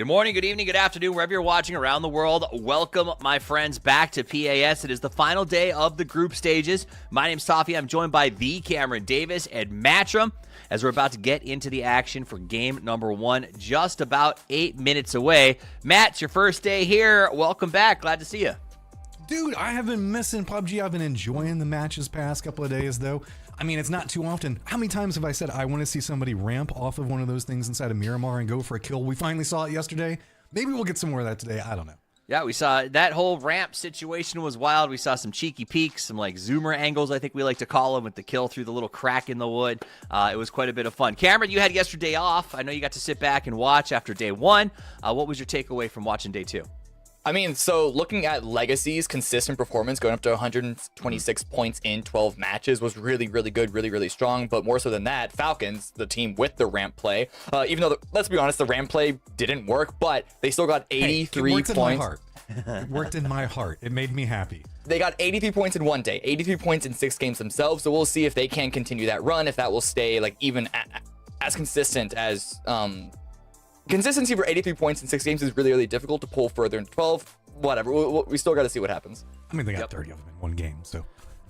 Good morning, good evening, good afternoon, wherever you're watching around the world. Welcome, my friends, back to PAS. It is the final day of the group stages. My name's Toffee. I'm joined by the Cameron Davis and Matcham as we're about to get into the action for game number 1, just about 8 minutes away. Matt, it's your first day here. Welcome back. Glad to see you. Dude, I have been missing PUBG. I've been enjoying the matches past couple of days, though. I mean, it's not too often. How many times have I said I want to see somebody ramp off of one of those things inside of Miramar and go for a kill? We finally saw it yesterday. Maybe we'll get some more of that today. I don't know. Yeah, we saw that whole ramp situation was wild. We saw some cheeky peeks, some like zoomer angles, I think we like to call them, with the kill through the little crack in the wood. It was quite a bit of fun. Cameron, you had yesterday off. I know you got to sit back and watch after day 1. What was your takeaway from watching day 2? I mean, so looking at Legacy's consistent performance, going up to 126 points in 12 matches was really, really good, really, really strong. But more so than that, Falcons, the team with the ramp play, even though, let's be honest, the ramp play didn't work, but they still got 83 points. In my heart. It worked in my heart. It made me happy. They got 83 points in one day, 83 points in 6 games themselves. So we'll see if they can continue that run, if that will stay like even as consistent as... Consistency for 83 points in 6 games is really, really difficult to pull further into 12. Whatever. We still got to see what happens. I mean, they got 30 of them in one game, so...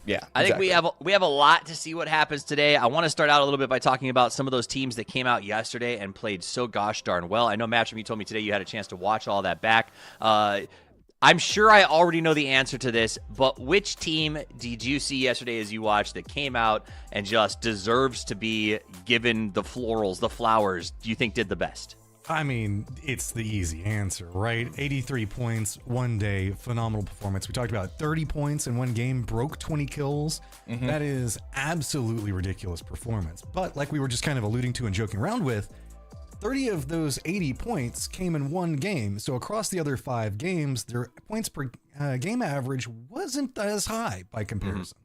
Yeah, I think we have a lot to see what happens today. I want to start out a little bit by talking about some of those teams that came out yesterday and played so gosh darn well. I know, Matcham, you told me today you had a chance to watch all that back. I'm sure I already know the answer to this, but which team did you see yesterday as you watched that came out and just deserves to be given the florals, the flowers, do you think did the best? I mean, it's the easy answer, right? 83 points, one day, phenomenal performance. We talked about 30 points in one game, broke 20 kills. That is absolutely ridiculous performance. But like we were just kind of alluding to and joking around with, 30 of those 80 points came in one game. So across the other 5 games, their points per game average wasn't as high by comparison.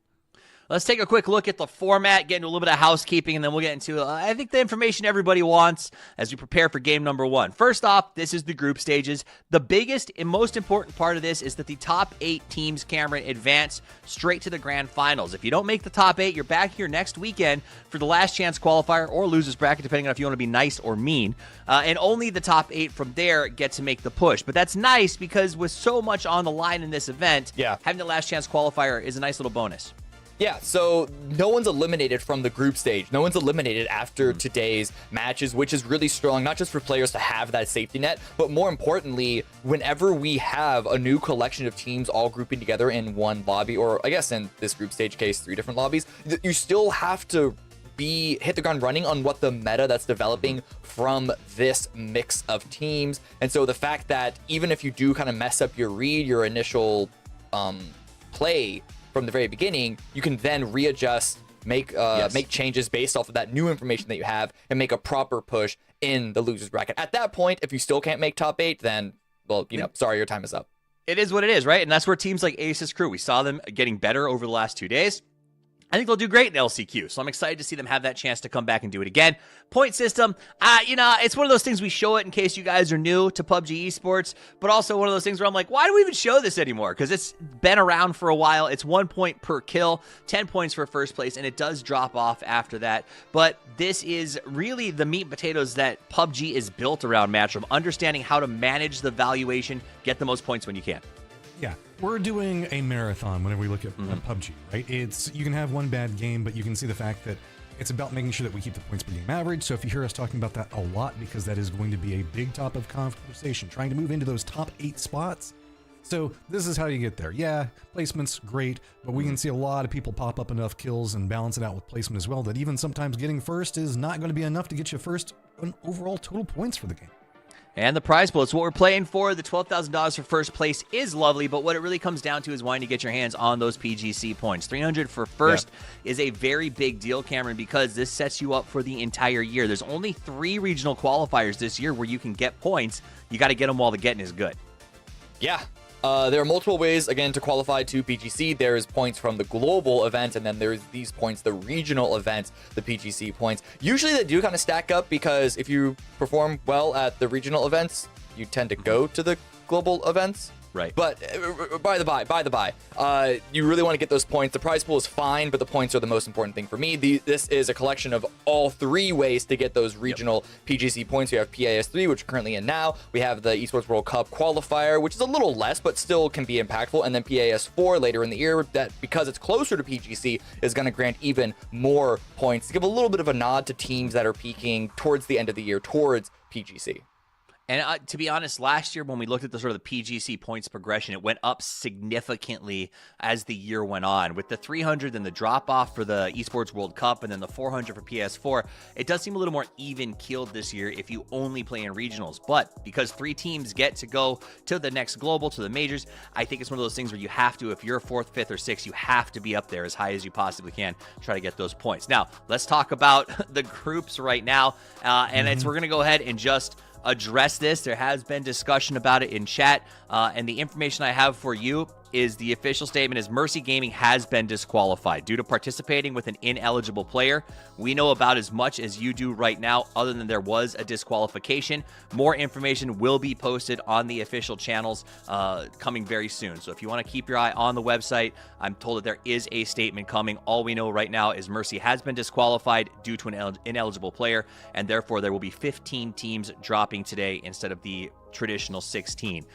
Let's take a quick look at the format, get into a little bit of housekeeping, and then we'll get into, I think, the information everybody wants as we prepare for game number 1. First off, this is the group stages. The biggest and most important part of this is that the top 8 teams, Cameron, advance straight to the grand finals. If you don't make the top 8, you're back here next weekend for the last chance qualifier or losers bracket, depending on if you want to be nice or mean. And only the top 8 from there get to make the push. But that's nice because with so much on the line in this event, having the last chance qualifier is a nice little bonus. Yeah, so no one's eliminated from the group stage. No one's eliminated after today's matches, which is really strong, not just for players to have that safety net, but more importantly, whenever we have a new collection of teams all grouping together in one lobby, or I guess in this group stage case, 3 different lobbies, you still have to hit the ground running on what the meta that's developing from this mix of teams. And so the fact that even if you do kind of mess up your read, your initial play from the very beginning, you can then readjust, make changes based off of that new information that you have and make a proper push in the losers bracket. At that point, if you still can't make top 8, then, well, sorry, your time is up. It is what it is, right? And that's where teams like Ace's Crew, we saw them getting better over the last 2 days. I think they'll do great in LCQ, so I'm excited to see them have that chance to come back and do it again. Point system, it's one of those things we show it in case you guys are new to PUBG Esports, but also one of those things where I'm like, why do we even show this anymore? Because it's been around for a while. It's 1 point per kill, 10 points for first place, and it does drop off after that. But this is really the meat and potatoes that PUBG is built around, Matcham, understanding how to manage the valuation, get the most points when you can. Yeah, we're doing a marathon whenever we look at PUBG, right? You can have one bad game, but you can see the fact that it's about making sure that we keep the points per game average. So if you hear us talking about that a lot, because that is going to be a big topic of conversation, trying to move into those top 8 spots. So this is how you get there. Yeah, placement's great, but we can see a lot of people pop up enough kills and balance it out with placement as well, that even sometimes getting first is not going to be enough to get you first on overall total points for the game. And the prize pool, it's what we're playing for. The $12,000 for first place is lovely, but what it really comes down to is wanting to get your hands on those PGC points. 300 for first is a very big deal, Cameron, because this sets you up for the entire year. There's only 3 regional qualifiers this year where you can get points. You got to get them while the getting is good. Yeah. There are multiple ways, again, to qualify to PGC. There's points from the global event, and then there's these points, the regional events, the PGC points. Usually they do kind of stack up because if you perform well at the regional events, you tend to go to the global events. Right. But by the by, you really want to get those points. The prize pool is fine, but the points are the most important thing for me. This is a collection of all 3 ways to get those regional PGC points. We have PAS3, which we're currently in now. We have the Esports World Cup qualifier, which is a little less, but still can be impactful. And then PAS4 later in the year, that because it's closer to PGC, is going to grant even more points to give a little bit of a nod to teams that are peaking towards the end of the year towards PGC. And to be honest, last year when we looked at the sort of the PGC points progression, it went up significantly as the year went on. With the 300 and the drop-off for the Esports World Cup and then the 400 for PS4, it does seem a little more even-keeled this year if you only play in regionals. But because 3 teams get to go to the next global, to the majors, I think it's one of those things where you have to, if you're 4th, 5th, or 6th, you have to be up there as high as you possibly can, try to get those points. Now, let's talk about the groups right now. We're going to go ahead and just address this. There has been discussion about it in chat, and the information I have for you is the official statement is Mercy Gaming has been disqualified due to participating with an ineligible player. We know about as much as you do right now, other than there was a disqualification. More information will be posted on the official channels coming very soon. So if you want to keep your eye on the website, I'm told that there is a statement coming. All we know right now is Mercy has been disqualified due to an ineligible player, and therefore there will be 15 teams dropping today instead of the traditional 16.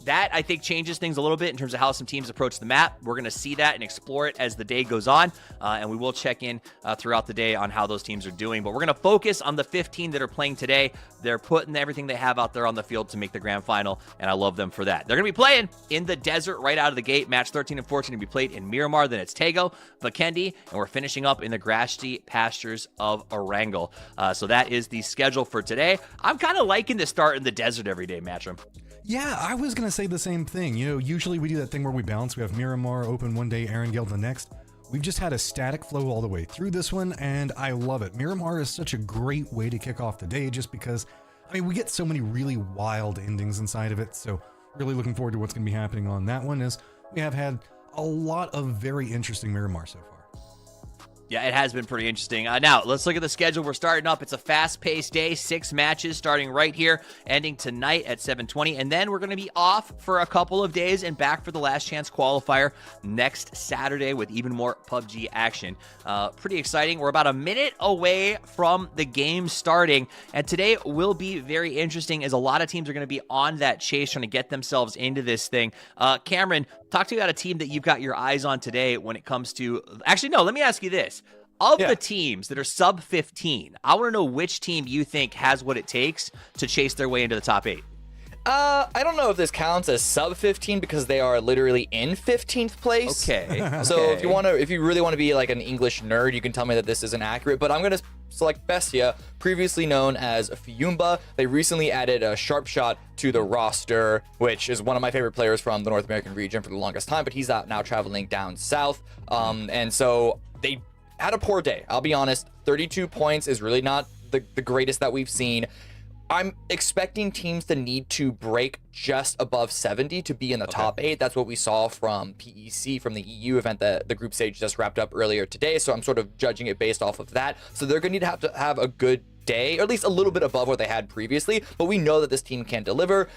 That, I think, changes things a little bit in terms of how some teams approach the map. We're going to see that and explore it as the day goes on, and we will check in throughout the day on how those teams are doing. But we're going to focus on the 15 that are playing today. They're putting everything they have out there on the field to make the grand final, and I love them for that. They're going to be playing in the desert right out of the gate. Match 13 and 14 to be played in Miramar, then it's Tego, Vikendi, and we're finishing up in the grassy pastures of Erangel. So that is the schedule for today. I'm kind of liking the start in the desert every day, Matchroom. Yeah, I was going to say the same thing. You know, usually we do that thing where we balance. We have Miramar open one day, Erangel the next. We've just had a static flow all the way through this one, and I love it. Miramar is such a great way to kick off the day just because, I mean, we get so many really wild endings inside of it, so really looking forward to what's going to be happening on that one, as we have had a lot of very interesting Miramar so far. Yeah, it has been pretty interesting. Now, let's look at the schedule. We're starting up. It's a fast-paced day, 6 matches starting right here, ending tonight at 7:20. And then we're going to be off for a couple of days and back for the last chance qualifier next Saturday with even more PUBG action. Pretty exciting. We're about a minute away from the game starting. And today will be very interesting as a lot of teams are going to be on that chase trying to get themselves into this thing. Cameron, talk to me about a team that you've got your eyes on today when it comes to... Actually, no, let me ask you this. Of the teams that are sub 15, I want to know which team you think has what it takes to chase their way into the top 8. I don't know if this counts as sub 15 because they are literally in 15th place. Okay. So if you really want to be like an English nerd, you can tell me that this isn't accurate, but I'm going to select Bestia, previously known as Fiumba. They recently added a Sharp Shot to the roster, which is one of my favorite players from the North American region for the longest time, but he's out now traveling down south. And so they had a poor day. I'll be honest, 32 points is really not the greatest that we've seen. I'm expecting teams to need to break just above 70 to be in the top 8. That's what we saw from PEC, from the EU event that the group stage just wrapped up earlier today. So I'm sort of judging it based off of that. So they're going to have a good day, or at least a little bit above what they had previously. But we know that this team can deliver.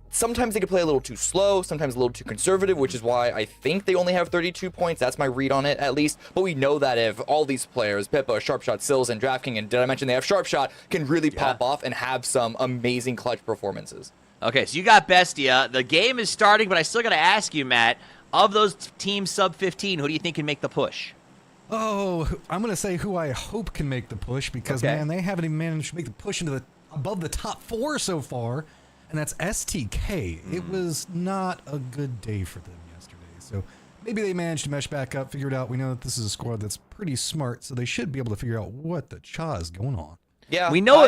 Sometimes they can play a little too slow, sometimes a little too conservative, which is why I think they only have 32 points. That's my read on it, at least. But we know that if all these players, Pippa, Sharpshot, Sills, and DraftKings, and did I mention they have Sharpshot, can really pop off and have some amazing clutch performances. Okay, so you got Bestia. The game is starting, but I still got to ask you, Matt, of those teams sub 15, who do you think can make the push? Oh, I'm going to say who I hope can make the push because, man, they haven't even managed to make the push into above the top 4 so far. And that's STK. It was not a good day for them yesterday. So maybe they managed to mesh back up, figure it out. We know that this is a squad that's pretty smart, so they should be able to figure out what the cha is going on. Yeah, we know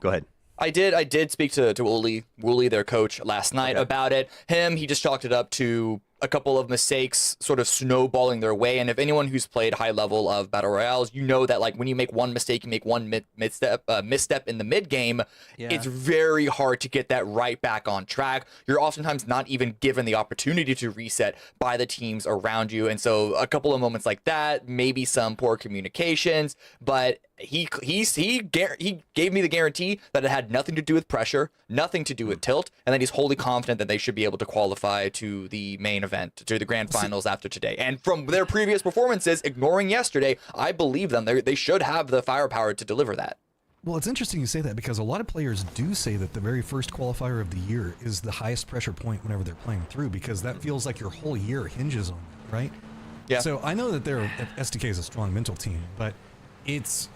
Go ahead. I did speak to Wooly, their coach, last night about it. He just chalked it up to a couple of mistakes sort of snowballing their way. And if anyone who's played high level of battle royales, you know that like when you make one mistake, you make one misstep in the mid game, it's very hard to get that right back on track. You're oftentimes not even given the opportunity to reset by the teams around you. And so a couple of moments like that, maybe some poor communications, but he gave me the guarantee that it had nothing to do with pressure, nothing to do with tilt, and that he's wholly confident that they should be able to qualify to the main event, to the grand finals after today. And from their previous performances, ignoring yesterday, I believe them. They should have the firepower to deliver that. Well, it's interesting you say that because a lot of players do say that the very first qualifier of the year is the highest pressure point whenever they're playing through, because that feels like your whole year hinges on that, right? Yeah. So I know that SDK is a strong mental team, but it's,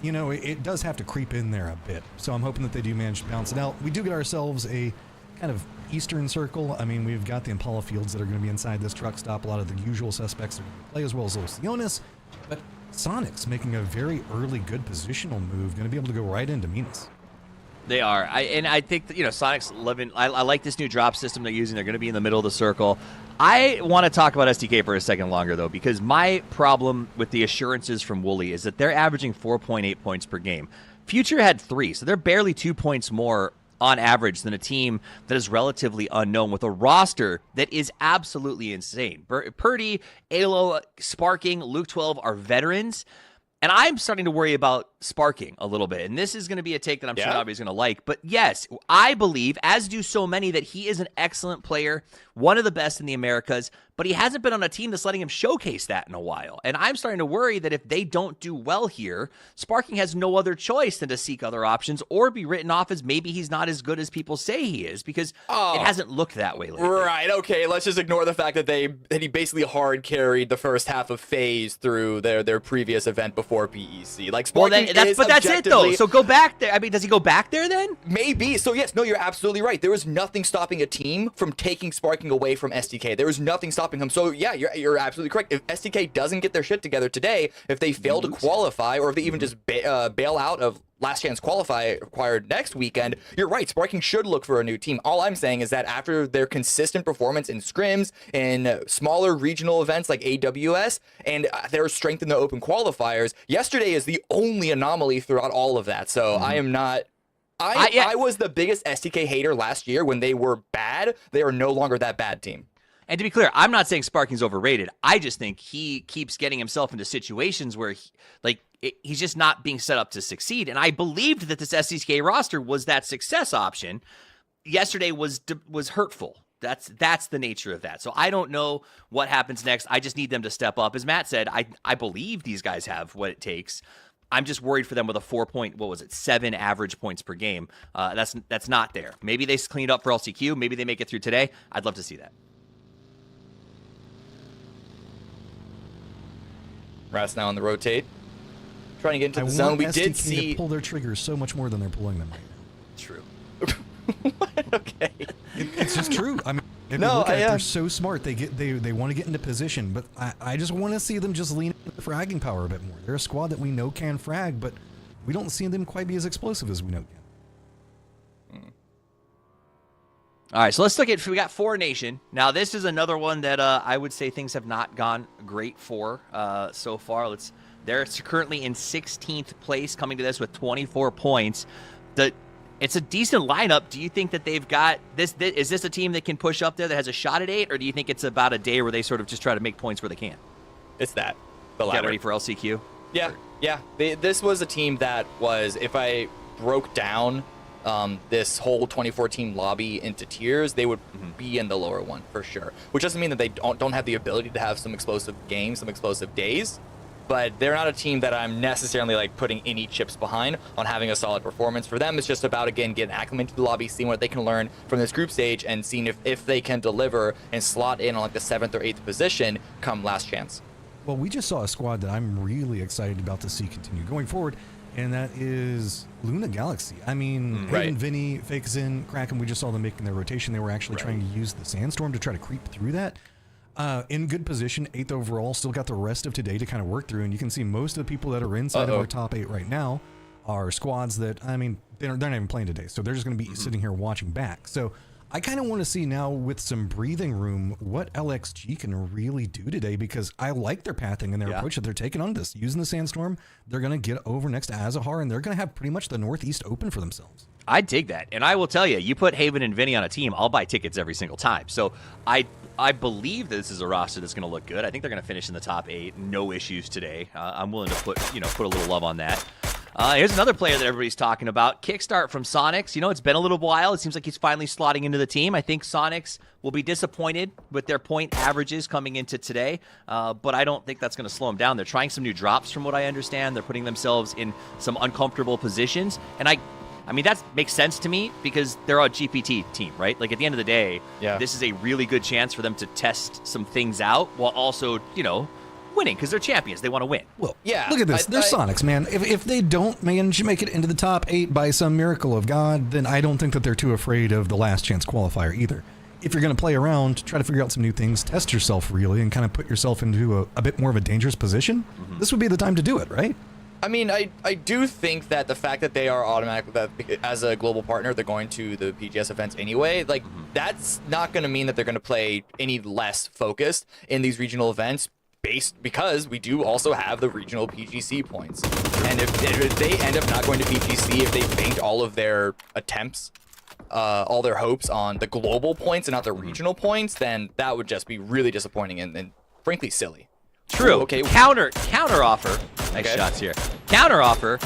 you know, it does have to creep in there a bit. So I'm hoping that they do manage to balance it out. We do get ourselves a kind of Eastern Circle. I mean, we've got the Impala Fields that are going to be inside this truck stop. A lot of the usual suspects are going to play, as well as Lucionis. But Sonic's making a very early good positional move, going to be able to go right into Minas. They are. I think that, Sonic's living. I like this new drop system they're using. They're going to be in the middle of the circle. I want to talk about SDK for a second longer, though, because my problem with the assurances from Wooly is that they're averaging 4.8 points per game. Future had 3, so they're barely 2 points more on average than a team that is relatively unknown with a roster that is absolutely insane. Purdy, Alo, Sparking, Luke 12 are veterans. And I'm starting to worry about Sparking a little bit. And this is going to be a take that I'm sure Nobby's going to like. But yes, I believe, as do so many, that he is an excellent player, one of the best in the Americas, but he hasn't been on a team that's letting him showcase that in a while. And I'm starting to worry that if they don't do well here, Sparking has no other choice than to seek other options or be written off as maybe he's not as good as people say he is, because it hasn't looked that way lately. Right, okay, let's just ignore the fact that he basically hard carried the first half of FaZe through their previous event before PEC. Like, Sparking that's it, though. So go back there. I mean, does he go back there then? Maybe. So yes, no, you're absolutely right. There was nothing stopping a team from taking Sparking away from SDK. There was nothing stopping him. So yeah, you're absolutely correct. If SDK doesn't get their shit together today, if they fail to qualify, or if they even just bail out of last chance qualify required next weekend, you're right. Sparking should look for a new team. All I'm saying is that after their consistent performance in scrims, in smaller regional events like AWS, and their strength in the open qualifiers, yesterday is the only anomaly throughout all of that. So I am not. I was the biggest SDK hater last year when they were bad. They are no longer that bad team. And to be clear, I'm not saying Sparking's overrated. I just think he keeps getting himself into situations where he's just not being set up to succeed. And I believed that this SDK roster was that success option. Yesterday was hurtful. That's the nature of that. So I don't know what happens next. I just need them to step up. As Matt said, I believe these guys have what it takes. I'm just worried for them with a 7 average points per game. That's not there. Maybe they cleaned up for LCQ. Maybe they make it through today. I'd love to see that. Ras now on the rotate, trying to get into the zone. zone. We did see pull their triggers so much more than they're pulling them right now. True. Okay. It's just true. I mean, if you look at it, they're so smart. They want to get into position, but I just want to see them just lean into fragging power a bit more. They're a squad that we know can frag, but we don't see them quite be as explosive as we know can. All right, so let's look at, we got 4 Nation. Now, this is another one that I would say things have not gone great for so far. They're currently in 16th place coming to this with 24 points. It's a decent lineup. Do you think that they've got this? Is this a team that can push up there that has a shot at 8, or do you think it's about a day where they sort of just try to make points where they can? It's that. Get ready for LCQ? Yeah, yeah. This was a team that was, if I broke down this whole 2014 lobby into tiers, they would be in the lower one for sure. Which doesn't mean that they don't have the ability to have some explosive games, some explosive days, but they're not a team that I'm necessarily like putting any chips behind on having a solid performance. For them, it's just about, again, getting acclimated to the lobby, seeing what they can learn from this group stage, and seeing if they can deliver and slot in on like the 7th or 8th position come last chance. Well, we just saw a squad that I'm really excited about to see continue going forward, and that is Luna Galaxy. I mean, Hayden, Vinny, Fakezin, Kraken, we just saw them making their rotation. They were actually trying to use the Sandstorm to try to creep through that. In good position, 8th overall, still got the rest of today to kind of work through, and you can see most of the people that are inside of our top 8 right now are squads that, I mean, they're not even playing today, so they're just going to be sitting here watching back. So I kind of want to see now, with some breathing room, what LXG can really do today, because I like their pathing and their approach that they're taking on this. Using the Sandstorm, they're going to get over next to Azahar, and they're going to have pretty much the Northeast open for themselves. I dig that. And I will tell you, you put Haven and Vinny on a team, I'll buy tickets every single time. So I believe this is a roster that's going to look good. I think they're going to finish in the top 8. No issues today. I'm willing to put a little love on that. Here's another player that everybody's talking about. Kickstart from Sonics. You know, it's been a little while. It seems like he's finally slotting into the team. I think Sonics will be disappointed with their point averages coming into today, but I don't think that's going to slow them down. They're trying some new drops from what I understand. They're putting themselves in some uncomfortable positions, and I mean, that makes sense to me because they're a GPT team, right? Like, at the end of the day, this is a really good chance for them to test some things out while also, you know, winning because they're champions. They want to win. Well, look at this. They're Sonics, man. If they don't manage to make it into the top 8 by some miracle of God, then I don't think that they're too afraid of the last chance qualifier either. If you're going to play around, try to figure out some new things, test yourself really, and kind of put yourself into a bit more of a dangerous position, this would be the time to do it, right? I mean, I do think that the fact that they are automatic, that as a global partner, they're going to the PGS events anyway, like, that's not going to mean that they're going to play any less focused in these regional events, because we do also have the regional PGC points. And if they end up not going to PGC, if they banked all of their attempts, all their hopes on the global points and not the regional points, then that would just be really disappointing and frankly silly. True. Ooh, okay. Counter offer. Nice shots here. Counter offer.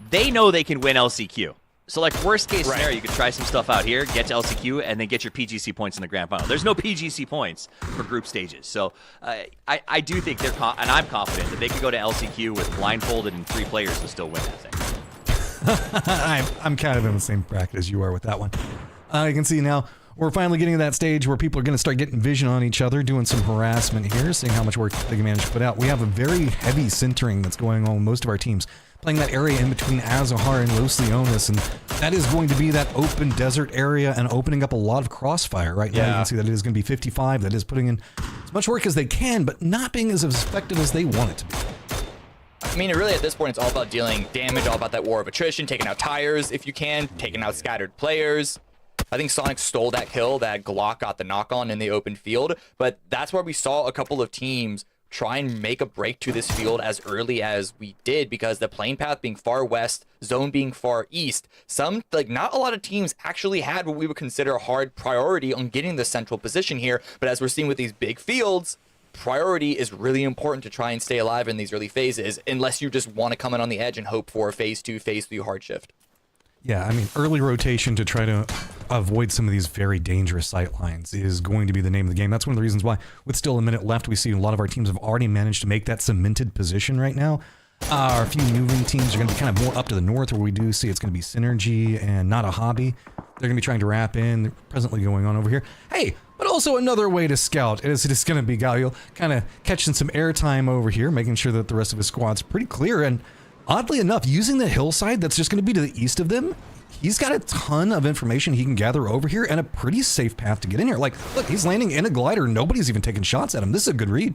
They know they can win LCQ. So, like, worst case scenario, you could try some stuff out here, get to LCQ, and then get your PGC points in the grand final. There's no PGC points for group stages. So, I do think they're, and I'm confident that they could go to LCQ with blindfolded and 3 players to still win that thing. I'm kind of in the same bracket as you are with that one. You can see now we're finally getting to that stage where people are going to start getting vision on each other, doing some harassment here, seeing how much work they can manage to put out. We have a very heavy centering that's going on with most of our teams, playing that area in between Azahar and Los Leones, and that is going to be that open desert area and opening up a lot of crossfire. Right now you can see that it is going to be 55. That is putting in as much work as they can, but not being as effective as they want it to be. I mean, really, at this point, it's all about dealing damage, all about that war of attrition, taking out tires if you can, taking out scattered players. I think Sonic stole that kill that Glock got the knock on in the open field, but that's where we saw a couple of teams try and make a break to this field as early as we did, because the plane path being far west, zone being far east, not a lot of teams actually had what we would consider a hard priority on getting the central position here. But as we're seeing with these big fields, priority is really important to try and stay alive in these early phases, unless you just want to come in on the edge and hope for a phase 2, phase 3 hard shift. Yeah, I mean, early rotation to try to avoid some of these very dangerous sight lines is going to be the name of the game. That's one of the reasons why, with still a minute left, we see a lot of our teams have already managed to make that cemented position right now. Our few moving teams are going to be kind of more up to the north, where we do see it's going to be Synergy and Not a Hobby. They're going to be trying to wrap in. They're presently going on over here. Hey, but also another way to scout is it's going to be Galio kind of catching some airtime over here, making sure that the rest of his squad's pretty clear. And oddly enough, using the hillside that's just going to be to the east of them, he's got a ton of information he can gather over here and a pretty safe path to get in here. Like, look, he's landing in a glider. Nobody's even taking shots at him. This is a good read.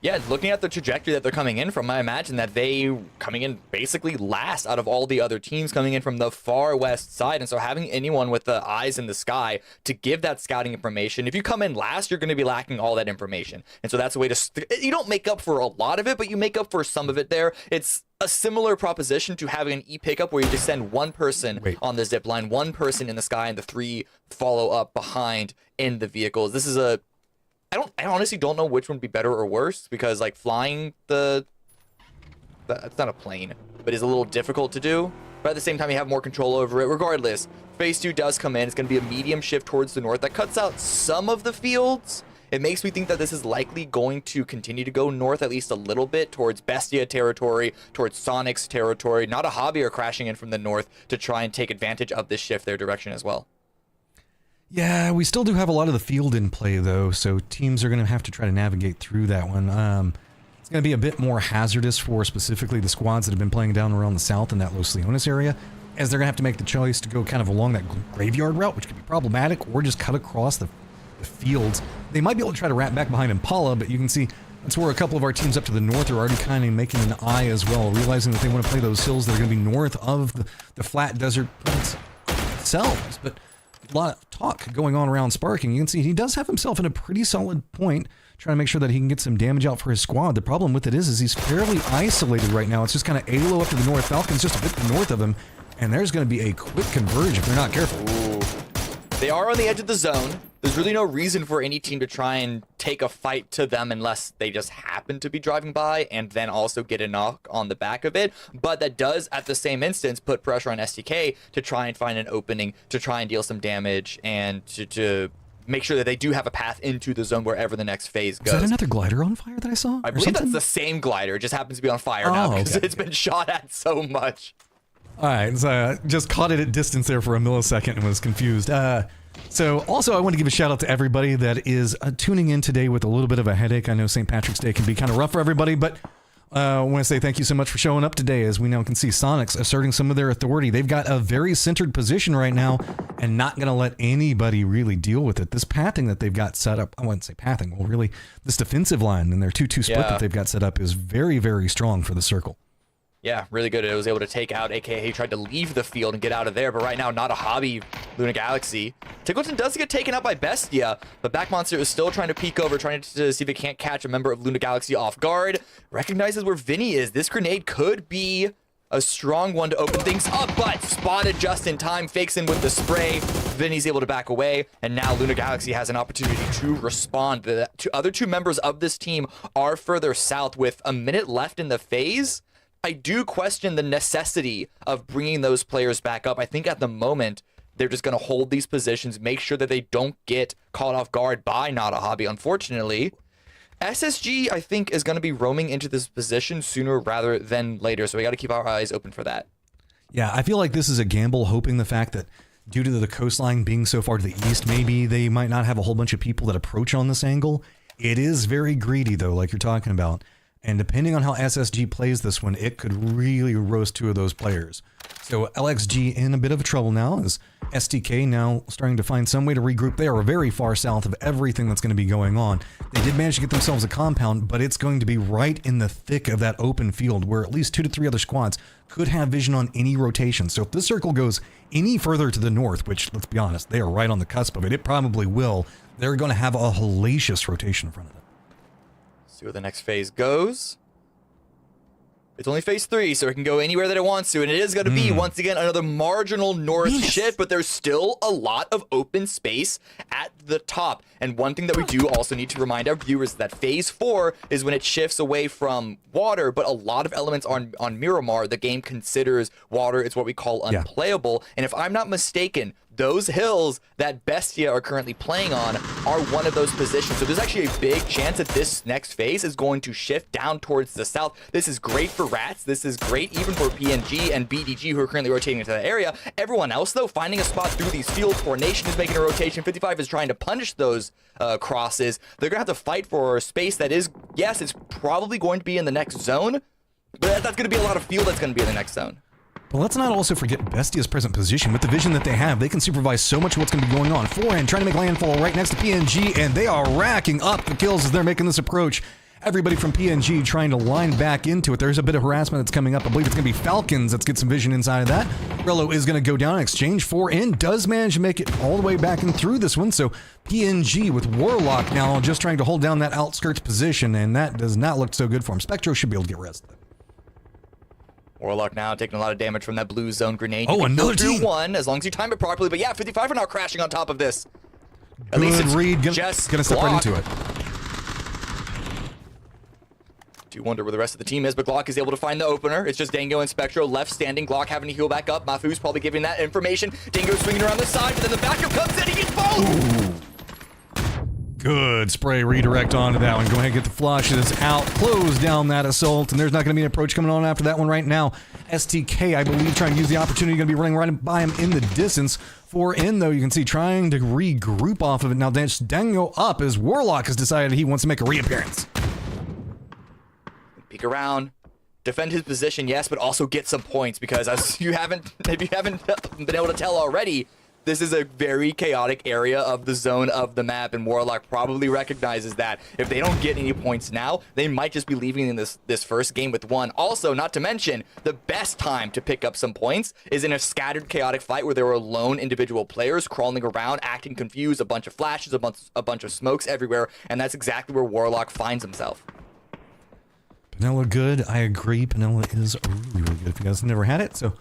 Yeah, looking at the trajectory that they're coming in from, I imagine that they coming in basically last out of all the other teams coming in from the far west side. And so having anyone with the eyes in the sky to give that scouting information, if you come in last, you're going to be lacking all that information. And so that's a way to, you don't make up for a lot of it, but you make up for some of it there. It's a similar proposition to having an e-pickup where you just send one person on the zip line, one person in the sky, and the 3 follow up behind in the vehicles. This is a, I honestly don't know which one would be better or worse, because like flying it's not a plane, but it's a little difficult to do. But at the same time, you have more control over it. Regardless, phase 2 does come in. It's going to be a medium shift towards the north that cuts out some of the fields. It makes me think that this is likely going to continue to go north at least a little bit towards Bestia territory, towards Sonic's territory. Not a Hobby are crashing in from the north to try and take advantage of this shift their direction as well. Yeah, we still do have a lot of the field in play, though, so teams are going to have to try to navigate through that one. It's going to be a bit more hazardous for specifically the squads that have been playing down around the south in that Los Leones area, as they're going to have to make the choice to go kind of along that graveyard route, which could be problematic, or just cut across the fields. They might be able to try to wrap back behind Impala, but you can see that's where a couple of our teams up to the north are already kind of making an eye as well, realizing that they want to play those hills that are going to be north of the flat desert points themselves. But a lot of talk going on around Sparking. You can see he does have himself in a pretty solid point, trying to make sure that he can get some damage out for his squad. The problem with it is he's fairly isolated right now. It's just kind of ALO up to the north. Falcon's just a bit north of him, and there's going to be a quick converge if they're not careful. Ooh. They are on the edge of the zone. There's really no reason for any team to try and take a fight to them unless they just happen to be driving by and then also get a knock on the back of it. But that does, at the same instance, put pressure on STK to try and find an opening, to try and deal some damage, and to make sure that they do have a path into the zone wherever the next phase goes. Is that another glider on fire that I saw? I believe that's the same glider. It just happens to be on fire now because it's been shot at so much. All right, so just caught it at distance there for a millisecond and was confused. So also I want to give a shout out to everybody that is tuning in today with a little bit of a headache. I know St. Patrick's Day can be kind of rough for everybody, but I want to say thank you so much for showing up today. As we now can see Sonics asserting some of their authority. They've got a very centered position right now and not going to let anybody really deal with it. This pathing that they've got set up, I wouldn't say pathing, well really this defensive line and their 2-2 split that they've got set up is very, very strong for the circle. Yeah, really good. It was able to take out, aka he tried to leave the field and get out of there, but right now, not a hobby, Luna Galaxy. Tickleton does get taken out by Bestia, but Back Monster is still trying to peek over, trying to see if it can't catch a member of Luna Galaxy off guard. Recognizes where Vinny is. This grenade could be a strong one to open things up, but spotted just in time, fakes in with the spray. Vinny's able to back away, and now Luna Galaxy has an opportunity to respond. The other two members of this team are further south with a minute left in the phase. I do question the necessity of bringing those players back up. I think at the moment, they're just going to hold these positions, make sure that they don't get caught off guard by Not a Hobby, unfortunately. SSG, I think, is going to be roaming into this position sooner rather than later, so we got to keep our eyes open for that. Yeah, I feel like this is a gamble, hoping the fact that due to the coastline being so far to the east, maybe they might not have a whole bunch of people that approach on this angle. It is very greedy, though, like you're talking about. And depending on how SSG plays this one, it could really roast two of those players. So LXG in a bit of trouble now as STK now starting to find some way to regroup. They are very far south of everything that's going to be going on. They did manage to get themselves a compound, but it's going to be right in the thick of that open field where at least 2 to 3 other squads could have vision on any rotation. So if this circle goes any further to the north, which let's be honest, they are right on the cusp of it, it probably will, they're going to have a hellacious rotation in front of them. See where the next phase goes. It's only phase 3, so it can go anywhere that it wants to, and it is going to be, once again, another marginal north shift, but there's still a lot of open space at the top. And one thing that we do also need to remind our viewers is that phase 4 is when it shifts away from water, but a lot of elements on Miramar, the game considers water, it's what we call unplayable. And if I'm not mistaken, those hills that Bestia are currently playing on are one of those positions. So there's actually a big chance that this next phase is going to shift down towards the south. This is great for Rats. This is great even for PNG and BDG who are currently rotating into that area. Everyone else, though, finding a spot through these fields. Formation is making a rotation. 55 is trying to punish those crosses. They're going to have to fight for space that is, yes, it's probably going to be in the next zone, but that's going to be a lot of field that's going to be in the next zone. But let's not also forget Bestia's present position. With the vision that they have, they can supervise so much of what's going to be going on. Forehand trying to make landfall right next to PNG, and they are racking up the kills as they're making this approach. Everybody from PNG trying to line back into it. There's a bit of harassment that's coming up. I believe it's going to be Falcons. Let's get some vision inside of that. Rello is going to go down in exchange. 4N does manage to make it all the way back and through this one. So PNG with Warlock now just trying to hold down that outskirts position, and that does not look so good for him. Spectro should be able to get res. Warlock now taking a lot of damage from that blue zone grenade. Oh, another team. One, as long as you time it properly. But yeah, 55 are now crashing on top of this. At least it's Reed just gonna step right into it. Do wonder where the rest of the team is, but Glock is able to find the opener. It's just Dango and Spectro left standing. Glock having to heal back up. Mafu's probably giving that information. Dango swinging around the side, but then the backup comes in. He gets both. Good spray redirect onto that one. Go ahead and get the flushes out. Close down that assault, and there's not going to be an approach coming on after that one right now. STK, I believe, trying to use the opportunity, going to be running right by him in the distance. 4N, though, you can see trying to regroup off of it. Now that's Dango up as Warlock has decided he wants to make a reappearance. Peek around. Defend his position, yes, but also get some points, because as you haven't, if you haven't been able to tell already, this is a very chaotic area of the zone of the map, and Warlock probably recognizes that. If they don't get any points now, they might just be leaving in this first game with 1. Also, not to mention, the best time to pick up some points is in a scattered, chaotic fight where there are lone individual players crawling around, acting confused, a bunch of flashes, a bunch of smokes everywhere, and that's exactly where Warlock finds himself. Panella good, I agree. Panella is really, really good if you guys have never had it. So,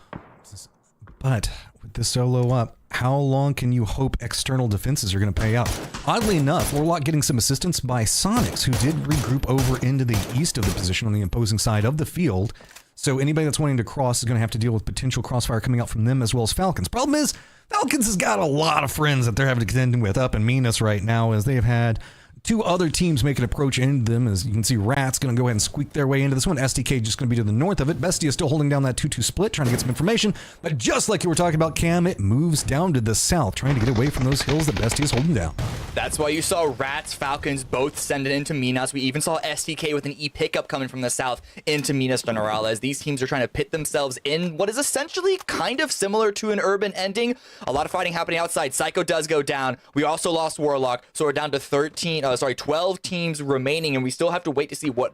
but with this solo up, how long can you hope external defenses are going to pay out? Oddly enough, Warlock getting some assistance by Sonics, who did regroup over into the east of the position on the opposing side of the field. So anybody that's wanting to cross is going to have to deal with potential crossfire coming out from them as well as Falcons. Problem is, Falcons has got a lot of friends that they're having to contend with up in Minas right now, as they have had two other teams make an approach into them. As you can see, Rat's going to go ahead and squeak their way into this one. STK just going to be to the north of it. Bestia still holding down that 2-2 split, trying to get some information. But just like you were talking about, Cam, it moves down to the south, trying to get away from those hills that Bestia is holding down. That's why you saw Rats, Falcons both send it into Minas. We even saw STK with an E pickup coming from the south into Minas General, as these teams are trying to pit themselves in what is essentially kind of similar to an urban ending. A lot of fighting happening outside. Psycho does go down. We also lost Warlock, so we're down to 12 teams remaining, and we still have to wait to see what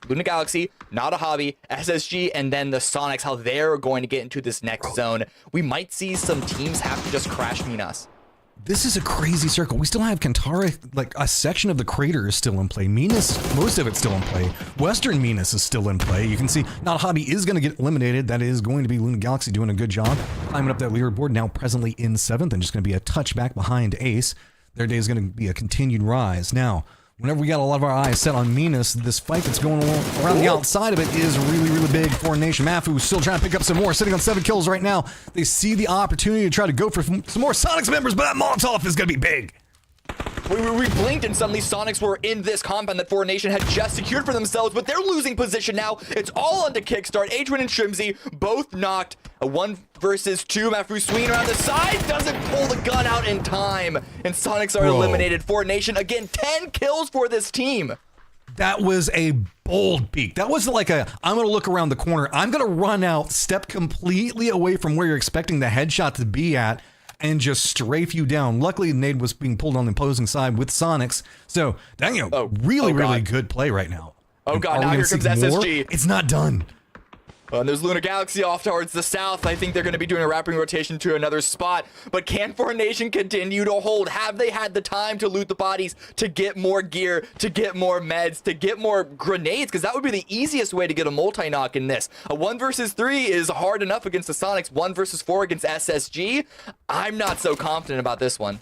Luna Galaxy, Not a Hobby, SSG, and then the Sonics, how they're going to get into this next zone. We might see some teams have to just crash Minas. This is a crazy circle. We still have Kantara, like a section of the crater is still in play. Minas, most of it's still in play. Western Minas is still in play. You can see Not a Hobby is going to get eliminated. That is going to be Luna Galaxy doing a good job climbing up that leaderboard, now presently in 7th, and just going to be a touch back behind Ace. Their day is going to be a continued rise. Now, whenever we got a lot of our eyes set on Minas, this fight that's going around the outside of it is really, really big. Foreign Nation Mafu still trying to pick up some more, sitting on 7 kills right now. They see the opportunity to try to go for some more Sonics members, but that Molotov is going to be big. We blinked and suddenly Sonics were in this compound that Foreign Nation had just secured for themselves, but they're losing position now. It's all on the kickstart. Adrian and Shrimsy both knocked. A 1 versus 2. Mafu swinging around the side, doesn't pull the gun out in time, and Sonics are eliminated. Foreign Nation, again, 10 kills for this team. That was a bold peek. That wasn't like a, I'm going to look around the corner. I'm going to run out, step completely away from where you're expecting the headshot to be at, and just strafe you down. Luckily, Nade was being pulled on the opposing side with Sonics. So, Daniel, really good play right now. Oh, God, now here comes SSG. It's not done. And there's Luna Galaxy off towards the south. I think they're going to be doing a wrapping rotation to another spot. But can Foreign Nation continue to hold? Have they had the time to loot the bodies, to get more gear, to get more meds, to get more grenades? Because that would be the easiest way to get a multi-knock in this. A 1 versus 3 is hard enough against the Sonics. 1 versus 4 against SSG. I'm not so confident about this one.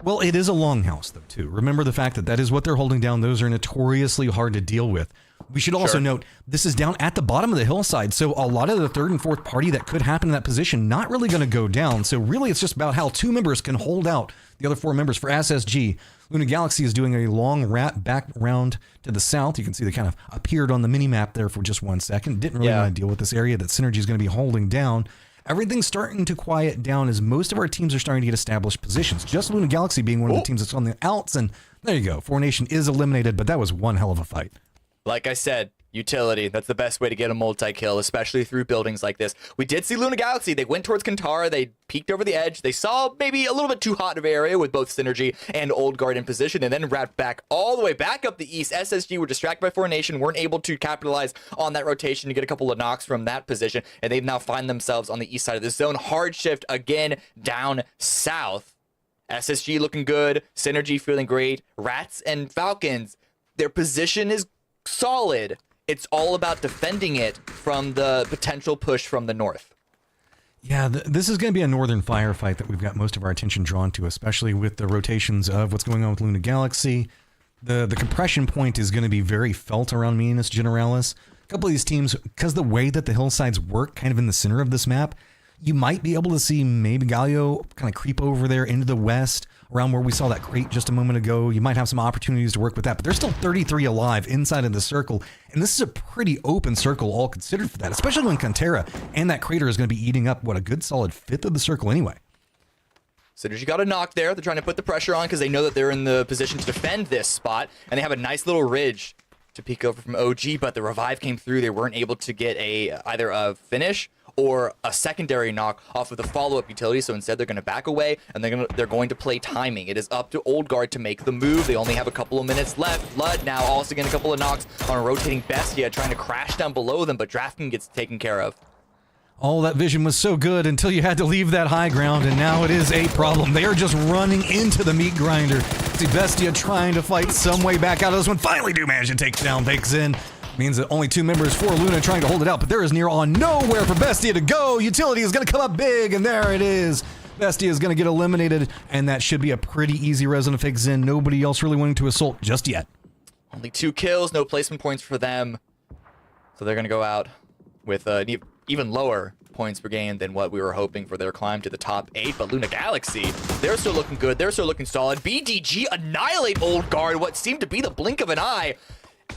Well, it is a longhouse, though, too. Remember the fact that that is what they're holding down. Those are notoriously hard to deal with. We should also note, this is down at the bottom of the hillside, so a lot of the 3rd and 4th party that could happen in that position, not really going to go down. So really, it's just about how 2 members can hold out the other 4 members for SSG. Luna Galaxy is doing a long wrap back round to the south. You can see they kind of appeared on the mini-map there for just 1 second. Didn't really want to deal with this area that Synergy is going to be holding down. Everything's starting to quiet down as most of our teams are starting to get established positions. Just Luna Galaxy being one of the teams that's on the outs, and there you go. Foreign Nation is eliminated, but that was one hell of a fight. Like I said, utility. That's the best way to get a multi-kill, especially through buildings like this. We did see Luna Galaxy. They went towards Kantara. They peeked over the edge. They saw maybe a little bit too hot of an area with both Synergy and Old Guard in position, and then wrapped back all the way back up the east. SSG were distracted by Foreign Nation, weren't able to capitalize on that rotation to get a couple of knocks from that position, and they now find themselves on the east side of the zone. Hard shift again down south. SSG looking good. Synergy feeling great. Rats and Falcons, their position is solid. It's all about defending it from the potential push from the north. Yeah, this is going to be a northern firefight that we've got most of our attention drawn to, especially with the rotations of what's going on with Luna Galaxy. The compression point is going to be very felt around Minas Generalis. A couple of these teams, because the way that the hillsides work kind of in the center of this map, you might be able to see maybe Galio kind of creep over there into the west, around where we saw that crate just a moment ago. You might have some opportunities to work with that, but there's still 33 alive inside of the circle, and this is a pretty open circle all considered for that, especially when Kantara and that crater is going to be eating up, what, a good solid 5th of the circle anyway. Synergy got a knock there. They're trying to put the pressure on because they know that they're in the position to defend this spot, and they have a nice little ridge to peek over from OG, but the revive came through. They weren't able to get either a finish or a secondary knock off of the follow-up utility, so instead they're going to back away, and they're going to play timing. It is up to Old Guard to make the move. They only have a couple of minutes left. Blood now also getting a couple of knocks on a rotating Bestia, trying to crash down below them, but Drafkin gets taken care of. All that vision was so good until you had to leave that high ground, and now it is a problem. They are just running into the meat grinder. See Bestia trying to fight some way back out of this one. Finally do manage to take down Bakes in. Means that only 2 members for Luna trying to hold it out, but there is near on nowhere for Bestia to go. Utility is going to come up big, and there it is. Bestia is going to get eliminated, and that should be a pretty easy resin to fake Zen. Nobody else really wanting to assault just yet. Only 2 kills, no placement points for them. So they're going to go out with even lower points per game than what we were hoping for their climb to the top 8. But Luna Galaxy, they're still looking good. They're still looking solid. BDG annihilate Old Guard, what seemed to be the blink of an eye.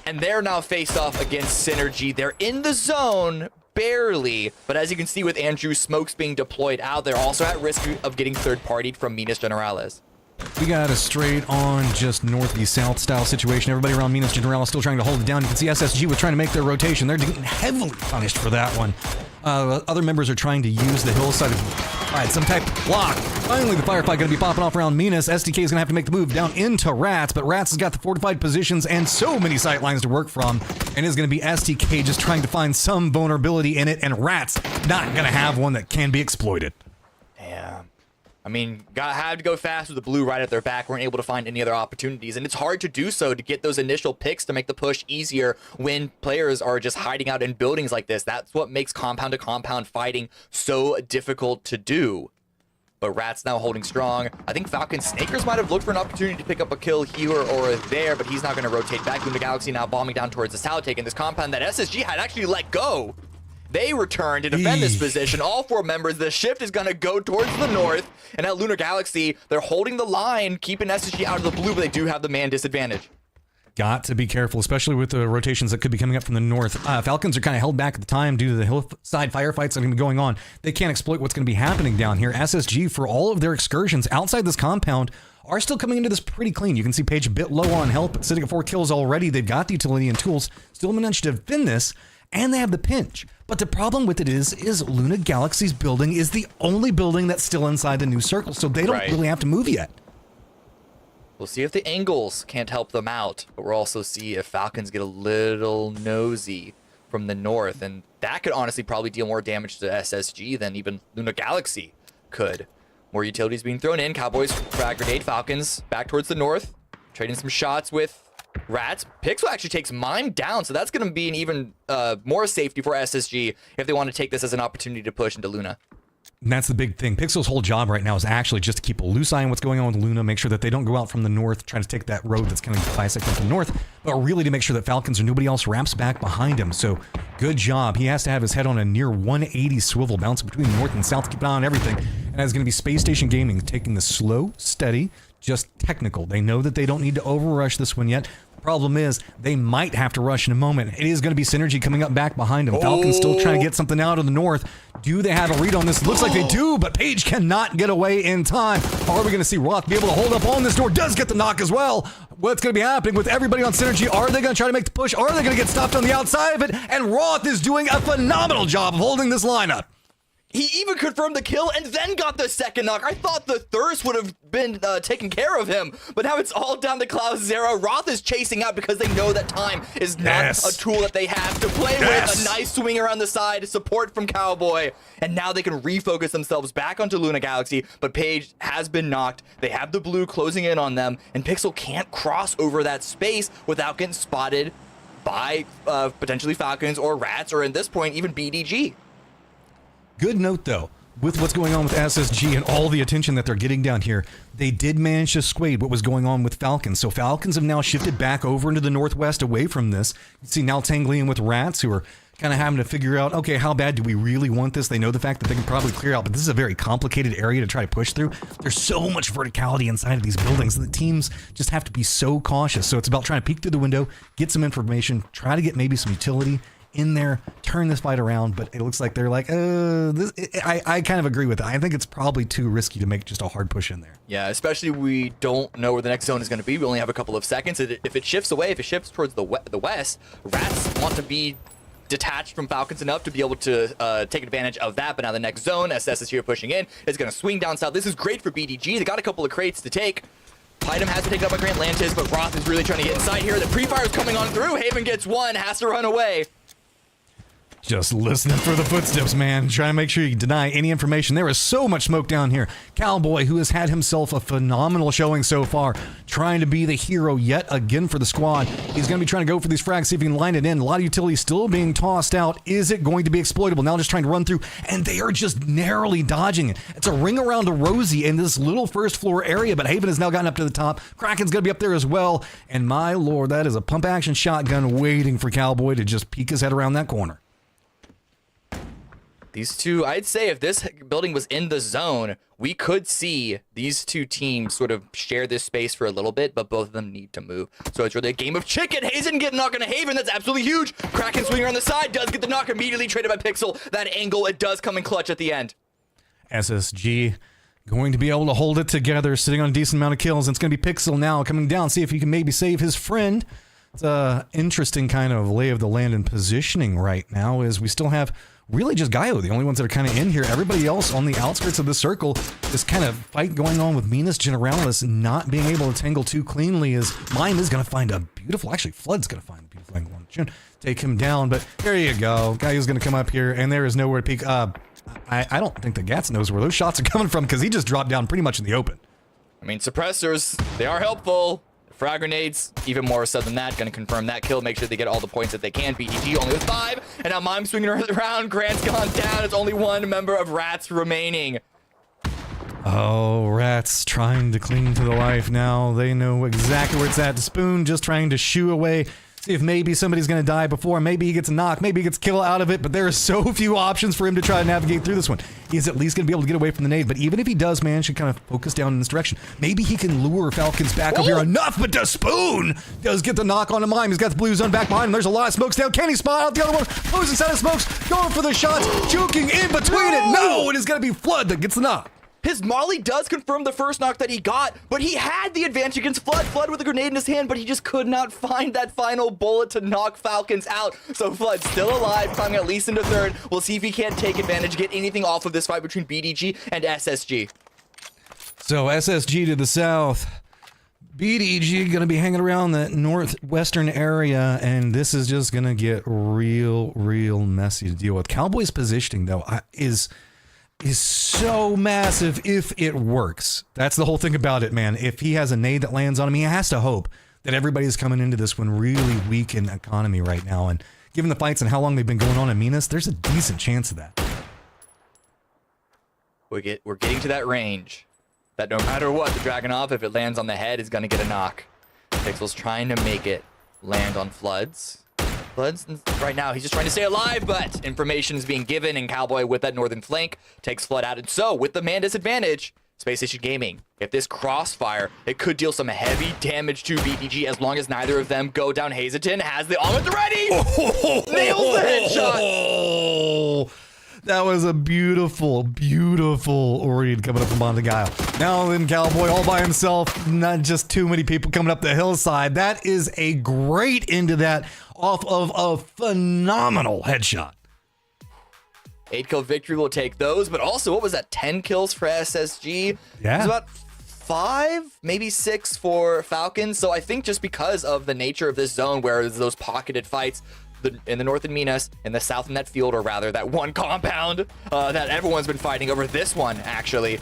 And they're now faced off against Synergy. They're in the zone, barely. But as you can see with Andrew, smokes being deployed out, they're also at risk of getting third-partied from Minas Generalis. We got a straight on just northeast south style situation. Everybody around Minas Generalis still trying to hold it down. You can see SSG was trying to make their rotation. They're getting heavily punished for that one. Other members are trying to use the hillside to provide some type of block. Finally, the firefight going to be popping off around Minas. SDK is going to have to make the move down into Rats, but Rats has got the fortified positions and so many sight lines to work from, and it's going to be SDK just trying to find some vulnerability in it, and Rats not going to have one that can be exploited. Damn. I mean, had to go fast with the blue right at their back. Weren't able to find any other opportunities, and it's hard to do so to get those initial picks to make the push easier when players are just hiding out in buildings like this. That's what makes compound-to-compound fighting so difficult to do. But Rat's now holding strong. I think Falcon Snakers might have looked for an opportunity to pick up a kill here or there, but he's not going to rotate back. Luna Galaxy now bombing down towards the south, taking this compound that SSG had actually let go. They return to defend this position. All 4 members. The shift is going to go towards the north. And at Lunar Galaxy, they're holding the line, keeping SSG out of the blue, but they do have the man disadvantage. Got to be careful, especially with the rotations that could be coming up from the north. Falcons are kind of held back at the time due to the hillside firefights that are going to be going on. They can't exploit what's going to be happening down here. SSG, for all of their excursions outside this compound, are still coming into this pretty clean. You can see Paige a bit low on health, but sitting at 4 kills already. They've got the utility and tools. Still managed to defend this, and they have the pinch. But the problem with it is Luna Galaxy's building is the only building that's still inside the new circle, so they don't really have to move yet. We'll see if the angles can't help them out, but we'll also see if Falcons get a little nosy from the north, and that could honestly probably deal more damage to SSG than even Luna Galaxy could. More utilities being thrown in. Cowboys frag grenade. Falcons back towards the north, trading some shots with Rats. Pixel actually takes Mime down, so that's going to be an even more safety for SSG if they want to take this as an opportunity to push into Luna. And that's the big thing. Pixel's whole job right now is actually just to keep a loose eye on what's going on with Luna, make sure that they don't go out from the north, trying to take that road that's kind of bisecting from the north, but really to make sure that Falcons or nobody else wraps back behind him. So good job. He has to have his head on a near 180 swivel, bouncing between north and south to keep an eye on everything. And that's going to be Space Station Gaming taking the slow, steady, just technical. They know that they don't need to overrush this one yet. Problem is, they might have to rush in a moment. It is going to be Synergy coming up back behind him. Falcons still trying to get something out of the north. Do they have a read on this? Looks like they do, but Paige cannot get away in time. Are we going to see Roth be able to hold up on this door? Does get the knock as well. What's going to be happening with everybody on Synergy? Are they going to try to make the push? Are they going to get stopped on the outside of it? And Roth is doing a phenomenal job of holding this lineup. He even confirmed the kill and then got the second knock. I thought the thirst would have been taking care of him, but now it's all down to Klaus Zera. Roth is chasing out because they know that time is not a tool that they have to play with. A nice swing around the side, support from Cowboy, and now they can refocus themselves back onto Luna Galaxy, but Paige has been knocked. They have the blue closing in on them, and Pixel can't cross over that space without getting spotted by potentially Falcons or Rats, or at this point, even BDG. Good note, though, with what's going on with SSG and all the attention that they're getting down here, they did manage to sway what was going on with Falcons. So Falcons have now shifted back over into the northwest away from this. You see now tangling with Rats, who are kind of having to figure out, okay, how bad do we really want this? They know the fact that they can probably clear out, but this is a very complicated area to try to push through. There's so much verticality inside of these buildings that the teams just have to be so cautious. So it's about trying to peek through the window, get some information, try to get maybe some utility in there, turn this fight around, but it looks like they're like, I kind of agree with it. I think it's probably too risky to make just a hard push in there. Yeah, especially we don't know where the next zone is going to be. We only have a couple of seconds. If it shifts away, if it shifts towards the west, Rats want to be detached from Falcons enough to be able to take advantage of that. But now the next zone, SS is here pushing in, is going to swing down south. This is great for BDG. They got a couple of crates to take. Pydam has to take up by Grant Lantis, but Roth is really trying to get inside here. The pre-fire is coming on through. Haven gets one, has to run away. Just listening for the footsteps, man. Trying to make sure you deny any information. There is so much smoke down here. Cowboy, who has had himself a phenomenal showing so far, trying to be the hero yet again for the squad. He's going to be trying to go for these frags, see if he can line it in. A lot of utility still being tossed out. Is it going to be exploitable? Now just trying to run through, and they are just narrowly dodging it. It's a ring around a Rosie in this little first floor area, but Haven has now gotten up to the top. Kraken's going to be up there as well. And my lord, that is a pump action shotgun waiting for Cowboy to just peek his head around that corner. These two, I'd say if this building was in the zone, we could see these two teams sort of share this space for a little bit, but both of them need to move. So it's really a game of chicken. Hazen getting knocked on a Haven. That's absolutely huge. Kraken swinging on the side, does get the knock, immediately traded by Pixel. That angle, it does come in clutch at the end. SSG going to be able to hold it together, sitting on a decent amount of kills. And it's going to be Pixel now coming down, see if he can maybe save his friend. It's an interesting kind of lay of the land and positioning right now, as we still have really just Gaio, the only ones that are kind of in here. Everybody else on the outskirts of the circle, this kind of fight going on with Minas Generalis not being able to tangle too cleanly, as Mime is going to find a beautiful, actually Flood's going to find a beautiful angle on June, take him down, but there you go. Gaio's going to come up here, and there is nowhere to peek. I don't think that Gats knows where those shots are coming from, because he just dropped down pretty much in the open. I mean, suppressors, they are helpful. Frag grenades, even more so than that. Going to confirm that kill, make sure they get all the points that they can. BDG only with 5, and now Mime swinging around. Grant's gone down. It's only one member of Rats remaining. Oh, Rats trying to cling to the life now. They know exactly where it's at. Spoon just trying to shoo away. See if maybe somebody's going to die before. Maybe he gets a knock. Maybe he gets a kill out of it. But there are so few options for him to try to navigate through this one. He's at least going to be able to get away from the nade. But even if he does manage to kind of focus down in this direction, maybe he can lure Falcons back up here enough. But the Spoon does get the knock on Mime. He's got the blue zone back behind him. There's a lot of smokes down. Can he spot out the other one? Moves inside of smokes. Going for the shots. Juking in between it. No, it is going to be Flood that gets the knock. His molly does confirm the first knock that he got, but he had the advantage against Flood. Flood with a grenade in his hand, but he just could not find that final bullet to knock Falcons out. So Flood still alive, climbing at least into third. We'll see if he can't take advantage, get anything off of this fight between BDG and SSG. So SSG to the south. BDG going to be hanging around the northwestern area, and this is just going to get real messy to deal with. Cowboys' positioning, though, is so massive if it works. That's the whole thing about it, man. If he has a nade that lands on him, he has to hope that everybody's coming into this one really weak in economy right now. And given the fights and how long they've been going on in Minas, there's a decent chance of that. We're getting to that range that no matter what, the Dragunov, if it lands on the head, is going to get a knock. Pixel's trying to make it land on Floods. Floods, right now, he's just trying to stay alive, but information is being given, and Cowboy with that northern flank takes Flood out. And so, with the man disadvantage, Space Station Gaming, if this crossfire, it could deal some heavy damage to BDG as long as neither of them go down. Hazelton has the armor ready! Nails the headshot! That was a beautiful read coming up from Montegile. Now then, Cowboy all by himself, not just too many people coming up the hillside. That is a great end to that off of a phenomenal headshot. 8-kill victory will take those, but also, what was that, 10 kills for SSG? Yeah. It was about 5, maybe 6 for Falcons. So I think just because of the nature of this zone where there's those pocketed fights, in the north in Minas, in the south in that field, or rather that one compound that everyone's been fighting over this one, actually.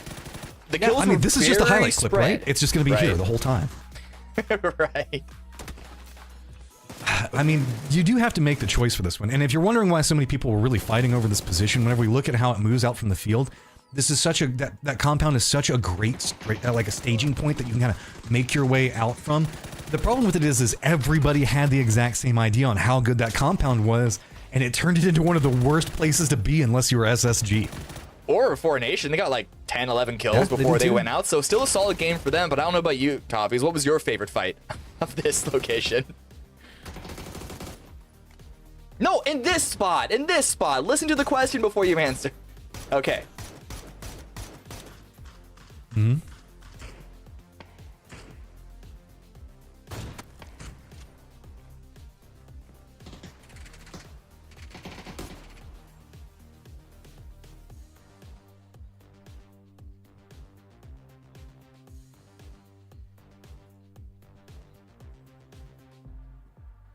The kills I mean, this is just a highlight clip, right? It's just going to be here the whole time. Right. I mean, you do have to make the choice for this one. And if you're wondering why so many people were really fighting over this position, whenever we look at how it moves out from the field, this is such a, that compound is such a great, like a staging point that you can kind of make your way out from. The problem with it is everybody had the exact same idea on how good that compound was, and it turned it into one of the worst places to be unless you were SSG. Or for Nation, they got like 10, 11 kills before they went out, so still a solid game for them, but I don't know about you, Toffees. What was your favorite fight of this location? No, in this spot, Listen to the question before you answer. Okay.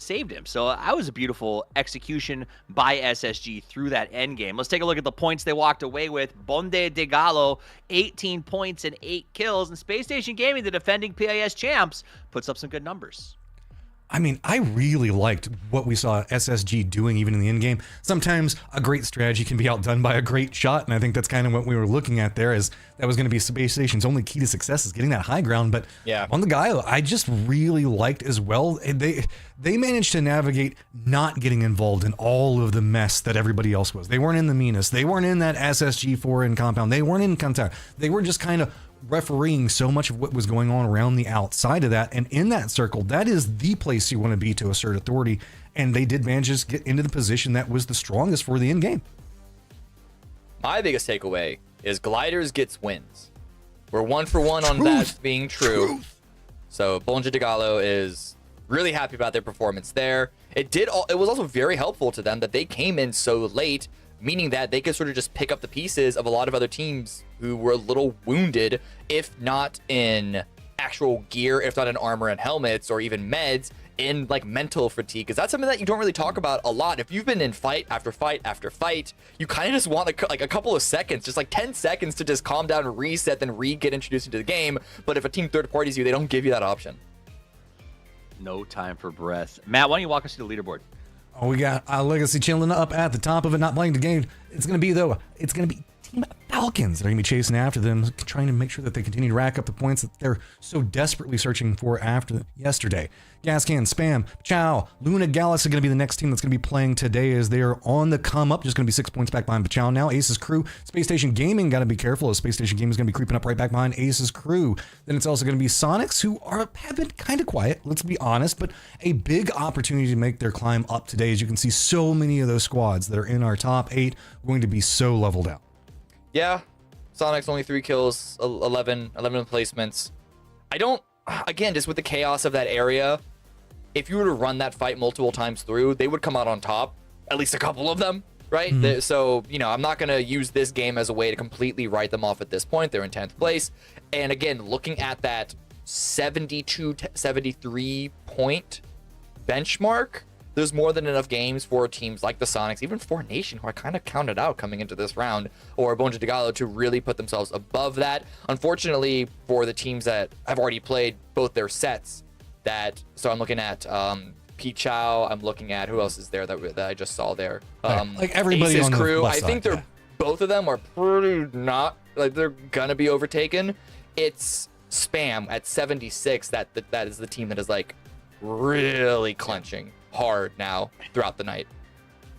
saved him. So that was a beautiful execution by SSG through that end game. Let's take a look at the points they walked away with. Bonde de Gallo, 18 points and 8 kills. And Space Station Gaming, the defending PIS champs, puts up some good numbers. I mean, I really liked what we saw SSG doing even in the end game. Sometimes a great strategy can be outdone by a great shot, and I think that's kind of what we were looking at there, as that was going to be Space Station's only key to success is getting that high ground. But yeah, on the Gaio, I just really liked as well. They managed to navigate not getting involved in all of the mess that everybody else was. They weren't in the Minas. They weren't in that SSG4 in compound. They weren't in contact. They were just kind of refereeing so much of what was going on around the outside of that, and in that circle, that is the place you want to be to assert authority, and they did manage to get into the position that was the strongest for the end game. My biggest takeaway is Gliders gets wins. We're 1 for 1 on that being true. So Bonja de Gallo is really happy about their performance there. It was also very helpful to them that they came in so late, meaning that they could sort of just pick up the pieces of a lot of other teams who were a little wounded, if not in actual gear, if not in armor and helmets, or even meds, in like mental fatigue, because that's something that you don't really talk about a lot. If you've been in fight after fight after fight, you kind of just want like a couple of seconds, just like 10 seconds to just calm down and reset, then get introduced into the game. But if a team third parties you, they don't give you that option. No time for breath. Matt, why don't you walk us through the leaderboard? Oh, we got Legacy chilling up at the top of it, not playing the game. It's going to be Team Falcons that are going to be chasing after them, trying to make sure that they continue to rack up the points that they're so desperately searching for after yesterday. Gascan, Spam, Chow, Luna Gallus are going to be the next team that's going to be playing today, as they are on the come up, just going to be 6 points back behind Chow now. Ace's Crew, Space Station Gaming, got to be careful, as Space Station Gaming is going to be creeping up right back behind Ace's Crew. Then it's also going to be Sonics, who have been kind of quiet, let's be honest, but a big opportunity to make their climb up today. As you can see, so many of those squads that are in our top 8 going to be so leveled out. Yeah, Sonic's only 3 kills, 11 placements. Again, just with the chaos of that area, if you were to run that fight multiple times through, they would come out on top, at least a couple of them, right? Mm-hmm. So, I'm not going to use this game as a way to completely write them off at this point. They're in 10th place. And again, looking at that 72-73 point benchmark, there's more than enough games for teams like the Sonics, even for Nation, who I kind of counted out coming into this round, or Bonja de Gallo, to really put themselves above that. Unfortunately, for the teams that have already played both their sets, so I'm looking at Pete Chow, I'm looking at, who else is there that I just saw there? Like everybody Ace's on the Crew. left I think side, both of them are pretty not, like, they're gonna be overtaken. It's Spam at 76, that is the team that is like really clenching hard now throughout the night.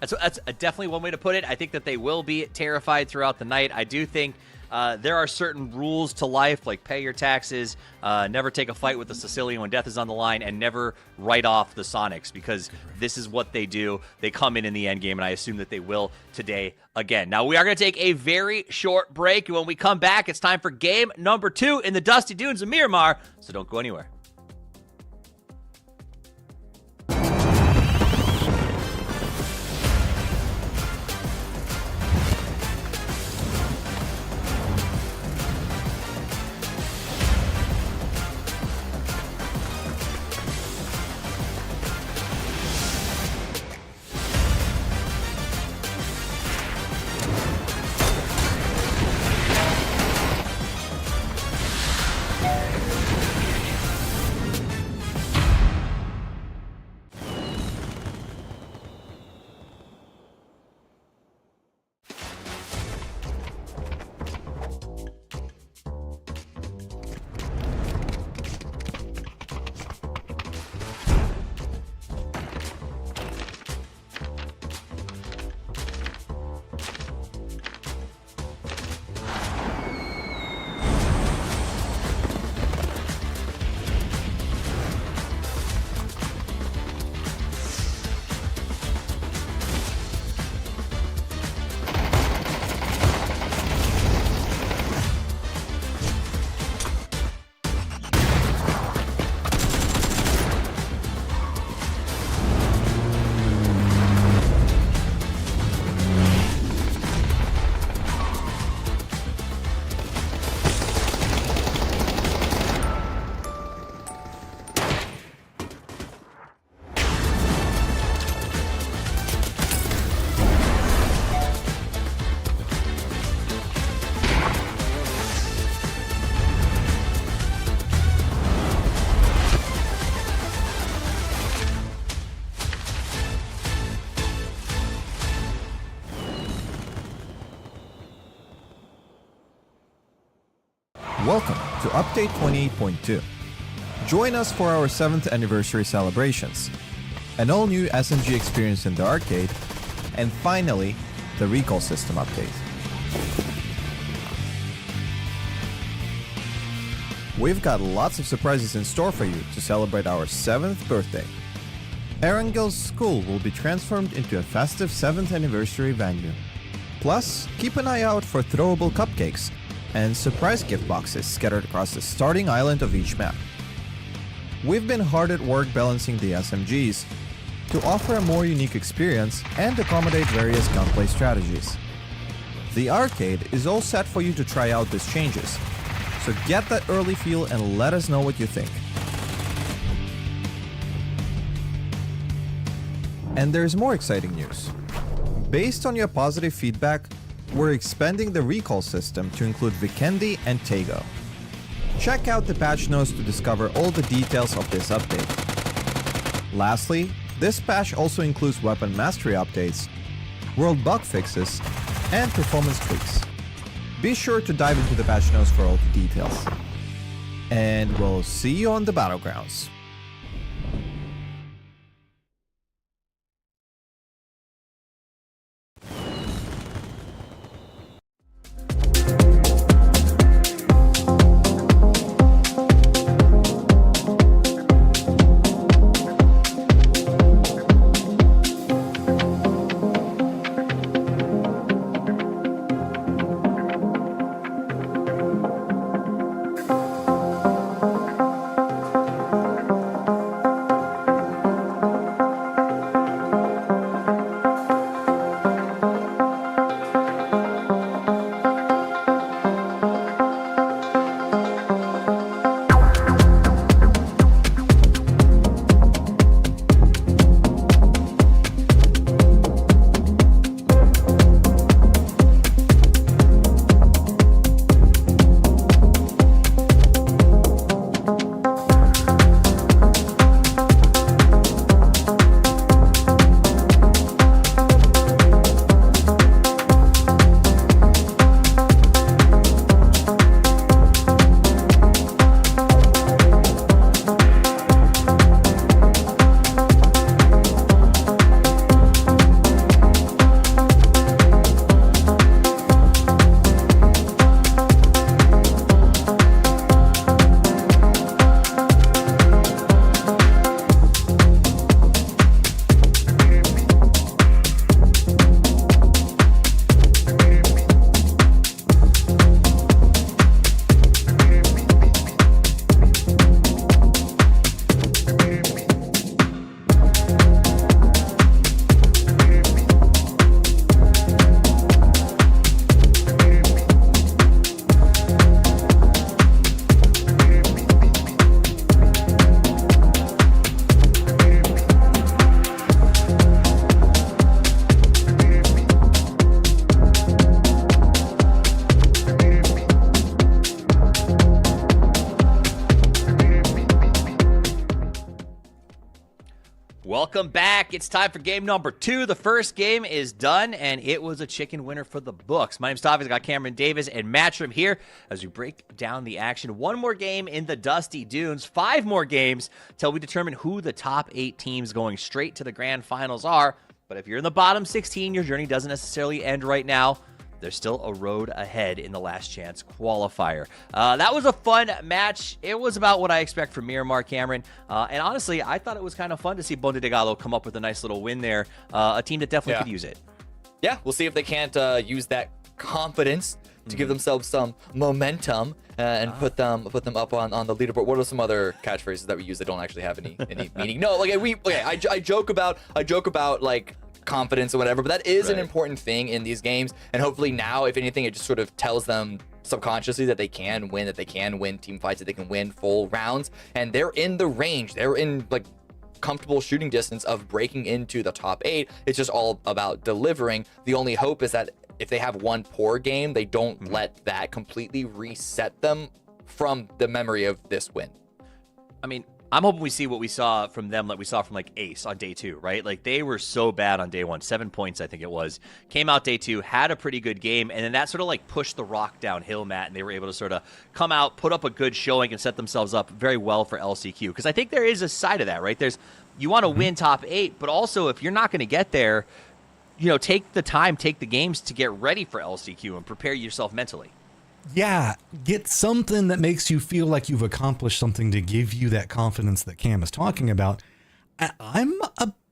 That's definitely one way to put it. I think that they will be terrified throughout the night. I do think there are certain rules to life, like pay your taxes, never take a fight with the Sicilian when death is on the line, and never write off the Sonics, because this is what they do. They come in the end game, and I assume that they will today again. Now, we are going to take a very short break, and when we come back, it's time for game number 2 in the Dusty Dunes of Miramar, so don't go anywhere. welcome to Update 28.2. Join us for our 7th anniversary celebrations, an all-new SMG experience in the arcade, and finally, the recall system update. We've got lots of surprises in store for you to celebrate our 7th birthday. Erangel's school will be transformed into a festive 7th anniversary venue. Plus, keep an eye out for throwable cupcakes and surprise gift boxes scattered across the starting island of each map. We've been hard at work balancing the SMGs to offer a more unique experience and accommodate various gunplay strategies. The arcade is all set for you to try out these changes, so get that early feel and let us know what you think. And there's more exciting news. Based on your positive feedback, we're expanding the recall system to include Vikendi and Tego. Check out the patch notes to discover all the details of this update. Lastly, this patch also includes weapon mastery updates, world bug fixes, and performance tweaks. Be sure to dive into the patch notes for all the details. And we'll see you on the battlegrounds. Welcome back. It's time for game number 2. The first game is done, and it was a chicken winner for the books. My name's Tavi. I got Cameron Davis and Matchroom here as we break down the action. One more game in the Dusty Dunes. 5 more games till we determine who the top 8 teams going straight to the grand finals are. But if you're in the bottom 16, your journey doesn't necessarily end right now. There's still a road ahead in the last chance qualifier. That was a fun match. It was about what I expect from Miramar, Cameron. And honestly, I thought it was kind of fun to see Bonde de Gallo come up with a nice little win there. A team that definitely could use it. Yeah, we'll see if they can't use that confidence to give themselves some momentum and put them up on the leaderboard. What are some other catchphrases that we use that don't actually have any meaning? No, like I joke about like confidence or whatever, but that is an important thing in these games. And hopefully now, if anything, it just sort of tells them subconsciously that they can win team fights, that they can win full rounds, and they're in the range. They're in like comfortable shooting distance of breaking into the top 8. It's just all about delivering. The only hope is that if they have one poor game, they don't let that completely reset them from the memory of this win. I mean, I'm hoping we see what we saw from them, like we saw from like Ace on day 2, right? Like they were so bad on day 1, 7 points I think it was. Came out day 2, had a pretty good game, and then that sort of like pushed the rock downhill, Matt, and they were able to sort of come out, put up a good showing, and set themselves up very well for LCQ. Because I think there is a side of that, right? You want to win top 8, but also if you're not going to get there, take the time, take the games to get ready for LCQ and prepare yourself mentally. Yeah, get something that makes you feel like you've accomplished something to give you that confidence that Cam is talking about. I'm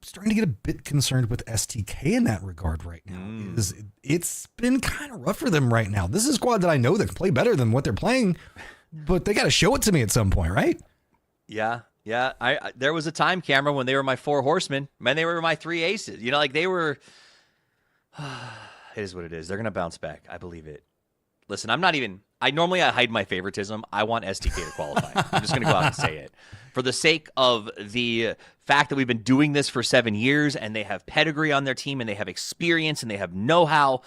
starting to get a bit concerned with STK in that regard right now. It's been kind of rough for them right now. This is a squad that I know that can play better than what they're playing, but they got to show it to me at some point, right? Yeah. There was a time, Cameron, when they were my 4 horsemen, man, they were my 3 aces. They were. It is what it is. They're gonna bounce back. I believe it. Listen, I normally hide my favoritism. I want STK to qualify. I'm just going to go out and say it. For the sake of the fact that we've been doing this for 7 years and they have pedigree on their team and they have experience and they have know-how,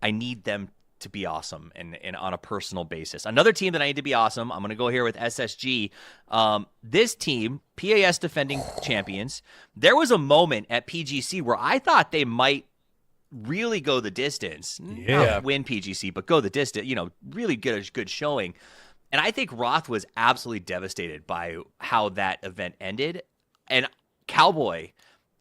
I need them to be awesome and on a personal basis. Another team that I need to be awesome, I'm going to go here with SSG. This team, PAS defending champions, there was a moment at PGC where I thought they might really go the distance, not win PGC, but go the distance, really get a good showing. And I think Roth was absolutely devastated by how that event ended. And Cowboy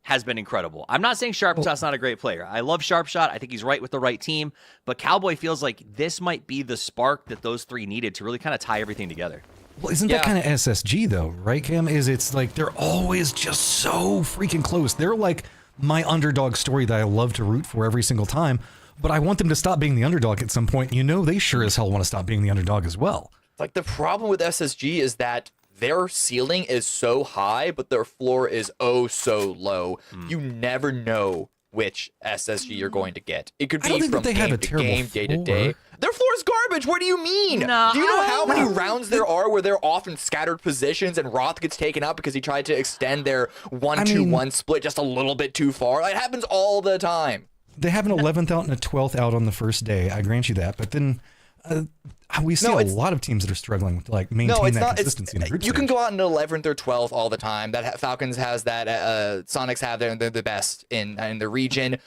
has been incredible. I'm not saying Sharpshot's not a great player. I love Sharpshot. I think he's right with the right team. But Cowboy feels like this might be the spark that those 3 needed to really kind of tie everything together. Well, isn't that kind of SSG though, right, Cam? It's like they're always just so freaking close. They're like my underdog story that I love to root for every single time, but I want them to stop being the underdog at some point. They sure as hell want to stop being the underdog as well. Like the problem with SSG is that their ceiling is so high, but their floor is oh so low. You never know which SSG you're going to get. It could be from game to game, day to day. Their floor is garbage. What do you mean? No, do you know how many rounds there are where they're off in scattered positions and Roth gets taken out because he tried to extend their 1-2-1 split just a little bit too far? It happens all the time. They have an 11th out and a 12th out on the first day. I grant you that. But then we see a lot of teams that are struggling with maintain that consistency in the group stage. You can go out in 11th or 12th all the time. That Falcons has that. Sonics have there, and they're the best in the region.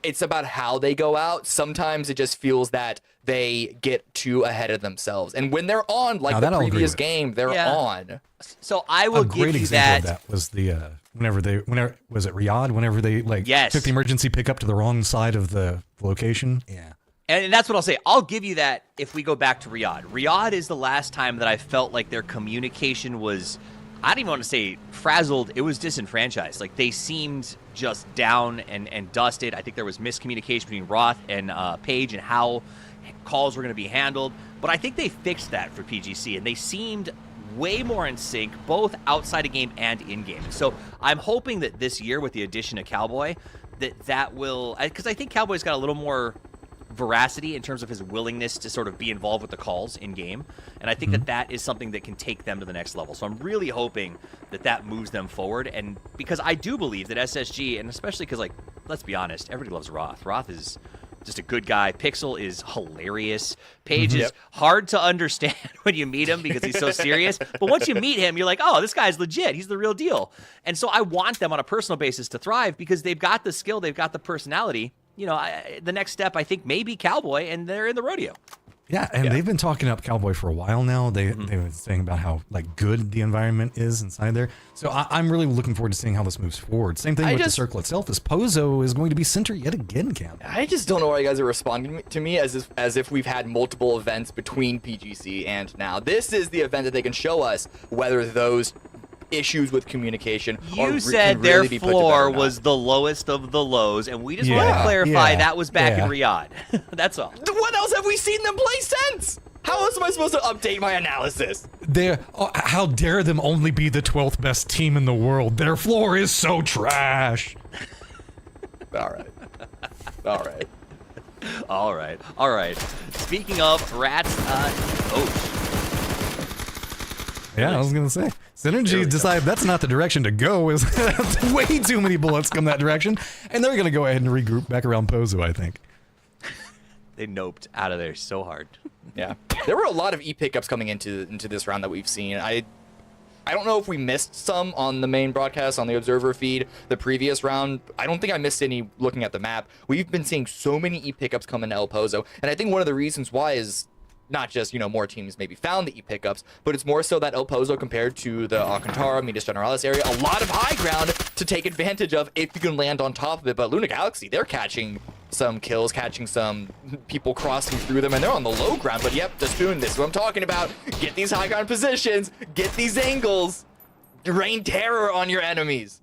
It's about how they go out. Sometimes it just feels that they get too ahead of themselves. And when they're on, like the previous game, they're on. So I will give you that. A great example of that was the whenever was it Riyadh? Whenever they took the emergency pickup to the wrong side of the location. Yeah. And that's what I'll say. I'll give you that if we go back to Riyadh. Riyadh is the last time that I felt like their communication was, I don't even want to say frazzled, it was disenfranchised. Like they seemed just down and dusted. I think there was miscommunication between Roth and Page and how calls were going to be handled. But I think they fixed that for PGC, and they seemed way more in sync, both outside of game and in game. So I'm hoping that this year with the addition of Cowboy, that will, because I think Cowboy's got a little more veracity in terms of his willingness to sort of be involved with the calls in game, and I think that is something that can take them to the next level. So I'm really hoping that moves them forward, and because I do believe that SSG, and especially because, like, let's be honest, everybody loves Roth. Roth is just a good guy. Pixel is hilarious. Page is hard to understand when you meet him because he's so serious, but once you meet him, you're like, oh, this guy's legit. He's the real deal. And so I want them on a personal basis to thrive because they've got the skill, they've got the personality. The next step, I think, may be Cowboy, and they're in the rodeo. Yeah, and they've been talking up Cowboy for a while now. They were saying about how good the environment is inside there. So I'm really looking forward to seeing how this moves forward. Same thing with the circle itself. As Pozo is going to be center yet again, Cam. I just don't know why you guys are responding to me as if we've had multiple events between PGC and now. This is the event that they can show us whether those issues with communication you said their floor was the lowest of the lows, and we just want to clarify that was back in Riyadh. That's all. What else have we seen them play since? How else am I supposed to update my analysis? How dare them only be the 12th best team in the world? Their floor is so trash. All right. Speaking of rats, yeah, I was going to say. Synergy decided that's not the direction to go. Way too many bullets come that direction. And they're going to go ahead and regroup back around Pozo, I think. They noped out of there so hard. Yeah. There were a lot of E pickups coming into this round that we've seen. I don't know if we missed some on the main broadcast, on the observer feed, the previous round. I don't think I missed any looking at the map. We've been seeing so many E-pickups come into El Pozo, and I think one of the reasons why is not just, you know, more teams maybe found the E-pickups, but it's more so that El Pozo compared to the Alcantara, Midas Generalis area, a lot of high ground to take advantage of if you can land on top of it. But Luna Galaxy, they're catching some kills, catching some people crossing through them, and they're on the low ground. But yep, Dastoon, this is what I'm talking about. Get these high ground positions, get these angles, rain terror on your enemies.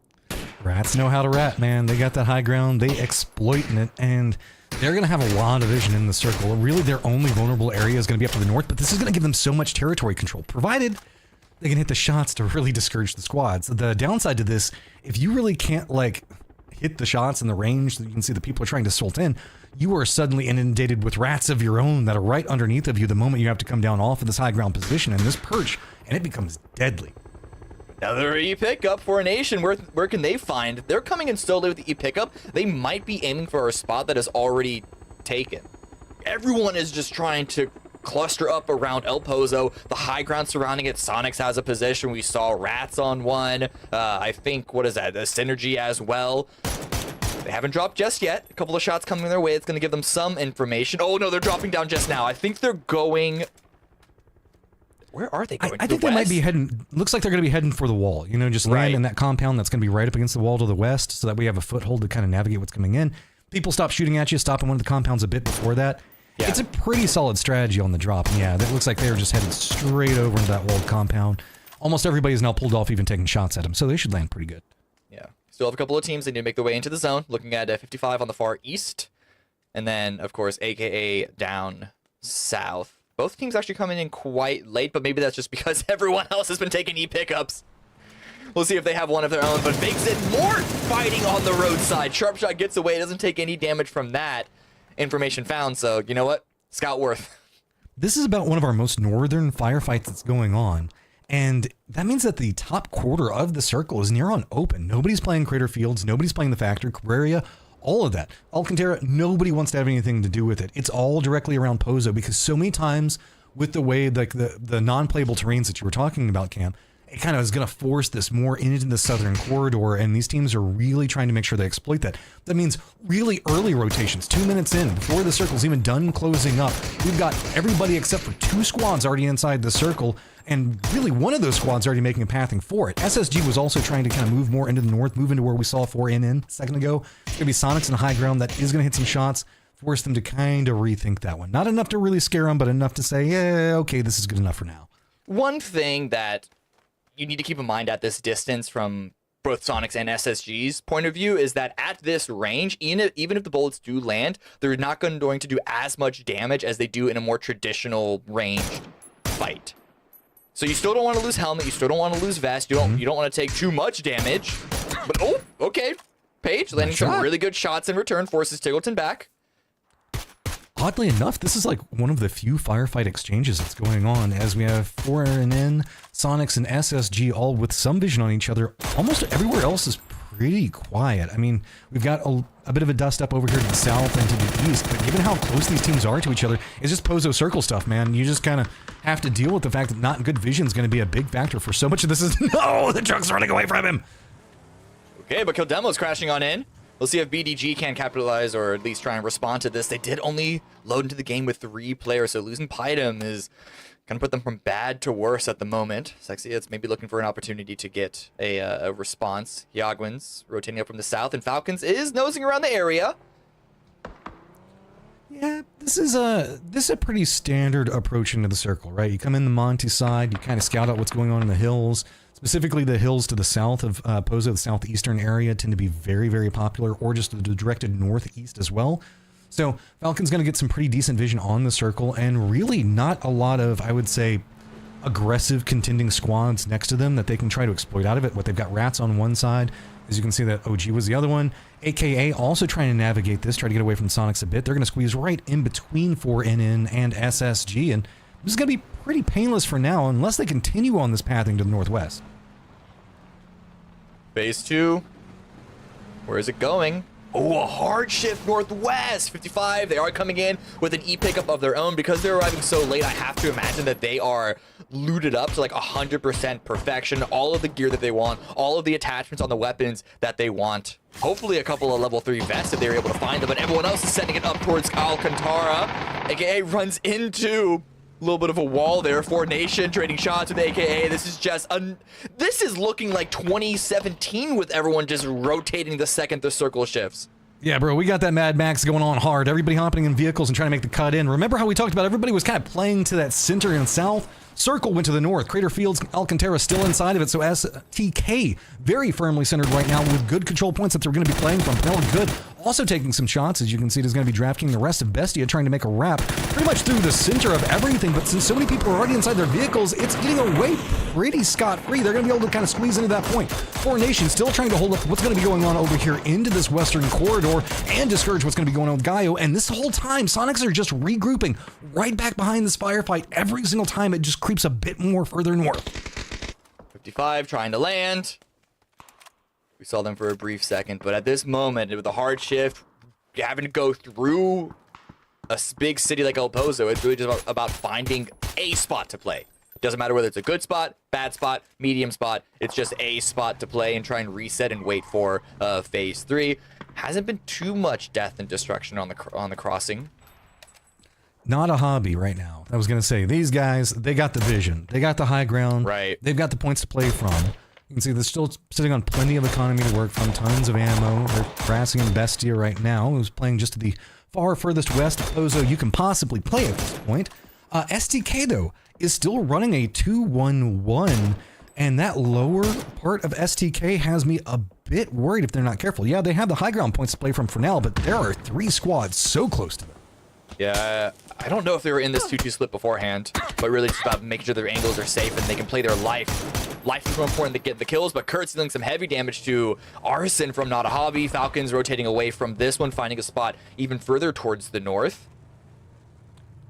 Rats know how to rat, man. They got that high ground, they exploiting it, and they're going to have a lot of vision in the circle. Really, their only vulnerable area is going to be up to the north, but this is going to give them so much territory control, provided they can hit the shots to really discourage the squads. The downside to this, if you really can't, like, hit the shots in the range that you can see the people are trying to salt in, you are suddenly inundated with rats of your own that are right underneath of you the moment you have to come down off of this high ground position and this perch, and it becomes deadly. Another E-pickup for a nation. Where can they find? They're coming in slowly with the E-pickup. They might be aiming for a spot that is already taken. Everyone is just trying to cluster up around El Pozo. The high ground surrounding it. Sonics has a position. We saw Rats on one. I think, what is that? A Synergy as well. They haven't dropped just yet. A couple of shots coming their way. It's going to give them some information. Oh, no, they're dropping down just now. I think they're going... Where are they going? I think they might be heading... Looks like they're going to be heading for the wall. You know, just land in that compound that's going to be right up against the wall to the west so that we have a foothold to kind of navigate what's coming in. People stop shooting at you, stop in one of the compounds a bit before that. Yeah. It's a pretty solid strategy on the drop. And yeah, that looks like they're just headed straight over into that walled compound. Almost everybody's now pulled off, even taking shots at them, so they should land pretty good. Yeah. Still have a couple of teams that need to make their way into the zone. Looking at 55 on the far east. And then, of course, AKA down south. Both teams actually coming in quite late, but maybe that's just because everyone else has been taking E-pickups. We'll see if they have one of their own, but Big Zid more fighting on the roadside. Sharpshot gets away, doesn't take any damage from that. Information found, so you know what? Scout worth. This is about one of our most northern firefights that's going on, and that means that the top quarter of the circle is near on open. Nobody's playing Crater Fields, nobody's playing the Factory, Quaria, all of that. Alcantara, nobody wants to have anything to do with it. It's all directly around Pozo because so many times with the way like the non-playable terrains that you were talking about, Cam, it kind of is going to force this more into the southern corridor, and these teams are really trying to make sure they exploit that. That means really early rotations, 2 minutes in, before the circle's even done closing up. We've got everybody except for 2 squads already inside the circle, and really one of those squads already making a pathing for it. SSG was also trying to kind of move more into the north, move into where we saw 4NN a second ago. It's going to be Sonics in high ground that is going to hit some shots, force them to kind of rethink that one. Not enough to really scare them, but enough to say, yeah, okay, this is good enough for now. One thing that you need to keep in mind at this distance from both Sonics and SSG's point of view is that at this range, even if the bullets do land, they're not going to do as much damage as they do in a more traditional ranged fight. So you still don't want to lose helmet, you still don't want to lose vest, you don't want to take too much damage. But oh, okay. Page landing some really good shots in return, forces Tiggleton back. Oddly enough, this is like one of the few firefight exchanges that's going on, as we have 4NN, Sonics, and SSG all with some vision on each other. Almost everywhere else is pretty quiet. I mean, we've got a bit of a dust up over here to the south and to the east, but given how close these teams are to each other, it's just Pozo circle stuff, man. You just kind of have to deal with the fact that not good vision is going to be a big factor for so much of this. No, the truck's running away from him. Okay, but Kildemo's crashing on in. We'll see if BDG can capitalize or at least try and respond to this. They did only load into the game with 3 players, so losing Pydam is going to put them from bad to worse at the moment. Sexy, it's maybe looking for an opportunity to get a response. Yagwin's rotating up from the south, and Falcons is nosing around the area. Yeah, this is a pretty standard approach into the circle, right? You come in the Monty side, you kind of scout out what's going on in the hills. Specifically, the hills to the south of Pozo, the southeastern area, tend to be very, very popular, or just the directed northeast as well. So Falcon's going to get some pretty decent vision on the circle, and really not a lot of, I would say, aggressive contending squads next to them that they can try to exploit out of it. What they've got Rats on one side, as you can see that OG was the other one. AKA also trying to navigate this, try to get away from Sonics a bit. They're going to squeeze right in between 4NN and SSG, and this is going to be pretty painless for now, unless they continue on this pathing to the northwest. Phase 2. Where is it going? Oh, a hard shift northwest. 55, they are coming in with an E-pickup of their own. Because they're arriving so late, I have to imagine that they are looted up to like 100% perfection. All of the gear that they want, all of the attachments on the weapons that they want. Hopefully a couple of level 3 vests if they're able to find them. But everyone else is sending it up towards Alcantara. AKA runs into a little bit of a wall there for Nation, trading shots with AKA. This is just this is looking like 2017 with everyone just rotating the second the circle shifts. Yeah, bro, we got that Mad Max going on hard. Everybody hopping in vehicles and trying to make the cut in. Remember how we talked about everybody was kind of playing to that center and south? Circle went to the north. Crater Fields, Alcantara still inside of it. So STK very firmly centered right now with good control points that they're going to be playing from. Penel good. Also taking some shots. As you can see, it is going to be drafting the rest of Bestia, trying to make a wrap pretty much through the center of everything. But since so many people are already inside their vehicles, it's getting away pretty scot-free. They're going to be able to kind of squeeze into that point. Four Nation still trying to hold up what's going to be going on over here into this western corridor and discourage what's going to be going on with Gaio. And this whole time, Sonics are just regrouping right back behind this firefight. Every single time it just creeps a bit more further north. 55 trying to land. We saw them for a brief second, but at this moment, with a hard shift, having to go through a big city like El Pozo, it's really just about finding a spot to play. It doesn't matter whether it's a good spot, bad spot, medium spot. It's just a spot to play and try and reset and wait for phase 3. Hasn't been too much death and destruction on the crossing. Not a hobby right now. I was going to say, these guys, they got the vision. They got the high ground. Right. They've got the points to play from. You can see they're still sitting on plenty of economy to work from, tons of ammo. They're harassing Bestia right now, who's playing just to the far furthest west of Pozo you can possibly play at this point. STK, though, is still running a 2-1-1, and that lower part of STK has me a bit worried if they're not careful. Yeah, they have the high ground points to play from for now, but there are 3 squads so close to them. Yeah, I don't know if they were in this 2-2 split beforehand, but really just about making sure their angles are safe and they can play their life. Life is more important to get the kills, but Kurt's dealing some heavy damage to Arson from Not a Hobby. Falcons rotating away from this one, finding a spot even further towards the north.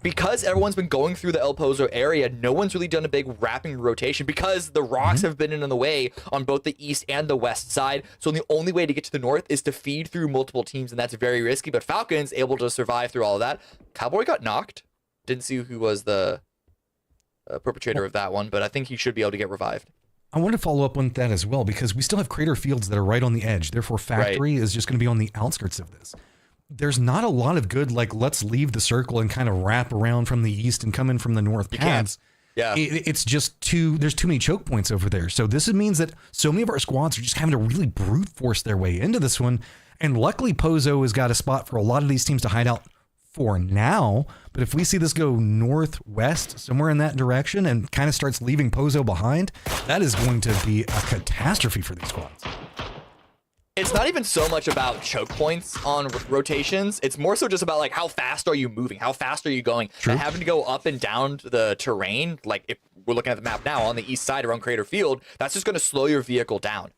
Because everyone's been going through the El Pozo area, no one's really done a big wrapping rotation because the rocks have been in the way on both the east and the west side. So the only way to get to the north is to feed through multiple teams, and that's very risky. But Falcons able to survive through all of that. Cowboy got knocked. Didn't see who was the perpetrator of that one, but I think he should be able to get revived. I want to follow up on that as well, because we still have Crater Fields that are right on the edge. Therefore, Factory is just going to be on the outskirts of this. There's not a lot of good, like, let's leave the circle and kind of wrap around from the east and come in from the north paths. Yeah. It's just there's too many choke points over there. So this means that so many of our squads are just having to really brute force their way into this one. And luckily, Pozo has got a spot for a lot of these teams to hide out for now. But if we see this go northwest, somewhere in that direction, and kind of starts leaving Pozo behind, that is going to be a catastrophe for these squads. It's not even so much about choke points on rotations. It's more so just about, like, how fast are you moving? How fast are you going? True. And having to go up and down the terrain, like if we're looking at the map now on the east side around Crater Field, that's just going to slow your vehicle down.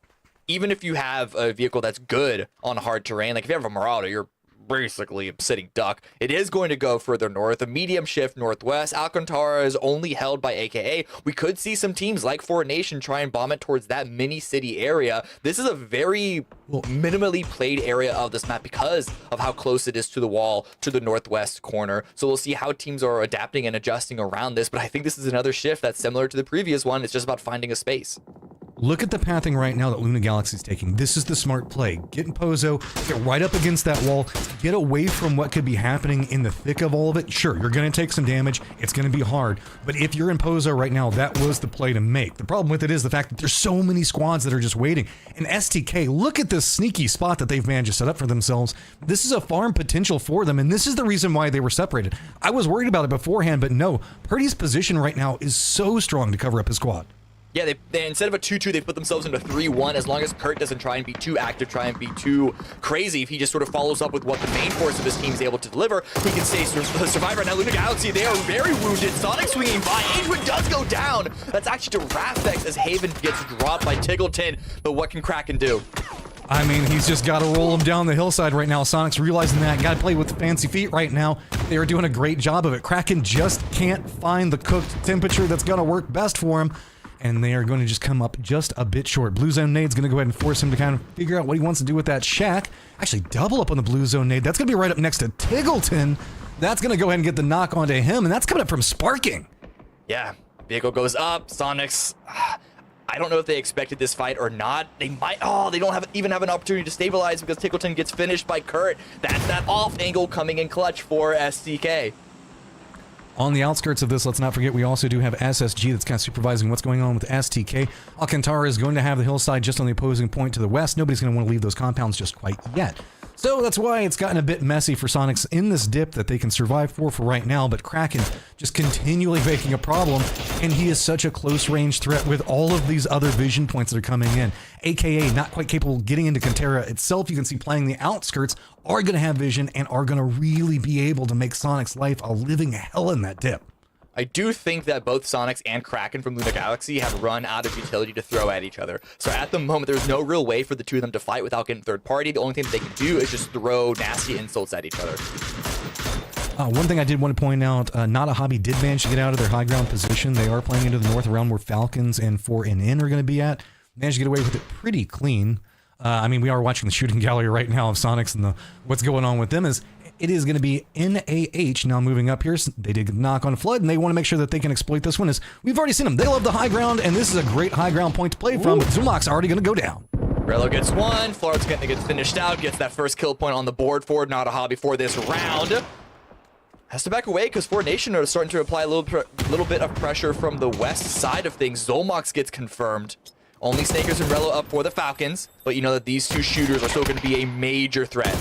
Even if you have a vehicle that's good on hard terrain, like if you have a Marauder, you're basically a sitting duck. It is going to go further north, a medium shift northwest. Alcantara is only held by AKA. We could see some teams like Four Nation try and bomb it towards that mini city area. This is a very minimally played area of this map because of how close it is to the wall, to the northwest corner. So we'll see how teams are adapting and adjusting around this, but I think this is another shift that's similar to the previous one. It's just about finding a space. Look at the pathing right now that Luna Galaxy is taking. This is the smart play. Get in Pozo, get right up against that wall, get away from what could be happening in the thick of all of it. Sure, you're going to take some damage. It's going to be hard. But if you're in Pozo right now, that was the play to make. The problem with it is the fact that there's so many squads that are just waiting. And STK, look at this sneaky spot that they've managed to set up for themselves. This is a farm potential for them, and this is the reason why they were separated. I was worried about it beforehand, but no. Purdy's position right now is so strong to cover up his squad. Yeah, they instead of a 2-2, they put themselves into 3-1. As long as Kurt doesn't try and be too active, try and be too crazy, if he just sort of follows up with what the main force of his team is able to deliver, he can stay survive right now. Luna Galaxy, they are very wounded. Sonic swinging by. Ageman does go down. That's actually to Rafex as Haven gets dropped by Tiggleton. But what can Kraken do? I mean, he's just got to roll him down the hillside right now. Sonic's realizing that. Got to play with fancy feet right now. They are doing a great job of it. Kraken just can't find the cooked temperature that's going to work best for him. and they are going to just come up just a bit short. Blue zone nade's going to go ahead and force him to kind of figure out what he wants to do with that shack. Actually, double up on the blue zone nade. That's going to be right up next to Tiggleton. That's going to go ahead and get the knock onto him, and that's coming up from Sparking. Yeah, vehicle goes up. Sonics, I don't know if they expected this fight or not. They might. Oh, they don't even have an opportunity to stabilize because Tiggleton gets finished by Kurt. That's that off angle coming in clutch for STK. On the outskirts of this, let's not forget, we also do have SSG that's kind of supervising what's going on with STK. Alcantara is going to have the hillside just on the opposing point to the west. Nobody's going to want to leave those compounds just quite yet. So that's why it's gotten a bit messy for Sonics in this dip that they can survive for right now, but Kraken just continually making a problem, and he is such a close range threat with all of these other vision points that are coming in. AKA not quite capable of getting into Cantera itself. You can see playing the outskirts are going to have vision and are going to really be able to make Sonic's life a living hell in that dip. I do think that both Sonics and Kraken from Luna Galaxy have run out of utility to throw at each other. So at the moment, there's no real way for the two of them to fight without getting third party. The only thing that they can do is just throw nasty insults at each other. One thing I did want to point out, Not a Hobby did manage to get out of their high ground position. They are playing into the north around where Falcons and 4NN are going to be at. Managed to get away with it pretty clean. I mean, we are watching the shooting gallery right now of Sonics, and what's going on with them is it is going to be NAH now moving up here. They did knock on Flood, and they want to make sure that they can exploit this one. As we've already seen them. They love the high ground, and this is a great high ground point to play from, but Zumok's already going to go down. Rello gets one. Flood's going to get finished out, gets that first kill point on the board for Not a Hobby for this round. Has to back away because 4Nation are starting to apply a little bit of pressure from the west side of things. Zolmox gets confirmed. Only Snakers and Rello up for the Falcons, but you know that these two shooters are still going to be a major threat.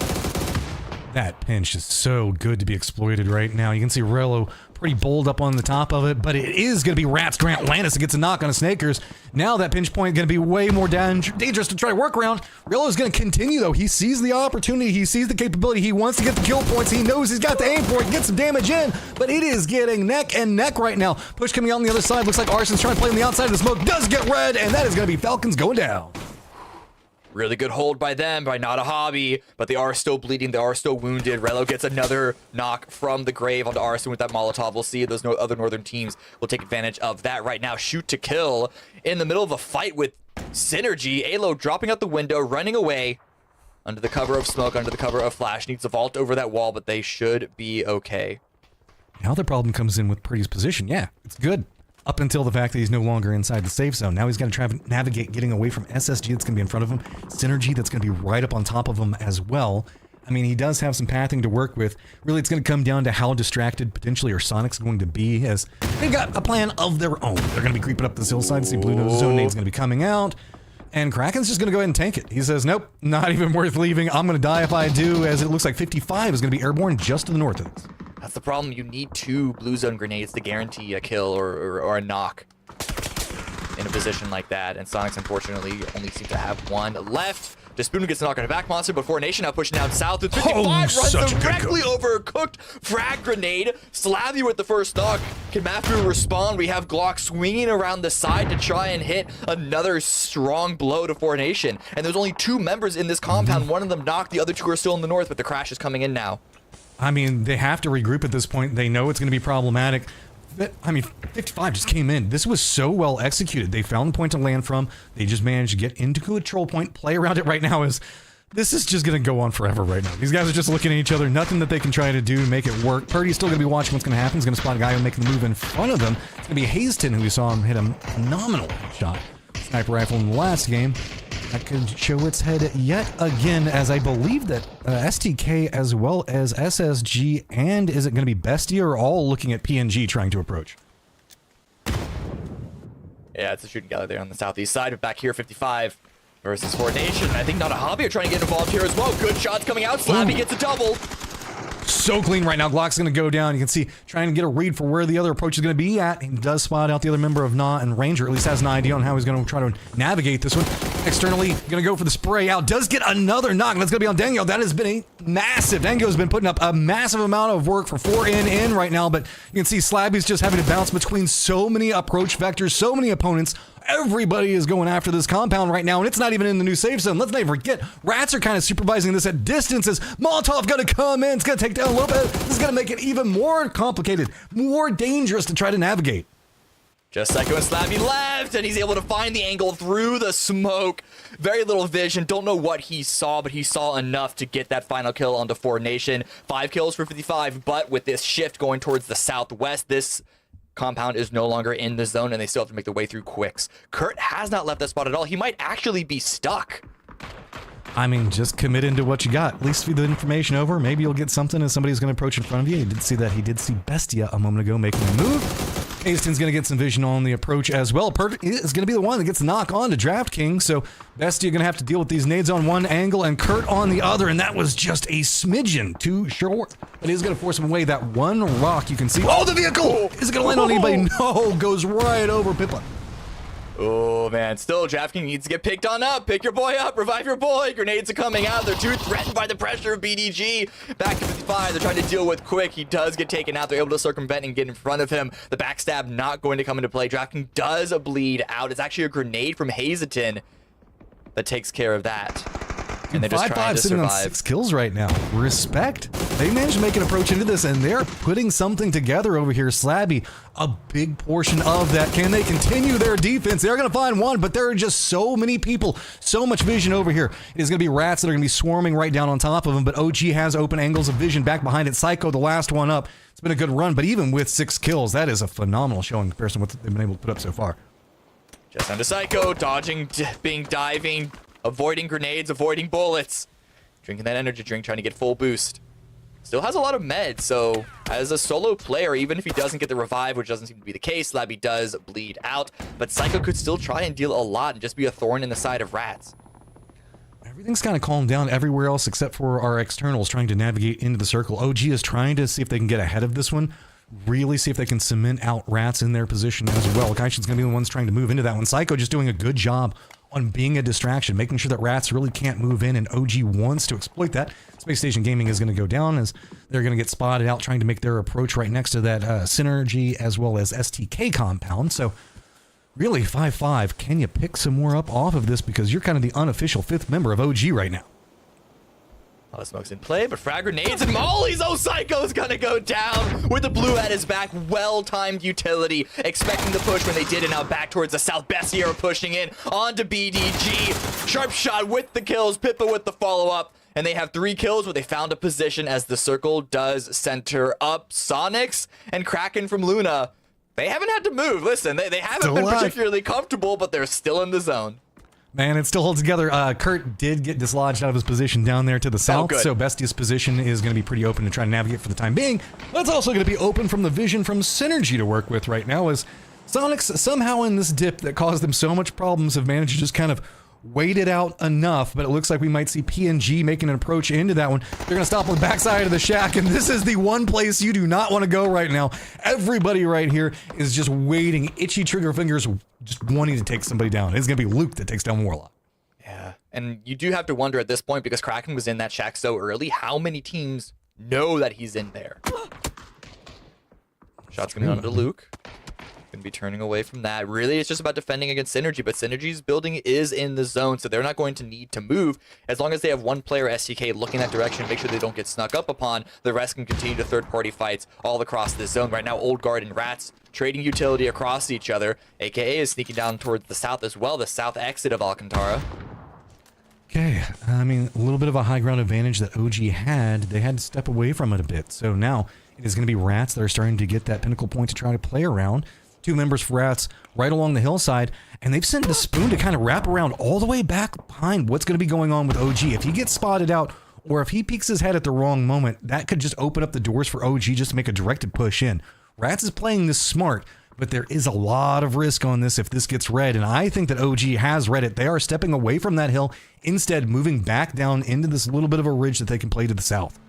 That pinch is so good to be exploited right now. You can see Rello pretty bold up on the top of it, but it is going to be Rats Grant Lannis that gets a knock on a Snakers. Now that pinch point is going to be way more dangerous to try to work around. Rello is going to continue, though. He sees the opportunity. He sees the capability. He wants to get the kill points. He knows he's got to aim for it, get some damage in, but it is getting neck and neck right now. Push coming out on the other side. Looks like Arson's trying to play on the outside of the smoke. Does get red, and that is going to be Falcons going down. Really good hold by them, by Not a Hobby, but they are still bleeding. They are still wounded. Rello gets another knock from the grave onto Arson with that Molotov. We'll see. Those other northern teams will take advantage of that right now. Shoot to kill in the middle of a fight with Synergy. Alo dropping out the window, running away under the cover of smoke, under the cover of flash. Needs to vault over that wall, but they should be okay. Now the problem comes in with Purdy's position. Yeah, it's good. Up until the fact that he's no longer inside the safe zone. Now he's got to try to navigate getting away from SSG that's going to be in front of him. Synergy that's going to be right up on top of him as well. I mean, he does have some pathing to work with. Really, it's going to come down to how distracted potentially are Sonics going to be, as they've got a plan of their own. They're going to be creeping up this hillside. See Blue Nose Zone Nade's going to be coming out. And Kraken's just going to go ahead and tank it. He says, nope, not even worth leaving. I'm going to die if I do, as it looks like 55 is going to be airborne just to the north of this. That's the problem. You need 2 blue zone grenades to guarantee a kill or a knock in a position like that, and Sonics unfortunately only seem to have 1 left. Despoon gets a knock on a back monster, but 4Nation now pushing down south with 55, runs directly over a cooked frag grenade. Slavy with the first knock. Can Matthew respond? We have Glock swinging around the side to try and hit another strong blow to 4Nation, and there's only 2 members in this compound. One of them knocked, the other 2 are still in the north, but the crash is coming in now. I mean, they have to regroup at this point. They know it's going to be problematic. I mean, 55 just came in. This was so well executed. They found the point to land from. They just managed to get into a control point, play around it right now. This is just going to go on forever right now. These guys are just looking at each other. Nothing that they can try to do to make it work. Purdy's still going to be watching what's going to happen. He's going to spot a guy who's making the move in front of them. It's going to be Hazeton, who we saw him hit a phenomenal shot. Sniper rifle in the last game. That could show its head yet again, as I believe that STK as well as SSG and is it going to be Bestia are all looking at PNG trying to approach. Yeah, it's a shooting gallery there on the southeast side, but back here 55 versus 4Nation. I think Not a Hobby are trying to get involved here as well. Good shots coming out. Slabby gets a double. So clean right now. Glock's going to go down. You can see trying to get a read for where the other approach is going to be at. He does spot out the other member of Na, and Ranger at least has an idea on how he's going to try to navigate this one. Externally, going to go for the spray out. Does get another knock. That's going to be on Dango. That has been a massive. Dango's been putting up a massive amount of work for 4NN right now, but you can see Slabby's just having to bounce between so many approach vectors, so many opponents. Everybody is going after this compound right now, and it's not even in the new safe zone. Let's not even forget, Rats are kind of supervising this at distances. Molotov going to come in. It's going to take down a little bit. This is going to make it even more complicated, more dangerous to try to navigate. Just Psycho and Slabby left, and he's able to find the angle through the smoke. Very little vision. Don't know what he saw, but he saw enough to get that final kill onto Ford Nation. 5 kills for 55, but with this shift going towards the southwest, this compound is no longer in the zone, and they still have to make their way through quicks. Kurt has not left that spot at all. He might actually be stuck. I mean, just commit into what you got. At least feed the information over. Maybe you'll get something as somebody's going to approach in front of you. You did see that. He did see Bestia a moment ago making a move. Aston's going to get some vision on the approach as well. Perfect is going to be the one that gets the knock on to DraftKings. So Bestia going to have to deal with these nades on one angle and Kurt on the other. And that was just a smidgen too short. But he's going to force him away. That one rock you can see. Oh, the vehicle! Is it going to land on anybody? No, goes right over Pippa. Oh, man. Still, DraftKings needs to get picked on up. Pick your boy up. Revive your boy. Grenades are coming out. They're too threatened by the pressure of BDG. Back to 55. They're trying to deal with Quick. He does get taken out. They're able to circumvent and get in front of him. The backstab not going to come into play. DraftKings does bleed out. It's actually a grenade from Hazelton that takes care of that. And they're just trying to sitting on survive. 6 kills right now. Respect. They managed to make an approach into this, and they're putting something together over here. Slabby, a big portion of that. Can they continue their defense? They're going to find one, but there are just so many people, so much vision over here. It is going to be rats that are going to be swarming right down on top of them, but OG has open angles of vision back behind it. Psycho, the last one up. It's been a good run, but even with 6 kills, that is a phenomenal showing in comparison to what they've been able to put up so far. Just onto Psycho, dodging, dipping, diving, avoiding grenades, avoiding bullets. Drinking that energy drink, trying to get full boost. Still has a lot of meds, so as a solo player, even if he doesn't get the revive, which doesn't seem to be the case, Slabby does bleed out, but Psycho could still try and deal a lot and just be a thorn in the side of rats. Everything's kind of calmed down everywhere else except for our externals trying to navigate into the circle. OG is trying to see if they can get ahead of this one, really see if they can cement out rats in their position as well. Kaishin's going to be the ones trying to move into that one. Psycho just doing a good job on being a distraction, making sure that rats really can't move in, and OG wants to exploit that. Space Station Gaming is going to go down as they're going to get spotted out trying to make their approach right next to that Synergy as well as STK compound. So really, 5-5, can you pick some more up off of this, because you're kind of the unofficial 5th member of OG right now. All the smoke's in play, but frag grenades and mollies. Oh, Psycho's gonna go down with the blue at his back. Well-timed utility, expecting the push when they did, and now back towards the south. Bestia are pushing in onto BDG. Sharp shot with the kills, Pippa with the follow-up, and they have 3 kills, but they found a position as the circle does center up. Sonics and Kraken from Luna, they haven't had to move. Listen, they haven't Still been alive. particularly comfortable, but they're still in the zone. Man, it still holds together. Kurt did get dislodged out of his position down there to the south, good. so Bestia's position is going to be pretty open to try to navigate for the time being. But it's also going to be open from the vision from Synergy to work with right now, as Sonics somehow in this dip that caused them so much problems have managed to just kind of wait it out enough. But it looks like we might see PNG making an approach into that one. They're going to stop on the backside of the shack, and this is the one place you do not want to go right now. Everybody right here is just waiting, itchy trigger fingers, just wanting to take somebody down. It's going to be Luke that takes down Warlock. Yeah, and you do have to wonder at this point, because Kraken was in that shack so early, how many teams know that he's in there? Shot's gonna be on to Luke. Gonna be turning away from that. Really, it's just about defending against Synergy, but Synergy's building is in the zone, so they're not going to need to move. As long as they have one player, STK, looking that direction, make sure they don't get snuck up upon, the rest can continue to third-party fights all across this zone. Right now, Old Guard and Rats trading utility across each other. AKA is sneaking down towards the south as well, the south exit of Alcantara. Okay, I mean, a little bit of a high ground advantage that OG had. They had to step away from it a bit. So now it is going to be Rats that are starting to get that pinnacle point to try to play around. 2 members for Rats right along the hillside, and they've sent the Spoon to kind of wrap around all the way back behind what's going to be going on with OG. If he gets spotted out, or if he peeks his head at the wrong moment, that could just open up the doors for OG just to make a directed push in. Rats is playing this smart, but there is a lot of risk on this if this gets read, and I think that OG has read it. They are stepping away from that hill, instead moving back down into this little bit of a ridge that they can play to the south.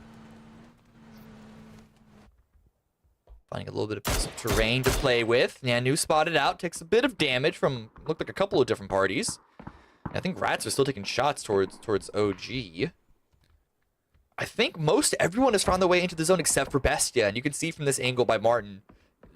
Finding a little bit of piece of terrain to play with. Nanu spotted out, takes a bit of damage from, looked like a couple of different parties. I think Rats are still taking shots towards OG. I think most everyone has found their way into the zone except for Bestia, and you can see from this angle by Martin,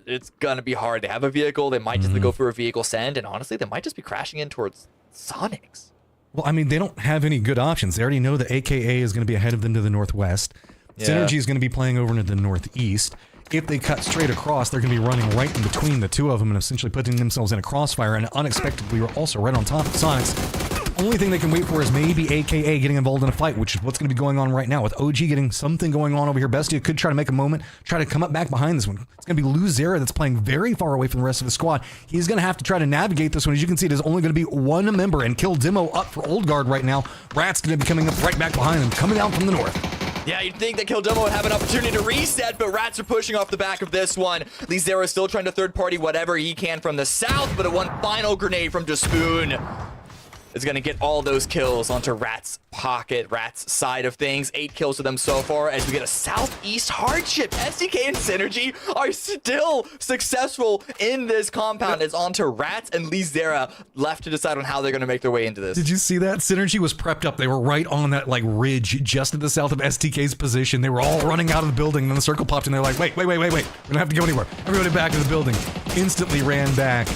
it's gonna be hard. They have a vehicle, they might just go for a vehicle send, and honestly, they might just be crashing in towards Sonics. Well, I mean, they don't have any good options. They already know that AKA is going to be ahead of them to the northwest. Yeah. Synergy is going to be playing over into the northeast. if they cut straight across, they're going to be running right in between the two of them and essentially putting themselves in a crossfire, and unexpectedly are also right on top of Sonics. Only thing they can wait for is maybe AKA getting involved in a fight, which is what's going to be going on right now with OG getting something going on over here. Bestia could try to make a moment, try to come up back behind this one. It's going to be Luzera that's playing very far away from the rest of the squad. He's going to have to try to navigate this one. As you can see, there's only going to be one member, and Kill Demo up for Old Guard right now. Rat's going to be coming up right back behind them, coming down from the north. Yeah, you'd think that Kill Demo would have an opportunity to reset, but Rats are pushing off the back of this one. Lizera still trying to third party whatever he can from the south, but one final grenade from Despoon is going to get all those kills onto Rat's pocket, Rat's side of things. 8 kills to them so far as we get a southeast hardship. SDK and Synergy are still successful in this compound. It's onto Rats and Lizera left to decide on how they're going to make their way into this. Did you see that? Synergy was prepped up. They were right on that like ridge just to the south of STK's position. They were all running out of the building, and then the circle popped, and they're like, wait. We don't have to go anywhere. Everybody back to the building. Instantly ran back.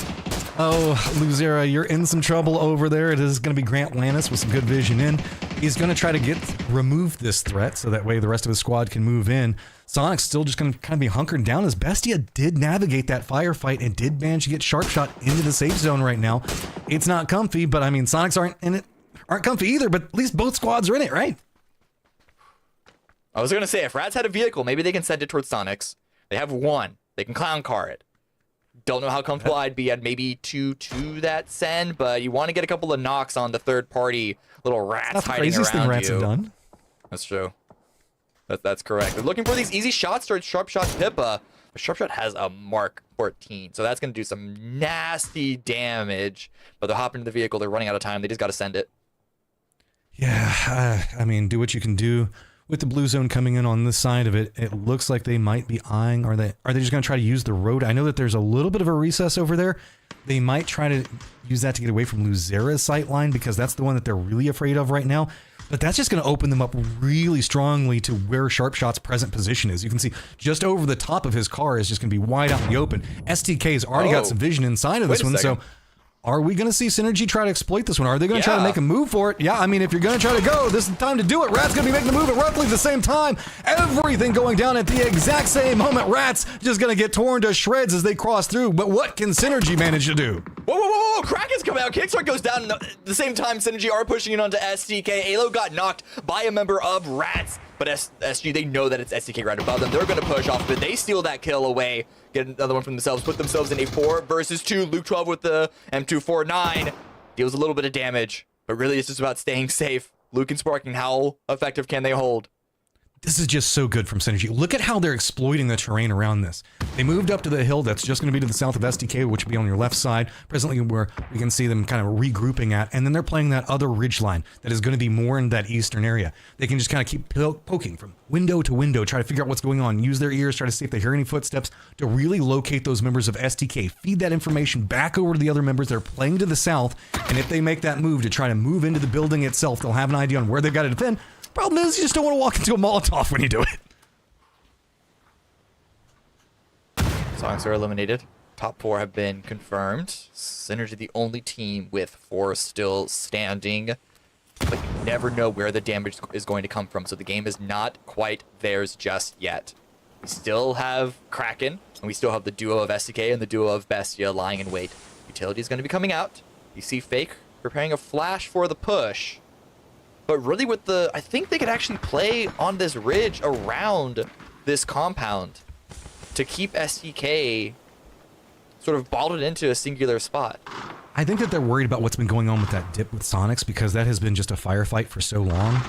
Oh, Luzera, you're in some trouble over there. It is going to be Grant Lannis with some good vision in. He's going to try to remove this threat so that way the rest of his squad can move in. Sonic's still just going to kind of be hunkered down as Bestia did navigate that firefight and did manage to get Sharp Shot into the safe zone right now. It's not comfy, but I mean, Sonics aren't comfy either, but at least both squads are in it, right? I was going to say, if Rats had a vehicle, maybe they can send it towards Sonics. They have one. They can clown car it. Don't know how comfortable I'd be at maybe 2 to that send, but you want to get a couple of knocks on the third party little rats hiding around you. That's the craziest thing Rats have done. That's true. That's correct. They're looking for these easy shots towards Sharp Shot Pippa. But Sharp Shot has a Mark 14, so that's going to do some nasty damage. But they're hopping into the vehicle. They're running out of time. They just got to send it. Yeah, I mean, do what you can do. With the blue zone coming in on this side of it, it looks like they might be eyeing. Are they just going to try to use the road? I know that there's a little bit of a recess over there. They might try to use that to get away from Luzera's sight line because that's the one that they're really afraid of right now. But that's just going to open them up really strongly to where Sharp Shot's present position is. You can see just over the top of his car is just going to be wide out in the open. STK's already got some vision inside of this one, so are we going to see Synergy try to exploit this one? Are they going to try to make a move for it? Yeah, I mean, if you're going to try to go, this is the time to do it. Rat's going to be making the move at roughly the same time. Everything going down at the exact same moment. Rat's just going to get torn to shreds as they cross through. But what can Synergy manage to do? Whoa. Kraken's coming out. Kickstart goes down. At the same time, Synergy are pushing it onto SDK. Alo got knocked by a member of Rats. But SG, they know that it's SDK right above them. They're going to push off, but they steal that kill away. Get another one for themselves. Put themselves in a 4 versus 2. Luke 12 with the M249. Deals a little bit of damage. But really, it's just about staying safe. Luke and Sparking, how effective can they hold? This is just so good from Synergy. Look at how they're exploiting the terrain around this. They moved up to the hill that's just going to be to the south of SDK, which will be on your left side, presently where we can see them kind of regrouping at, and then they're playing that other ridge line that is going to be more in that eastern area. They can just kind of keep poking from window to window, try to figure out what's going on, use their ears, try to see if they hear any footsteps to really locate those members of SDK, feed that information back over to the other members that are playing to the south, and if they make that move to try to move into the building itself, they'll have an idea on where they've got to defend. Problem is, you just don't want to walk into a Molotov when you do it. Sonics are eliminated. Top 4 have been confirmed. Synergy the only team with 4 still standing. But you never know where the damage is going to come from, so the game is not quite theirs just yet. We still have Kraken, and we still have the duo of SDK and the duo of Bestia lying in wait. Utility is going to be coming out. You see Fake preparing a flash for the push. But really with I think they could actually play on this ridge around this compound to keep SDK sort of balled into a singular spot. I think that they're worried about what's been going on with that dip with Sonics because that has been just a firefight for so long.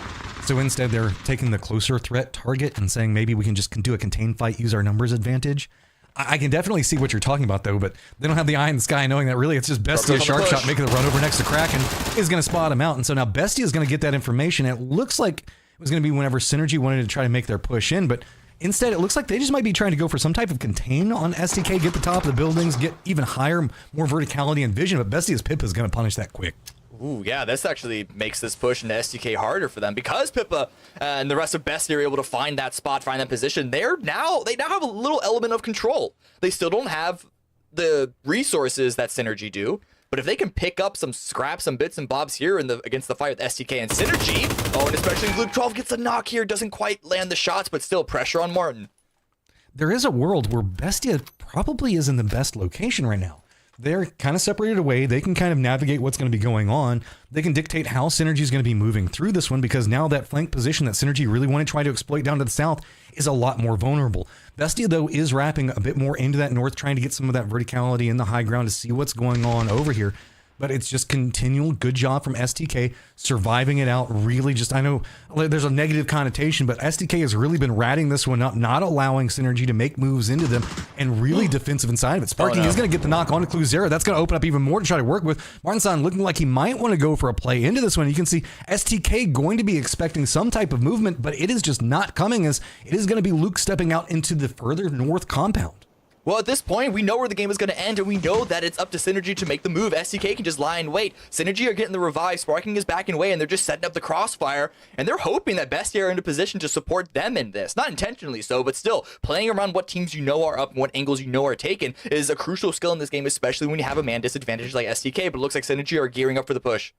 So instead they're taking the closer threat target and saying maybe we can just do a contained fight, use our numbers advantage. I can definitely see what you're talking about, though, but they don't have the eye in the sky knowing that really it's just Bestia Sharp Shot making the run over next to Kraken is going to spot him out. And so now Bestia is going to get that information. It looks like it was going to be whenever Synergy wanted to try to make their push in, but instead it looks like they just might be trying to go for some type of contain on SDK, get the top of the buildings, get even higher, more verticality and vision, but Bestia's Pippa is going to punish that quick. Ooh, yeah, this actually makes this push into SDK harder for them because Pippa and the rest of Bestia are able to find that spot, find that position. They now have a little element of control. They still don't have the resources that Synergy do, but if they can pick up some scraps, some bits and bobs here against the fight with SDK and Synergy, and especially Luke 12 gets a knock here, doesn't quite land the shots, but still pressure on Martin. there is a world where Bestia probably is in the best location right now. They're kind of separated away. They can kind of navigate what's going to be going on. They can dictate how Synergy is going to be moving through this one, because now that flank position that Synergy really want to try to exploit down to the south is a lot more vulnerable. Bestia, though, is wrapping a bit more into that north, trying to get some of that verticality in the high ground to see what's going on over here. But it's just continual good job from STK surviving it out. Really just, I know there's a negative connotation, but STK has really been ratting this one up, not allowing Synergy to make moves into them, and really defensive inside of it. Sparking is going to get the knock on to Cluzera. That's going to open up even more to try to work with. Martinson looking like he might want to go for a play into this one. You can see STK going to be expecting some type of movement, but it is just not coming, as it is going to be Luke stepping out into the further north compound. Well, at this point, we know where the game is going to end, and we know that it's up to Synergy to make the move. STK can just lie in wait. Synergy are getting the revive. Sparking is backing away, and they're just setting up the crossfire, and they're hoping that Bestia are in a position to support them in this. Not intentionally so, but still, playing around what teams you know are up and what angles you know are taken is a crucial skill in this game, especially when you have a man disadvantage like STK, but it looks like Synergy are gearing up for the push.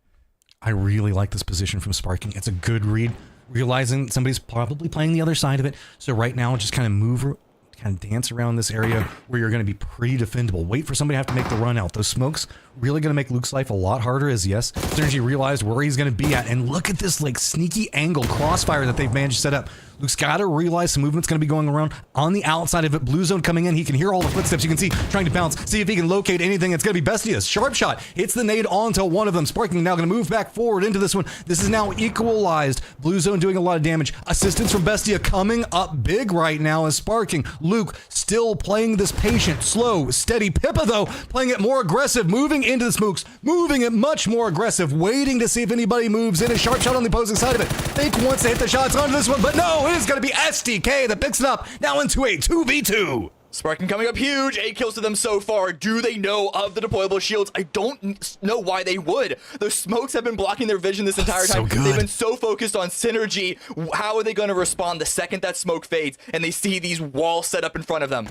I really like this position from Sparking. It's a good read, realizing somebody's probably playing the other side of it. So right now, just kind of move, kind of dance around this area where you're going to be pretty defendable. Wait for somebody to have to make the run out. Those smokes really going to make Luke's life a lot harder, as yes, Synergy realized where he's going to be at. And look at this like sneaky angle crossfire that they've managed to set up. Luke's got to realize some movement's going to be going around on the outside of it. Blue zone coming in. He can hear all the footsteps. You can see trying to bounce, see if he can locate anything. It's going to be Bestia's sharp shot. Hits the nade onto one of them. Sparking now going to move back forward into this one. This is now equalized. Blue zone doing a lot of damage. Assistance from Bestia coming up big right now as Sparking. Luke still playing this patient, slow, steady. Pippa, though, playing it more aggressive, moving into the smokes, moving it much more aggressive, waiting to see if anybody moves in. A sharp shot on the opposing side of it. Fake wants to hit the shots onto this one, but no, it is going to be STK that picks it up now into a 2v2. Sparking coming up huge, 8 kills to them so far. Do they know of the deployable shields? I don't know why they would. Those smokes have been blocking their vision this entire time. So They've been so focused on Synergy. How are they going to respond the second that smoke fades and they see these walls set up in front of them?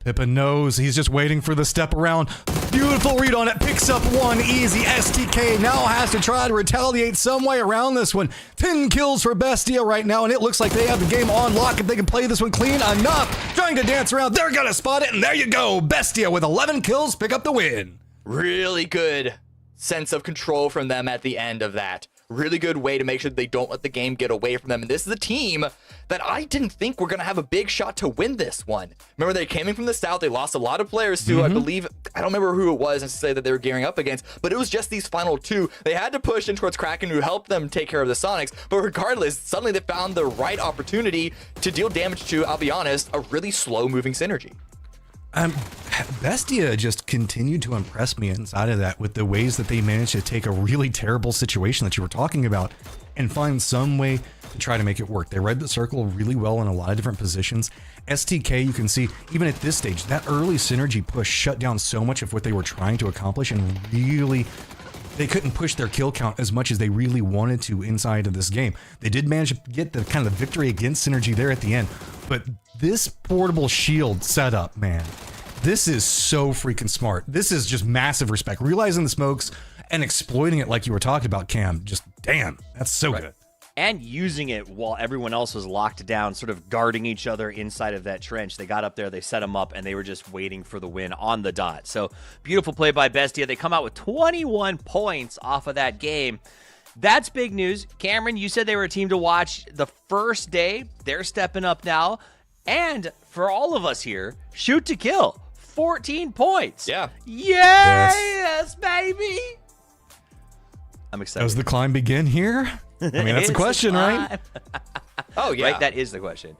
Pippa knows. He's just waiting for the step around. Beautiful read on it. Picks up one easy. STK now has to try to retaliate some way around this one. 10 kills for Bestia right now, and it looks like they have the game on lock if they can play this one clean enough. Trying to dance around. They're going to spot it, and there you go. Bestia with 11 kills pick up the win. Really good sense of control from them at the end of that. Really good way to make sure that they don't let the game get away from them. And this is a team that I didn't think were going to have a big shot to win this one. Remember, they came in from the south. They lost a lot of players too. I believe, I don't remember who it was necessarily that they were gearing up against, but it was just these final two. They had to push in towards Kraken, who helped them take care of the Sonics. But regardless, suddenly they found the right opportunity to deal damage to, I'll be honest, a really slow moving Synergy. Bestia just continued to impress me inside of that with the ways that they managed to take a really terrible situation that you were talking about and find some way to try to make it work. They read the circle really well in a lot of different positions. STK, you can see, even at this stage, that early Synergy push shut down so much of what they were trying to accomplish, and really they couldn't push their kill count as much as they really wanted to inside of this game. They did manage to get the kind of victory against Synergy there at the end, but this portable shield setup, man, this is so freaking smart. This is just massive respect. Realizing the smokes and exploiting it like you were talking about, Cam, just damn, that's so good. And using it while everyone else was locked down, sort of guarding each other inside of that trench. They got up there, they set them up, and they were just waiting for the win on the dot. So beautiful play by Bestia. They come out with 21 points off of that game. That's big news. Cameron, you said they were a team to watch the first day. They're stepping up now. And for all of us here, shoot to kill. 14 points. Yeah. Yes, baby. I'm excited. Does the climb begin here? I mean, that's the question, right? Oh, yeah. Right, that is the question.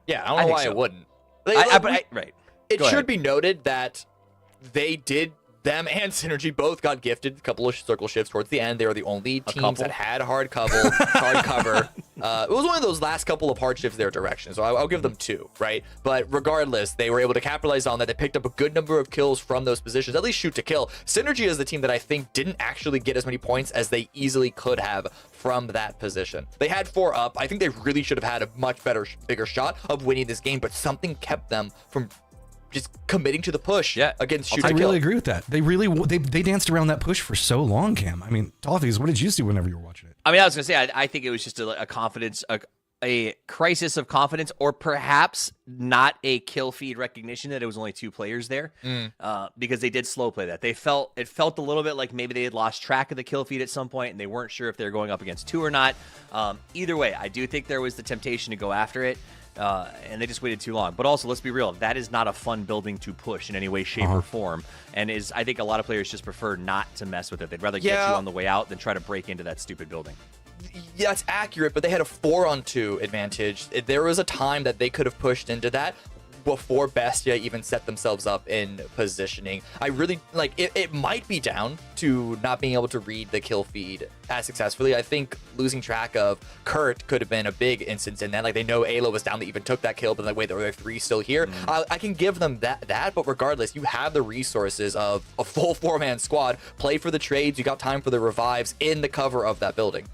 Yeah, I don't know why it wouldn't. Right. It should be noted that them and Synergy both got gifted a couple of circle shifts towards the end. They were the only teams that had hard cover. It was one of those last couple of hard shifts their direction, so I'll give them 2, right? But regardless, they were able to capitalize on that. They picked up a good number of kills from those positions, at least shoot to kill. Synergy is the team that I think didn't actually get as many points as they easily could have from that position. They had 4 up. I think they really should have had a much better, bigger shot of winning this game, but something kept them from just committing to the push against shoot to kill. I really agree with that. They danced around that push for so long, Cam. I mean, Toffees, what did you see whenever you were watching it? I mean, I was going to say, I think it was just a confidence, a crisis of confidence, or perhaps not a kill feed recognition that it was only 2 players there, because they did slow play that. It felt a little bit like maybe they had lost track of the kill feed at some point and they weren't sure if they were going up against 2 or not. Either way, I do think there was the temptation to go after it, and they just waited too long. But also, let's be real, that is not a fun building to push in any way, shape, or form, and I think a lot of players just prefer not to mess with it. They'd rather get you on the way out than try to break into that stupid building. Yeah, that's accurate, but they had a 4-on-2 advantage. There was a time that they could have pushed into that before Bestia even set themselves up in positioning. I really, like, it might be down to not being able to read the kill feed as successfully. I think losing track of Kurt could have been a big instance in that. Like, they know Ayla was down, they even took that kill, but like, wait, there were 3 still here. I can give them that, but regardless, you have the resources of a full 4-man squad. Play for the trades, you got time for the revives in the cover of that building.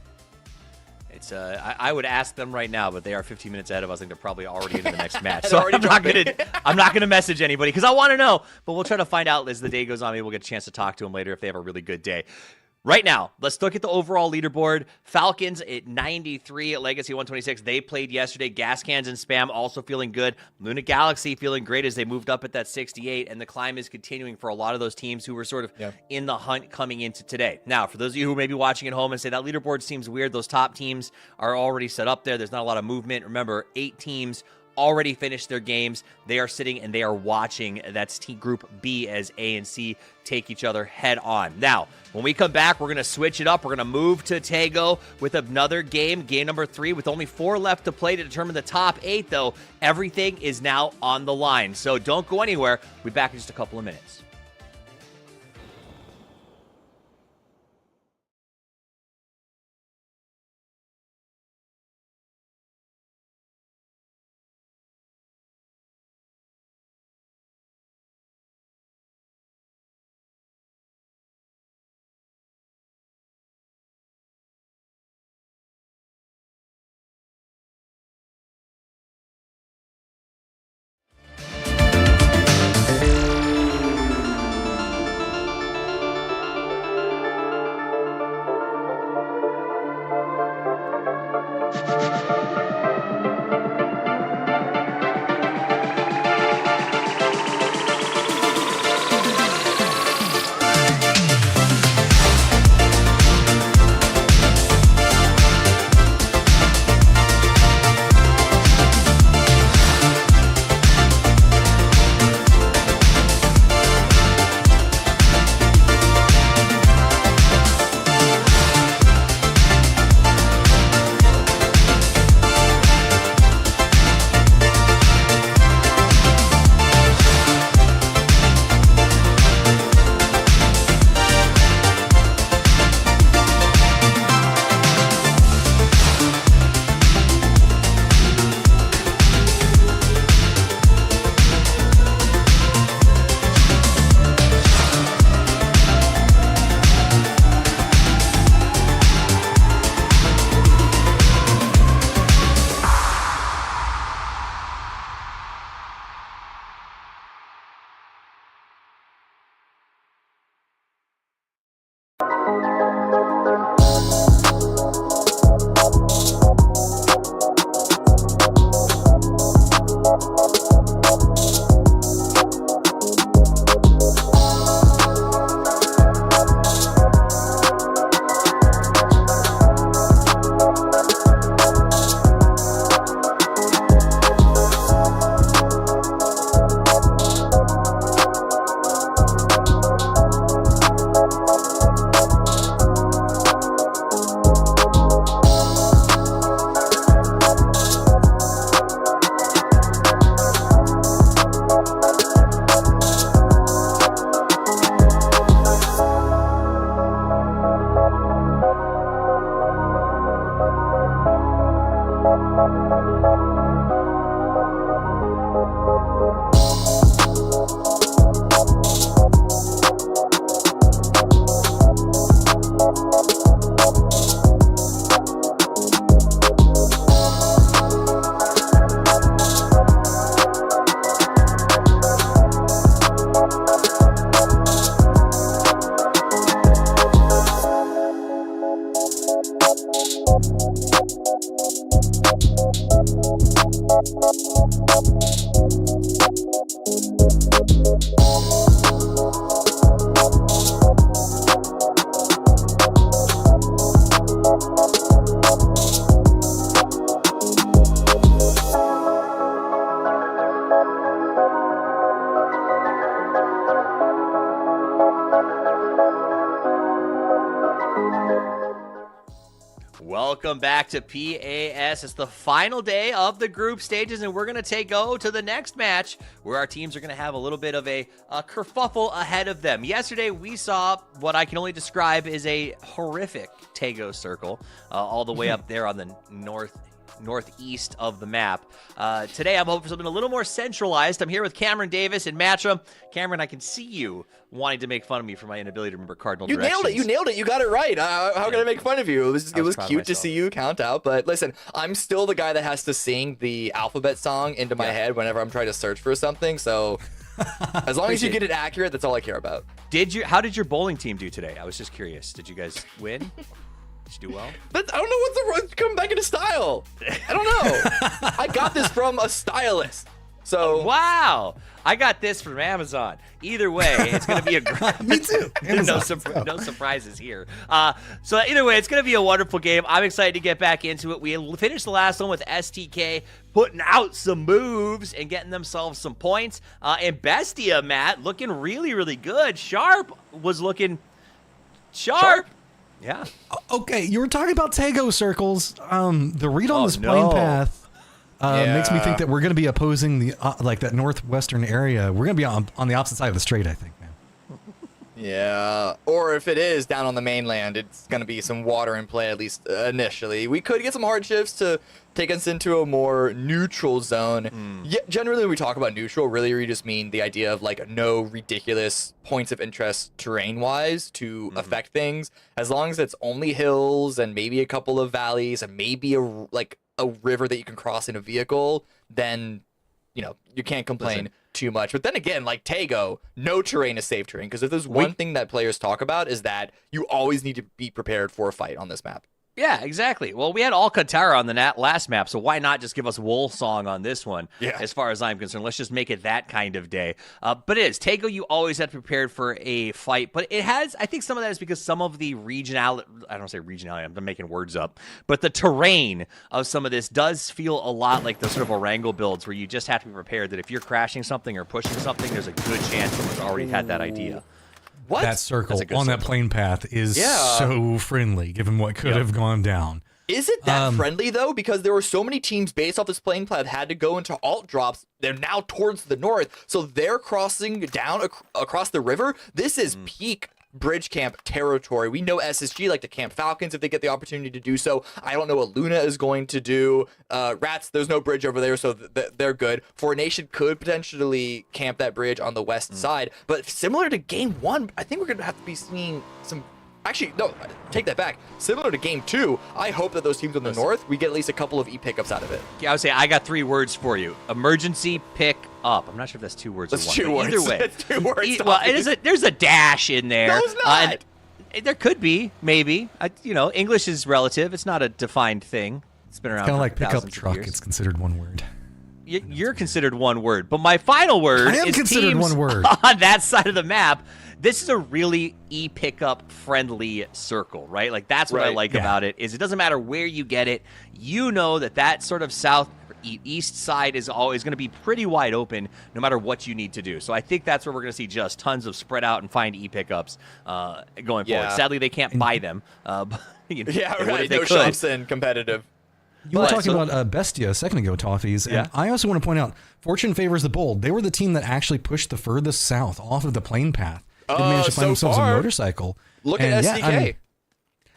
It's I would ask them right now, but they are 15 minutes ahead of us. I think they're probably already into the next match. So I'm not gonna message anybody because I want to know. But we'll try to find out as the day goes on. Maybe we'll get a chance to talk to them later if they have a really good day. Right now, let's look at the overall leaderboard. Falcons at 93, Legacy 126. They played yesterday. Gas Cans and Spam also feeling good. Luna Galaxy feeling great as they moved up at that 68, and the climb is continuing for a lot of those teams who were sort of in the hunt coming into today. Now, for those of you who may be watching at home and say that leaderboard seems weird, those top teams are already set up there. There's not a lot of movement. Remember, 8 teams already finished their games. They are sitting and they are watching. That's Team Group B as A and C take each other head on. Now, when we come back, we're going to switch it up. We're going to move to Tago with another game number 3, with only 4 left to play to determine the top 8, though. Everything is now on the line. So don't go anywhere. We'll be back in just a couple of minutes. Welcome back to PAS. It's the final day of the group stages, and we're going to go to the next match where our teams are going to have a little bit of a kerfuffle ahead of them. Yesterday, we saw what I can only describe as a horrific Tego circle all the way up there on the northeast of the map. Today, I'm hoping for something a little more centralized. I'm here with Cameron Davis and Matcham. Cameron, I can see you wanting to make fun of me for my inability to remember cardinal directions. You nailed it. You got it right. How can I make fun of you? It was cute to see you count out. But listen, I'm still the guy that has to sing the alphabet song into my head whenever I'm trying to search for something. So as long as you get it accurate, that's all I care about. How did your bowling team do today? I was just curious. Did you guys win? Did you do well? But I don't know what's coming back into style. I don't know. I got this from a stylist. So wow, I got this from Amazon. Either way, it's going to be a Me too. no surprises here. So either way, it's going to be a wonderful game. I'm excited to get back into it. We finished the last one with STK putting out some moves and getting themselves some points. And Bestia, Matt, looking really, really good. Sharp was looking sharp. Yeah. Okay, you were talking about Tego circles. The read on this plane path makes me think that we're going to be opposing the like that northwestern area. We're going to be on the opposite side of the strait, I think, man. Yeah, or if it is down on the mainland, it's going to be some water in play, at least initially. We could get some hardships to take us into a more neutral zone. Yeah, generally, when we talk about neutral, really we just mean the idea of like no ridiculous points of interest terrain-wise to affect things. As long as it's only hills and maybe a couple of valleys and maybe a river that you can cross in a vehicle, then you can't complain too much. But then again, like Tego, no terrain is safe terrain, because if there's one thing that players talk about is that you always need to be prepared for a fight on this map. Yeah, exactly. Well, we had Alcantara on the last map, so why not just give us Wool Song on this one? Yeah. As far as I'm concerned, let's just make it that kind of day. But it is. Tego, you always have to be prepared for a fight, but it has, I think some of that is because some of the I don't say regionality, I'm making words up, but the terrain of some of this does feel a lot like the sort of Orango builds where you just have to be prepared that if you're crashing something or pushing something, there's a good chance someone's already had that idea. What? That circle on that plane path is so friendly, given what could have gone down. Is it that friendly, though? Because there were so many teams based off this plane path had to go into alt drops. They're now towards the north, so they're crossing down across the river. This is peak bridge camp territory. We know SSG like to camp Falcons if they get the opportunity to do so. I don't know what Luna is going to do. Rats, there's no bridge over there, so they're good. Formation could potentially camp that bridge on the west side, but similar to game one, I think we're going to have to be seeing some... Actually, no, take that back. Similar to game two, I hope that those teams on the north, we get at least a couple of E-pickups out of it. Yeah, I would say I got 3 words for you. Emergency pick up. I'm not sure if that's 2 words That's or 2 one. words. Either way. That's 2 words. Well, there's a dash in there. No, it's not. And there could be, maybe. English is relative. It's not a defined thing. It's been around Kind of for like pickup thousands of truck. years. It's considered one word. You're considered one word, but my final word I am is considered teams one word. on that side of the map. This is a really e-pickup friendly circle, right? Like that's what I like about it. Is it doesn't matter where you get it, you know that sort of south east side is always going to be pretty wide open no matter what you need to do. So I think that's where we're going to see just tons of spread out and find e-pickups going forward. Sadly, they can't buy them. But, No shops and competitive. You were talking about Bestia a second ago, Toffees, and I also want to point out, fortune favors the bold. They were the team that actually pushed the furthest south off of the plane path. They managed to find themselves a motorcycle. Look at SDK.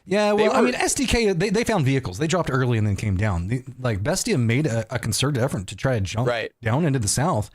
SDK, they found vehicles. They dropped early and then came down. Bestia made a concerted effort to try to jump down into the south,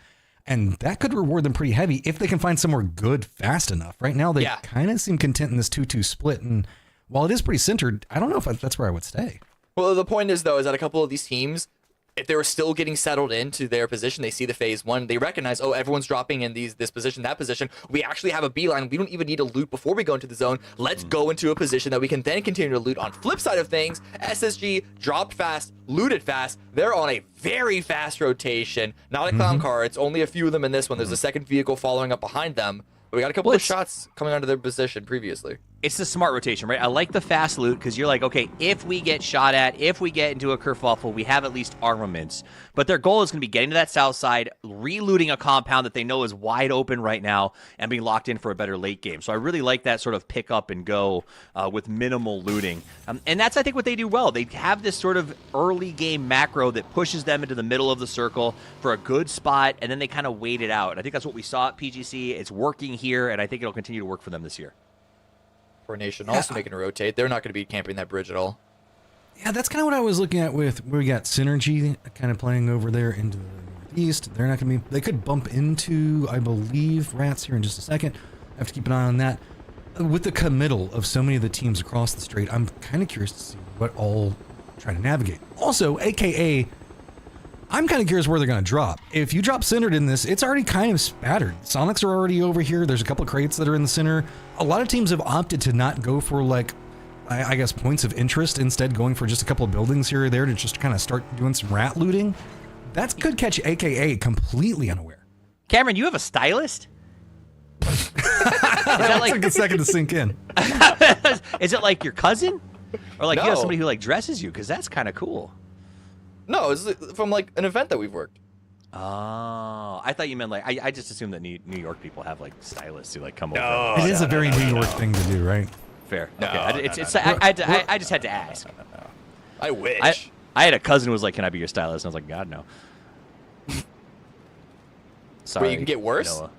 and that could reward them pretty heavy if they can find somewhere good fast enough. Right now, they kind of seem content in this 2-2 split, and while it is pretty centered, I don't know if that's where I would stay. Well, the point is, though, is that a couple of these teams, if they were still getting settled into their position, they see the phase one, they recognize, oh, everyone's dropping in this position, that position. We actually have a beeline. We don't even need to loot before we go into the zone. Let's go into a position that we can then continue to loot. On flip side of things, SSG dropped fast, looted fast. They're on a very fast rotation. Not a clown car. It's only a few of them in this one. There's a second vehicle following up behind them. But we got a couple of shots coming onto their position previously. It's the smart rotation, right? I like the fast loot because you're like, okay, if we get shot at, if we get into a kerfuffle, we have at least armaments. But their goal is going to be getting to that south side, relooting a compound that they know is wide open right now, and being locked in for a better late game. So I really like that sort of pick up and go with minimal looting. And that's, I think, what they do well. They have this sort of early game macro that pushes them into the middle of the circle for a good spot, and then they kind of wait it out. And I think that's what we saw at PGC. It's working here, and I think it'll continue to work for them this year. Nation also making a rotate. They're not going to be camping that bridge at all. Yeah, that's kind of what I was looking at with where we got Synergy kind of playing over there into the northeast. They're not going to be... They could bump into, I believe, Rats here in just a second. I have to keep an eye on that. With the committal of so many of the teams across the strait, I'm kind of curious to see what all try to navigate. Also, AKA, I'm kind of curious where they're going to drop. If you drop centered in this, it's already kind of spattered. Sonics are already over here. There's a couple of crates that are in the center. A lot of teams have opted to not go for, like, I guess, points of interest, instead going for just a couple of buildings here or there to just kind of start doing some rat looting. That could catch AKA completely unaware. Cameron, you have a stylist? Is that like... Took a second to sink in. Is it like your cousin? Or like No. you have somebody who like dresses you? Because that's kind of cool. No, it's from like an event that we've worked. Oh, I thought you meant like I just assumed that New York people have like stylists who like come over. It is a very New York thing to do, right? Fair. No, okay. no, I just had to ask. I wish. I had a cousin who was like, "Can I be your stylist?" And I was like, "God no." Sorry. But you can get worse. Noah.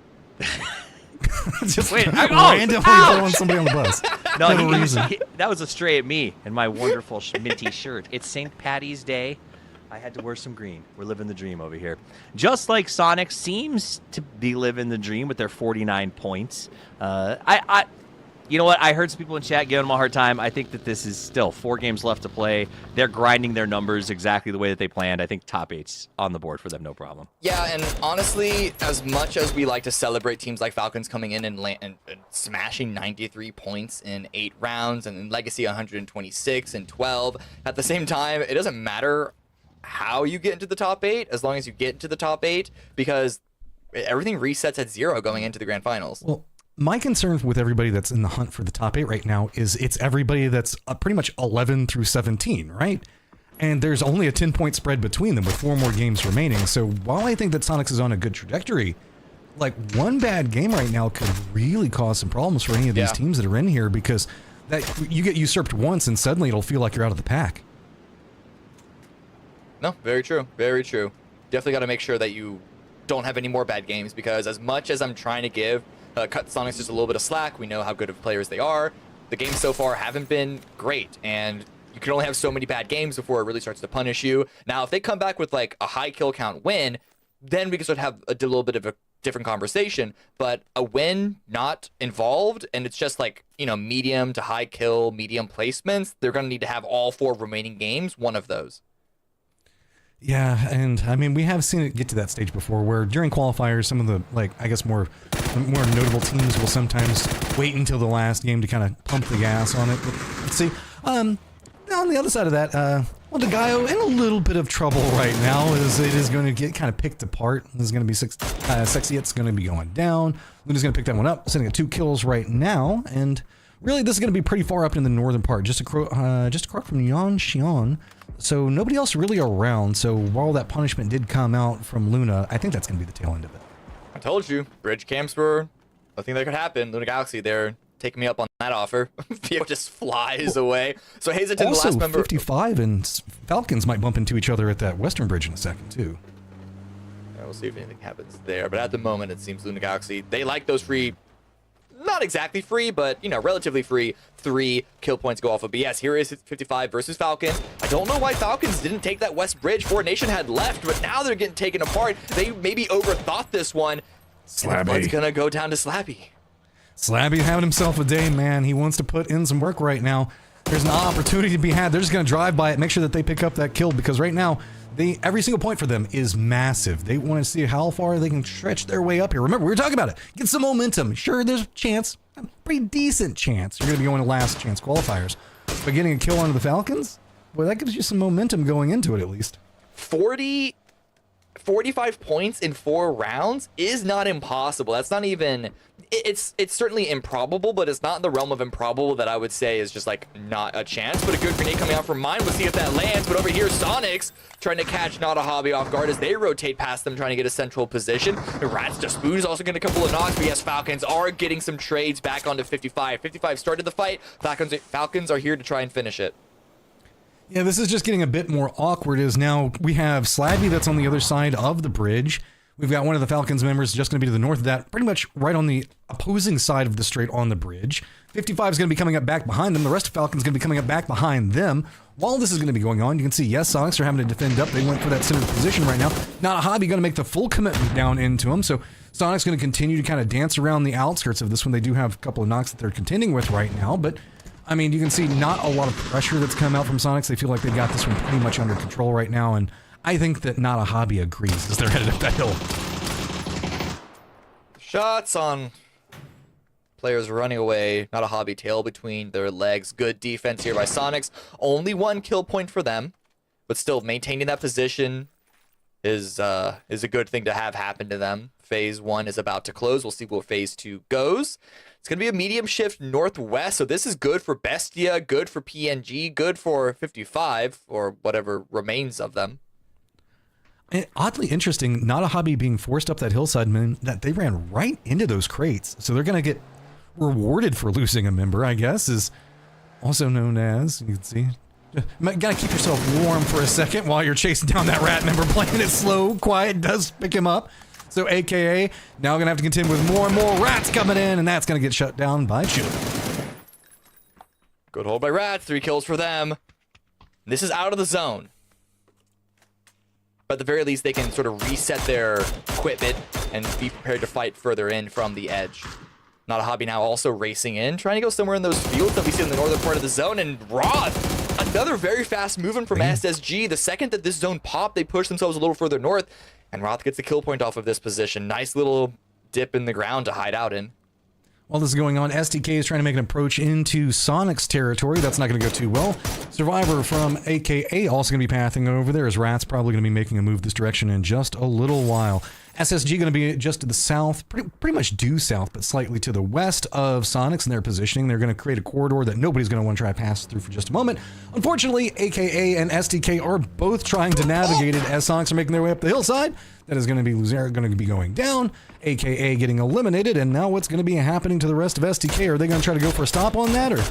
Just Wait, randomly throwing somebody on the bus. No, No reason. that was a stray at me and my wonderful minty shirt. It's St. Patty's Day. I had to wear some green. We're living the dream over here. Just like Sonic seems to be living the dream with their 49 points. You know what? I heard some people in chat giving them a hard time. I think that this is still 4 games left to play. They're grinding their numbers exactly the way that they planned. I think top 8's on the board for them, no problem. Yeah, and honestly, as much as we like to celebrate teams like Falcons coming in and smashing 93 points in 8 rounds, and in Legacy 126 and 12, at the same time, it doesn't matter how you get into the top 8 as long as you get into the top 8, because everything resets at 0 going into the grand finals. Well, my concern with everybody that's in the hunt for the top 8 right now is it's everybody that's pretty much 11 through 17, right? And there's only a 10-point spread between them with 4 more games remaining. So while I think that Sonics is on a good trajectory, like one bad game right now could really cause some problems for any of these teams that are in here, because that you get usurped once and suddenly it'll feel like you're out of the pack. No, very true. Very true. Definitely got to make sure that you don't have any more bad games, because as much as I'm trying to give cut Sonics just a little bit of slack, we know how good of players they are. The games so far haven't been great, and you can only have so many bad games before it really starts to punish you. Now, if they come back with like a high kill count win, then we can sort of have a little bit of a different conversation. But a win not involved, and it's just like, you know, medium to high kill, medium placements, they're going to need to have all 4 remaining games, one of those. Yeah, and I mean, we have seen it get to that stage before where during qualifiers, some of the, like, I guess more notable teams will sometimes wait until the last game to kind of pump the gas on it. But let's see. On the other side of that, well, Dagayo in a little bit of trouble right now as it is going to get kind of picked apart. This is going to be Sexy. It's going to be going down. Luna's going to pick that one up, sitting at 2 kills right now. And really, this is going to be pretty far up in the northern part, just across from Yanxian. So nobody else really around. So while that punishment did come out from Luna, I think that's going to be the tail end of it. I told you, bridge camps were a thing that could happen. Luna Galaxy, they're taking me up on that offer. Vehicle just flies away. So Hazelton, also, the last member... 55 and Falcons might bump into each other at that western bridge in a second, too. Yeah, we'll see if anything happens there. But at the moment, it seems Luna Galaxy, they like those free... Not exactly free, but, you know, relatively free 3 kill points go off of. But yes, here is 55 versus Falcons. I don't know why Falcons didn't take that West Bridge. 4 Nation had left, but now they're getting taken apart. They maybe overthought this one. Slabby. It's going to go down to Slappy. Slabby having himself a day, man. He wants to put in some work right now. There's an opportunity to be had. They're just going to drive by it, make sure that they pick up that kill, because right now, Every single point for them is massive. They want to see how far they can stretch their way up here. Remember, we were talking about it. Get some momentum. Sure, there's a chance, a pretty decent chance, you're going to be going to last chance qualifiers. But getting a kill onto the Falcons, boy, that gives you some momentum going into it at least. 45 points in 4 rounds is not impossible. That's not even... It's certainly improbable, but it's not in the realm of improbable that I would say is just like not a chance. But a good grenade coming out from mine. We'll see if that lands. But over here, Sonics trying to catch Not a Hobby off guard as they rotate past them, trying to get a central position. And Rats to Spoon is also getting a couple of knocks. But yes, Falcons are getting some trades back onto 55. 55 started the fight. Falcons are here to try and finish it. Yeah, this is just getting a bit more awkward as now we have Slabby that's on the other side of the bridge. We've got one of the Falcons members just going to be to the north of that, pretty much right on the opposing side of the strait on the bridge. 55 is going to be coming up back behind them. The rest of Falcons going to be coming up back behind them. While this is going to be going on, you can see, yes, Sonics are having to defend up. They went for that center position right now. Not a Hobby going to make the full commitment down into them. So Sonic's going to continue to kind of dance around the outskirts of this one. They do have a couple of knocks that they're contending with right now, but I mean, you can see not a lot of pressure that's come out from Sonics. They feel like they've got this one pretty much under control right now, and I think that Not a Hobby agrees as they're headed up that hill. Shots on players running away. Not a Hobby, tail between their legs. Good defense here by Sonics. Only 1 kill point for them, but still maintaining that position is a good thing to have happen to them. Phase 1 is about to close. We'll see where Phase 2 goes. It's going to be a medium shift northwest, so this is good for Bestia, good for PNG, good for 55, or whatever remains of them. And oddly interesting, Not a Hobby being forced up that hillside, man, that they ran right into those crates. So they're going to get rewarded for losing a member, I guess, is also known as, you can see. Gotta keep yourself warm for a second while you're chasing down that rat member, playing it slow, quiet, does pick him up. So AKA, now going to have to contend with more and more rats coming in, and that's going to get shut down by Chili. Good hold by Rats, 3 kills for them. This is out of the zone. But at the very least, they can sort of reset their equipment and be prepared to fight further in from the edge. Not a Hobby now also racing in, trying to go somewhere in those fields that we see in the northern part of the zone. And Roth, another very fast movement from SSG. The second that this zone popped, they push themselves a little further north. And Roth gets the kill point off of this position. Nice little dip in the ground to hide out in. While this is going on, STK is trying to make an approach into Sonic's territory. That's not going to go too well. Survivor from AKA also going to be pathing over there, as Rat's probably going to be making a move this direction in just a little while. SSG going to be just to the south, pretty much due south, but slightly to the west of Sonics in their positioning. They're going to create a corridor that nobody's going to want to try to pass through for just a moment. Unfortunately, AKA and STK are both trying to navigate it as Sonics are making their way up the hillside. That is going to be Luzera going to be going down, AKA getting eliminated, and now what's going to be happening to the rest of STK? Are they going to try to go for a stop on that, or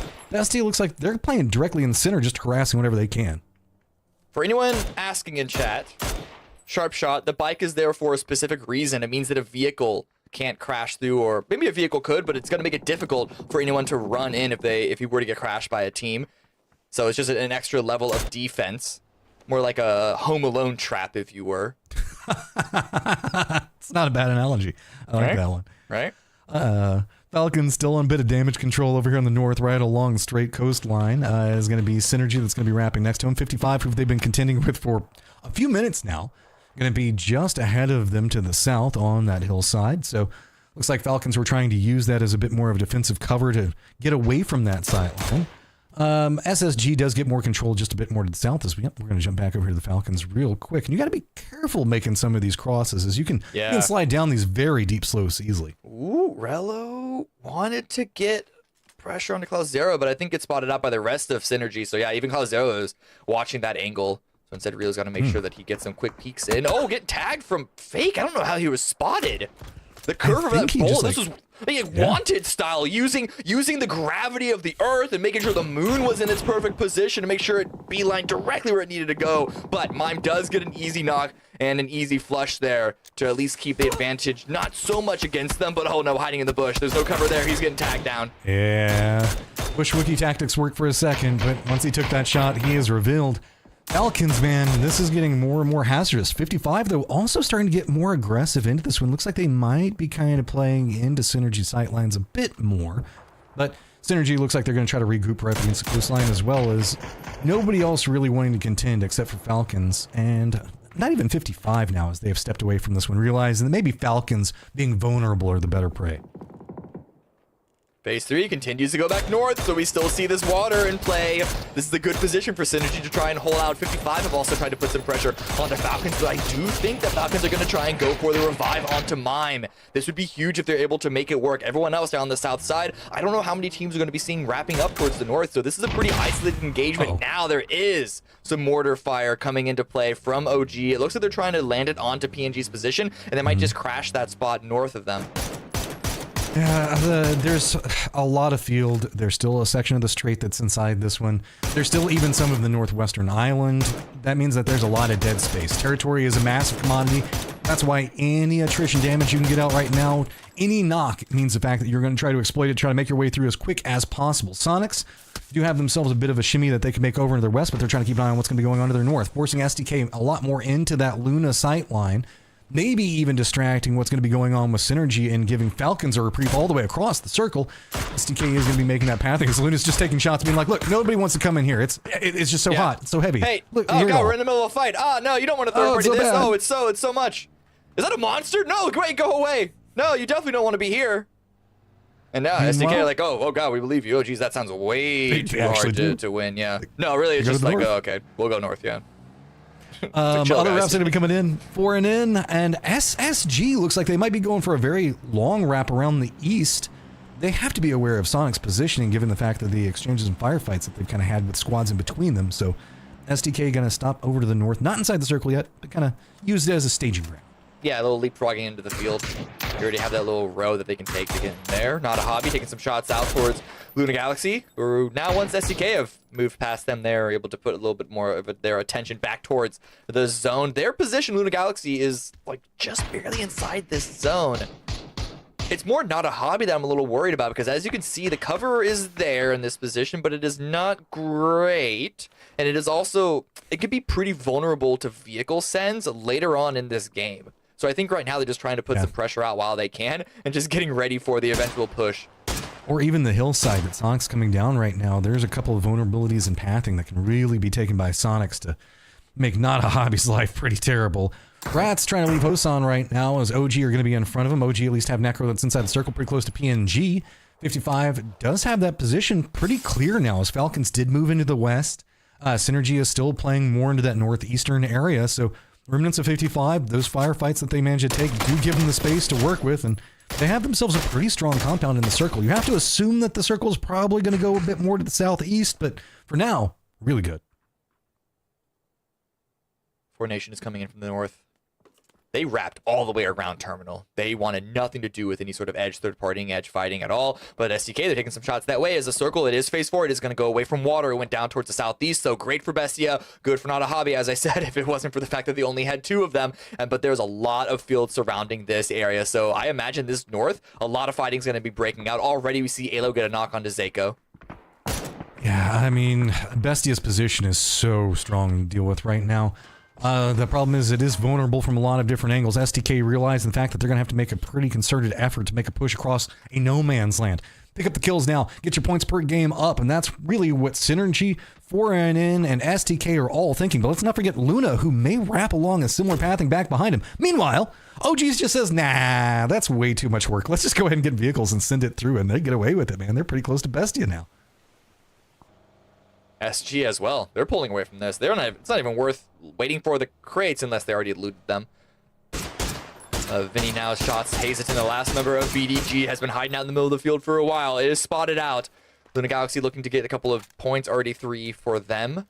ST looks like they're playing directly in the center, just harassing whenever they can? For anyone asking in chat, Sharp Shot, the bike is there for a specific reason. It means that a vehicle can't crash through, or maybe a vehicle could, but it's going to make it difficult for anyone to run in if he were to get crashed by a team. So it's just an extra level of defense. More like a Home Alone trap, if you were. It's not a bad analogy. I like that one. Right? Falcon's still on a bit of damage control over here on the north, right along the straight coastline. Is going to be Synergy that's going to be wrapping next to him. 55, who they've been contending with for a few minutes now. Going to be just ahead of them to the south on that hillside. So looks like Falcons were trying to use that as a bit more of a defensive cover to get away from that sideline. SSG does get more control just a bit more to the south as we're going to jump back over here to the Falcons real quick. And you got to be careful making some of these crosses as you can slide down these very deep slopes easily. Ooh, Rello wanted to get pressure onto Cloud0, but I think gets spotted out by the rest of Synergy. So yeah, even Cloud0 is watching that angle. So instead, Real's got to make sure that he gets some quick peeks in. Oh, getting tagged from Fake. I don't know how he was spotted. The curve of that bullet, this was wanted style, using the gravity of the earth and making sure the moon was in its perfect position to make sure it beeline directly where it needed to go. But Mime does get an easy knock and an easy flush there to at least keep the advantage. Not so much against them, but oh no, hiding in the bush. There's no cover there. He's getting tagged down. Yeah. Bush Wiki tactics worked for a second, but once he took that shot, he is revealed. Falcons, man, this is getting more and more hazardous. 55, though, also starting to get more aggressive into this one. Looks like they might be kind of playing into Synergy sightlines a bit more. But Synergy looks like they're going to try to regroup right up against the coastline, as well as nobody else really wanting to contend except for Falcons, and not even 55 now as they have stepped away from this one, realizing that maybe Falcons being vulnerable are the better prey. Phase 3 continues to go back north, so we still see this water in play. This is a good position for Synergy to try and hold out. 55 have also tried to put some pressure on the Falcons, but I do think that Falcons are going to try and go for the revive onto Mime. This would be huge if they're able to make it work. Everyone else down the south side, I don't know how many teams are going to be seeing wrapping up towards the north, so this is a pretty isolated engagement. Now there is some mortar fire coming into play from OG. It looks like they're trying to land it onto PNG's position, and they might just crash that spot north of them. Yeah, there's a lot of field. There's still a section of the strait that's inside this one. There's still even some of the northwestern island. That means that there's a lot of dead space. Territory is a massive commodity. That's why any attrition damage you can get out right now, any knock, means the fact that you're going to try to exploit it, try to make your way through as quick as possible. Sonics do have themselves a bit of a shimmy that they can make over into their west, but they're trying to keep an eye on what's going to be going on to their north, forcing SDK a lot more into that Luna sight line. Maybe even distracting what's going to be going on with Synergy and giving Falcons a reprieve all the way across the circle. SDK is going to be making that path because Luna's just taking shots, being like, look, nobody wants to come in here. It's just so hot. It's so heavy. Hey, look, oh god, we're in the middle of a fight. Ah, no, you don't want to third party so this. bad. Oh, it's so much. Is that a monster? No, great, go away. No, you definitely don't want to be here. And now SDK are like, oh god, we believe you. Oh geez, that sounds way too hard to win. Yeah. No, really, it's just like, oh, okay, we'll go north. Yeah. Other routes are going to be coming in for and in, and SSG looks like they might be going for a very long wrap around the east. They have to be aware of Sonic's positioning, given the fact that the exchanges and firefights that they've kind of had with squads in between them. So SDK going to stop over to the north, not inside the circle yet, but kind of use it as a staging ground. Yeah, a little leapfrogging into the field. You already have that little row that they can take to get in there. Not a hobby, taking some shots out towards Luna Galaxy, who now once SDK have moved past them, they're able to put a little bit more of their attention back towards the zone. Their position, Luna Galaxy, is like just barely inside this zone. It's more not a hobby that I'm a little worried about, because as you can see, the cover is there in this position, but it is not great. And it is also, it could be pretty vulnerable to vehicle sends later on in this game. So I think right now they're just trying to put some pressure out while they can and just getting ready for the eventual push. Or even the hillside that Sonic's coming down right now. There's a couple of vulnerabilities in pathing that can really be taken by Sonics to make not a hobby's life pretty terrible. Rat's trying to leave Hosan right now as OG are going to be in front of him. OG at least have Necro that's inside the circle pretty close to PNG. 55 does have that position pretty clear now as Falcons did move into the west. Synergy is still playing more into that northeastern area, so remnants of 55, those firefights that they manage to take do give them the space to work with, and they have themselves a pretty strong compound in the circle. You have to assume that the circle is probably going to go a bit more to the southeast, but for now, really good. Four Nation is coming in from the north. They wrapped all the way around Terminal. They wanted nothing to do with any sort of edge, third-partying, edge fighting at all. But SDK, they're taking some shots that way. As a circle, it is phase 4. It is going to go away from water. It went down towards the southeast, so great for Bestia. Good for not a hobby, as I said, if it wasn't for the fact that they only had 2 of them. But there's a lot of field surrounding this area. So I imagine this north, a lot of fighting is going to be breaking out. Already we see Alo get a knock onto Zako. Yeah, I mean, Bestia's position is so strong to deal with right now. The problem is it is vulnerable from a lot of different angles. SDK realized the fact that they're going to have to make a pretty concerted effort to make a push across a no man's land. Pick up the kills now, get your points per game up, and that's really what Synergy, 4NN, and SDK are all thinking. But let's not forget Luna, who may wrap along a similar pathing back behind him. Meanwhile, OGs just says, nah, that's way too much work. Let's just go ahead and get vehicles and send it through, and they get away with it, man. They're pretty close to Bestia now. SG as well. They're pulling away from this. It's not even worth waiting for the crates unless they already looted them. Vinny now shots Hazelton, the last member of BDG, has been hiding out in the middle of the field for a while. It is spotted out. Luna Galaxy looking to get a couple of points, already 3 for them.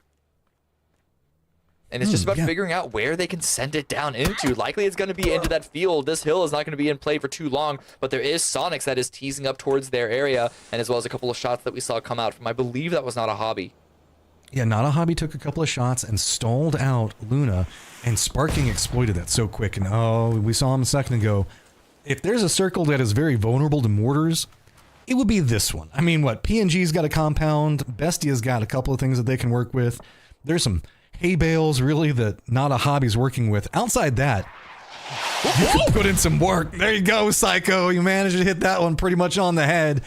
And it's just about figuring out where they can send it down into. Likely it's going to be into that field. This hill is not going to be in play for too long, but there is Sonics that is teasing up towards their area, and as well as a couple of shots that we saw come out from, I believe that was not a hobby. Yeah, Not a Hobby took a couple of shots and stalled out Luna, and Sparking exploited that so quick. And we saw him a second ago. If there's a circle that is very vulnerable to mortars, it would be this one. I mean, what? PNG's got a compound. Bestia's got a couple of things that they can work with. There's some hay bales, really, that Not a Hobby's working with. Outside that, you can put in some work. There you go, Psycho. You managed to hit that one pretty much on the head.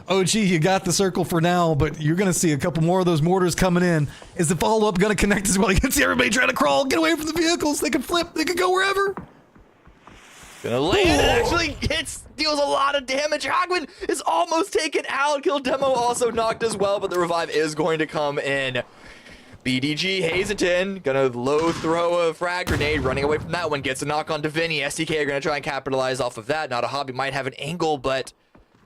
OG, you got the circle for now, but you're going to see a couple more of those mortars coming in. Is the follow-up going to connect as well? You can see everybody trying to crawl, get away from the vehicles. They can flip, they can go wherever. Gonna land. It actually hits, deals a lot of damage. Hogman is almost taken out. Kill Demo also knocked as well, but the revive is going to come in. BDG Hazelton gonna low throw a frag grenade, running away from that one, gets a knock on Vinny. STK are gonna try and capitalize off of that. Not a hobby, might have an angle, but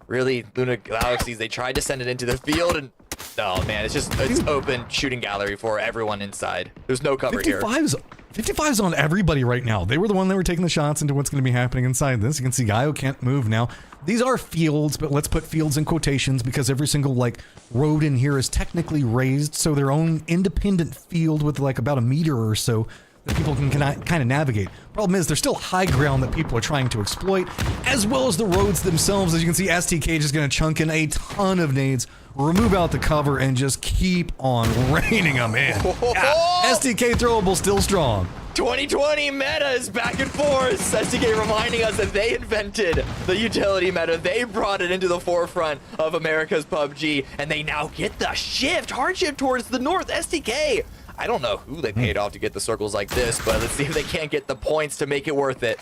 really Luna Galaxies, they tried to send it into the field, and oh man, it's open shooting gallery for everyone inside. There's no cover here. 55's on everybody right now. They were the one that were taking the shots into what's going to be happening inside this. You can see Gaio can't move now. These are fields, but let's put fields in quotations because every single like road in here is technically raised, so their own independent field with like about a meter or so that people can kind of navigate. Problem is, there's still high ground that people are trying to exploit, as well as the roads themselves. As you can see, STK just going to chunk in a ton of nades, remove out the cover, and just keep on raining them in. Yeah, STK throwable still strong. 2020 meta is back and forth. STK reminding us that they invented the utility meta. They brought it into the forefront of America's PUBG, and they now get the shift, hard shift towards the north. STK, I don't know who they paid off to get the circles like this, but let's see if they can't get the points to make it worth it.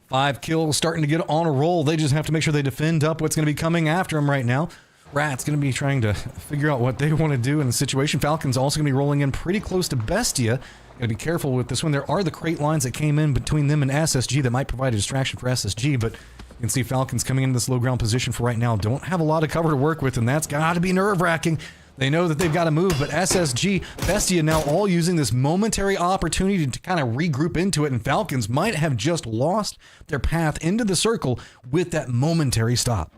5 kills, starting to get on a roll. They just have to make sure they defend up what's going to be coming after them right now. Rat's going to be trying to figure out what they want to do in the situation. Falcon's also going to be rolling in pretty close to Bestia. Got to be careful with this one. There are the crate lines that came in between them and SSG that might provide a distraction for SSG, but you can see Falcons coming into this low ground position for right now. Don't have a lot of cover to work with, and that's got to be nerve-wracking. They know that they've got to move, but SSG, Bestia now all using this momentary opportunity to kind of regroup into it, and Falcons might have just lost their path into the circle with that momentary stop.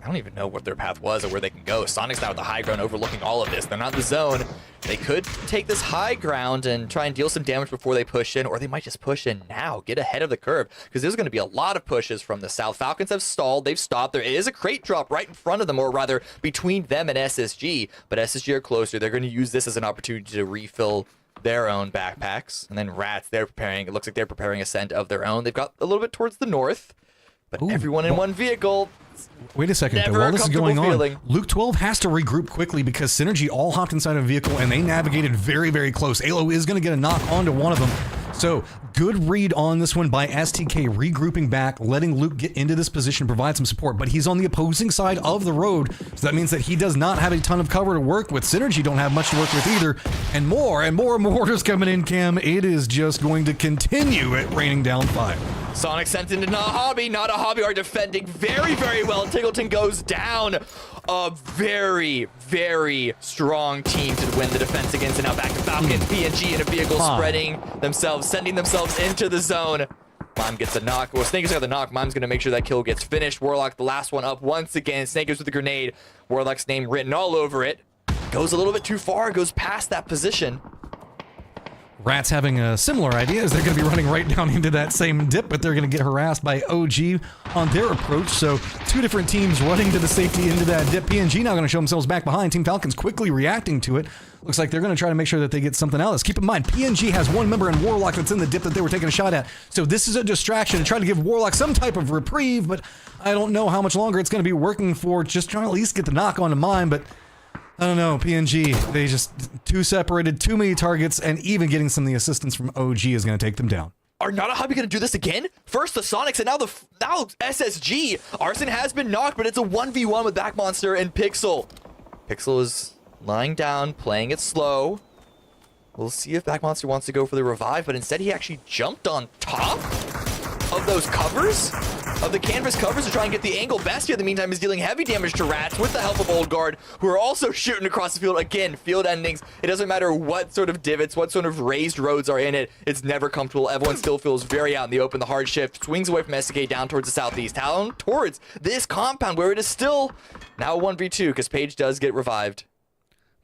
I don't even know what their path was or where they can go. Sonic's now at the high ground overlooking all of this. They're not in the zone. They could take this high ground and try and deal some damage before they push in, or they might just push in now, get ahead of the curve, because there's going to be a lot of pushes from the south. Falcons have stalled. They've stopped. There is a crate drop right in front of them, or rather between them and SSG, but SSG are closer. They're going to use this as an opportunity to refill their own backpacks. And then Rats, they're preparing. It looks like they're preparing ascent of their own. They've got a little bit towards the north, but everyone in one vehicle. Wait a second, though. While this is going on, Luke 12 has to regroup quickly because Synergy all hopped inside a vehicle and they navigated very, very close. Alo is going to get a knock onto one of them. So, good read on this one by STK, regrouping back, letting Luke get into this position, provide some support, but he's on the opposing side of the road, so that means that he does not have a ton of cover to work with. Synergy don't have much to work with either, and more mortars coming in, Cam. It is just going to continue at raining down fire. Sonic sent into Not a Hobby are defending very, very well. Tiggleton goes down. A very, very strong team to win the defense against, and now back to Falcons. PNG in a vehicle spreading themselves, sending themselves into the zone. Mime gets a knock. Well, Snakers got the knock. Mime's going to make sure that kill gets finished. Warlock, the last one up once again. Snakers with the grenade. Warlock's name written all over it. Goes a little bit too far, goes past that position. Rats having a similar idea as they're going to be running right down into that same dip, but they're going to get harassed by OG on their approach. So 2 different teams running to the safety into that dip. PNG now going to show themselves back behind. Team Falcons quickly reacting to it. Looks like they're going to try to make sure that they get something out of this. Keep in mind, PNG has 1 member in Warlock that's in the dip that they were taking a shot at. So this is a distraction to try to give Warlock some type of reprieve, but I don't know how much longer it's going to be working for. Just trying to at least get the knock onto Mime, but I don't know, PNG, they just too separated, too many targets, and even getting some of the assistance from OG is going to take them down. Are Not a Hobby going to do this again? First the Sonics, and now SSG. Arson has been knocked, but it's a 1v1 with Back Monster and Pixel. Pixel is lying down, playing it slow. We'll see if Back Monster wants to go for the revive, but instead he actually jumped on top of those covers, of the canvas covers, to try and get the angle. Bestia, in the meantime, is dealing heavy damage to Rats with the help of Old Guard, who are also shooting across the field. Again, field endings. It doesn't matter what sort of divots, what sort of raised roads are in it. It's never comfortable. Everyone still feels very out in the open. The hard shift swings away from SDK down towards the southeast, down towards this compound where it is still now 1v2 because Paige does get revived.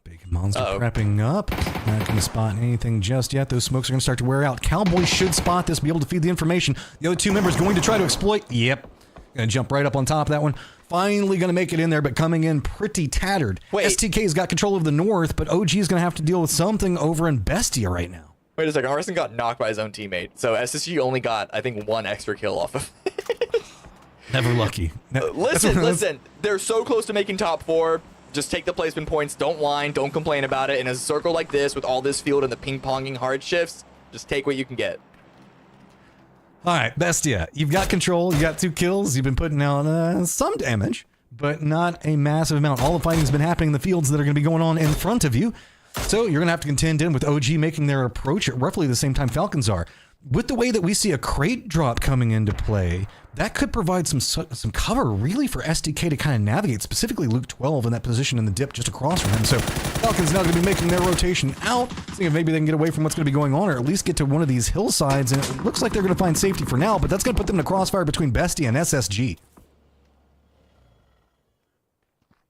Big monster prepping up. Not going to spot anything just yet. Those smokes are going to start to wear out. Cowboy should spot this, be able to feed the information. The other 2 members going to try to exploit. Yep. Going to jump right up on top of that one. Finally going to make it in there, but coming in pretty tattered. Wait. STK's got control of the north, but OG is going to have to deal with something over in Bestia right now. Wait a second. Arson got knocked by his own teammate. So SSG only got, I think, 1 extra kill off of it. Never lucky. Listen. They're so close to making top 4. Just take the placement points. Don't whine. Don't complain about it. In a circle like this, with all this field and the ping-ponging hard shifts, just take what you can get. All right, Bestia, you've got control. You got 2 kills. You've been putting out some damage, but not a massive amount. All the fighting's been happening in the fields that are going to be going on in front of you. So you're going to have to contend in with OG making their approach at roughly the same time Falcons are. With the way that we see a crate drop coming into play, that could provide some cover really for SDK to kind of navigate, specifically Luke 12 in that position in the dip just across from him. So Falcons now going to be making their rotation out, seeing if maybe they can get away from what's going to be going on, or at least get to one of these hillsides, and it looks like they're going to find safety for now, but that's going to put them in a crossfire between Bestia and SSG.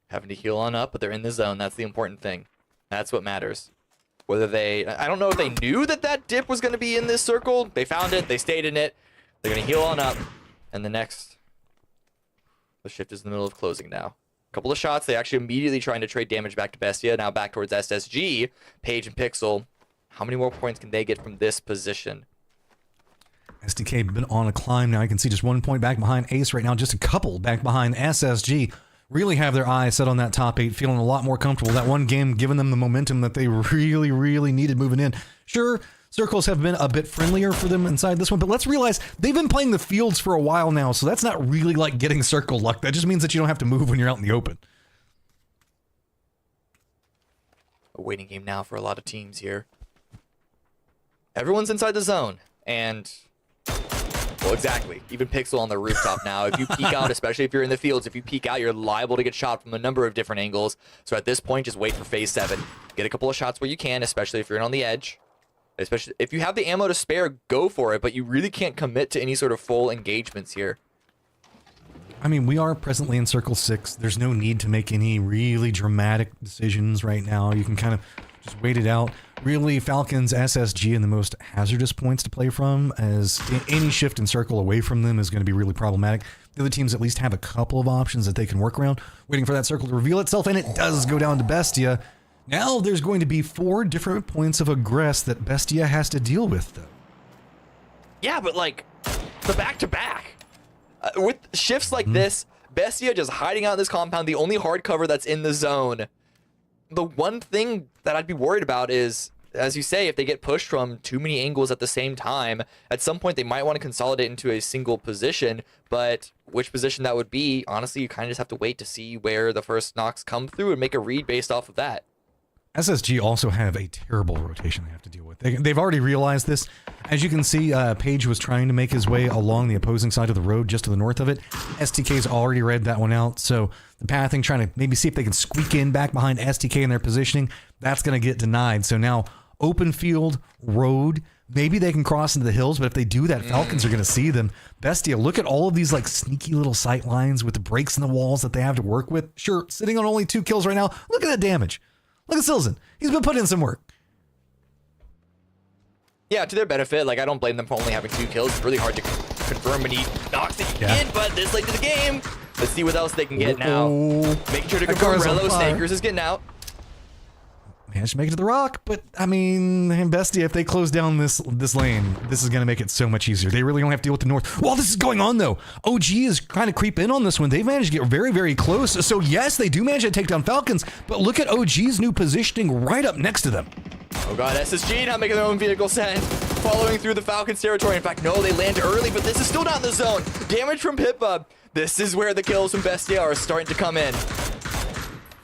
Having to heal on up, but they're in the zone. That's the important thing. That's what matters. Whether I don't know if they knew that dip was going to be in this circle. They found it. They stayed in it. They're going to heal on up. And the shift is in the middle of closing now. Couple of shots. They actually immediately trying to trade damage back to Bestia. Now back towards SSG. Paige and Pixel. How many more points can they get from this position? SDK been on a climb now. You can see just 1 point back behind Ace right now. Just a couple back behind SSG. Really have their eyes set on that top 8, feeling a lot more comfortable. That one game giving them the momentum that they really, really needed moving in. Sure, circles have been a bit friendlier for them inside this one, but let's realize they've been playing the fields for a while now, so that's not really like getting circle luck. That just means that you don't have to move when you're out in the open. A waiting game now for a lot of teams here. Everyone's inside the zone, and... well, exactly. Even Pixel on the rooftop now. If you peek out, especially if you're in the fields, if you peek out, you're liable to get shot from a number of different angles. So at this point, just wait for phase 7. Get a couple of shots where you can, especially if you're in on the edge. Especially if you have the ammo to spare, go for it, but you really can't commit to any sort of full engagements here. I mean, we are presently in Circle 6. There's no need to make any really dramatic decisions right now. You can kind of just wait it out. Really, Falcons, SSG, and the most hazardous points to play from, as any shift in circle away from them is going to be really problematic. The other teams at least have a couple of options that they can work around, waiting for that circle to reveal itself, and it does go down to Bestia. Now there's going to be 4 different points of aggress that Bestia has to deal with, though. Yeah, but like, the back-to-back. With shifts like this, Bestia just hiding out in this compound, the only hard cover that's in the zone. The one thing that I'd be worried about is, as you say, if they get pushed from too many angles at the same time, at some point they might want to consolidate into a single position, but which position that would be, honestly, you kind of just have to wait to see where the first knocks come through and make a read based off of that. SSG also have a terrible rotation they have to deal with. They've already realized this. As you can see, Paige was trying to make his way along the opposing side of the road just to the north of it. STK's already read that one out, so the pathing, trying to maybe see if they can squeak in back behind STK in their positioning, that's going to get denied. So now, open field, road, maybe they can cross into the hills, but if they do that, Falcons are going to see them. Bestia, look at all of these like sneaky little sight lines with the breaks in the walls that they have to work with. Sure, sitting on only 2 kills right now. Look at that damage. Look at Silzen. He's been putting in some work. Yeah, to their benefit, like, I don't blame them for only having 2 kills. It's really hard to confirm any knocks that you can get, but this late to the game. Let's see what else they can get now. Making sure to confirm Rello Snakers is getting out. Managed to make it to the rock, but I mean, Bestia, if they close down this lane, this is going to make it so much easier. They really don't have to deal with the north. While this is going on, though, OG is trying to creep in on this one. They've managed to get very, very close. So yes, they do manage to take down Falcons, but look at OG's new positioning right up next to them. Oh god, SSG not making their own vehicle send. Following through the Falcons territory. In fact, no, they land early, but this is still not in the zone. Damage from Pippa. This is where the kills from Bestia are starting to come in.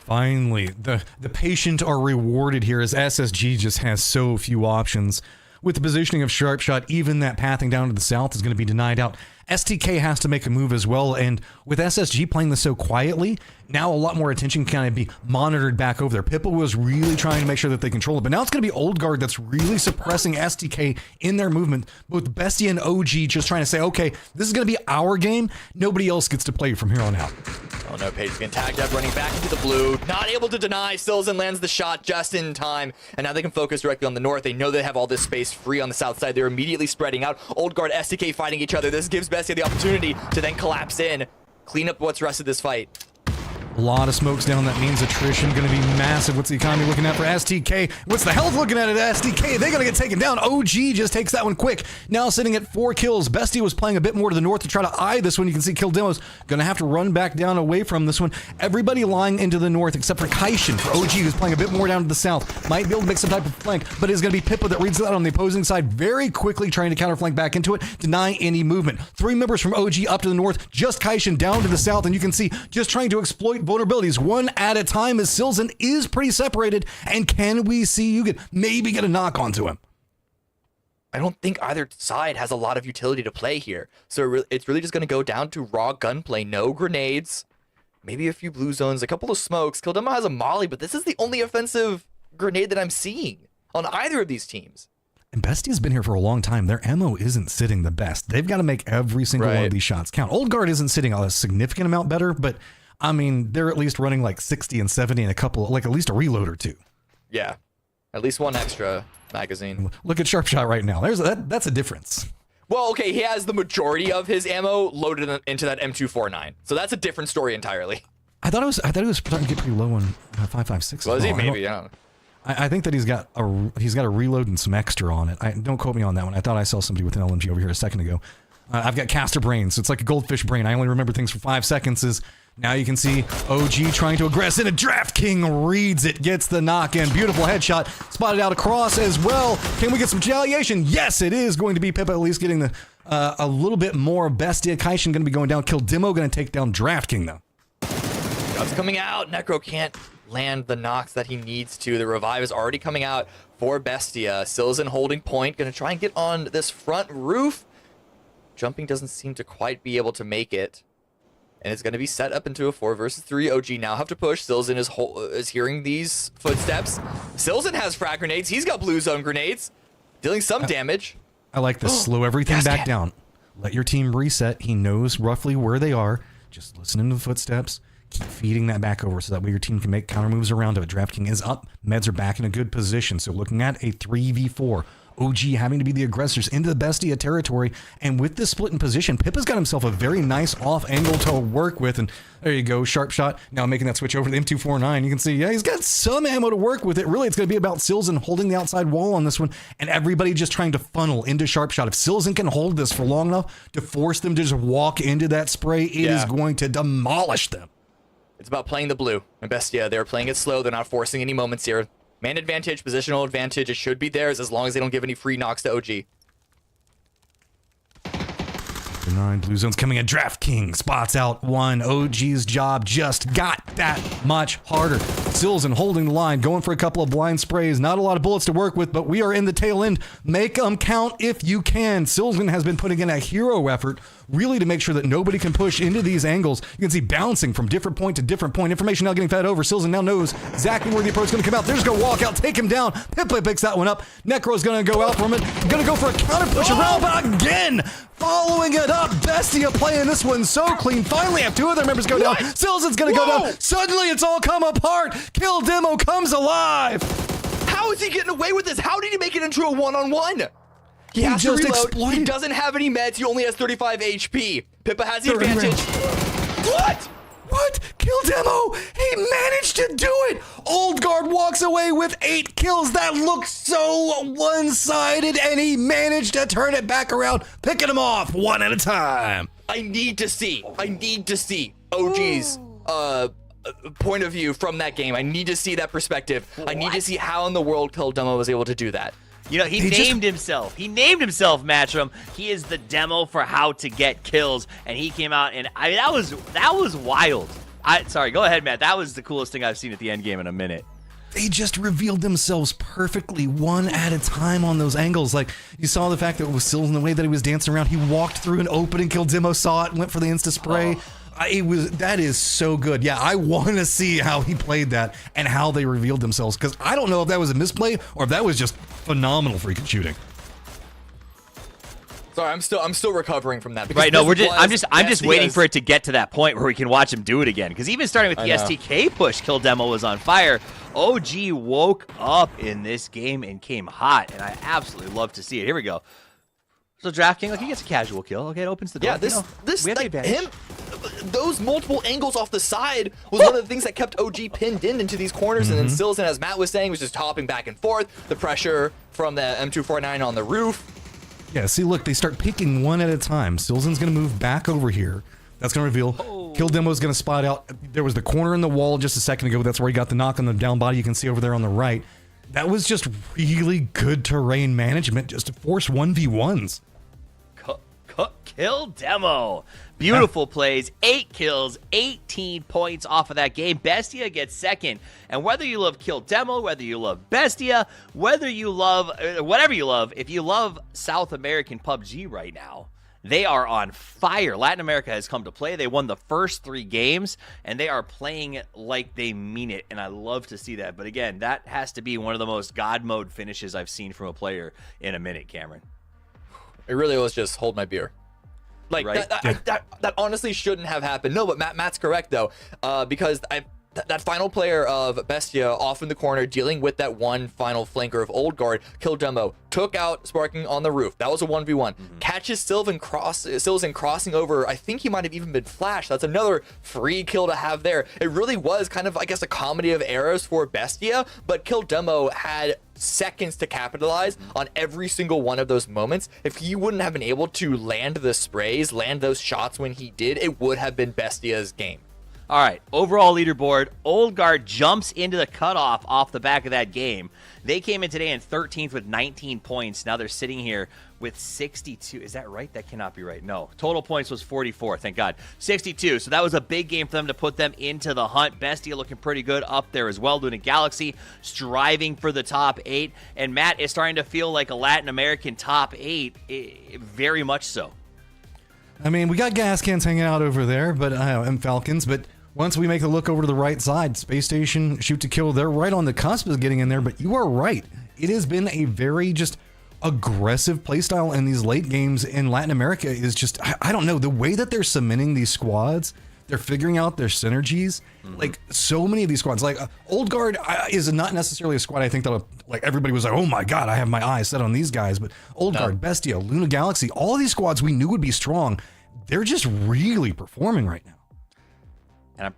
Finally, the patient are rewarded here as SSG just has so few options. With the positioning of Sharpshot, even that pathing down to the south is going to be denied out. STK has to make a move as well, and with SSG playing this so quietly, now a lot more attention can kind of be monitored back over there. Pippa was really trying to make sure that they control it, but now it's going to be Old Guard that's really suppressing STK in their movement. Both Bestia and OG just trying to say, okay, this is going to be our game. Nobody else gets to play from here on out. Oh no, Paige is getting tagged up, running back into the blue. Not able to deny. Silzen lands the shot just in time. And now they can focus directly on the north. They know they have all this space free on the south side. They're immediately spreading out. Old Guard, STK fighting each other. This gives Bestia the opportunity to then collapse in, clean up what's rest of this fight. A lot of smokes down. That means attrition going to be massive. What's the economy looking at for STK? What's the health looking at STK? They're going to get taken down. OG just takes that one quick. Now sitting at 4 kills. Bestie was playing a bit more to the north to try to eye this one. You can see Kill Demo's going to have to run back down away from this one. Everybody lying into the north except for Kaishin for OG, who's playing a bit more down to the south. Might be able to make some type of flank, but it's going to be Pippa that reads that on the opposing side very quickly, trying to counterflank back into it, deny any movement. 3 members from OG up to the north, just Kaishin down to the south, and you can see just trying to exploit vulnerabilities one at a time as Silzen is pretty separated. And can we see you maybe get a knock onto him? I don't think either side has a lot of utility to play here. So it's really just going to go down to raw gunplay. No grenades, maybe a few blue zones, a couple of smokes. Kildemo has a molly, but this is the only offensive grenade that I'm seeing on either of these teams. And Bestia's been here for a long time. Their ammo isn't sitting the best. They've got to make every single one of these shots count. Old Guard isn't sitting a significant amount better, but I mean, they're at least running like 60 and 70 and a couple, like at least a reload or two. Yeah, at least one extra magazine. Look at Sharpshot right now. That's a difference. Well, okay, he has the majority of his ammo loaded into that M249, so that's a different story entirely. I thought it was starting to get pretty low on 5.56. Was he? Maybe. I don't know. I think that he's got a reload and some extra on it. Don't quote me on that one. I thought I saw somebody with an LMG over here a second ago. I've got caster brain, so it's like a goldfish brain. I only remember things for 5 seconds. Now you can see OG trying to aggress, and a Draft King reads it, gets the knock in. Beautiful headshot, spotted out across as well. Can we get some retaliation? Yes, it is going to be Pippa at least getting the a little bit more. Bestia, Kaishin going to be going down. Kill Demo going to take down Draft King though. Shots coming out. Necro can't land the knocks that he needs to. The revive is already coming out for Bestia. Silzen holding point, going to try and get on this front roof. Jumping doesn't seem to quite be able to make it. And it's going to be set up into a 4 versus 3. OG now have to push. Silzen is hearing these footsteps. Silzen has frag grenades. He's got blue zone grenades, dealing some damage. I like this. Slow everything back down. Let your team reset. He knows roughly where they are. Just listen to the footsteps. Keep feeding that back over so that way your team can make counter moves around it. DraftKings is up. Meds are back in a good position. So looking at a 3v4. OG having to be the aggressors into the Bestia territory. And with this split in position, Pippa's got himself a very nice off angle to work with. And there you go, sharp shot. Now making that switch over to the M249. You can see, yeah, he's got some ammo to work with it. Really, it's going to be about Silzen holding the outside wall on this one. And everybody just trying to funnel into sharp shot. If Silzen can hold this for long enough to force them to just walk into that spray, it is going to demolish them. It's about playing the blue. And Bestia, they're playing it slow. They're not forcing any moments here. Man advantage, positional advantage, it should be theirs as long as they don't give any free knocks to OG. 9 blue zones coming in. DraftKings spots out one. OG's job just got that much harder. Silzen holding the line, going for a couple of blind sprays. Not a lot of bullets to work with, but we are in the tail end. Make them count if you can. Silzen has been putting in a hero effort really to make sure that nobody can push into these angles. You can see bouncing from different point to different point. Information now getting fed over. Silzen now knows exactly where the approach is going to come out. There's going to walk out, take him down. Pippa picks that one up. Necro's going to go out from it. Going to go for a counter push around, but again, following it up. Bestia playing this one so clean. Finally have 2 other members go down. Silzen's going to go down. Suddenly it's all come apart. Kill Demo comes alive. How is he getting away with this? How did he make it into a one-on-one? He has to reload. He doesn't have any meds. He only has 35 HP. Pippa has the advantage. What? Kill Demo! He managed to do it! Old Guard walks away with 8 kills. That looks so one-sided, and he managed to turn it back around, picking them off one at a time. I need to see OG's point of view from that game. I need to see that perspective. I need to see how in the world Kill Demo was able to do that. You know, he named himself, Matchroom. He is the demo for how to get kills, and he came out, and I mean, that was wild. Sorry, go ahead, Matt. That was the coolest thing I've seen at the end game in a minute. They just revealed themselves perfectly one at a time on those angles. Like, you saw the fact that it was Silzen, the way that he was dancing around. He walked through an opening, Kill Demo saw it, and went for the insta spray. That is so good. Yeah, I want to see how he played that and how they revealed themselves, because I don't know if that was a misplay or if that was just phenomenal freaking shooting. Sorry, I'm still recovering from that. Right? No, I'm just waiting for it to get to that point where we can watch him do it again. Because even starting with the STK push, Kill Demo was on fire. OG woke up in this game and came hot, and I absolutely love to see it. Here we go. So DraftKings, like, he gets a casual kill. Okay, it opens the door. Yeah, this we have the advantage. those multiple angles off the side was one of the things that kept OG pinned into these corners. And then Sills, as Matt was saying, was just hopping back and forth. The pressure from the M249 on the roof. Yeah, see, look, they start picking one at a time. Silzen's going to move back over here. That's going to reveal. Kill Demo's going to spot out. There was the corner in the wall just a second ago. That's where he got the knock on the down body. You can see over there on the right. That was just really good terrain management just to force 1v1s. Kill Demo. Beautiful plays. 8 kills, 18 points off of that game. Bestia gets second. And whether you love Kill Demo, whether you love Bestia, whether you love, whatever you love, if you love South American PUBG right now, they are on fire. Latin America has come to play. They won the first 3 games, and they are playing like they mean it, and I love to see that. But again, that has to be one of the most God mode finishes I've seen from a player in a minute, Cameron. It really was just hold my beer. Like, right? that honestly shouldn't have happened. No, but Matt's correct, though, because that final player of Bestia off in the corner dealing with that one final flanker of Old Guard, Kill Demo, took out Sparking on the roof. That was a 1v1. Catches Sills and crossing over. I think he might have even been flashed. That's another free kill to have there. It really was kind of, I guess, a comedy of errors for Bestia, but Kill Demo had seconds to capitalize on every single one of those moments. If he wouldn't have been able to land the sprays, land those shots when he did, it would have been Bestia's game. All right, overall leaderboard, Old Guard jumps into the cutoff off the back of that game. They came in today in 13th with 19 points. Now they're sitting here with 62. Is that right? That cannot be right. No. Total points was 44, thank God. 62. So that was a big game for them to put them into the hunt. Bestia looking pretty good up there as well. Doing a Galaxy, striving for the top 8. And Matt is starting to feel like a Latin American top 8, very much so. I mean, we got gas cans hanging out over there, but and Falcons, but once we make a look over to the right side, Space Station, Shoot to Kill, they're right on the cusp of getting in there, but you are right. It has been a very just aggressive playstyle in these late games in Latin America is just, I don't know, the way that they're cementing these squads, they're figuring out their synergies. Like, so many of these squads, like Old Guard is not necessarily a squad I think that like everybody was like, oh my God, I have my eyes set on these guys, but Old Guard, Bestia, Luna Galaxy, all of these squads we knew would be strong, they're just really performing right now. And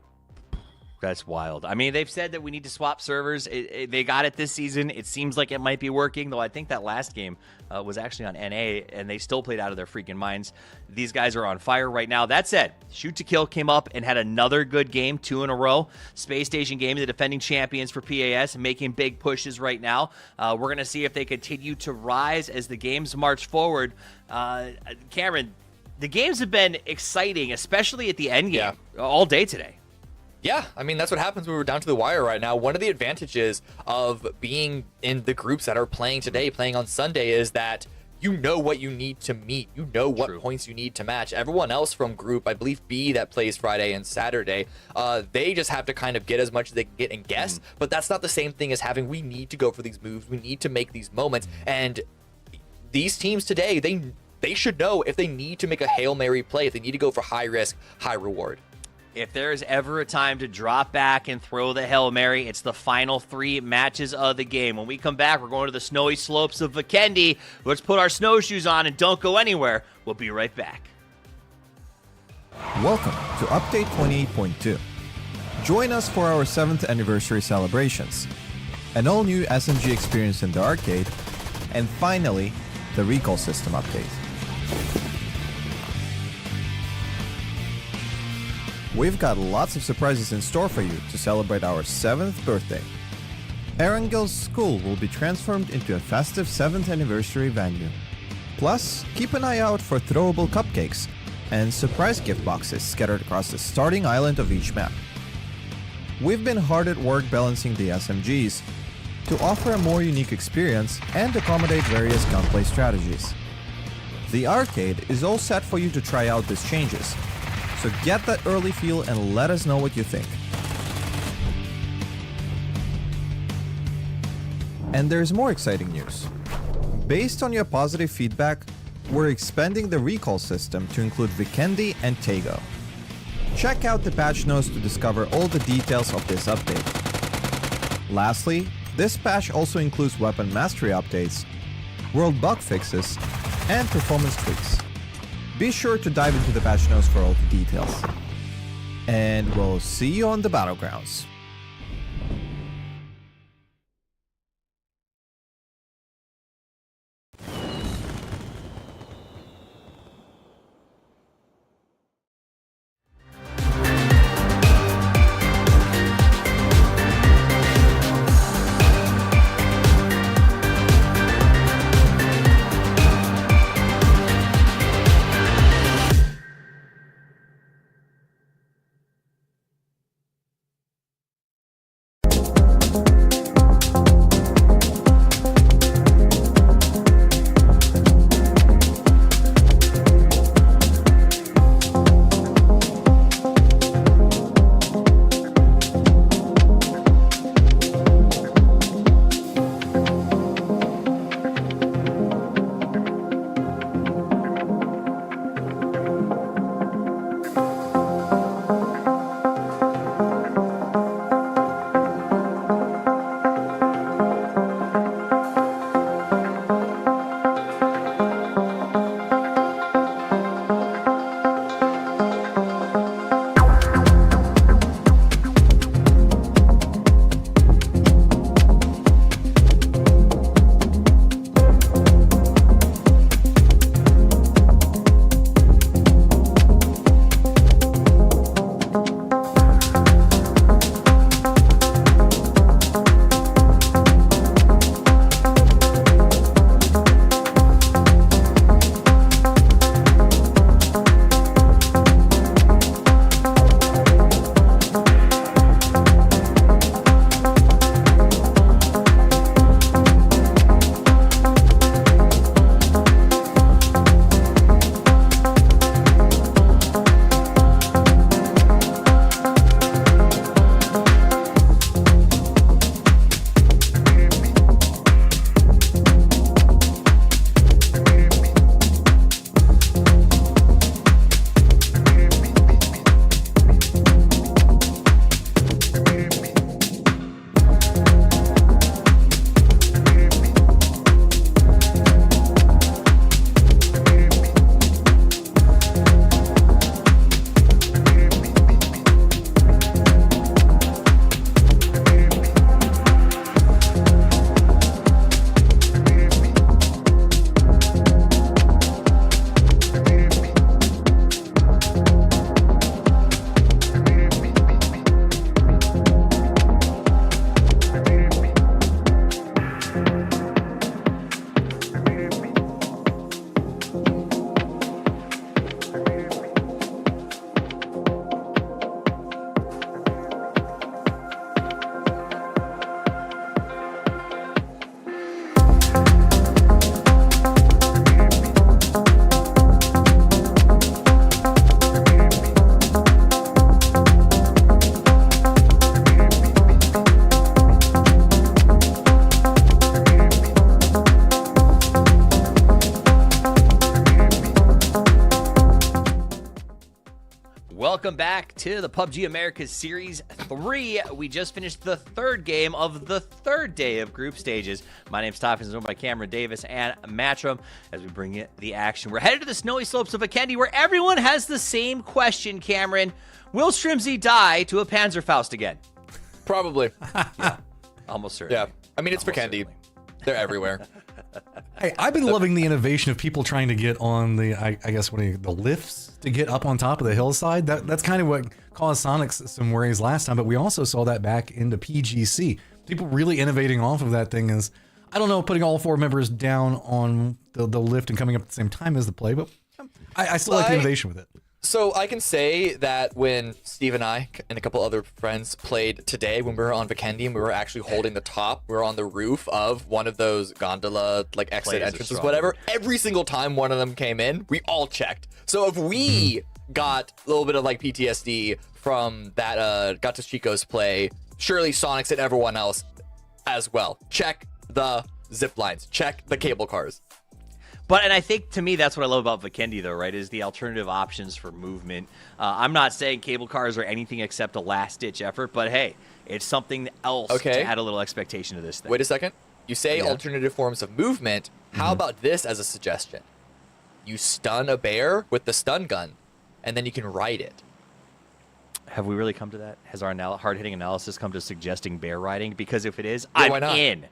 that's wild. I mean, they've said that we need to swap servers. They got it this season. It seems like it might be working, though I think that last game was actually on NA, and they still played out of their freaking minds. These guys are on fire right now. That said, Shoot to Kill came up and had another good game, 2 in a row. Space Station Game, the defending champions for PAS, making big pushes right now. We're going to see if they continue to rise as the games march forward. Cameron, the games have been exciting, especially at the end game, all day today. Yeah, I mean, that's what happens when we're down to the wire right now. One of the advantages of being in the groups that are playing today, playing on Sunday, is that you know what you need to meet. You know what points you need to match. Everyone else from group, I believe B, that plays Friday and Saturday, they just have to kind of get as much as they can get and guess. But that's not the same thing as having, we need to go for these moves. We need to make these moments. And these teams today, they should know if they need to make a Hail Mary play, if they need to go for high risk, high reward. If there's ever a time to drop back and throw the Hail Mary, it's the final 3 matches of the game. When we come back, we're going to the snowy slopes of Vikendi. Let's put our snowshoes on and don't go anywhere. We'll be right back. Welcome to Update 28.2. Join us for our 7th anniversary celebrations, an all-new SMG experience in the arcade, and finally, the recall system update. We've got lots of surprises in store for you to celebrate our 7th birthday. Erangel's school will be transformed into a festive 7th anniversary venue. Plus, keep an eye out for throwable cupcakes and surprise gift boxes scattered across the starting island of each map. We've been hard at work balancing the SMGs to offer a more unique experience and accommodate various gunplay strategies. The arcade is all set for you to try out these changes, so get that early feel and let us know what you think. And there's more exciting news. Based on your positive feedback, we're expanding the recall system to include Vikendi and Tego. Check out the patch notes to discover all the details of this update. Lastly, this patch also includes weapon mastery updates, world bug fixes, and performance tweaks. Be sure to dive into the patch notes for all the details. and we'll see you on the battlegrounds. Welcome back to the PUBG Americas Series 3. We just finished the third game of the third day of group stages. My name's Toppins, joined by Cameron Davis and Matchroom as we bring it the action. We're headed to the snowy slopes of Vikendi, where everyone has the same question, Cameron. Will Shrimzy die to a Panzerfaust again? Probably. Yeah, almost certainly. Yeah. I mean, it's Vikendi. They're everywhere. Hey, I've been loving the innovation of people trying to get on the, I guess, the lifts to get up on top of the hillside. That's kind of what caused Sonic some worries last time, but we also saw that back into PGC. People really innovating off of that thing is, I don't know, putting all four members down on the lift and coming up at the same time as the play, but I still like the innovation with it. So I can say that when Steve and I and a couple other friends played today, when we were on Vikendi and we were actually holding the top, we were on the roof of one of those gondola like exit entrances, whatever. Every single time one of them came in, we all checked. So if we got a little bit of like PTSD from that Gatos Chico's play, surely Sonic's and everyone else as well. Check the zip lines, check the cable cars. But, and I think, to me, that's what I love about Vikendi, though, right, is the alternative options for movement. I'm not saying cable cars are anything except a last-ditch effort, but, hey, it's something else to add a little expectation to this thing. Wait a second. You say alternative forms of movement. How about this as a suggestion? You stun a bear with the stun gun, and then you can ride it. Have we really come to that? Has our hard-hitting analysis come to suggesting bear riding? Because if it is, Yeah, I'm why not? in.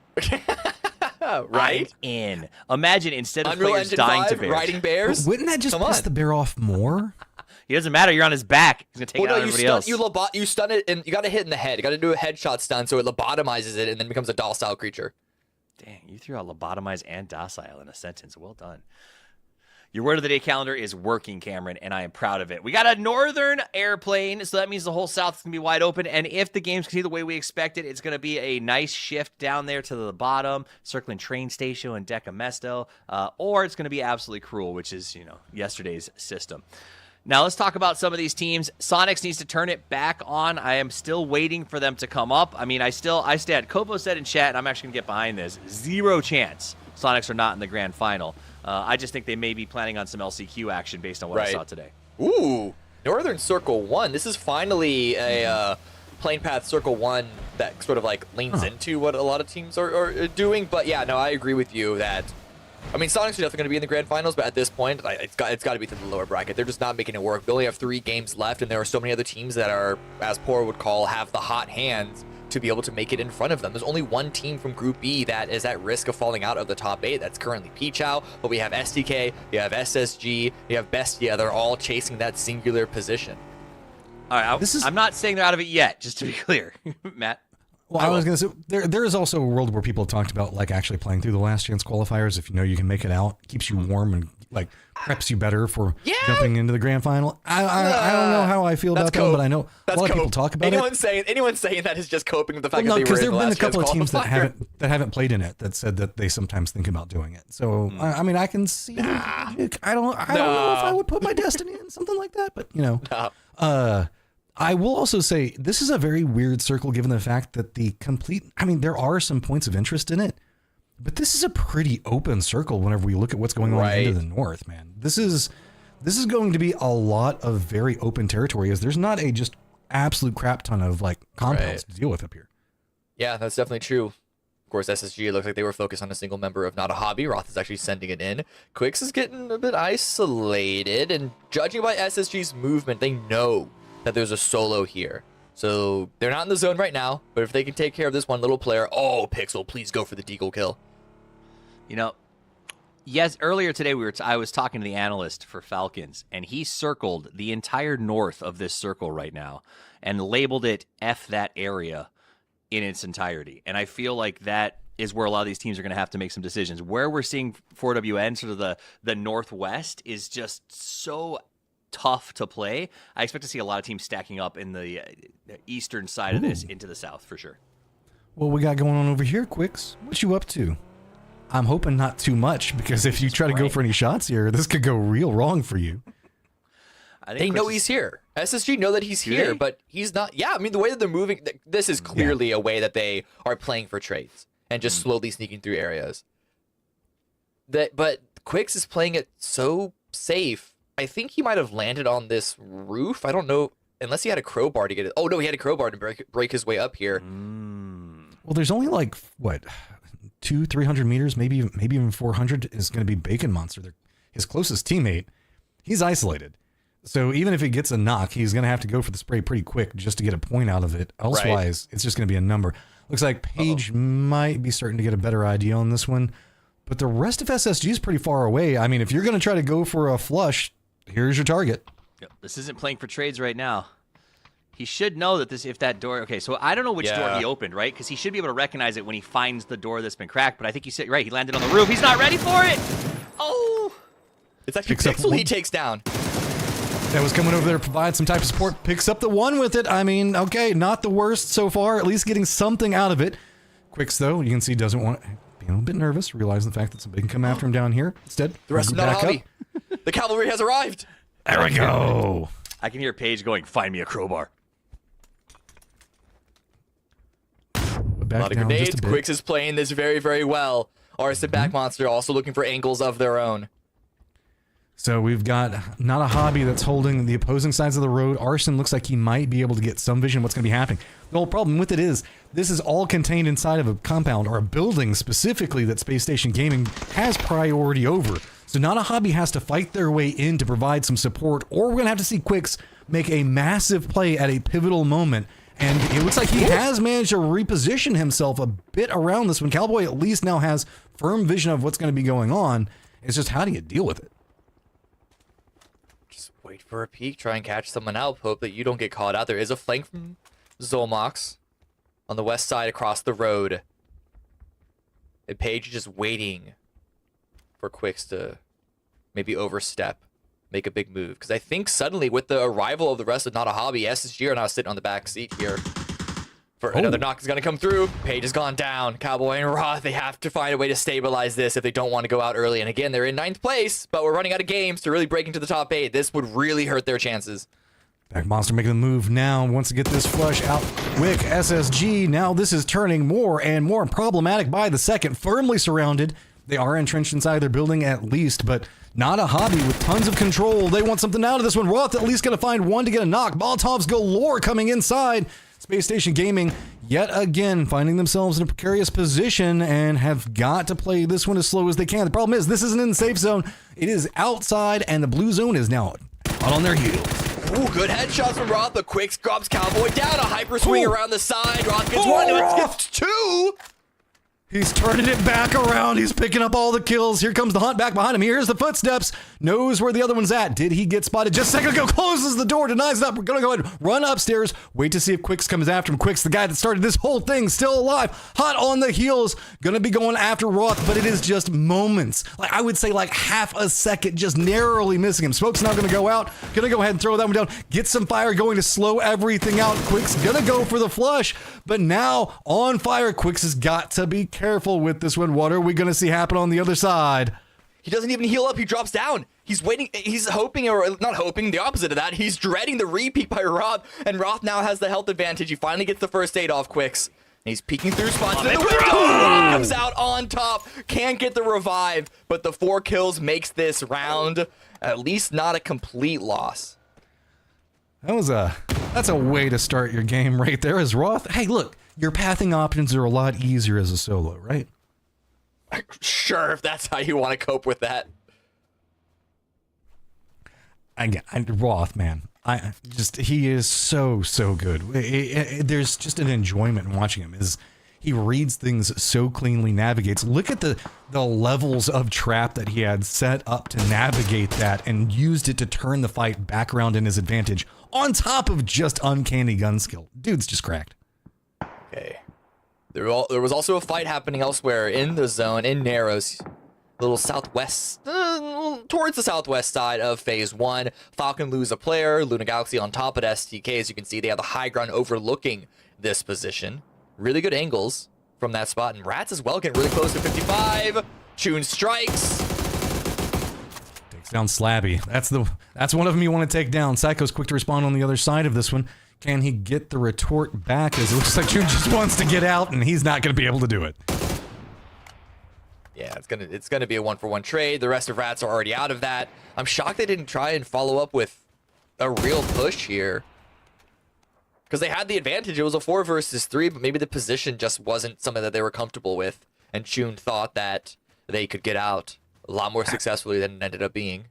Right? I'm in. Imagine instead of Unreal players Engine dying 5, to bears. riding bears? Wouldn't that just Come piss on. the bear off more? It doesn't matter. You're on his back. He's going to take it out you everybody else. you stun it, and you got to hit in the head. You got to do a headshot stun so it lobotomizes it and then becomes a docile creature. Dang, you threw out lobotomize and docile in a sentence. Well done. Your word of the day calendar is working, Cameron, and I am proud of it. We got a northern airplane, so that means the whole south is going to be wide open. And if the games continue the way we expect it, it's going to be a nice shift down there to the bottom, circling train station and Deca Mesto, or it's going to be absolutely cruel, which is, yesterday's system. Now let's talk about some of these teams. Sonics needs to turn it back on. I am still waiting for them to come up. I mean, I stand. Kobo said in chat, and I'm actually going to get behind this, 0 chance Sonics are not in the grand final. I just think they may be planning on some LCQ action based on what I saw today. Ooh, Northern Circle 1. This is finally a plane path Circle 1 that sort of like leans into what a lot of teams are doing. But yeah, no, I agree with you that, I mean, Sonics are definitely going to be in the grand finals, but at this point, it's got to be to the lower bracket. They're just not making it work. They only have 3 games left, and there are so many other teams that are, as Poor would call, have the hot hands to be able to make it in front of them. There's only one team from Group B that is at risk of falling out of the top 8. That's currently Pichao, but we have STK, you have SSG, you have Bestia. They're all chasing that singular position. All right, I'm not saying they're out of it yet, just to be clear. Matt? Well, I was going to say, there is also a world where people have talked about like actually playing through the last chance qualifiers. If you know you can make it out, keeps you warm and like preps you better for jumping into the grand final. I don't know how I feel about that, but I know a lot of people talk about it. Anyone saying that is just coping with the fact Well, that no, they were because in there the have been a last chance couple of teams qualifier. that haven't played in it that said that they sometimes think about doing it. So I mean, I can see. I don't know if I would put my destiny in something like that, but I will also say this is a very weird circle given the fact that there are some points of interest in it, but this is a pretty open circle whenever we look at what's going on into the north, man. This is going to be a lot of very open territory as there's not a just absolute crap ton of like compounds to deal with up here. Yeah, that's definitely true. Of course, SSG, it looks like they were focused on a single member of Not a Hobby. Roth is actually sending it in. Quicks is getting a bit isolated, and judging by SSG's movement, they know that there's a solo here. So they're not in the zone right now, but if they can take care of this one little player, Pixel, please go for the deagle kill. Yes, earlier today I was talking to the analyst for Falcons, and he circled the entire north of this circle right now and labeled it F that area in its entirety. And I feel like that is where a lot of these teams are going to have to make some decisions. Where we're seeing 4WN, sort of the northwest, is just so tough to play. I expect to see a lot of teams stacking up in the eastern side of this into the south for sure. What we got going on over here, Quicks? What you up to? I'm hoping not too much, because if you try to go for any shots here, this could go real wrong for you. They know he's here. SSG know that he's here, but he's not. Yeah, I mean, the way that they're moving, this is clearly a way that they are playing for trades and just slowly sneaking through areas. But Quicks is playing it so safe. I think he might have landed on this roof. I don't know, unless he had a crowbar to get it. Oh, no, he had a crowbar to break his way up here. Well, there's only like, what, 200-300 meters, maybe even 400 is going to be Bacon Monster. His closest teammate, he's isolated. So even if he gets a knock, he's going to have to go for the spray pretty quick just to get a point out of it. Elsewise, it's just going to be a number. Looks like Paige might be starting to get a better idea on this one. But the rest of SSG is pretty far away. I mean, if you're going to try to go for a flush, here's your target. Yep. This isn't playing for trades right now. He should know that if that door... Okay, so I don't know which door he opened, right? Because he should be able to recognize it when he finds the door that's been cracked. But I think he said, right, he landed on the roof. He's not ready for it! Oh! It's actually Pixel he takes down. That was coming over there to provide some type of support. Picks up the one with it. I mean, okay, not the worst so far. At least getting something out of it. Quicks, though, you can see doesn't want... Being a little bit nervous, realizing the fact that somebody can come after him down here. Instead, the rest of Not a Hobby. The cavalry has arrived. There we go. I can hear Paige going, find me a crowbar. A lot of grenades. Quicks is playing this very, very well. Arson Back Monster also looking for angles of their own. So we've got Not a Hobby that's holding the opposing sides of the road. Arson looks like he might be able to get some vision of what's going to be happening. The whole problem with it is this is all contained inside of a compound or a building specifically that Space Station Gaming has priority over. So Not a Hobby has to fight their way in to provide some support, or we're going to have to see Quicks make a massive play at a pivotal moment. And it looks like he has managed to reposition himself a bit around this one. Cowboy at least now has firm vision of what's going to be going on. It's just, how do you deal with it? Just wait for a peek, try and catch someone out, hope that you don't get caught out. There is a flank from Zolmox on the west side across the road. And Paige just waiting for Quicks to maybe overstep, make a big move. Because I think suddenly with the arrival of the rest of Not a Hobby, SSG are now sitting on the back seat here. For another knock is going to come through. Paige has gone down. Cowboy and Roth, they have to find a way to stabilize this if they don't want to go out early. And again, they're in 9th place, but we're running out of games to really break into the top 8. This would really hurt their chances. Back Monster making the move now, wants to get this flush out quick. SSG, now this is turning more and more problematic by the second. Firmly surrounded. They are entrenched inside their building at least, but Not a Hobby with tons of control. They want something out of this one. Roth at least going to find one to get a knock. Molotovs galore coming inside. Space Station Gaming yet again finding themselves in a precarious position and have got to play this one as slow as they can. The problem is this isn't in the safe zone. It is outside, and the blue zone is now out on their heels. Ooh, good headshots from Roth, but Quicks drops Cowboy down. A hyper swing around the side. Roth gets one, gets two. He's turning it back around. He's picking up all the kills. Here comes the hunt back behind him. Here's the footsteps. Knows where the other one's at. Did he get spotted just a second ago? Closes the door, denies it up. We're going to go ahead and run upstairs. Wait to see if Quicks comes after him. Quicks, the guy that started this whole thing, still alive. Hot on the heels. Going to be going after Roth, but it is just moments. Like I would say like half a second, just narrowly missing him. Smoke's now going to go out. Going to go ahead and throw that one down. Get some fire going to slow everything out. Quicks going to go for the flush, but now on fire. Quicks has got to be careful with this one. What are we going to see happen on the other side? He doesn't even heal up. He drops down. He's waiting. He's hoping, or not hoping, the opposite of that. He's dreading the repeat by Roth, and Roth now has the health advantage. He finally gets the first aid off Quicks. And he's peeking through spots in the window. Roth comes out on top. Can't get the revive, but the 4 kills makes this round at least not a complete loss. That's a way to start your game right there as Roth. Hey, look, your pathing options are a lot easier as a solo, right? Sure, if that's how you want to cope with that. Roth, man, he is so good. There's just an enjoyment in watching him. He reads things so cleanly, navigates. Look at the levels of trap that he had set up to navigate that and used it to turn the fight back around in his advantage on top of just uncanny gun skill. Dude's just cracked. Okay. There was also a fight happening elsewhere in the zone, in Narrows. A little southwest, towards the southwest side of Phase 1. Falcon lose a player, Luna Galaxy on top at STK. As you can see, they have the high ground overlooking this position. Really good angles from that spot. And Rats as well getting really close to 55. Chun strikes. Takes down Slabby. That's one of them you want to take down. Psycho's quick to respond on the other side of this one. Can he get the retort back? As it looks like Chun just wants to get out, and he's not going to be able to do it. Yeah, it's gonna be a 1-for-1 trade. The rest of Rats are already out of that. I'm shocked they didn't try and follow up with a real push here, because they had the advantage. It was a 4 versus 3, but maybe the position just wasn't something that they were comfortable with, and Chun thought that they could get out a lot more successfully than it ended up being.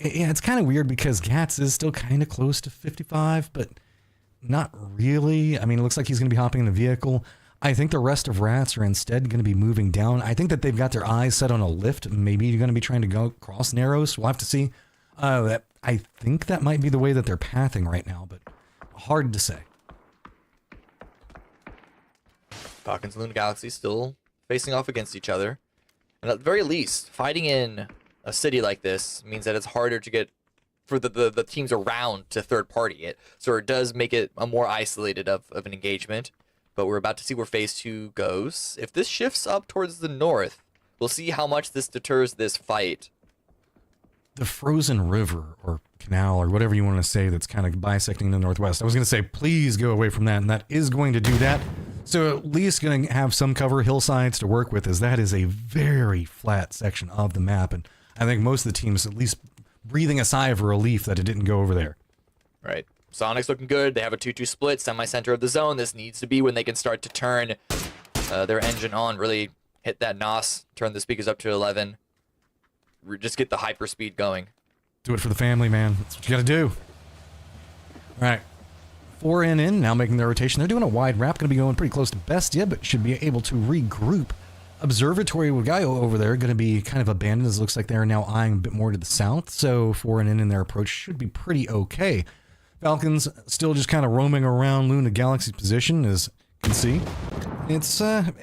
Yeah, it's kind of weird because Gats is still kind of close to 55, but not really. I mean, it looks like he's going to be hopping in the vehicle. I think the rest of Rats are instead going to be moving down. I think that they've got their eyes set on a lift. Maybe you're going to be trying to go across Narrows. We'll have to see. I think that might be the way that they're pathing right now, but hard to say. Falcons and Luna Galaxy still facing off against each other. And at the very least, fighting in a city like this means that it's harder to get for the teams around to third party it. So it does make it a more isolated of an engagement. But we're about to see where Phase 2 goes. If this shifts up towards the north, we'll see how much this deters this fight. The frozen river or canal or whatever you want to say that's kind of bisecting the northwest. I was going to say, please go away from that, and that is going to do that. So at least going to have some cover hillsides to work with, as that is a very flat section of the map. And I think most of the teams at least breathing a sigh of relief that it didn't go over there. Right. Sonic's looking good. They have a 2-2 split, semi-center of the zone. This needs to be when they can start to turn their engine on, really hit that NOS, turn the speakers up to 11. just get the hyper speed going. Do it for the family, man. That's what you got to do. All right. 4 in, now making their rotation. They're doing a wide wrap, going to be going pretty close to Bestia, but should be able to regroup. Observatory with Gaio over there going to be kind of abandoned, as it looks like they're now eyeing a bit more to the south, so 4 in their approach should be pretty okay. Falcons still just kind of roaming around Luna Galaxy's position, as you can see. It's a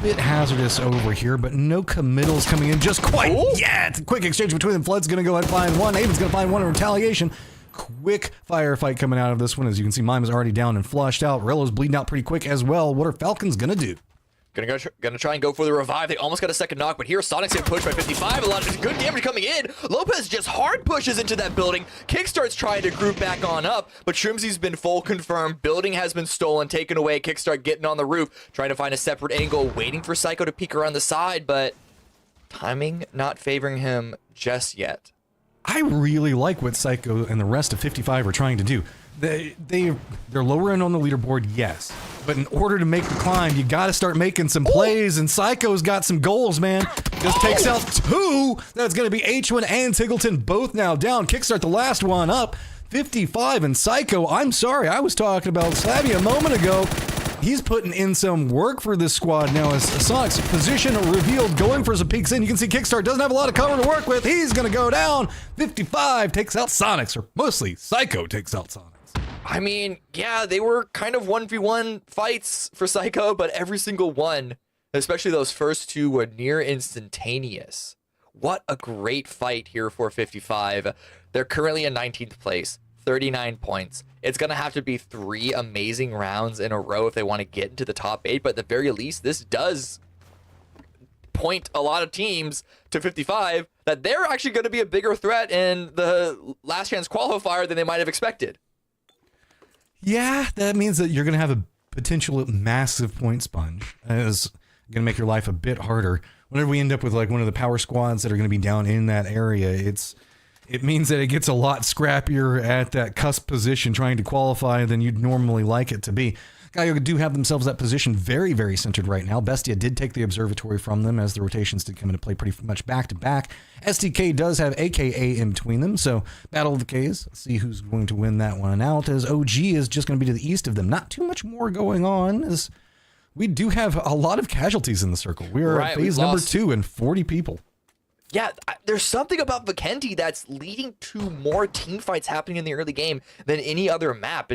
bit hazardous over here, but no committals coming in just quite yet. Quick exchange between them. Flood's going to go ahead and find one. Avon's going to find one in retaliation. Quick firefight coming out of this one. As you can see, Mime is already down and flushed out. Rello's bleeding out pretty quick as well. What are Falcons going to do? Gonna try and go for the revive. They almost got a second knock, but here Sonic's getting pushed by 55. A lot of good damage coming in. Lopez just hard pushes into that building. Kickstart's trying to group back on up, but Shrimsy's been full confirmed. Building has been stolen, taken away. Kickstart getting on the roof, trying to find a separate angle, waiting for Psycho to peek around the side, but timing not favoring him just yet. I really like what Psycho and the rest of 55 are trying to do. They're lower end on the leaderboard, yes. But in order to make the climb, you got to start making some plays, and Psycho's got some goals, man. Just takes out 2. That's going to be H1 and Tiggleton both now down. Kickstart the last one up. 55 and Psycho. I'm sorry, I was talking about Slavy a moment ago. He's putting in some work for this squad now as Sonic's position revealed, going for some peeks in. You can see Kickstart doesn't have a lot of cover to work with. He's going to go down. 55 takes out Sonics, or mostly Psycho takes out Sonics. I mean, yeah, they were kind of 1v1 fights for Psycho, but every single one, especially those first 2, were near instantaneous. What a great fight here for 55. They're currently in 19th place, 39 points. It's going to have to be 3 amazing rounds in a row if they want to get into the top 8, but at the very least, this does point a lot of teams to 55 that they're actually going to be a bigger threat in the last chance qualifier than they might have expected. Yeah, that means that you're going to have a potential massive point sponge. It's going to make your life a bit harder. Whenever we end up with like one of the power squads that are going to be down in that area, it means that it gets a lot scrappier at that cusp position trying to qualify than you'd normally like it to be. Gaio do have themselves that position very, very centered right now. Bestia did take the observatory from them as the rotations did come into play pretty much back-to-back. STK does have AKA in between them, so battle of the Ks. Let's see who's going to win that one out, as OG is just going to be to the east of them. Not too much more going on, as we do have a lot of casualties in the circle. We are at phase number 2 and 40 people. Yeah, there's something about Vikendi that's leading to more team fights happening in the early game than any other map.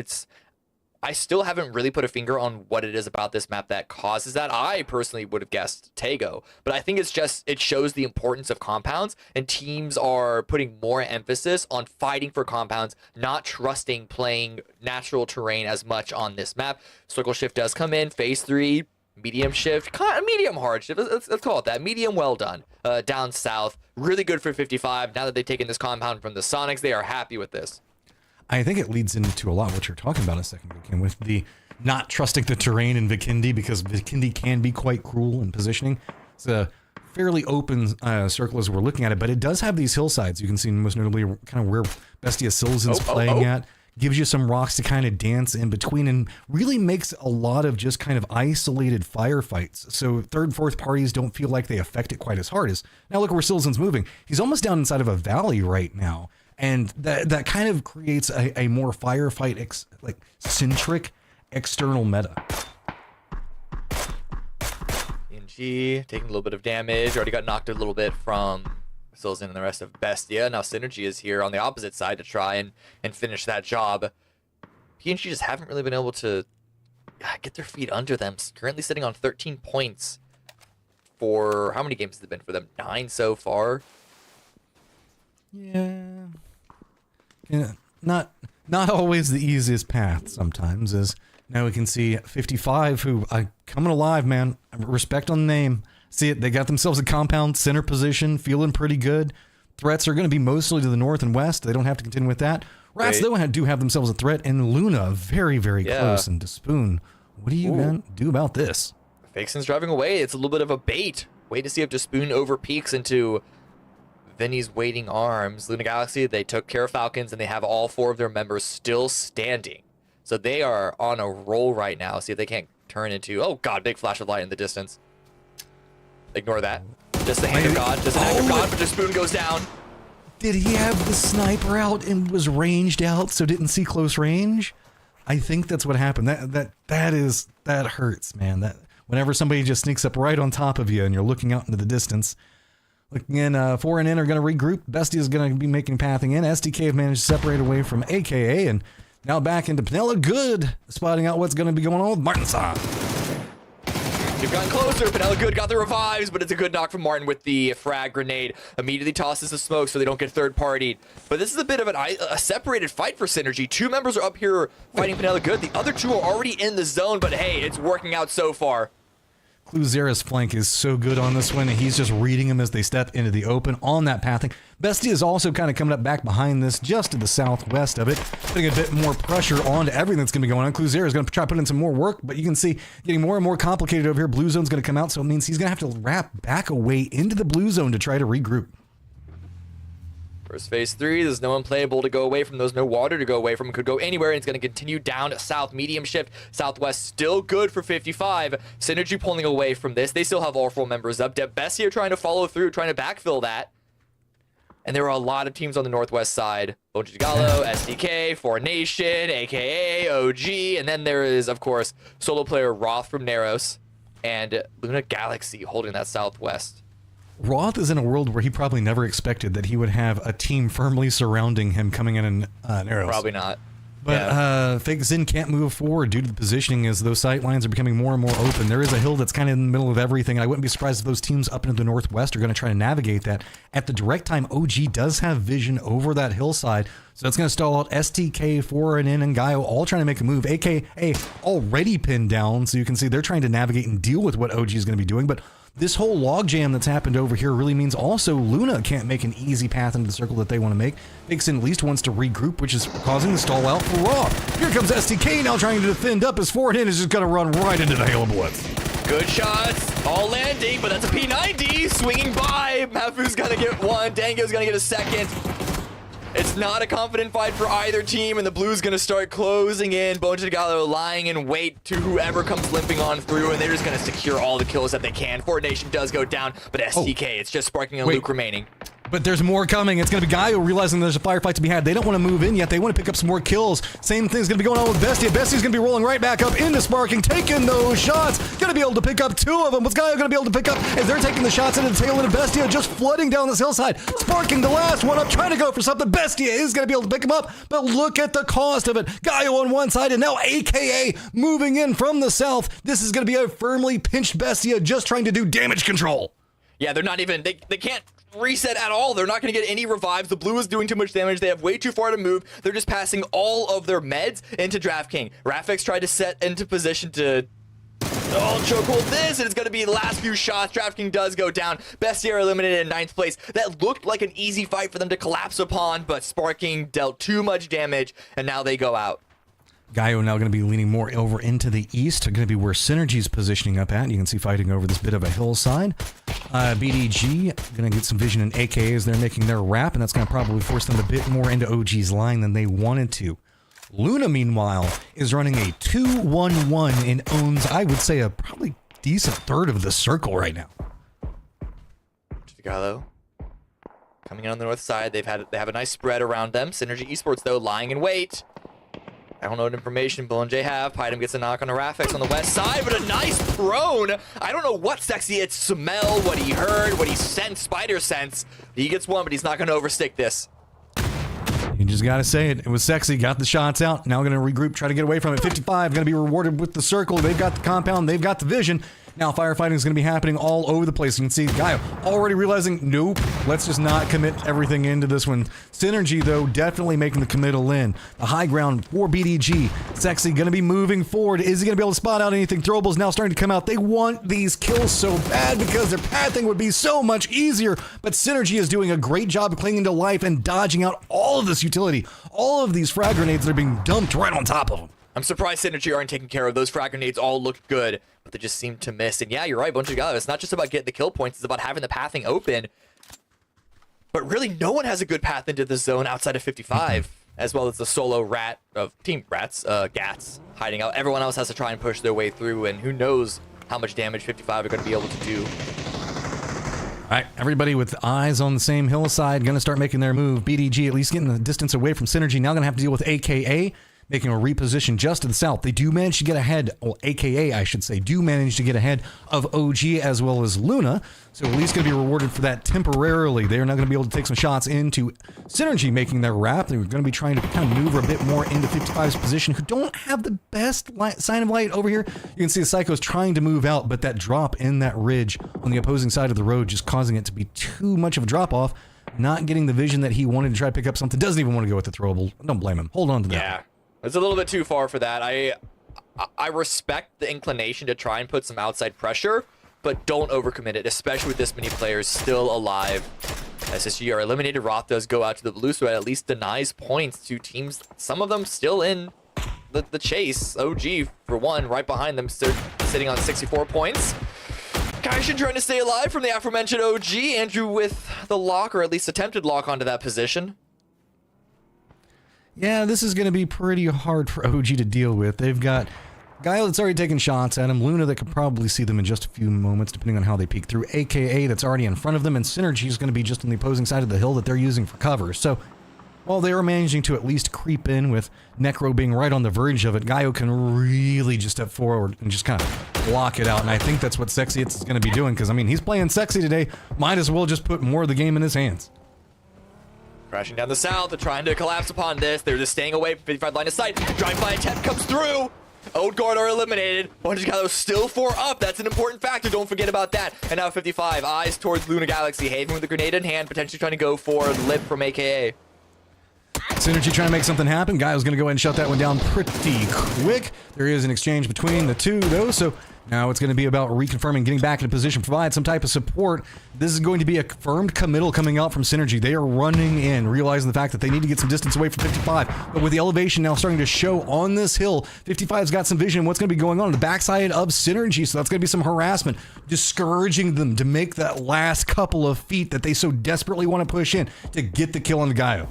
I still haven't really put a finger on what it is about this map that causes that. I personally would have guessed Tego, but I think it shows the importance of compounds, and teams are putting more emphasis on fighting for compounds, not trusting playing natural terrain as much on this map. Circle shift does come in, phase 3, medium shift, medium hard shift, let's call it that. Medium well done. Down south, really good for 55. Now that they've taken this compound from the Sonics, they are happy with this. I think it leads into a lot what you're talking about a second ago, Kim, with the not trusting the terrain in Vikendi, because Vikendi can be quite cruel in positioning. It's a fairly open circle as we're looking at it, but it does have these hillsides. You can see most notably kind of where Bestia Silzen's playing at. Gives you some rocks to kind of dance in between, and really makes a lot of just kind of isolated firefights. So third, fourth parties don't feel like they affect it quite as hard as. Now look where Silzen's moving. He's almost down inside of a valley right now. And that kind of creates a more firefight centric external meta. PNG taking a little bit of damage. Already got knocked a little bit from Silzen and the rest of Bestia. Now Synergy is here on the opposite side to try and finish that job. PNG just haven't really been able to get their feet under them. Currently sitting on 13 points for how many games has it been for them? 9 so far. Yeah, not always the easiest path sometimes, as now we can see 55 who coming alive, man. Respect on the name. See it, they got themselves a compound center position, feeling pretty good. Threats are going to be mostly to the north and west. They don't have to contend with that. Rats, though, do have themselves a threat, and Luna very, very close. And Despoon, what are you going to do about this? Fakeson's driving away. It's a little bit of a bait. Wait to see if Despoon overpeaks into Vinny's waiting arms. Luna Galaxy, they took care of Falcons, and they have all 4 of their members still standing. So they are on a roll right now. See if they can't turn into... Oh, God, big flash of light in the distance. Ignore that. Just the hand of God. Just an act of God, but the spoon goes down. Did he have the sniper out and was ranged out so didn't see close range? I think that's what happened. That hurts, man. That whenever somebody just sneaks up right on top of you and you're looking out into the distance. Looking in, 4 and N are going to regroup. Bestia is going to be making pathing in. SDK have managed to separate away from AKA and now back into Penella Good, spotting out what's going to be going on with Martinson. They've gotten closer. Penella Good got the revives, but it's a good knock from Martin with the frag grenade. Immediately tosses the smoke so they don't get third-partied. But this is a bit of a separated fight for Synergy. 2 members are up here fighting Penella Good. The other 2 are already in the zone, but hey, it's working out so far. Cluzera's flank is so good on this one. He's just reading them as they step into the open on that pathing. Bestia is also kind of coming up back behind this, just to the southwest of it, putting a bit more pressure onto everything that's going to be going on. Cluzera is going to try to put in some more work, but you can see getting more and more complicated over here. Blue zone's going to come out, so it means he's going to have to wrap back away into the blue zone to try to regroup. First phase 3, there's no one playable to go away from. There's no water to go away from. It could go anywhere, and it's going to continue down south. Medium shift. Southwest still good for 55. Synergy pulling away from this. They still have all 4 members up. Bestia trying to follow through, trying to backfill that. And there are a lot of teams on the northwest side. Bonji Gallo, SDK, 4 Nation, AKA, OG. And then there is, of course, solo player Roth from Naros. And Luna Galaxy holding that southwest. Roth is in a world where he probably never expected that he would have a team firmly surrounding him coming in arrows. Probably not. But Fake Zin can't move forward due to the positioning as those sight lines are becoming more and more open. There is a hill that's kind of in the middle of everything, and I wouldn't be surprised if those teams up into the northwest are going to try to navigate that. At the direct time, OG does have vision over that hillside, so that's going to stall out STK, 4 and N, and Gaio all trying to make a move. AKA already pinned down, so you can see they're trying to navigate and deal with what OG is going to be doing, but this whole logjam that's happened over here really means also Luna can't make an easy path into the circle that they want to make. Vixen at least wants to regroup, which is causing the stall out for Raw. Here comes STK now trying to defend up. His forward hit is just going to run right into the hail of bullets. Good shots, all landing, but that's a P90 swinging by. Mafu's going to get one, Dango's going to get a second. It's not a confident fight for either team, and the blue's going to start closing in. Bonji Gallo lying in wait to whoever comes limping on through, and they're just going to secure all the kills that they can. Ford Nation does go down, but STK, it's just Sparking and Luke remaining. But there's more coming. It's going to be Gaio realizing there's a firefight to be had. They don't want to move in yet. They want to pick up some more kills. Same thing's going to be going on with Bestia. Bestia's going to be rolling right back up into Sparking, taking those shots. Going to be able to pick up 2 of them. What's Gaio going to be able to pick up as they're taking the shots into the tail end of Bestia, just flooding down this hillside. Sparking the last one up, trying to go for something. Bestia is going to be able to pick him up, but look at the cost of it. Gaio on one side and now AKA moving in from the south. This is going to be a firmly pinched Bestia just trying to do damage control. Yeah, they're not even, they can't reset at all. They're not going to get any revives. The blue is doing too much damage. They have way too far to move. They're just passing all of their meds into DraftKings. Rafix tried to set into position to chokehold this, and it's going to be the last few shots. DraftKings does go down. Bestia are eliminated in 9th place. That looked like an easy fight for them to collapse upon, but Sparking dealt too much damage, and now they go out. Gaio now going to be leaning more over into the east, going to be where Synergy's positioning up at. You can see fighting over this bit of a hillside. BDG going to get some vision in AK as they're making their wrap, and that's going to probably force them a bit more into OG's line than they wanted to. Luna, meanwhile, is running a 2-1-1 and owns, I would say, a probably decent third of the circle right now. Gallo coming in on the north side. They have a nice spread around them. Synergy Esports, though, lying in wait. I don't know what information Bull and J have. Pydam gets a knock on a Rafix on the west side, but a nice prone. I don't know what Sexy it's smell, what he heard, what he sensed, spider sense. He gets one, but he's not going to overstick this. You just got to say it. It was Sexy, got the shots out. Now going to regroup, try to get away from it. 55 going to be rewarded with the circle. They've got the compound, they've got the vision. Now firefighting is going to be happening all over the place. You can see Gaio already realizing, nope, let's just not commit everything into this one. Synergy, though, definitely making the committal in. The high ground for BDG. Sexy going to be moving forward. Is he going to be able to spot out anything? Throwables now starting to come out. They want these kills so bad because their pathing would be so much easier. But Synergy is doing a great job of clinging to life and dodging out all of this utility. All of these frag grenades that are being dumped right on top of them. I'm surprised Synergy aren't taken care of. Those frag grenades all looked good, but they just seem to miss. And yeah, you're right, Bunch of Gallo. It's not just about getting the kill points. It's about having the pathing open. But really, no one has a good path into this zone outside of 55, as well as the solo rat of Team Rats, Gats, hiding out. Everyone else has to try and push their way through, and who knows how much damage 55 are going to be able to do. All right, everybody with eyes on the same hillside going to start making their move. BDG at least getting the distance away from Synergy. Now going to have to deal with AKA, making a reposition just to the south. They do manage to get ahead, well, AKA, I should say, do manage to get ahead of OG as well as Luna. So at least going to be rewarded for that temporarily. They're not going to be able to take some shots into Synergy making their wrap. They're going to be trying to kind of maneuver a bit more into 55's position, who don't have the best sign of light over here. You can see the Psycho's trying to move out, but that drop in that ridge on the opposing side of the road just causing it to be too much of a drop-off. Not getting the vision that he wanted to try to pick up something. Doesn't even want to go with the throwable. Don't blame him. Hold on to that. Yeah. It's a little bit too far for that. I respect the inclination to try and put some outside pressure, but don't overcommit it, especially with this many players still alive. SSG are eliminated. Roth does go out to the blue, so it at least denies points to teams, some of them still in the chase. OG, for one, right behind them, sitting on 64 points. Kaishin trying to stay alive from the aforementioned OG. Andrew with the lock, or at least attempted lock onto that position. Yeah, this is going to be pretty hard for OG to deal with. They've got Guile that's already taking shots at him, Luna that could probably see them in just a few moments, depending on how they peek through, AKA that's already in front of them, and Synergy is going to be just on the opposing side of the hill that they're using for cover. So while they are managing to at least creep in with Necro being right on the verge of it, Gaio can really just step forward and just kind of block it out, and I think that's what Sexy is going to be doing, because, I mean, he's playing Sexy today. Might as well just put more of the game in his hands. Crashing down the south, they're trying to collapse upon this. They're just staying away from 55 line of sight. Drive-by attempt comes through. Old Guard are eliminated. Bunch of Gallos still 4 up. That's an important factor. Don't forget about that. And now 55, eyes towards Luna Galaxy. Haven with the grenade in hand, potentially trying to go for Lip from AKA. Synergy trying to make something happen. Guy was going to go ahead and shut that one down pretty quick. There is an exchange between the two, though, so now it's going to be about reconfirming, getting back into position, provide some type of support. This is going to be a confirmed committal coming out from Synergy. They are running in, realizing the fact that they need to get some distance away from 55. But with the elevation now starting to show on this hill, 55's got some vision of what's going to be going on the backside of Synergy, so that's going to be some harassment, discouraging them to make that last couple of feet that they so desperately want to push in to get the kill on the Gaio.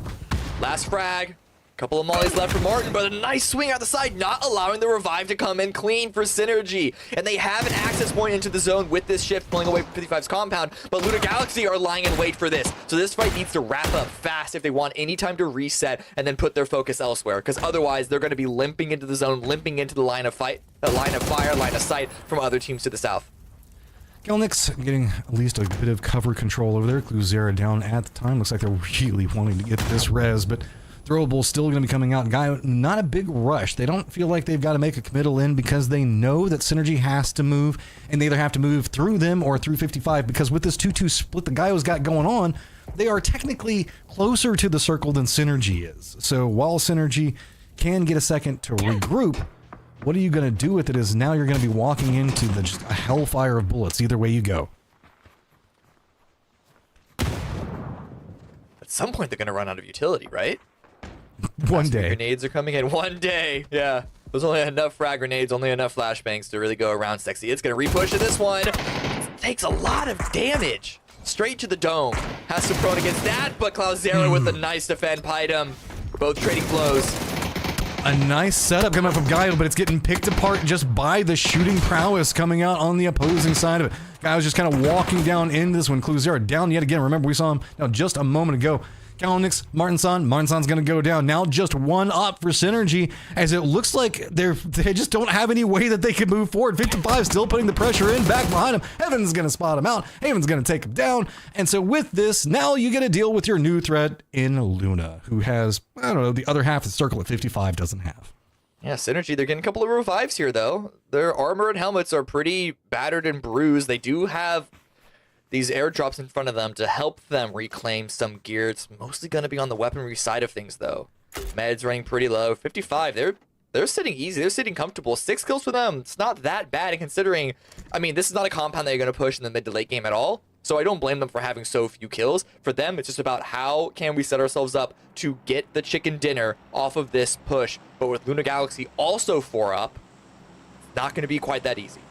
Last frag. Couple of mollies left for Martin, but a nice swing out the side, not allowing the revive to come in clean for Synergy. And they have an access point into the zone with this shift pulling away from 55's compound, but Luna Galaxy are lying in wait for this. So this fight needs to wrap up fast if they want any time to reset and then put their focus elsewhere, because otherwise they're going to be limping into the zone, limping into the line of fire, line of sight from other teams to the south. Gelnick's getting at least a bit of cover control over there. Cluzera down at the time. Looks like they're really wanting to get this res, but throwable still going to be coming out. Guy, not a big rush. They don't feel like they've got to make a committal in because they know that Synergy has to move, and they either have to move through them or through 55, because with this 2-2 split the Gaio's got going on, they are technically closer to the circle than Synergy is. So while Synergy can get a second to regroup, what are you going to do with it is now you're going to be walking into just a hellfire of bullets either way you go. At some point they're going to run out of utility, right? One day. Grenades are coming in. One day. Yeah. There's only enough frag grenades, only enough flashbangs to really go around Sexy. It's going to repush to this one. Takes a lot of damage. Straight to the dome. Has to prone against that, but Cloudzera with a nice defend item. Both trading blows. A nice setup coming up from Gaio, but it's getting picked apart just by the shooting prowess coming out on the opposing side of it. Guy was just kind of walking down into this one. Cluzera down yet again. Remember, we saw him now just a moment ago. Kalnix, Martinson's going to go down. Now just one up for Synergy, as it looks like they just don't have any way that they can move forward. 55 still putting the pressure in, back behind him. Heaven's going to spot him out. Haven's going to take him down. And so with this, now you get to deal with your new threat in Luna, who has, I don't know, the other half of the circle that 55 doesn't have. Yeah, Synergy, they're getting a couple of revives here, though. Their armor and helmets are pretty battered and bruised. They do have these airdrops in front of them to help them reclaim some gear. It's mostly going to be on the weaponry side of things, though. Meds running pretty low. 55, they're sitting easy. They're sitting comfortable. 6 kills for them. It's not that bad, and considering, I mean, this is not a compound that you're going to push in the mid to late game at all. So I don't blame them for having so few kills. For them, it's just about how can we set ourselves up to get the chicken dinner off of this push. But with Luna Galaxy also 4 up, it's not going to be quite that easy.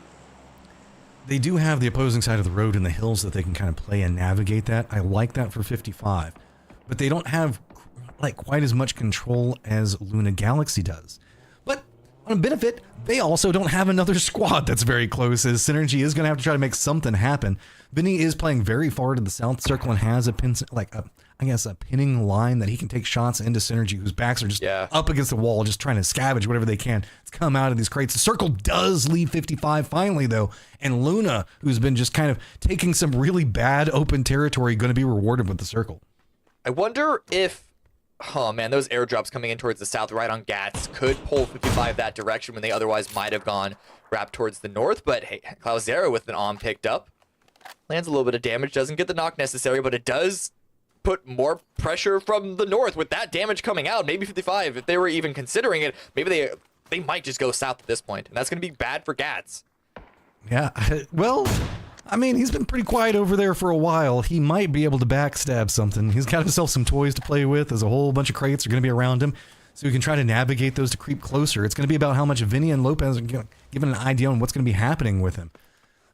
They do have the opposing side of the road in the hills that they can kind of play and navigate that. I like that for 55. But they don't have like quite as much control as Luna Galaxy does. But On a benefit, they also don't have another squad that's very close, as Synergy is going to have to try to make something happen. Vinny is playing very far to the south circle and has a pinning line that he can take shots into Synergy, whose backs are just up against the wall, just trying to scavenge whatever they can to come out of these crates. The circle does leave 55 finally, though, and Luna, who's been just kind of taking some really bad open territory, going to be rewarded with the circle. I wonder if, oh man, those airdrops coming in towards the south right on Gats could pull 55 that direction when they otherwise might have gone wrapped towards the north. But hey, Cloudera with an arm picked up. Lands a little bit of damage, doesn't get the knock necessary, but it does put more pressure from the north with that damage coming out. Maybe 55, if they were even considering it, maybe they might just go south at this point, and that's going to be bad for Gats. Yeah, well, I mean, he's been pretty quiet over there for a while. He might be able to backstab something. He's got himself some toys to play with. There's a whole bunch of crates are going to be around him, so he can try to navigate those to creep closer. It's going to be about how much Vinny and Lopez are given an idea on what's going to be happening with him.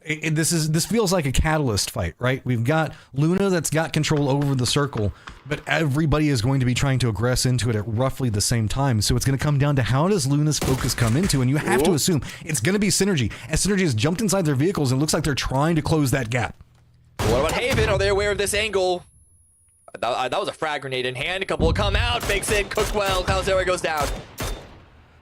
This feels like a catalyst fight, right? We've got Luna that's got control over the circle, but everybody is going to be trying to aggress into it at roughly the same time. So it's going to come down to how does Luna's focus come into, and you have to assume it's going to be Synergy. As Synergy has jumped inside their vehicles and it looks like they're trying to close that gap. What about Haven? Are they aware of this angle? That was a frag grenade in hand. A couple will come out, fakes it, cooked well. Cloudera goes down.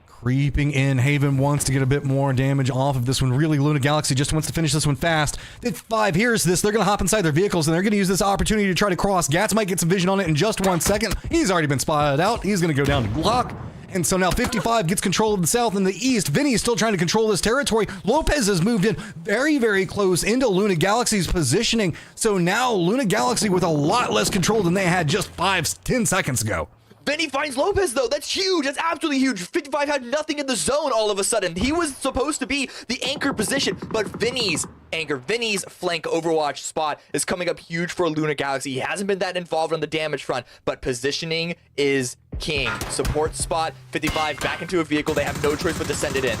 Creeping in, Haven wants to get a bit more damage off of this one. Really, Luna Galaxy just wants to finish this one fast. If 5 hears this, they're going to hop inside their vehicles, and they're going to use this opportunity to try to cross. Gats might get some vision on it in just 1 second. He's already been spotted out. He's going to go down to Glock. And so now 55 gets control of the south and the east. Vinny is still trying to control this territory. Lopez has moved in very, very close into Luna Galaxy's positioning. So now Luna Galaxy with a lot less control than they had just 5-10 seconds ago. Vinny finds Lopez, though. That's huge. That's absolutely huge. 55 had nothing in the zone all of a sudden. He was supposed to be the anchor position, but Vinny's anchor, Vinny's flank overwatch spot is coming up huge for Luna Galaxy. He hasn't been that involved on the damage front, but positioning is king. Support spot, 55 back into a vehicle. They have no choice but to send it in.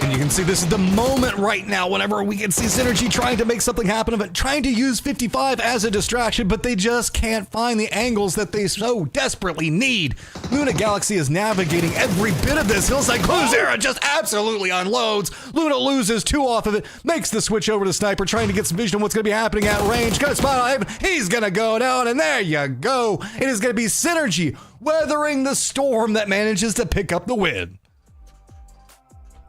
And you can see this is the moment right now whenever we can see Synergy trying to make something happen of it, trying to use 55 as a distraction, but they just can't find the angles that they so desperately need. Luna Galaxy is navigating every bit of this. Feels like Cloudera just absolutely unloads. Luna loses 2 off of it, makes the switch over to Sniper, trying to get some vision on what's going to be happening at range. Got a spot on him. He's going to go down, and there you go. It is going to be Synergy weathering the storm that manages to pick up the win.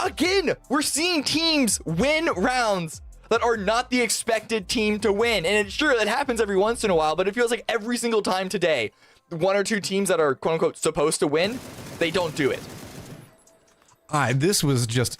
Again, we're seeing teams win rounds that are not the expected team to win. And it's sure that happens every once in a while, but it feels like every single time today, 1 or 2 teams that are quote unquote supposed to win, they don't do it. This was just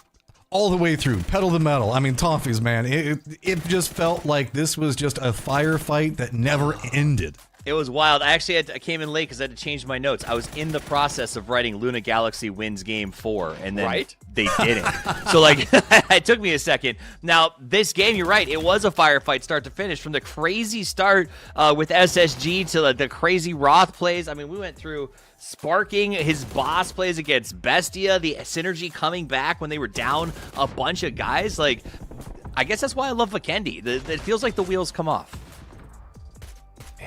all the way through, pedal to metal. I mean, Toffees, man, it just felt like this was just a firefight that never ended. It was wild. I came in late because I had to change my notes. I was in the process of writing Luna Galaxy wins game 4, and then they didn't. So, like, it took me a second. Now, this game, you're right, it was a firefight start to finish. From the crazy start with SSG to the crazy Roth plays. I mean, we went through Sparking, his boss plays against Bestia, the Synergy coming back when they were down a bunch of guys. Like, I guess that's why I love Vikendi. It feels like the wheels come off.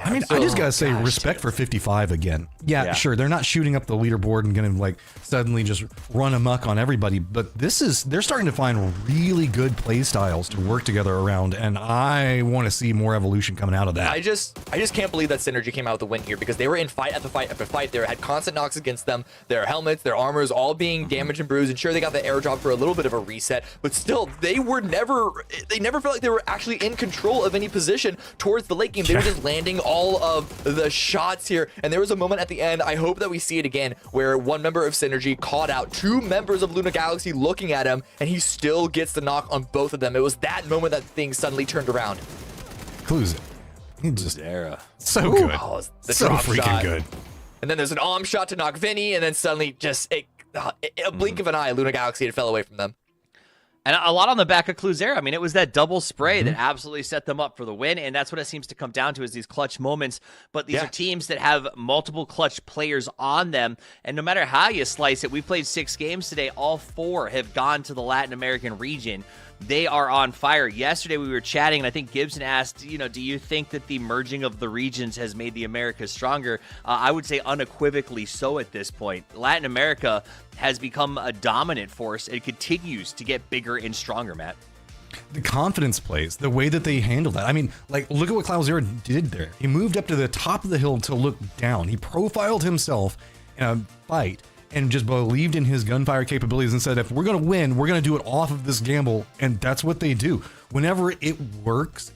I mean, I just gotta say, respect for 55 again. Yeah, sure, they're not shooting up the leaderboard and gonna like suddenly just run amok on everybody, but they're starting to find really good play styles to work together around, and I want to see more evolution coming out of that. I just can't believe that Synergy came out with the win here, because they were in fight after fight after fight. They had constant knocks against them, their helmets, their armors all being damaged and bruised, and sure, they got the airdrop for a little bit of a reset, but still, they never felt like they were actually in control of any position towards the late game. They were just landing all of the shots here, and there was a moment at the end, I hope that we see it again, where one member of Synergy caught out 2 members of Luna Galaxy looking at him, and he still gets the knock on both of them. It was that moment that things suddenly turned around. Clues. He just so Ooh, good. oh, So freaking shot. good. And then there's an arm shot to knock Vinny, and then suddenly just a blink of an eye, Luna Galaxy had fell away from them. And a lot on the back of Cloudera. I mean, it was that double spray that absolutely set them up for the win, and that's what it seems to come down to, is these clutch moments. But these are teams that have multiple clutch players on them, and no matter how you slice it, we played 6 games today. All 4 have gone to the Latin American region. they are on fire. Yesterday we were chatting, and I think Gibson asked, do you think that the merging of the regions has made the Americas stronger? I would say unequivocally so at this point. Latin America has become a dominant force. It continues to get bigger and stronger, Matt. The confidence plays, the way that they handle that. I mean, look at what Cloudera did there. He moved up to the top of the hill to look down. He profiled himself in a fight and just believed in his gunfire capabilities and said, if we're going to win, we're going to do it off of this gamble. And that's what they do. Whenever it works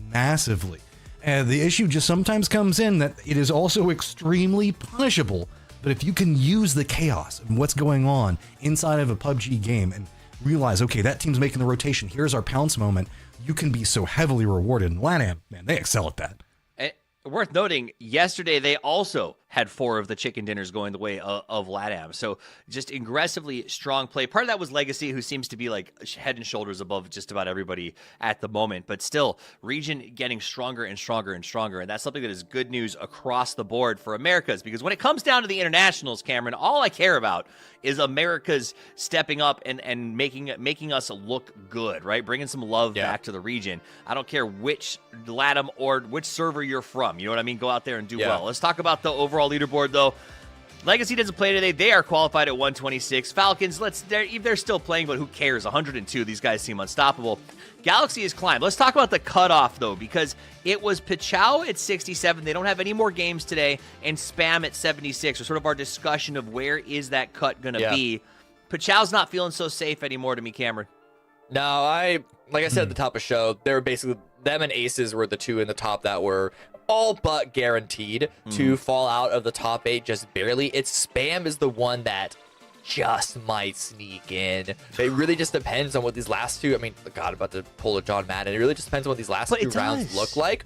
massively. And the issue just sometimes comes in that it is also extremely punishable. But if you can use the chaos and what's going on inside of a PUBG game and realize, okay, that team's making the rotation, here's our pounce moment, you can be so heavily rewarded. And LATAM, man, they excel at that. Worth noting, yesterday they also had 4 of the chicken dinners going the way of LATAM. So just aggressively strong play. Part of that was Legacy, who seems to be head and shoulders above just about everybody at the moment. But still, region getting stronger and stronger and stronger. And that's something that is good news across the board for Americas. Because when it comes down to the internationals, Cameron, all I care about is Americas stepping up and making us look good, right? Bringing some love back to the region. I don't care which LATAM or which server you're from. You know what I mean? Go out there and do well. Let's talk about the overall leaderboard, though. Legacy doesn't play today. They are qualified at 126. Falcons, they're still playing, but who cares? 102. These guys seem unstoppable. Galaxy has climbed. Let's talk about the cutoff, though, because it was Pichao at 67. They don't have any more games today, and Spam at 76. So sort of our discussion of where is that cut going to be. Pichao's not feeling so safe anymore to me, Cameron. No, like I said at the top of the show, they were basically, them and Aces were the two in the top that were all but guaranteed to fall out of the top 8 just barely. It's Spam is the one that just might sneak in. It really just depends on what these last two, God, about to pull a John Madden. It really just depends on what these last two rounds look like.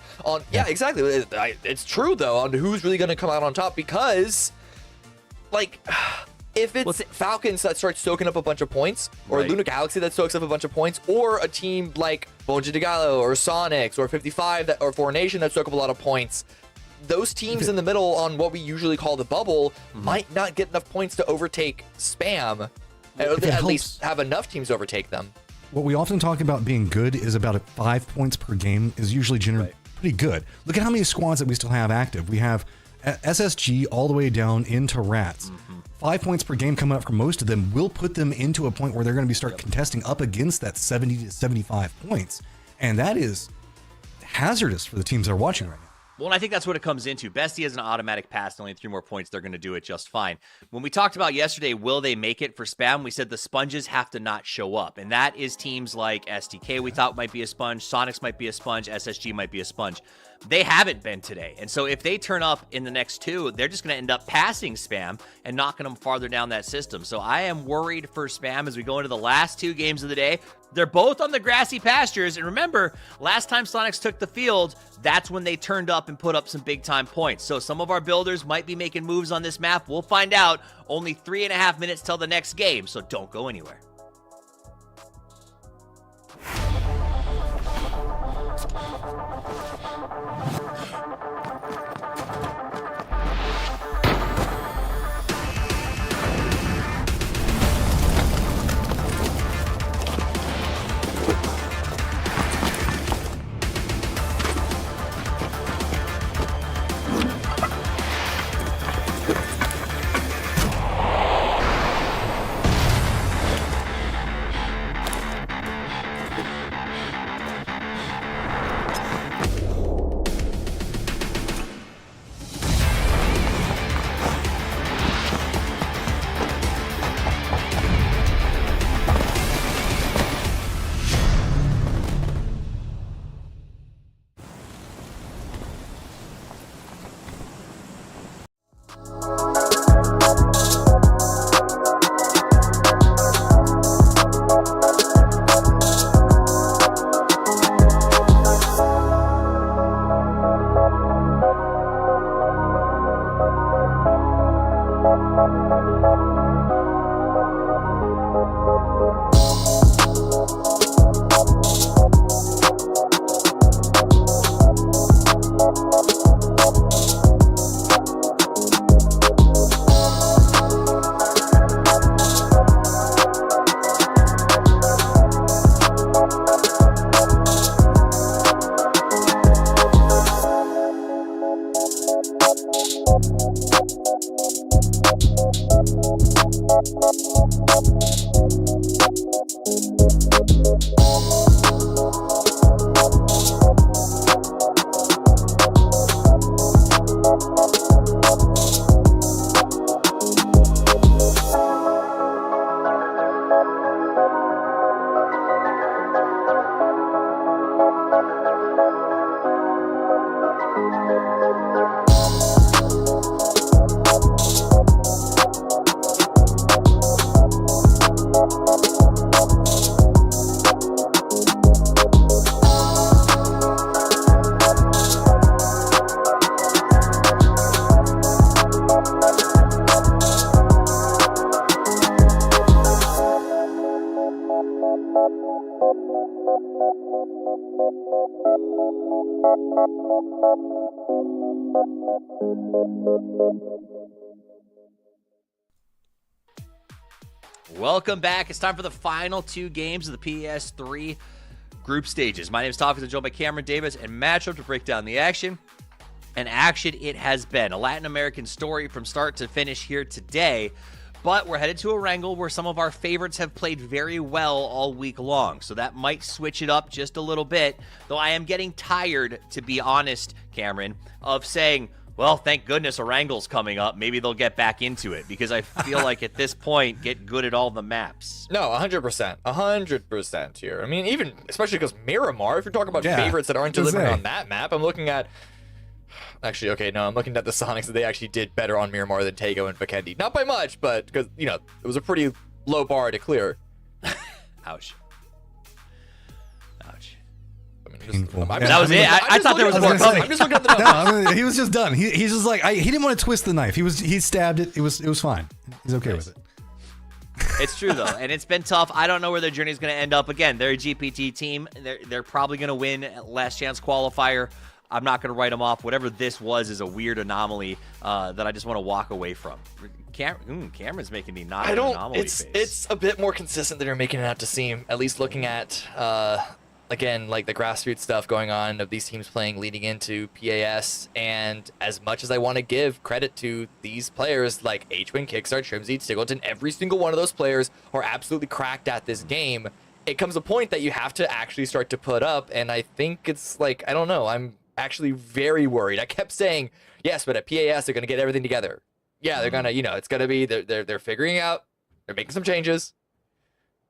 Exactly. It's true, though, on who's really going to come out on top, because, if it's Falcons that starts soaking up a bunch of points, or Luna Galaxy that soaks up a bunch of points, or a team like Bungie de Gallo, or Sonics, or 55, or Four Nation that soak up a lot of points, those teams in the middle on what we usually call the bubble might not get enough points to overtake Spam, at least have enough teams overtake them. What we often talk about being good is about 5 points per game is usually generally pretty good. Look at how many squads that we still have active. We have SSG all the way down into Rats. 5 points per game coming up for most of them will put them into a point where they're going to start contesting up against that 70 to 75 points. And that is hazardous for the teams that are watching right now. Well, and I think that's what it comes into. Bestie has an automatic pass, only 3 more points. They're going to do it just fine. When we talked about yesterday, will they make it for Spam? We said the sponges have to not show up. And that is teams like SDK we thought might be a sponge. Sonics might be a sponge. SSG might be a sponge. They haven't been today. And so if they turn up in the next 2, they're just going to end up passing Spam and knocking them farther down that system. So I am worried for Spam as we go into the last 2 games of the day. They're both on the grassy pastures. And remember, last time Sonics took the field, that's when they turned up and put up some big-time points. So some of our builders might be making moves on this map. We'll find out. Only 3.5 minutes till the next game, so don't go anywhere. Welcome back. It's time for the final two games of the PS3 group stages. My name is Toffees. I'm joined by Cameron Davis and Matchup to break down the action. And action it has been. A Latin American story from start to finish here today. But we're headed to a wrangle where some of our favorites have played very well all week long. So that might switch it up just a little bit. Though I am getting tired, to be honest, Cameron, of saying, well, thank goodness a wrangle's coming up. Maybe they'll get back into it, because I feel like at this point, get good at all the maps. No, 100%. 100% here. I mean, even, especially because Miramar, if you're talking about favorites that aren't delivering on that map, I'm looking at... Actually, okay, no, I'm looking at the Sonics that they actually did better on Miramar than Tego and Vikendi. Not by much, but because, you know, it was a pretty low bar to clear. Ouch. Ouch. That was it. I thought there was more coming. I'm just looking at the numbers. No, he was just done. He's just like, he didn't want to twist the knife. He stabbed it. It was fine. He's okay with it. It's true, though, and it's been tough. I don't know where their journey is going to end up. Again, they're a GPT team. They're probably going to win last chance qualifier. I'm not going to write them off. Whatever this was is a weird anomaly that I just want to walk away from. Cameron's making me not an anomaly face. It's a bit more consistent than you're making it out to seem. At least looking at, again, like the grassroots stuff going on of these teams playing leading into PAS. And as much as I want to give credit to these players like H-Wing, Kickstart, Trimsy, Stiggleton, every single one of those players are absolutely cracked at this game. It comes a point that you have to actually start to put up. And I think it's like, I don't know, I'm actually very worried. I kept saying, yes, but at PAS, they're going to get everything together. Yeah, they're going to, you know, it's going to be, they're figuring out, they're making some changes.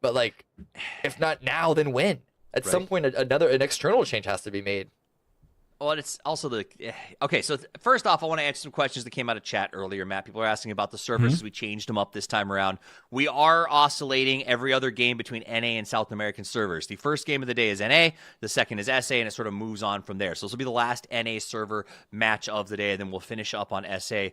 But, like, if not now, then when? At some point, an external change has to be made. Well, it's also okay, so first off, I want to answer some questions that came out of chat earlier, Matt. People are asking about the servers as we changed them up this time around. We are oscillating every other game between NA and South American servers. The first game of the day is NA, the second is SA, and it sort of moves on from there. So this will be the last NA server match of the day, and then we'll finish up on SA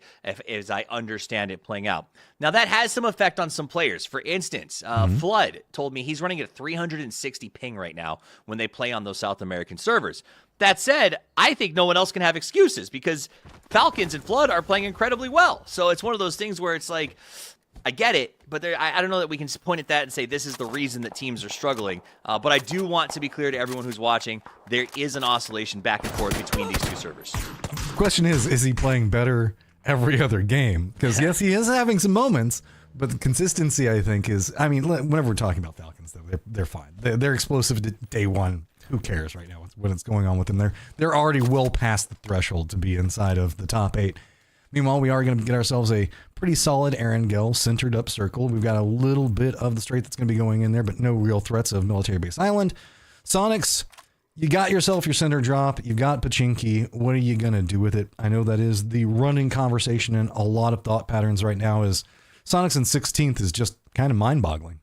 as I understand it playing out. Now, that has some effect on some players. For instance, Flood told me he's running at 360 ping right now when they play on those South American servers. That said, I think no one else can have excuses because Falcons and Flood are playing incredibly well. So it's one of those things where it's like, I get it, but I don't know that we can point at that and say this is the reason that teams are struggling. But I do want to be clear to everyone who's watching, there is an oscillation back and forth between these two servers. The question is he playing better every other game? Because yes, he is having some moments, but the consistency, I think, is, I mean, whenever we're talking about Falcons, though, they're fine. They're explosive to day one. Who cares right now what's going on with them? They're already well past the threshold to be inside of the top 8. Meanwhile, we are going to get ourselves a pretty solid Erangel centered up circle. We've got a little bit of the straight that's going to be going in there, but no real threats of military base island. Sonics, you got yourself your center drop. You've got Pachinki. What are you going to do with it? I know that is the running conversation and a lot of thought patterns right now is Sonics in 16th is just kind of mind-boggling.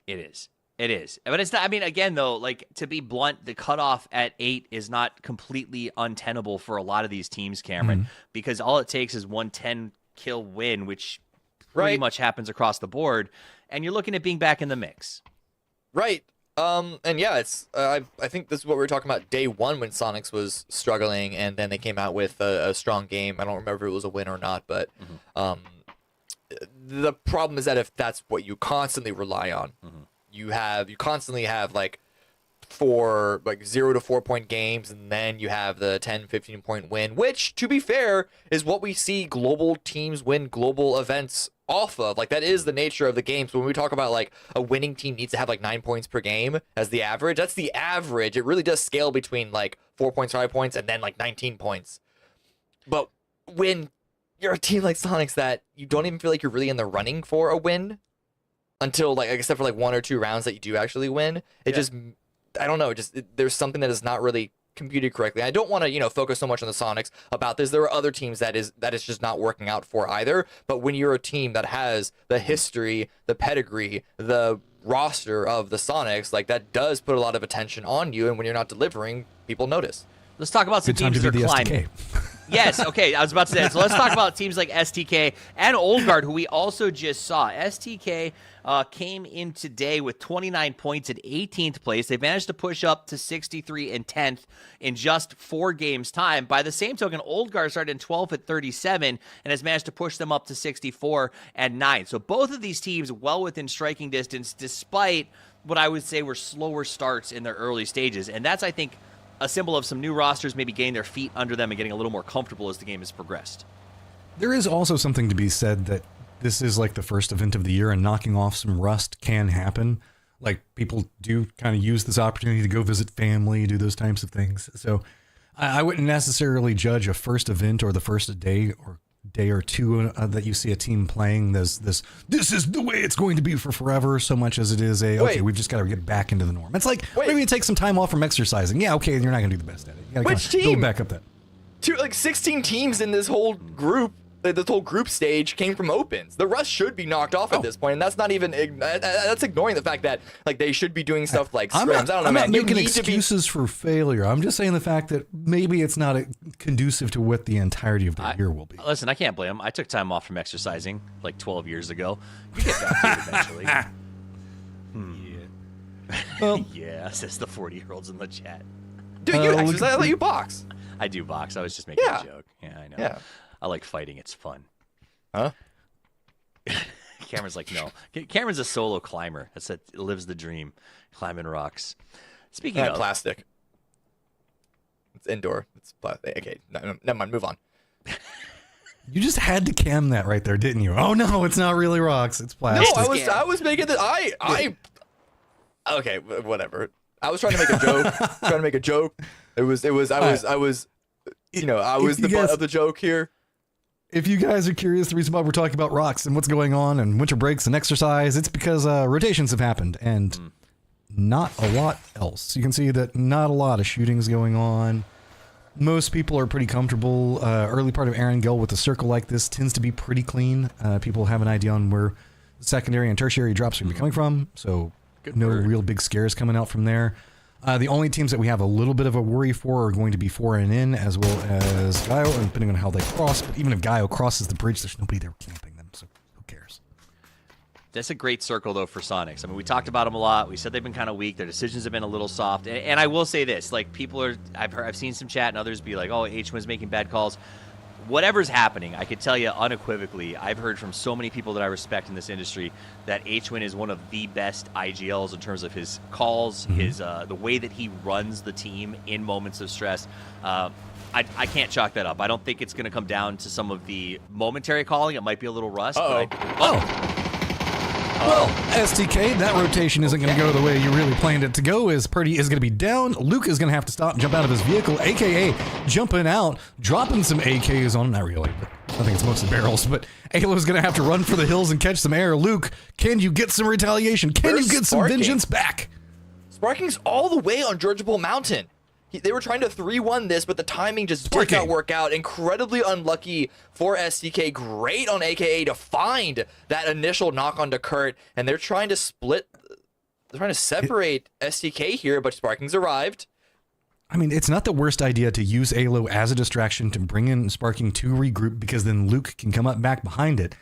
It is. It is. But it's not, I mean, again, though, like, to be blunt, the cutoff at 8 is not completely untenable for a lot of these teams, Cameron, because all it takes is one 10-kill win, which pretty much happens across the board, and you're looking at being back in the mix. Right. And yeah, it's I think this is what we were talking about day one when Sonics was struggling, and then they came out with a strong game. I don't remember if it was a win or not, but the problem is that if that's what you constantly rely on, you constantly have like for like 0 to 4 point games, and then you have the 10, 15 point win, which, to be fair, is what we see global teams win global events off of. Like, that is the nature of the game. So when we talk about like a winning team needs to have like 9 points per game as the average, that's the average. It really does scale between like 4 points, 5 points, and then like 19 points. But when you're a team like Sonics that you don't even feel like you're really in the running for a win until like except for like 1 or 2 rounds that you do actually win, it just, I don't know, there's something that is not really computed correctly. I don't want to, focus so much on the Sonics about this. There are other teams that is just not working out for either. But when you're a team that has the history, the pedigree, the roster of the Sonics, like, that does put a lot of attention on you. And when you're not delivering, people notice. Let's talk about some teams that are climbing. Yes, okay, I was about to say that. So let's talk about teams like STK and Old Guard, who we also just saw. STK came in today with 29 points at 18th place. They managed to push up to 63 and 10th in just 4 games' time. By the same token, Old Guard started in 12th at 37 and has managed to push them up to 64 and 9. So both of these teams well within striking distance, despite what I would say were slower starts in their early stages. And that's, I think, a symbol of some new rosters maybe getting their feet under them and getting a little more comfortable as the game has progressed. There is also something to be said that this is like the first event of the year, and knocking off some rust can happen. Like, people do kind of use this opportunity to go visit family, do those types of things. So I wouldn't necessarily judge a first event or the first day or two that you see a team playing this is the way it's going to be for forever, so much as it is okay, we've just got to get back into the norm. It's like, maybe you take some time off from exercising. Yeah, okay, you're not going to do the best at it. You gotta Which team? Build back up that. 16 teams in this whole group. This whole group stage came from opens. The rust should be knocked off at this point, and that's not even that's ignoring the fact that like they should be doing stuff like scrims. I don't know, I'm man. not making excuses for failure. I'm just saying the fact that maybe it's not conducive to what the entirety of the year will be. Listen, I can't blame them. I took time off from exercising like 12 years ago. You get back to it eventually. Yeah. Well, yeah, says the 40-year-olds in the chat. Dude, you exercise. I let you box. I do box. I was just making a joke. Yeah, I know. Yeah. I like fighting. It's fun. Huh? Cameron's like, no. Cameron's a solo climber. Lives the dream. Climbing rocks. Speaking of plastic. It's indoor. It's plastic. Okay, never mind. Move on. You just had to cam that right there, didn't you? Oh no, it's not really rocks. It's plastic. No, I was making this. Okay, whatever. I was trying to make a joke. I was the butt of the joke here. If you guys are curious, the reason why we're talking about rocks and what's going on and winter breaks and exercise, it's because rotations have happened and not a lot else. You can see that not a lot of shootings going on. Most people are pretty comfortable. Early part of Erangel with a circle like this tends to be pretty clean. People have an idea on where secondary and tertiary drops are going to be coming from, so real big scares coming out from there. The only teams that we have a little bit of a worry for are going to be 4 and in, as well as Gaio, and depending on how they cross. But even if Gaio crosses the bridge, there's nobody there camping them, so who cares? That's a great circle, though, for Sonics. I mean, we talked about them a lot. We said they've been kind of weak. Their decisions have been a little soft. And I will say this, like, people are, I've seen some chat and others be like, oh, H1's making bad calls. Whatever's happening, I could tell you unequivocally, I've heard from so many people that I respect in this industry that H1 is one of the best IGLs in terms of his calls, his the way that he runs the team in moments of stress. I can't chalk that up. I don't think it's going to come down to some of the momentary calling. It might be a little rust. Well, STK, that rotation isn't going to go the way you really planned it to go. As Purdy is going to be down, Luke is going to have to stop and jump out of his vehicle, a.k.a. jumping out, dropping some AKs on him. Not really, but I think it's mostly barrels. But Ayla's going to have to run for the hills and catch some air. Luke, can you get some retaliation? Can you get some vengeance back? Sparking's all the way on Georgia Bull Mountain. They were trying to 3-1 this, but the timing just did not work out. Incredibly unlucky for STK. Great on AKA to find that initial knock onto Kurt, and they're trying to split. They're trying to separate STK here, but Sparking's arrived. I mean, it's not the worst idea to use Alo as a distraction to bring in Sparking to regroup, because then Luke can come up back behind it.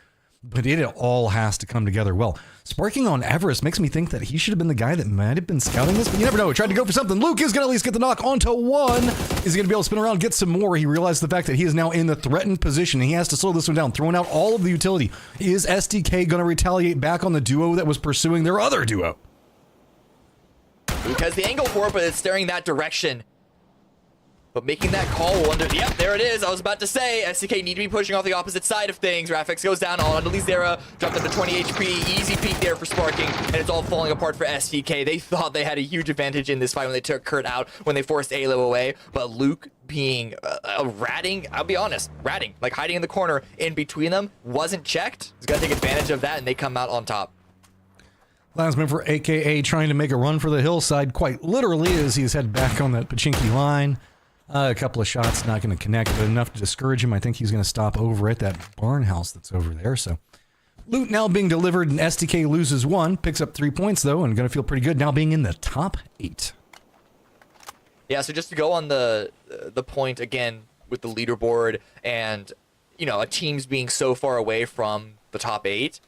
But it all has to come together well. Sparking on Everest makes me think that he should have been the guy that might have been scouting this, but you never know. He tried to go for something. Luke is going to at least get the knock onto one. Is he going to be able to spin around, get some more? He realized the fact that he is now in the threatened position. He has to slow this one down, throwing out all of the utility. Is SDK going to retaliate back on the duo that was pursuing their other duo? Ooh, Luke has the angle for it, but it's staring that direction. But making that call will yep, there it is. I was about to say, SDK need to be pushing off the opposite side of things. Rafix goes down on Lizera, dropped up to 20 HP. Easy peek there for Sparking, and it's all falling apart for SDK. They thought they had a huge advantage in this fight when they took Kurt out, when they forced Alo away. But Luke being ratting, I'll be honest, ratting, like hiding in the corner in between them, wasn't checked. He's got to take advantage of that, and they come out on top. Lasman for AKA trying to make a run for the hillside, quite literally, as he's head back on that Pachinki line. A couple of shots not going to connect, but enough to discourage him. I think he's going to stop over at that barn house that's over there. So loot now being delivered, and SDK loses 1, picks up 3 points though, and going to feel pretty good now being in the top 8. Yeah, so just to go on the point again with the leaderboard and, you know, teams being so far away from the top 8,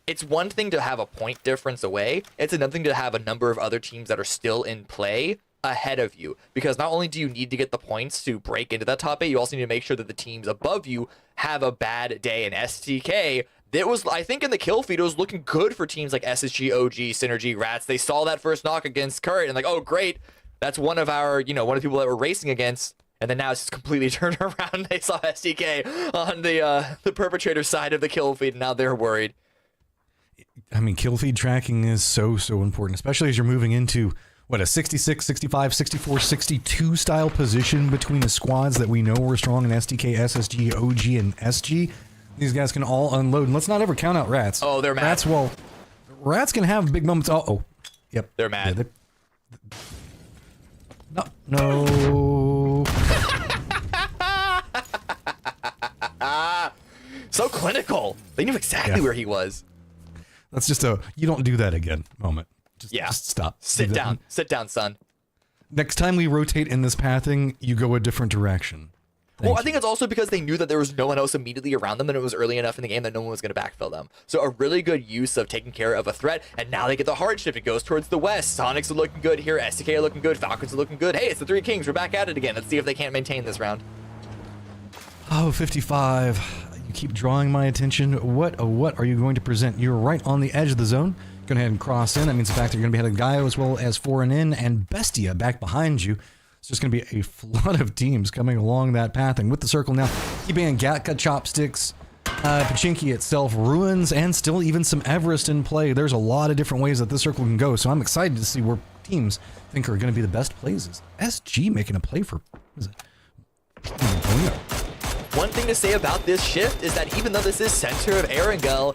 it's one thing to have a point difference away. It's another thing to have a number of other teams that are still in play ahead of you, because not only do you need to get the points to break into that top 8, you also need to make sure that the teams above you have a bad day. And STK, it was, I think in the kill feed, it was looking good for teams like SSG, OG, Synergy, Rats. They saw that first knock against Kurt and like, oh great, that's one of our, you know, one of the people that we're racing against. And then now it's just completely turned around. They saw STK on the perpetrator side of the kill feed, and now they're worried. I mean, kill feed tracking is so important, especially as you're moving into what, a 66, 65, 64, 62 style position between the squads that we know were strong in SDK, SSG, OG, and SG. These guys can all unload. And let's not ever count out Rats. Oh, they're mad. Rats, well, Rats can have big moments. Oh, yep. They're mad. Yeah, no. So clinical. They knew exactly where he was. That's just a, you don't do that again moment. Just stop. Sit down. Sit down, son. Next time we rotate in this pathing, you go a different direction. Well, I think it's also because they knew that there was no one else immediately around them, and it was early enough in the game that no one was going to backfill them. So a really good use of taking care of a threat, and now they get the hard shift. It goes towards the west. Sonics are looking good here. STK are looking good. Falcons are looking good. Hey, it's the Three Kings. We're back at it again. Let's see if they can't maintain this round. Oh, 55. You keep drawing my attention. What are you going to present? You're right on the edge of the zone. Go ahead and cross in. That means the fact that you're going to be heading Gaio as well as Foreign in and Bestia back behind you. It's just going to be a flood of teams coming along that path. And with the circle now, keeping Gatka, Chopsticks, Pachinki itself, Ruins, and still even some Everest in play. There's a lot of different ways that this circle can go. So I'm excited to see where teams think are going to be the best places. SG making a play for, what is it? One thing to say about this shift is that even though this is center of Erangel,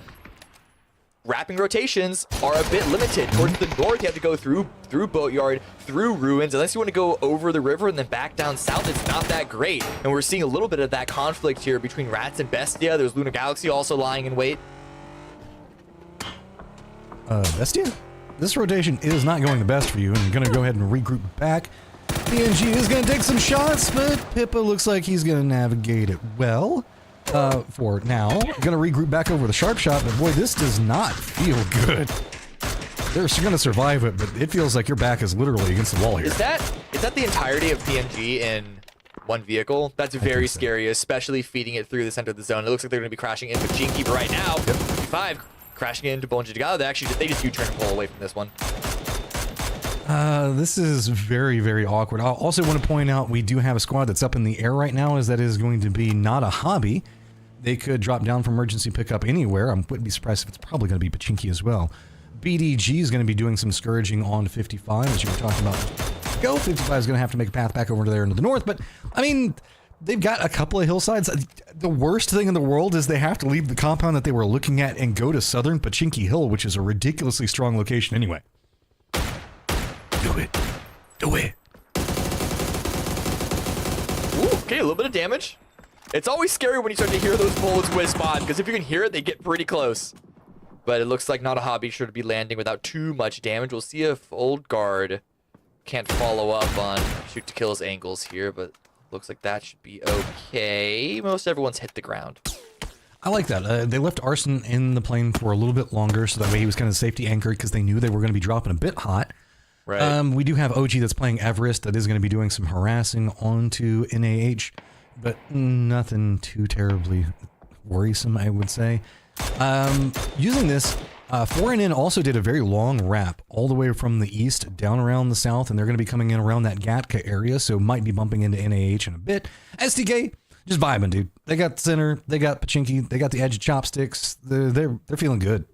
wrapping rotations are a bit limited. Towards the north, you have to go through Boatyard, through Ruins. Unless you want to go over the river and then back down south, it's not that great. And we're seeing a little bit of that conflict here between Rats and Bestia. There's Lunar Galaxy also lying in wait. Bestia? This rotation is not going the best for you, and you're going to go ahead and regroup back. PNG is going to take some shots, but Pippa looks like he's going to navigate it well. For now, gonna regroup back over the sharp shot, but boy, this does not feel good. They're gonna survive it, but it feels like your back is literally against the wall here. Is that the entirety of PNG in one vehicle? That's very scary, especially feeding it through the center of the zone. It looks like they're gonna be crashing into Jinky, but right now, 55 crashing into Bonjigado. They just U-turn and pull away from this one. This is very, very awkward. I also want to point out we do have a squad that's up in the air right now, as that is going to be not a hobby. They could drop down for emergency pickup anywhere. I wouldn't be surprised if it's probably going to be Pachinki as well. BDG is going to be doing some scourging on 55, as you were talking about. Go 55 is going to have to make a path back over there into the north, but I mean, they've got a couple of hillsides. The worst thing in the world is they have to leave the compound that they were looking at and go to southern Pachinki Hill, which is a ridiculously strong location anyway. Do it. Do it. Ooh, okay, a little bit of damage. It's always scary when you start to hear those bullets whiz by, because if you can hear it, they get pretty close. But it looks like not a hobby sure to be landing without too much damage. We'll see if Old Guard can't follow up on shoot to kill's angles here, but looks like that should be okay. Most everyone's hit the ground. I like that. They left Arson in the plane for a little bit longer, so that way he was kind of safety anchored because they knew they were going to be dropping a bit hot. Right. We do have OG that's playing Everest that is going to be doing some harassing onto NAH, but nothing too terribly worrisome, I would say. Using this, Foreign In also did a very long wrap all the way from the east down around the south, and they're going to be coming in around that Gatka area, so might be bumping into NAH in a bit. STK, just vibing, dude. They got center, they got Pachinki, they got the edge of chopsticks. They're feeling good.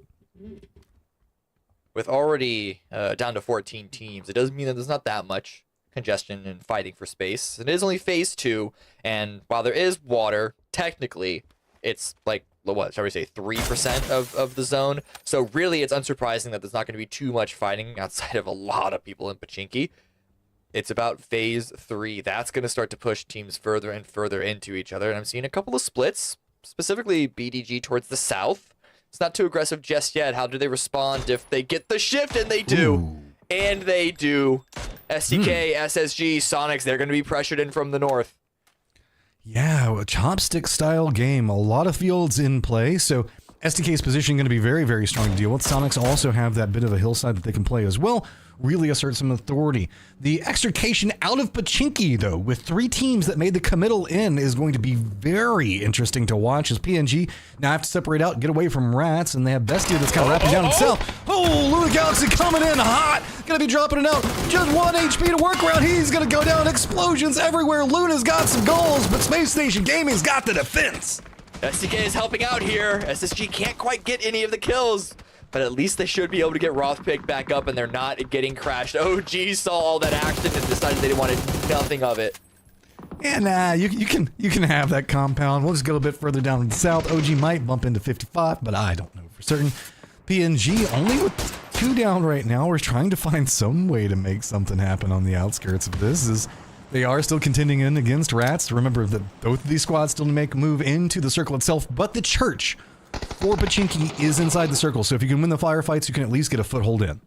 With already down to 14 teams, it does mean that there's not that much congestion and fighting for space. It is only phase 2, and while there is water, technically, it's like, what shall we say, 3% of the zone. So really, it's unsurprising that there's not going to be too much fighting outside of a lot of people in Pachinki. It's about phase 3. That's going to start to push teams further and further into each other. And I'm seeing a couple of splits, specifically BDG towards the south. It's not too aggressive just yet. How do they respond if they get the shift? And they do. Ooh. And they do. STK, SSG, Sonics, they're going to be pressured in from the north. Yeah, a chopstick style game. A lot of fields in play, so STK's position going to be very, very strong to deal with. Sonics also have that bit of a hillside that they can play as well. Really assert some authority. The extrication out of Pachinki, though, with 3 teams that made the committal in, is going to be very interesting to watch as PNG now have to separate out, get away from Rats, and they have Bestia that's kind of wrapping down itself. Oh, Luna Galaxy coming in hot. Going to be dropping it out. Just 1 HP to work around. He's going to go down. Explosions everywhere. Luna's got some goals, but Space Station Gaming's got the defense. STK is helping out here. SSG can't quite get any of the kills, but at least they should be able to get Roth picked back up, and they're not getting crashed. OG saw all that action and decided they wanted nothing of it. Yeah, nah, you can have that compound. We'll just go a bit further down in the south. OG might bump into 55, but I don't know for certain. PNG only with 2 down right now. We're trying to find some way to make something happen on the outskirts of this. Is they are still contending in against Rats. Remember that both of these squads still make a move into the circle itself, but the church for Pachinki is inside the circle. So if you can win the firefights, you can at least get a foothold in.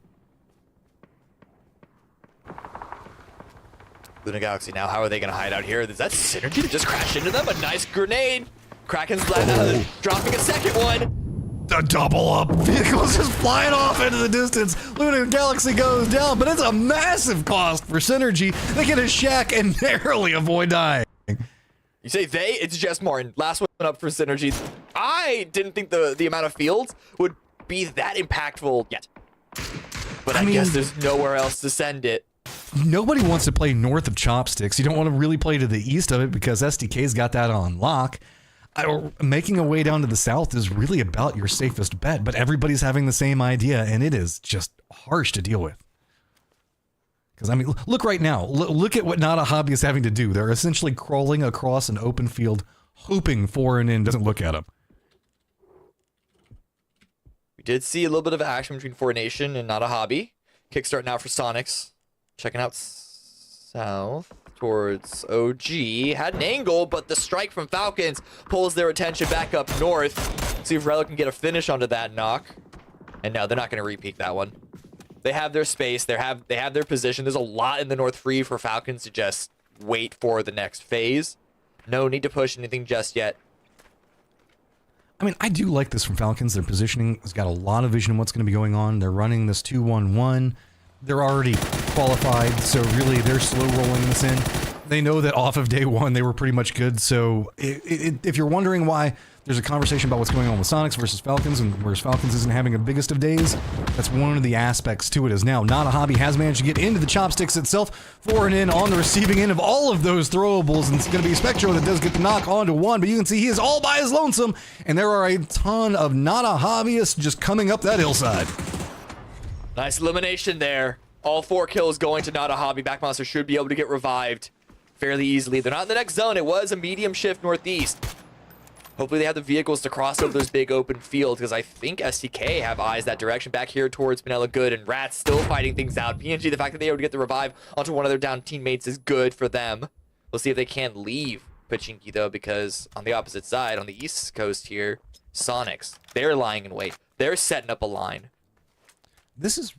Luna Galaxy now, how are they going to hide out here? Is that Synergy that just crashed into them? A nice grenade. Kraken's dropping a second one. The double up. Vehicles just flying off into the distance. Luna Galaxy goes down, but it's a massive cost for Synergy. They get a shack and narrowly avoid dying. You say they? It's just Martin. Last one up for Synergy. I didn't think the amount of fields would be that impactful yet. But I mean, guess there's nowhere else to send it. Nobody wants to play north of Chopsticks. You don't want to really play to the east of it because SDK's got that on lock. Making a way down to the south is really about your safest bet, but everybody's having the same idea, and it is just harsh to deal with. Because, I mean, look right now. Look at what Not a Hobby is having to do. They're essentially crawling across an open field, hoping Foreign In doesn't look at them. We did see a little bit of action between Four Nation and Not a Hobby. Kickstart now for Sonics. Checking out south towards OG. Had an angle, but the strike from Falcons pulls their attention back up north. See if Relic can get a finish onto that knock. And no, they're not going to repeat that one. They have their space. They have their position. There's a lot in the north free for Falcons to just wait for the next phase. No need to push anything just yet. I mean, I do like this from Falcons. Their positioning has got a lot of vision of what's going to be going on. They're running this 2-1-1. They're already qualified, so really they're slow rolling this in. They know that off of day one they were pretty much good, so if you're wondering why there's a conversation about what's going on with Sonics versus Falcons, and whereas Falcons isn't having a biggest of days, that's one of the aspects to it is now Not a Hobby has managed to get into the Chopsticks itself, Foreign In on the receiving end of all of those throwables, and it's going to be Spectro that does get the knock onto one, but you can see he is all by his lonesome, and there are a ton of Not a Hobbyists just coming up that hillside. Nice elimination there. All 4 kills going to Not a Hobby. Backmonster should be able to get revived fairly easily. They're not in the next zone. It was a medium shift northeast. Hopefully they have the vehicles to cross over those big open fields, because I think STK have eyes that direction back here towards Manila Good, and Rats still fighting things out. PNG, the fact that they were able to get the revive onto one of their down teammates is good for them. We'll see if they can't leave Pachinki, though, because on the opposite side, on the east coast here, Sonics, they're lying in wait. They're setting up a line. This is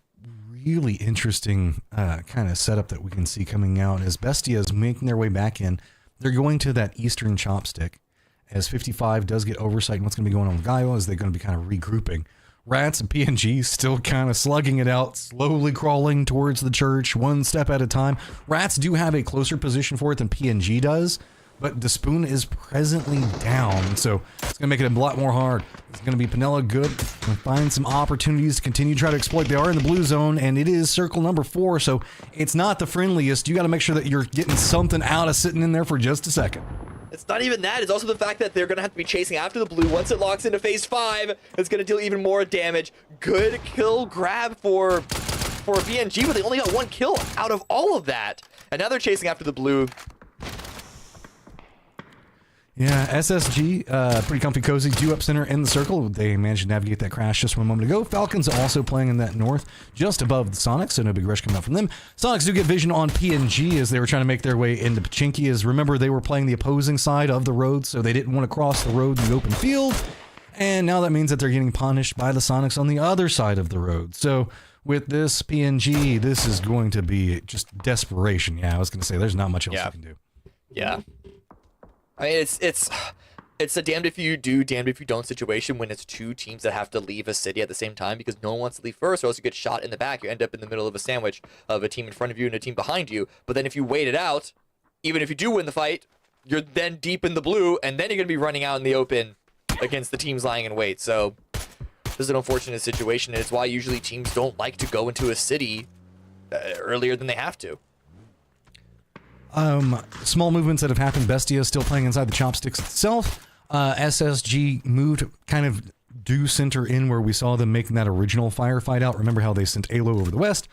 really interesting kind of setup that we can see coming out as Bestia is making their way back in. They're going to that eastern chopstick as 55 does get oversight on what's going to be going on with Gaio as they're going to be kind of regrouping. Rats and PNG still kind of slugging it out, slowly crawling towards the church one step at a time. Rats do have a closer position for it than PNG does, but Despoon is presently down, so it's going to make it a lot more hard. It's going to be Panella good. Going to find some opportunities to continue to try to exploit. They are in the blue zone, and it is circle number 4, so it's not the friendliest. You got to make sure that you're getting something out of sitting in there for just a second. It's not even that. It's also the fact that they're going to have to be chasing after the blue. Once it locks into phase 5, it's going to deal even more damage. Good kill grab for VNG, but they only got 1 kill out of all of that. And now they're chasing after the blue. Yeah, SSG, pretty comfy cozy, due up center in the circle. They managed to navigate that crash just 1 moment ago. Falcons also playing in that north, just above the Sonics, so no big rush coming out from them. Sonics do get vision on PNG as they were trying to make their way into Pachinki. As remember, they were playing the opposing side of the road, so they didn't want to cross the road in the open field. And now that means that they're getting punished by the Sonics on the other side of the road. So with this PNG, this is going to be just desperation. Yeah, I was going to say, there's not much else you can do. Yeah. I mean, it's a damned if you do, damned if you don't situation when it's 2 teams that have to leave a city at the same time because no one wants to leave first or else you get shot in the back. You end up in the middle of a sandwich of a team in front of you and a team behind you. But then if you wait it out, even if you do win the fight, you're then deep in the blue and then you're going to be running out in the open against the teams lying in wait. So this is an unfortunate situation, and it's why usually teams don't like to go into a city earlier than they have to. Small movements that have happened. Bestia is still playing inside the chopsticks itself. SSG moved kind of due center in where we saw them making that original firefight out. Remember how they sent Alo over the west?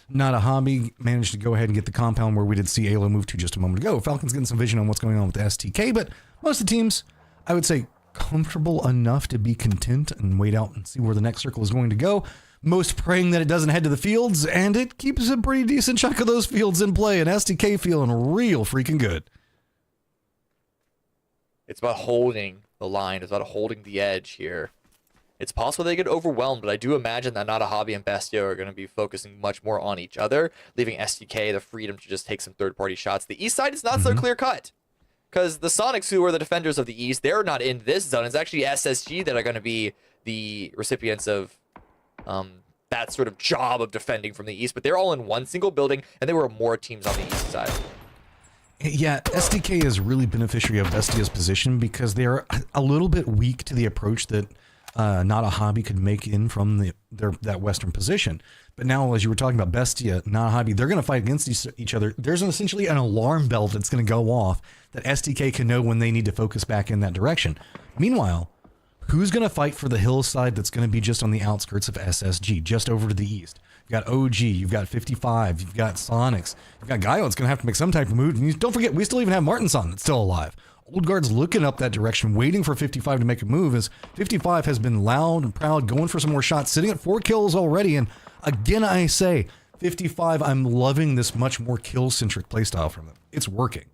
Not a hobby. Managed to go ahead and get the compound where we did see Alo move to just a moment ago. Falcons getting some vision on what's going on with the STK, but most of the teams, I would say, comfortable enough to be content and wait out and see where the next circle is going to go. Most praying that it doesn't head to the fields, and it keeps a pretty decent chunk of those fields in play, and STK feeling real freaking good. It's about holding the line. It's about holding the edge here. It's possible they get overwhelmed, but I do imagine that Not a Hobby and Bestia are going to be focusing much more on each other, leaving STK the freedom to just take some third-party shots. The east side is not so clear-cut, because the Sonics, who are the defenders of the east, they're not in this zone. It's actually SSG that are going to be the recipients of that sort of job of defending from the east, but they're all in one single building, and there were more teams on the east side. Yeah, SDK is really beneficiary of Bestia's position because they're a little bit weak to the approach that Not a Hobby could make in from that western position. But now, as you were talking about Bestia, Not a Hobby, they're going to fight against each other. There's essentially an alarm bell that's going to go off that SDK can know when they need to focus back in that direction. Meanwhile, who's going to fight for the hillside that's going to be just on the outskirts of SSG, just over to the east? You've got OG, you've got 55, you've got Sonics, you've got Gaio that's going to have to make some type of move. And don't forget, we still even have Martinson that's still alive. Old Guard's looking up that direction, waiting for 55 to make a move, as 55 has been loud and proud, going for some more shots, sitting at 4 kills already. And again, I say, 55, I'm loving this much more kill-centric playstyle from them. It's working.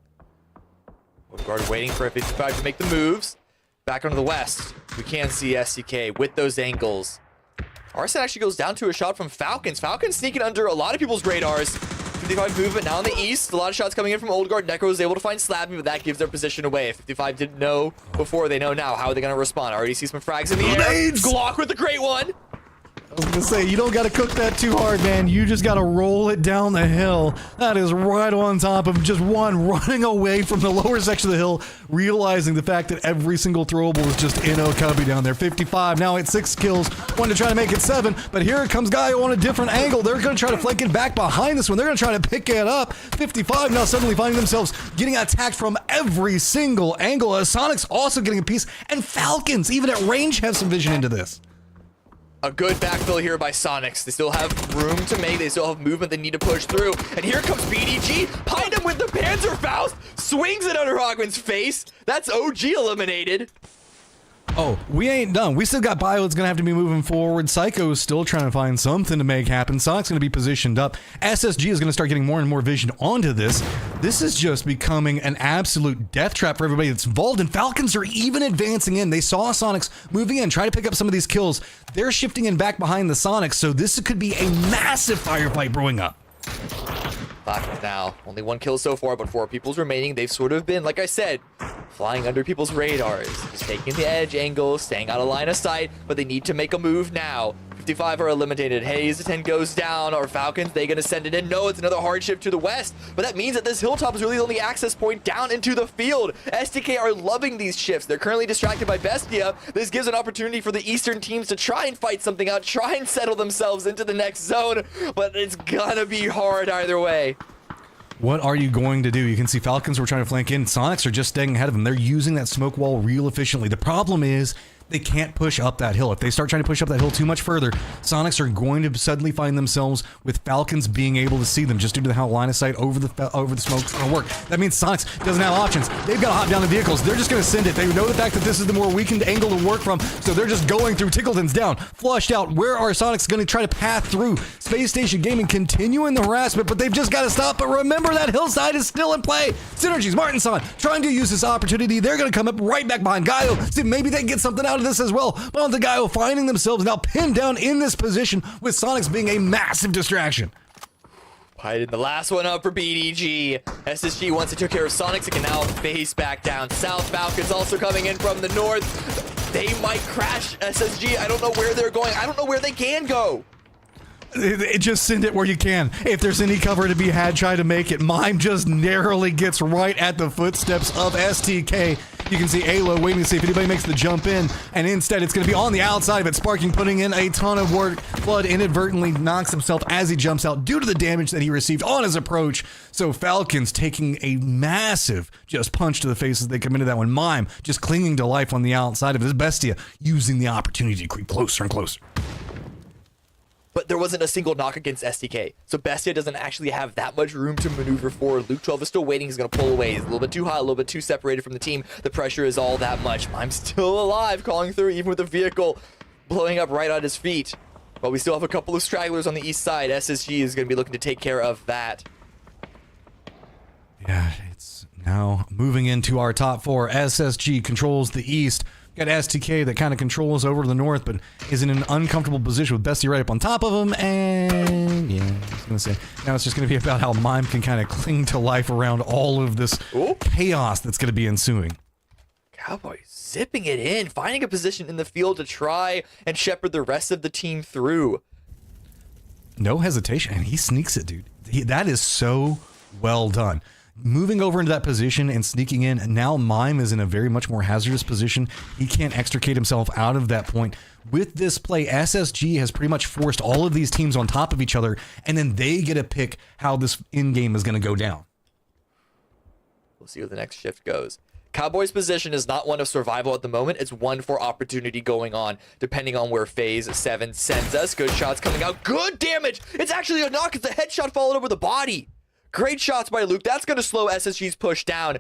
Old Guard waiting for 55 to make the moves. Back onto the west, we can see SCK with those angles. Arson actually goes down to a shot from Falcons. Falcons sneaking under a lot of people's radars. 55 movement now in the east. A lot of shots coming in from Old Guard. Necro is able to find Slabby, but that gives their position away. If 55 didn't know before, they know now. How are they going to respond? I already see some frags in the air. Glock with the great one. I was gonna say, you don't gotta cook that too hard, man. You just gotta roll it down the hill. That is right on top of just one running away from the lower section of the hill, realizing the fact that every single throwable is just in Okabe down there. 55 now at 6 kills, one to try to make it 7, but here comes Gaio on a different angle. They're gonna try to flank it back behind this one. They're gonna try to pick it up. 55 now suddenly finding themselves getting attacked from every single angle. Sonic's also getting a piece, and Falcons, even at range, have some vision into this. A good backfill here by Sonics. They still have room to make. They still have movement they need to push through. And here comes BDG. Behind him with the Panzerfaust. Swings it under Hogman's face. That's OG eliminated. Oh, we ain't done. We still got Bio that's going to have to be moving forward. Psycho is still trying to find something to make happen. Sonic's going to be positioned up. SSG is going to start getting more and more vision onto this. This is just becoming an absolute death trap for everybody that's involved, and Falcons are even advancing in. They saw Sonics moving in, try to pick up some of these kills. They're shifting in back behind the Sonics, so this could be a massive firefight brewing up. Falcons now, only 1 kill so far, but 4 people's remaining. They've sort of been, like I said, flying under people's radars, just taking the edge angle, staying out of line of sight, but they need to make a move now. 55 are eliminated. Hazelton goes down. Our Falcons, they gonna send it in? No, it's another hard shift to the west, but that means that this hilltop is really the only access point down into the field. STK are loving these shifts. They're currently distracted by Bestia. This gives an opportunity for the eastern teams to try and fight something out, try and settle themselves into the next zone, but it's gonna be hard either way. What are you going to do? You can see Falcons were trying to flank in. Sonics are just staying ahead of them. They're using that smoke wall real efficiently. The problem is they can't push up that hill. If they start trying to push up that hill too much further, Sonics are going to suddenly find themselves with Falcons being able to see them just due to how line of sight over the smoke is going to work. That means Sonics doesn't have options. They've got to hop down the vehicles. They're just going to send it. They know the fact that this is the more weakened angle to work from, so they're just going through. Tickleton's down, flushed out. Where are Sonics going to try to path through? Space Station Gaming continuing the harassment, but they've just got to stop. But remember, that hillside is still in play. Synergies, Martinson trying to use this opportunity. They're going to come up right back behind Gaio. See, maybe they can get something out of this as well. But the Gaio finding themselves now pinned down in this position with Sonics being a massive distraction. Hiding the last one up for BDG. SSG, once it took care of Sonics, it can now face back down south. Falcons also coming in from the north. They might crash SSG. I don't know where they're going. I don't know where they can go. Just send it where you can. If there's any cover to be had, try to make it. Mime just narrowly gets right at the footsteps of STK. You can see Alo waiting to see if anybody makes the jump in, and instead it's going to be on the outside of it. Sparking putting in a ton of work. Flood inadvertently knocks himself as he jumps out due to the damage that he received on his approach. So Falcons taking a massive just punch to the face as they come into that one. Mime just clinging to life on the outside of his Bestia, using the opportunity to creep closer and closer. But there wasn't a single knock against STK. So Bestia doesn't actually have that much room to maneuver forward. Luke 12 is still waiting. He's going to pull away. He's a little bit too high, a little bit too separated from the team. The pressure is all that much. I'm still alive, calling through, even with the vehicle blowing up right on his feet. But we still have a couple of stragglers on the east side. SSG is going to be looking to take care of that. Yeah, it's now moving into our top four. SSG controls the east. Got STK that kind of controls over to the north, but is in an uncomfortable position with Bestie right up on top of him. And yeah, I was going to say, now it's just going to be about how Mime can kind of cling to life around all of this chaos that's going to be ensuing. Cowboy zipping it in, finding a position in the field to try and shepherd the rest of the team through. No hesitation, and he sneaks it, dude. That is so well done. Moving over into that position and sneaking in, now Mime is in a very much more hazardous position. He can't extricate himself out of that point. With this play, SSG has pretty much forced all of these teams on top of each other, and then they get to pick how this in-game is going to go down. We'll see where the next shift goes. Cowboys' position is not one of survival at the moment. It's one for opportunity going on, depending on where Phase 7 sends us. Good shots coming out. Good damage! It's actually a knock. It's a headshot followed over the body. Great shots by Luke. That's going to slow SSG's push down.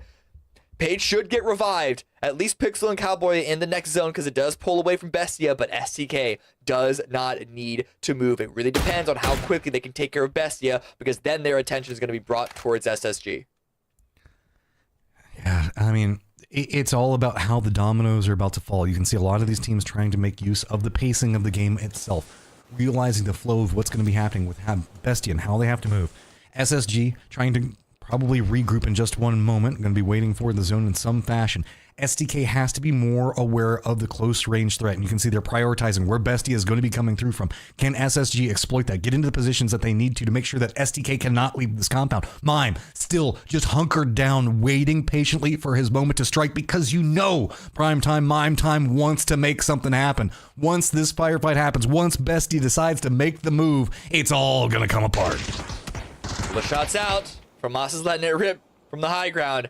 Page should get revived. At least Pixel and Cowboy in the next zone because it does pull away from Bestia, but STK does not need to move. It really depends on how quickly they can take care of Bestia because then their attention is going to be brought towards SSG. Yeah, I mean, it's all about how the dominoes are about to fall. You can see a lot of these teams trying to make use of the pacing of the game itself, realizing the flow of what's going to be happening with Bestia and how they have to move. SSG trying to probably regroup in just one moment. Going to be waiting for the zone in some fashion. STK has to be more aware of the close range threat, and you can see they're prioritizing where Bestia is going to be coming through from. Can SSG exploit that? Get into the positions that they need to make sure that STK cannot leave this compound. Mime still just hunkered down, waiting patiently for his moment to strike because you know Prime Time, Mime Time wants to make something happen. Once this firefight happens, once Bestia decides to make the move, it's all going to come apart. The shots out. Moss is letting it rip from the high ground.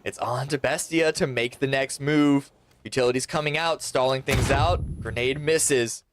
It's on to Bestia to make the next move. Utilities coming out, stalling things out. Grenade misses.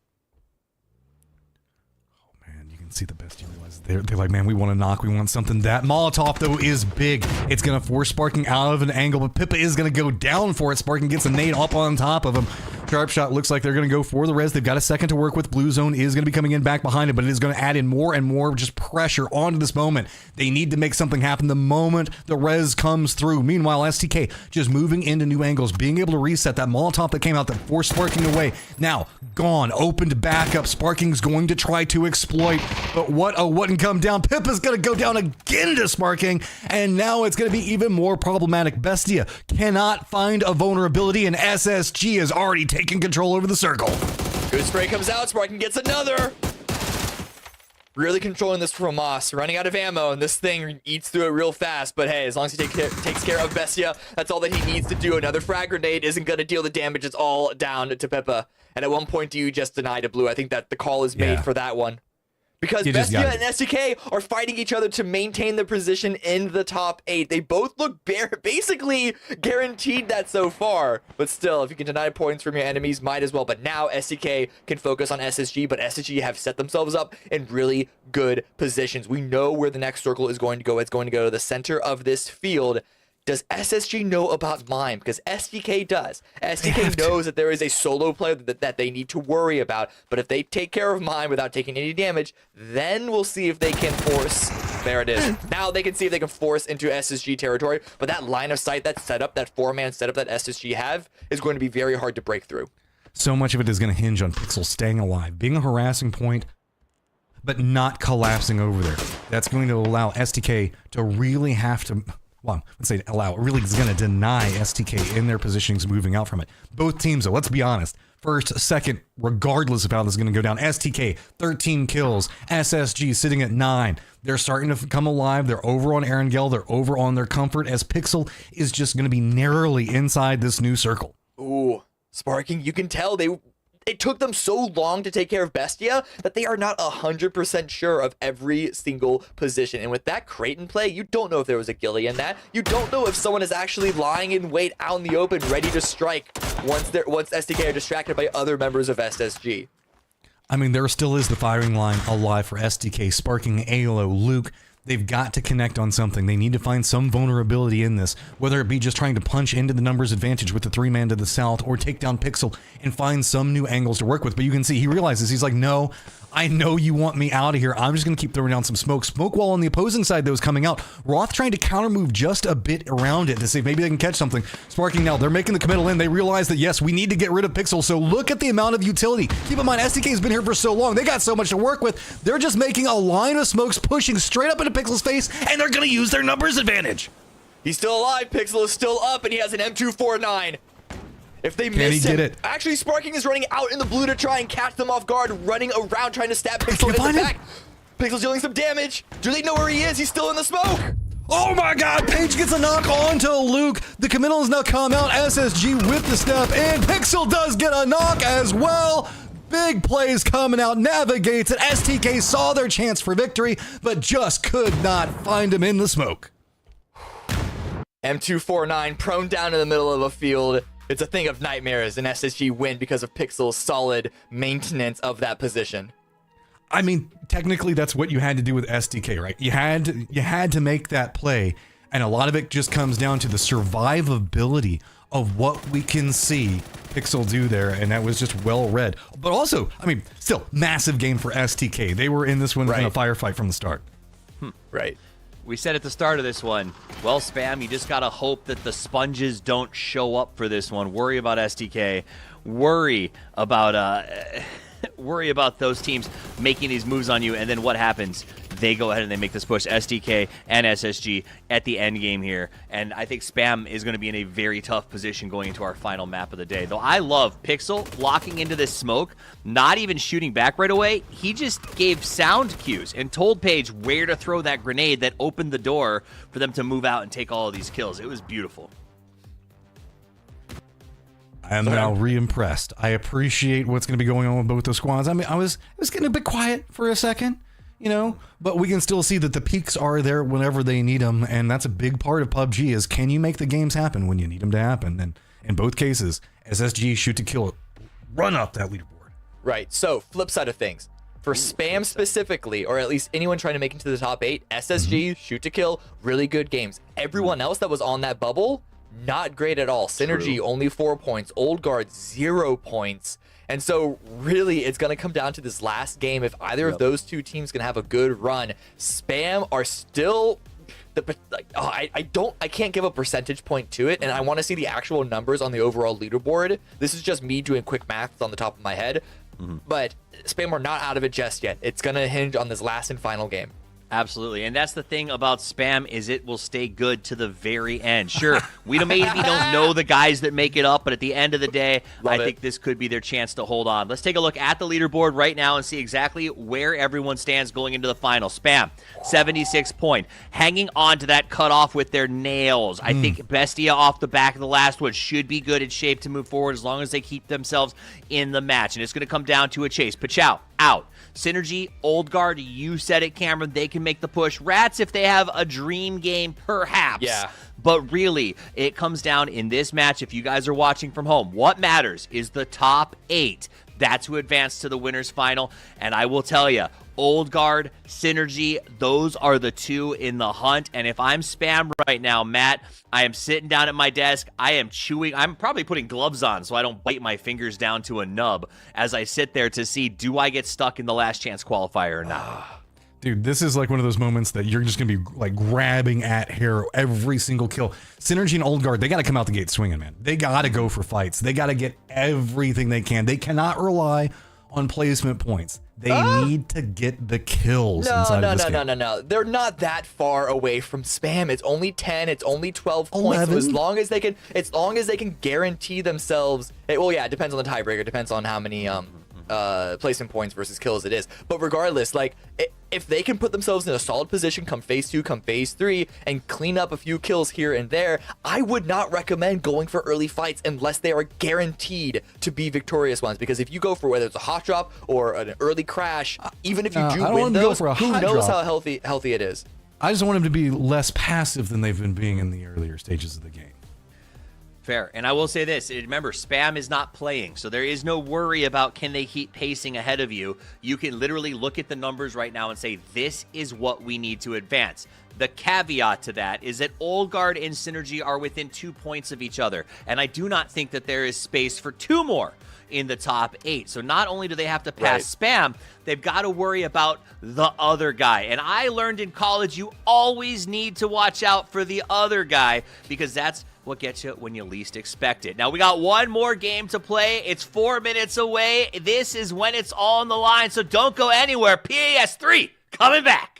Oh man, you can see the Bestia realize they're like, man, we want to knock, we want something. That Molotov though is big. It's gonna force Sparking out of an angle, but Pippa is gonna go down for it. Sparking gets a nade up on top of him. Sharp shot looks like they're going to go for the res. They've got a second to work with. Blue zone is going to be coming in back behind it, but it is going to add in more and more just pressure onto this moment. They need to make something happen the moment the res comes through. Meanwhile, STK just moving into new angles, being able to reset that Molotov that came out that forced Sparking away. Now, gone, opened back up. Sparking's going to try to exploit, but what wouldn't come down. Pippa's going to go down again to Sparking, and now it's going to be even more problematic. Bestia cannot find a vulnerability, and SSG is already taking control over the circle. Good spray comes out. Sparking gets another. Really controlling this from Moss. Running out of ammo, and this thing eats through it real fast. But hey, as long as he takes care of Bestia, that's all that he needs to do. Another frag grenade isn't going to deal the damage. It's all down to Pippa. And at one point, do you just deny to Blue? I think that the call is made for that one. Because Bestia and SDK are fighting each other to maintain their position in the top 8. They both look basically guaranteed that so far. But still, if you can deny points from your enemies, might as well. But now SDK can focus on SSG, but SSG have set themselves up in really good positions. We know where the next circle is going to go. It's going to go to the center of this field. Does SSG know about Mime? Because SDK does. SDK knows that there is a solo player that they need to worry about. But if they take care of Mime without taking any damage, then we'll see if they can force. There it is. Now they can see if they can force into SSG territory. But that line of sight, that setup, that 4-man setup that SSG have is going to be very hard to break through. So much of it is going to hinge on Pixel staying alive, being a harassing point, but not collapsing over there. That's going to allow SDK to really have to... Well, let's say allow. It really is going to deny STK in their positionings moving out from it. Both teams, though, let's be honest. First, second, regardless of how this is going to go down. STK, 13 kills. SSG sitting at 9. They're starting to come alive. They're over on Erangel. They're over on their comfort as Pixel is just going to be narrowly inside this new circle. Ooh, Sparking, you can tell it took them so long to take care of Bestia that they are not 100% sure of every single position. And with that Creighton play, you don't know if there was a ghillie in that. You don't know if someone is actually lying in wait out in the open, ready to strike once SDK are distracted by other members of SSG. I mean, there still is the firing line alive for SDK, Sparking, Alo, Luke. They've got to connect on something. They need to find some vulnerability in this, whether it be just trying to punch into the numbers advantage with the 3-man to the south or take down Pixel and find some new angles to work with. But you can see he realizes, he's like, no, I know you want me out of here. I'm just going to keep throwing down some smoke. Smoke wall on the opposing side, though, is coming out. Roth trying to counter move just a bit around it to see if maybe they can catch something. Sparking now, they're making the committal in. They realize that, yes, we need to get rid of Pixel. So look at the amount of utility. Keep in mind, SDK's been here for so long. They got so much to work with. They're just making a line of smokes pushing straight up into Pixel's face, and they're going to use their numbers advantage. He's still alive. Pixel is still up, and he has an M249. If they miss him, get it? Actually, Sparking is running out in the blue to try and catch them off guard, running around trying to stab Pixel in the back. Pixel's dealing some damage. Do they know where he is? He's still in the smoke. Oh my god, Paige gets a knock onto Luke. The committal has now come out. SSG with the step in. Pixel does get a knock as well. Big plays coming out, navigates it. STK saw their chance for victory, but just could not find him in the smoke. M249 prone down in the middle of a field. It's a thing of nightmares, and SSG win because of Pixel's solid maintenance of that position. I mean, technically that's what you had to do with SDK, right? You had to make that play, and a lot of it just comes down to the survivability of what we can see Pixel do there, and that was just well read. But also, I mean, still, massive game for STK. They were in this one in a firefight from the start. Right. We said at the start of this one, well, Spam, you just got to hope that the sponges don't show up for this one. Worry about SDK. Worry about worry about those teams making these moves on you, and then what happens? They go ahead and they make this push, SDK and SSG, at the end game here. And I think Spam is going to be in a very tough position going into our final map of the day. Though I love Pixel locking into this smoke, not even shooting back right away. He just gave sound cues and told Paige where to throw that grenade that opened the door for them to move out and take all of these kills. It was beautiful. I am now re-impressed. I appreciate what's going to be going on with both the squads. I mean, I was getting a bit quiet for a second, you know, but we can still see that the peaks are there whenever they need them, and that's a big part of PUBG is can you make the games happen when you need them to happen? And in both cases, SSG shoot to kill, run up that leaderboard. Right. So flip side of things. For Spam specifically, or at least anyone trying to make it to the top 8, SSG, shoot to kill, really good games. Everyone else that was on that bubble, not great at all. Synergy, only 4 points. Old Guard, 0 points. And so really it's going to come down to this last game. If either of those two teams can have a good run, Spam are still I can't give a percentage point to it, and I want to see the actual numbers on the overall leaderboard. This is just me doing quick maths on the top of my head. But Spam are not out of it just yet. It's going to hinge on this last and final game. Absolutely, and that's the thing about spam is it will stay good to the very end. Sure, we maybe don't know the guys that make it up, but at the end of the day, I think this could be their chance to hold on. Let's take a look at the leaderboard right now and see exactly where everyone stands going into the final. Spam, 76 point, hanging on to that cutoff with their nails. I think Bestia off the back of the last one should be good in shape to move forward as long as they keep themselves in the match, and it's going to come down to a chase. Pachow, out. Synergy, Old Guard, you said it, Cameron, they can make the push. Rats, if they have a dream game, perhaps. Yeah. But really, it comes down in this match, if you guys are watching from home, what matters is the top 8. That's who advanced to the winner's final. And I will tell you, Old Guard, Synergy, those are the 2 in the hunt. And if I'm spam right now, Matt, I am sitting down at my desk. I am chewing. I'm probably putting gloves on so I don't bite my fingers down to a nub as I sit there to see, do I get stuck in the last chance qualifier or not? Dude, this is like one of those moments that you're just going to be like grabbing at hair every single kill. Synergy and Old Guard, they got to come out the gate swinging, man. They got to go for fights. They got to get everything they can. They cannot rely on placement points. They need to get the kills inside of this game. No. They're not that far away from spam. It's only 10. It's only 12 points. So as long as they can guarantee themselves. Well, yeah, it depends on the tiebreaker. It depends on how many placement points versus kills it is. But regardless, like if they can put themselves in a solid position come phase 2, come phase 3, and clean up a few kills here and there, I would not recommend going for early fights unless they are guaranteed to be victorious ones. Because if you go for whether it's a hot drop or an early crash, even if you do win those, who knows how healthy it is. I just want them to be less passive than they've been being in the earlier stages of the game. Fair. And I will say this, remember, spam is not playing, so there is no worry about can they keep pacing ahead of you. You can literally look at the numbers right now and say, this is what we need to advance. The caveat to that is that Old Guard and Synergy are within 2 points of each other, and I do not think that there is space for 2 more in the top 8. So not only do they have to pass spam, they've got to worry about the other guy. And I learned in college you always need to watch out for the other guy because that's what gets you when you least expect it. Now, we got one more game to play. It's 4 minutes away. This is when it's all on the line, so don't go anywhere. PAS 3 coming back.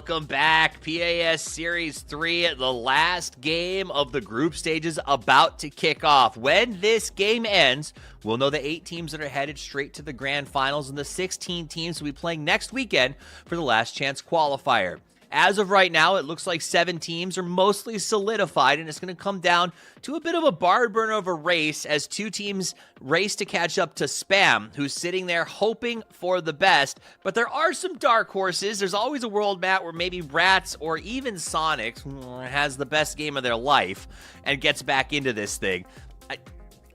Welcome back. PAS Series 3, the last game of the group stages about to kick off. When this game ends, we'll know the 8 teams that are headed straight to the grand finals and the 16 teams will be playing next weekend for the last chance qualifier. As of right now, it looks like 7 teams are mostly solidified, and it's going to come down to a bit of a barn burner of a race as 2 teams race to catch up to Spam, who's sitting there hoping for the best. But there are some dark horses. There's always a world, Matt, where maybe Rats or even Sonic has the best game of their life and gets back into this thing.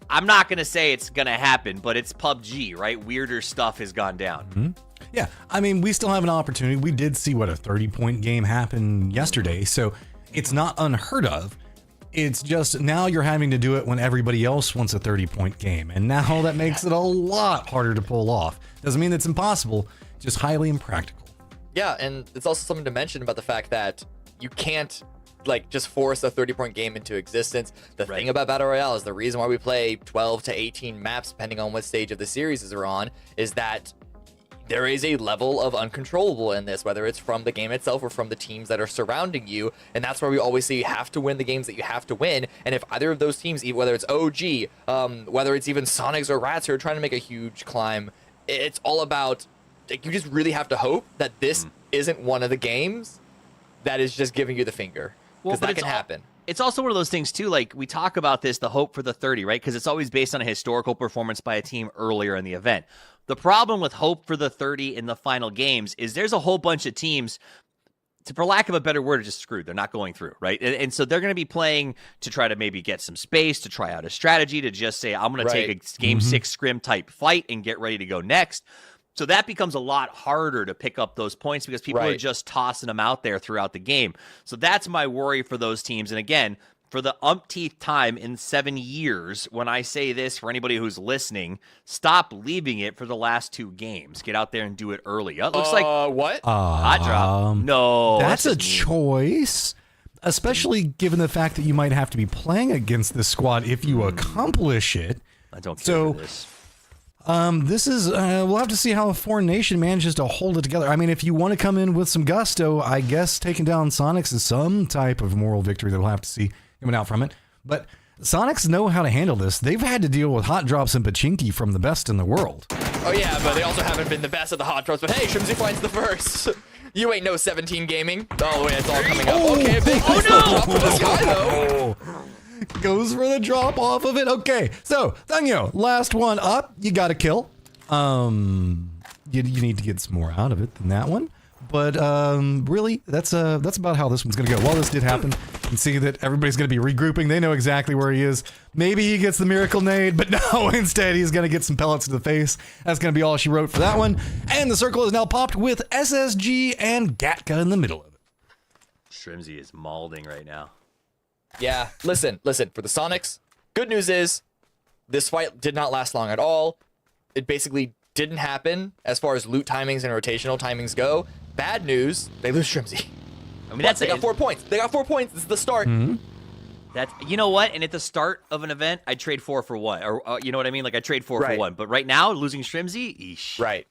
I'm not going to say it's going to happen, but it's PUBG, right? Weirder stuff has gone down. Mm-hmm. Yeah, I mean, we still have an opportunity. We did see, what, a 30-point game happen yesterday, so it's not unheard of. It's just now you're having to do it when everybody else wants a 30-point game, and now that makes it a lot harder to pull off. Doesn't mean it's impossible, just highly impractical. Yeah, and it's also something to mention about the fact that you can't just force a 30-point game into existence. The thing about Battle Royale is the reason why we play 12 to 18 maps, depending on what stage of the series are on, is that there is a level of uncontrollable in this, whether it's from the game itself or from the teams that are surrounding you. And that's why we always say you have to win the games that you have to win. And if either of those teams, whether it's OG, whether it's even Sonics or Rats who are trying to make a huge climb, it's all about, you just really have to hope that this isn't one of the games that is just giving you the finger. Because that can happen. It's also one of those things, too, like we talk about this, the hope for the 30, right? Because it's always based on a historical performance by a team earlier in the event. The problem with hope for the 30 in the final games is there's a whole bunch of teams, for lack of a better word, are just screwed. They're not going through, right? And so they're going to be playing to try to maybe get some space, to try out a strategy, to just say, I'm going to take a game 6 scrim type fight and get ready to go next. So that becomes a lot harder to pick up those points because people are just tossing them out there throughout the game. So that's my worry for those teams. And again, for the umpteenth time in 7 years, when I say this for anybody who's listening, stop leaving it for the last 2 games. Get out there and do it early. It looks like what? Hot drop. No, that's a choice, especially given the fact that you might have to be playing against this squad if you accomplish it. I don't care for this. This is, we'll have to see how a foreign nation manages to hold it together. I mean, if you want to come in with some gusto, I guess taking down Sonics is some type of moral victory that we'll have to see coming out from it. But Sonics know how to handle this. They've had to deal with hot drops and pachinki from the best in the world. Oh yeah, but they also haven't been the best at the hot drops. But hey, Shrimsy finds the first. You ain't no 17 gaming. Oh wait, it's all coming up. Okay, big drop from the sky though. Goes for the drop off of it. Okay, so Dangyo, last one up. You got to kill. You need to get some more out of it than that one. But really, that's about how this one's gonna go. While this did happen, you can see that everybody's gonna be regrouping. They know exactly where he is. Maybe he gets the miracle nade, but no, instead he's gonna get some pellets to the face. That's gonna be all she wrote for that one. And the circle is now popped with SSG and Gatka in the middle of it. Shrimsy is mauling right now. Yeah, listen, for the Sonics, good news is this fight did not last long at all. It basically didn't happen as far as loot timings and rotational timings go. Bad news, they lose Shrimsy. I mean, they got 4 points. They got 4 points. This is the start. That's, you know what? And at the start of an event, I'd trade 4 for 1. Or you know what I mean? Like, I'd trade 4 for 1. But right now, losing Shrimsy, eesh. Right.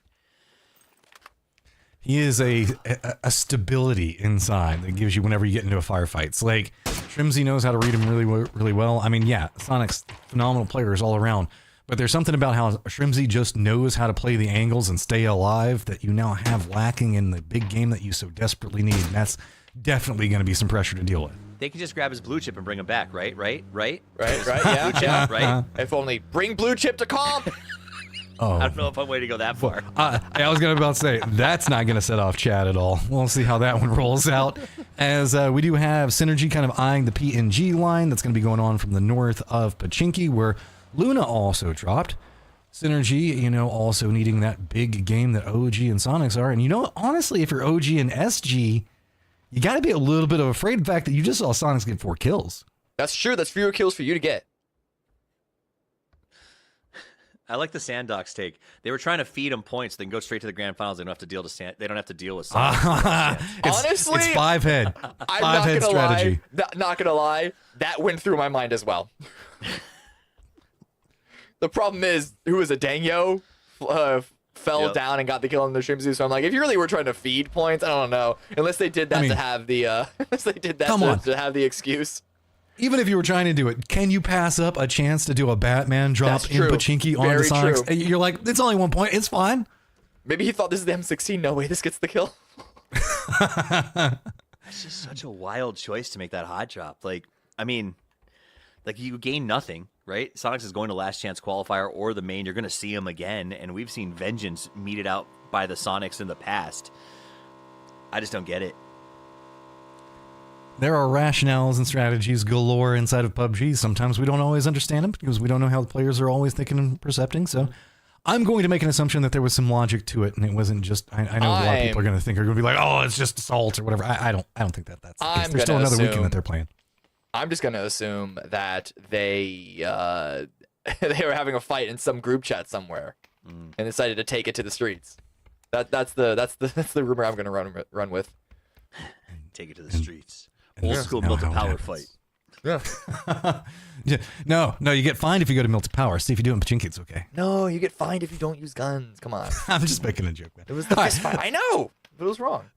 He is a stability inside that gives you whenever you get into a firefight. It's like Shrimsy knows how to read him really well. I mean, yeah, Sonic's phenomenal players all around. But there's something about how Shrimsy just knows how to play the angles and stay alive that you now have lacking in the big game that you so desperately need. And that's definitely going to be some pressure to deal with. They can just grab his blue chip and bring him back, right? Right, yeah. Blue chip, right? If only bring blue chip to comp. Oh. I don't know if I'm waiting to go that far. I was going to about to say, that's not going to set off Chad at all. We'll see how that one rolls out. As we do have Synergy kind of eyeing the PNG line that's going to be going on from the north of Pachinki, where Luna also dropped. Synergy, also needing that big game that OG and Sonics are. And honestly, if you're OG and SG, you got to be a little bit afraid of the fact that you just saw Sonics get 4 kills. That's true. That's fewer kills for you to get. I like the Sandox take. They were trying to feed him points, then go straight to the grand finals. They don't have to deal with Sandox. Honestly, it's 5-head. I'm 5-head strategy. Not gonna lie, that went through my mind as well. The problem is, who is a Dangyo fell down and got the kill on the stream. So I'm like, if you really were trying to feed points, I don't know. Unless they did that to have the unless they did that to have the excuse. Even if you were trying to do it, can you pass up a chance to do a Batman drop in Pachinki on the Sonics? True. You're like, it's only 1 point. It's fine. Maybe he thought this is the M16. No way, this gets the kill. It's just such a wild choice to make that hot drop. Like, I mean, like you gain nothing, right? Sonics is going to last chance qualifier or the main. You're going to see him again, and we've seen Vengeance meted out by the Sonics in the past. I just don't get it. There are rationales and strategies galore inside of PUBG. Sometimes we don't always understand them because we don't know how the players are always thinking and percepting. So I'm going to make an assumption that there was some logic to it, and it wasn't just. I know a lot of people are going to think are going to be like, "Oh, it's just assault or whatever." I don't think that's the case. There's still another weekend that they're playing. I'm just going to assume that they they were having a fight in some group chat somewhere and decided to take it to the streets. That's the rumor I'm going to run with. Take it to the streets. Old school Milton Power fight. Yeah. Yeah. No, you get fined if you go to Milton Power. See if you do it in Pachinki, it's okay. No, you get fined if you don't use guns. Come on. I'm just making a joke, man. It was the fist fight. I know, but it was wrong.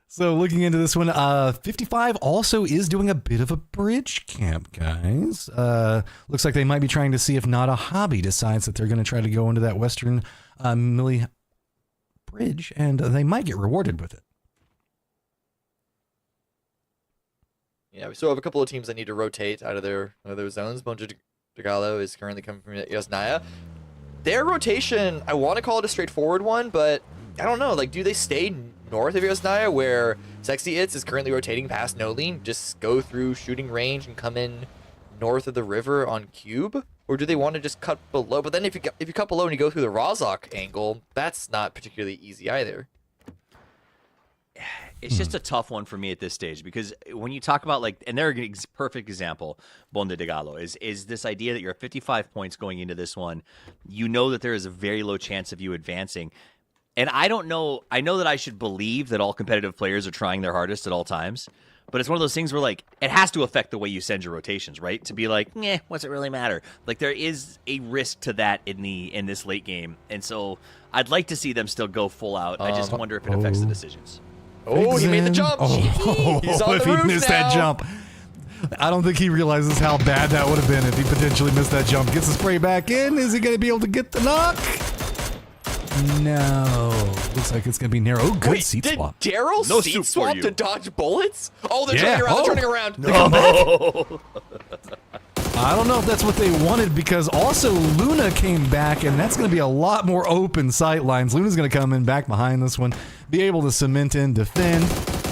So looking into this one, 55 also is doing a bit of a bridge camp, guys. Looks like they might be trying to see if Not a Hobby decides that they're going to try to go into that Western Millie bridge, and they might get rewarded with it. Yeah, we still have a couple of teams that need to rotate out of their zones. Bonja Degalo is currently coming from Yasnaya. Their rotation, I want to call it a straightforward one, but I don't know. Like, do they stay north of Yasnaya where Sexy It's is currently rotating past Nolene, just go through shooting range and come in north of the river on Cube? Or do they want to just cut below? But then if you cut below and you go through the Rozhok angle, that's not particularly easy either. It's just a tough one for me at this stage because when you talk about like, and they're a perfect example, Bonde de Galo, is this idea that you're at 55 points going into this one. You know that there is a very low chance of you advancing. And I don't know, I know that I should believe that all competitive players are trying their hardest at all times, but it's one of those things where like, it has to affect the way you send your rotations, right? To be like, what's it really matter? Like there is a risk to that in this late game. And so I'd like to see them still go full out. I just wonder if it affects the decisions. Oh, he made the jump. He's on the roof he missed now. that jump. I don't think he realizes how bad that would have been if he potentially missed that jump. Gets the spray back in. Is he going to be able to get the knock? No. Looks like it's going to be narrow. Oh, good seat swap. Did Daryl seat swap to dodge bullets? Oh, they're turning around. They're turning around. No. I don't know if that's what they wanted because also Luna came back and that's going to be a lot more open sight lines. Luna's going to come in back behind this one, be able to cement in, defend.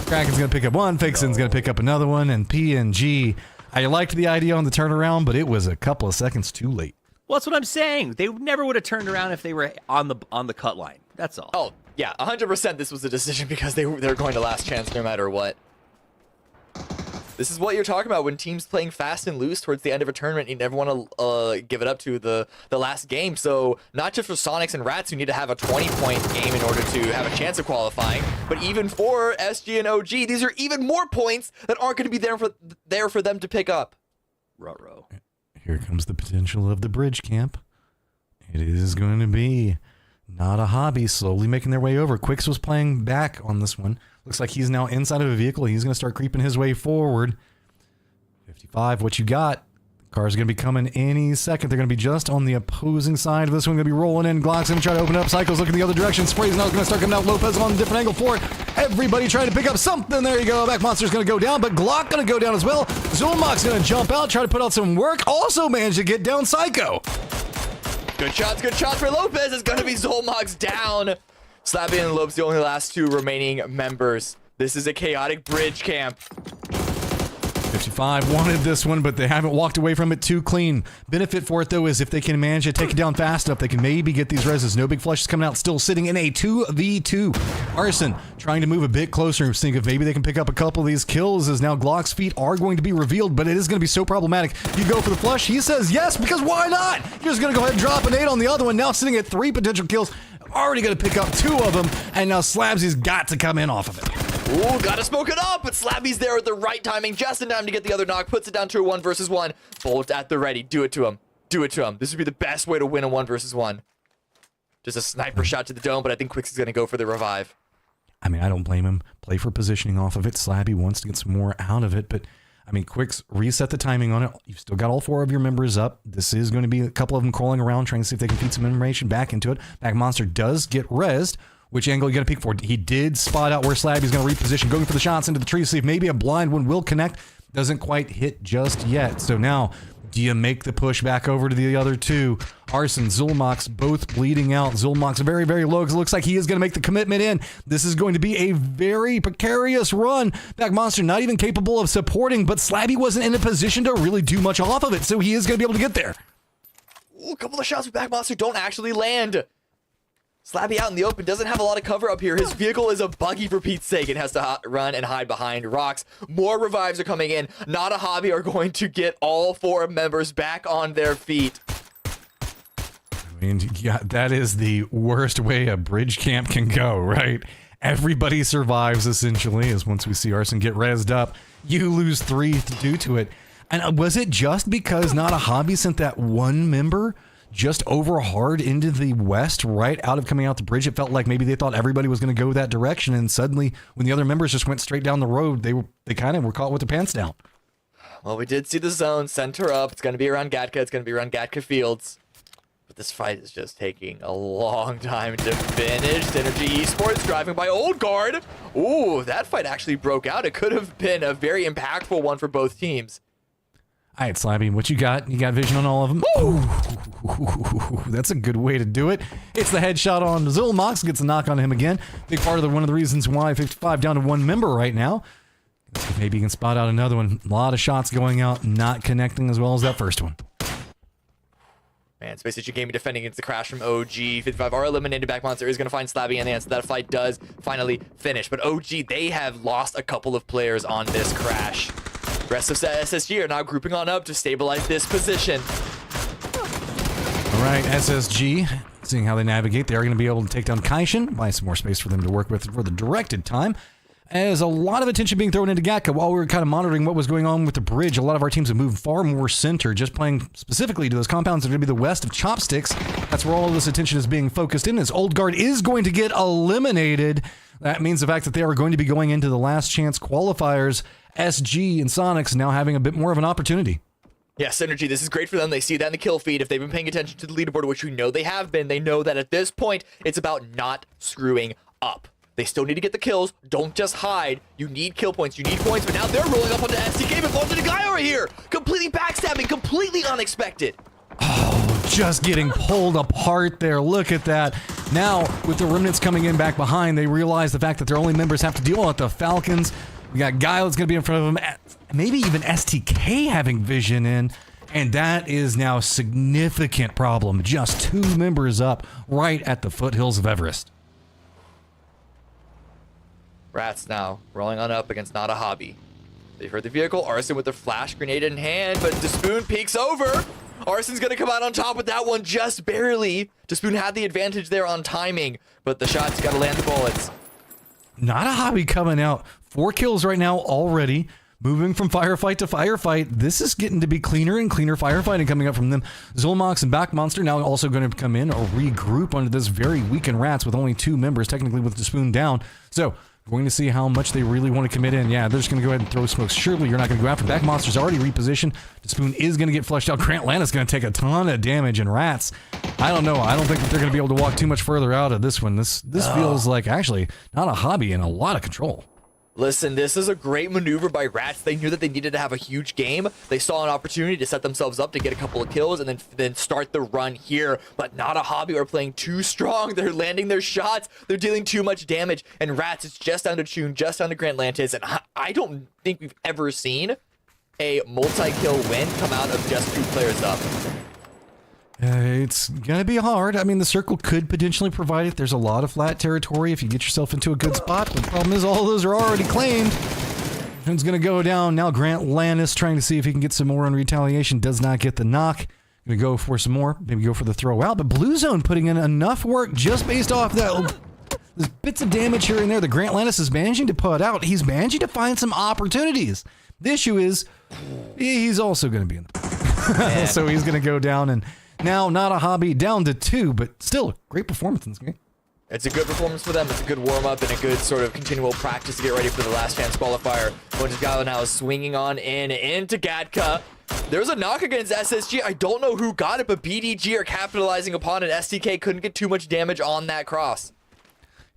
Kraken's going to pick up one, Fixin's going to pick up another one, and PNG. I liked the idea on the turnaround, but it was a couple of seconds too late. Well, that's what I'm saying. They never would have turned around if they were on the cut line. That's all. Oh, yeah, 100% this was a decision because they're going to last chance no matter what. This is what you're talking about when teams playing fast and loose towards the end of a tournament. You never want to give it up to the last game. So not just for Sonics and Rats who need to have a 20-point game in order to have a chance of qualifying, but even for SG and OG, these are even more points that aren't going to be there for them to pick up. Ruh-roh. Here comes the potential of the bridge camp. It is going to be Not a Hobby slowly making their way over. Quicks was playing back on this one. Looks like he's now inside of a vehicle. He's going to start creeping his way forward. 55, what you got? The car's going to be coming any second. They're going to be just on the opposing side of this one. Going to be rolling in. Glock's going to try to open up. Psycho's looking the other direction. Spray's now going to start coming out. Lopez on a different angle for it. Everybody trying to pick up something. There you go. Back Monster's going to go down, but Glock going to go down as well. Zolmak's going to jump out, try to put out some work. Also managed to get down Psycho. Good shots for Lopez. It's going to be Zolmak's down. Slappy and Lopes, the only last two remaining members. This is a chaotic bridge camp. 55 wanted this one, but they haven't walked away from it too clean. Benefit for it, though, is if they can manage to take it down fast enough, they can maybe get these reses. No big flushes coming out, still sitting in a 2v2. Arson trying to move a bit closer and think if maybe they can pick up a couple of these kills as now Glock's feet are going to be revealed, but it is going to be so problematic. You go for the flush, he says yes, because why not? You're just going to go ahead and drop a nade on the other one, now sitting at 3 potential kills. Already going to pick up 2 of them, and now Slabsy's got to come in off of it. Ooh, gotta smoke it up, but Slabby's there at the right timing, just in time to get the other knock, puts it down to a 1 versus 1. Bolt at the ready, do it to him. Do it to him. This would be the best way to win a 1 versus 1. Just a sniper shot to the dome, but I think Quicks is going to go for the revive. I mean, I don't blame him. Play for positioning off of it. Slabby wants to get some more out of it, but I mean, Quicks reset the timing on it. You've still got all 4 of your members up. This is going to be a couple of them crawling around trying to see if they can feed some information back into it. Back Monster does get rezzed. Which angle you got to peek for? He did spot out where Slabby's going to reposition, going for the shots into the tree, see if maybe a blind one will connect. Doesn't quite hit just yet. So now, do you make the push back over to the other 2? Arson, Zulmox, both bleeding out. Zulmox very, very low because it looks like he is going to make the commitment in. This is going to be a very precarious run. Back Monster not even capable of supporting, but Slabby wasn't in a position to really do much off of it, so he is going to be able to get there. Ooh, a couple of shots with Back Monster don't actually land. Slabby out in the open, doesn't have a lot of cover up here. His vehicle is a buggy for Pete's sake and has to run and hide behind rocks. More revives are coming in. Not a Hobby are going to get all 4 members back on their feet. I mean, yeah, that is the worst way a bridge camp can go, right? Everybody survives, essentially, as once we see Arson get rezzed up, you lose 3 due to it. And was it just because Not a Hobby sent that 1 member just over hard into the west, right out of coming out the bridge? It felt like maybe they thought everybody was going to go that direction, and suddenly, when the other members just went straight down the road, they kind of were caught with their pants down. Well, we did see the zone center up. It's going to be around Gatka. It's going to be around Gatka Fields. But this fight is just taking a long time to finish. Synergy Esports driving by Old Guard. Ooh, that fight actually broke out. It could have been a very impactful one for both teams. All right, Slabby, what you got? You got vision on all of them? Ooh, that's a good way to do it. It's the headshot on Zulmox, gets a knock on him again. Big part of one of the reasons why 55 down to 1 member right now. Let's see if maybe you can spot out another one. A lot of shots going out, not connecting as well as that first one. Man, Space Station Gaming defending against the crash from OG. 55 are eliminated. Back Monster is going to find Slabby and the answer. That fight does finally finish. But OG, they have lost a couple of players on this crash. The rest of SSG are now grouping on up to stabilize this position. All right, SSG, seeing how they navigate, they are going to be able to take down Kaishin, buy some more space for them to work with for the directed time. As a lot of attention being thrown into Gatka while we were kind of monitoring what was going on with the bridge, a lot of our teams have moved far more center, just playing specifically to those compounds that are going to be the west of Chopsticks. That's where all of this attention is being focused in, as Old Guard is going to get eliminated. That means the fact that they are going to be going into the last chance qualifiers. SG and Sonics now having a bit more of an opportunity. Yeah, Synergy, this is great for them. They see that in the kill feed. If they've been paying attention to the leaderboard, which we know they have been, they know that at this point, it's about not screwing up. They still need to get the kills. Don't just hide. You need kill points. You need points. But now they're rolling up onto STK, but onto the guy over here. Completely backstabbing. Completely unexpected. Oh, just getting pulled apart there. Look at that. Now, with the remnants coming in back behind, they realize the fact that their only members have to deal with the Falcons. We got Guile that's going to be in front of them. Maybe even STK having vision in. And that is now a significant problem. Just 2 members up right at the foothills of Everest. Rats now rolling on up against Not a Hobby. They heard the vehicle. Arson with the flash grenade in hand, but Despoon peeks over. Arson's going to come out on top with that one just barely. Despoon had the advantage there on timing, but the shot's got to land the bullets. Not a Hobby coming out. 4 kills right now already. Moving from firefight to firefight. This is getting to be cleaner and cleaner firefighting coming up from them. Zulmox and Back Monster now also going to come in or regroup under this very weakened Rats with only 2 members, technically with Despoon down. So, going to see how much they really want to commit in. Yeah, they're just going to go ahead and throw smokes. Surely you're not going to go after. Back Monster's already repositioned. Despoon is going to get flushed out. Grant Lannis going to take a ton of damage, and Rats, I don't know. I don't think that they're going to be able to walk too much further out of this one. This feels like actually Not a Hobby in a lot of control. Listen, this is a great maneuver by Rats. They knew that they needed to have a huge game. They saw an opportunity to set themselves up to get a couple of kills and then start the run here. But Not a Hobby are playing too strong. They're landing their shots. They're dealing too much damage. And Rats, it's just down to Chun, just down to Grant Lantis. And I don't think we've ever seen a multi-kill win come out of just 2 players up. It's going to be hard. I mean, the circle could potentially provide it. There's a lot of flat territory if you get yourself into a good spot. But the problem is all of those are already claimed. It's going to go down. Now Grant Lannis trying to see if he can get some more on retaliation. Does not get the knock. Going to go for some more. Maybe go for the throw out. But Blue Zone putting in enough work just based off that. There's bits of damage here and there that Grant Lannis is managing to put out. He's managing to find some opportunities. The issue is he's also going to be in the so he's going to go down and Now, not a hobby down to 2, but still a great performance in this game. It's a good performance for them. It's a good warm-up and a good sort of continual practice to get ready for the last chance qualifier. Galo now is swinging on into Gatka. There's a knock against SSG. I don't know who got it, but BDG are capitalizing upon it. STK couldn't get too much damage on that cross.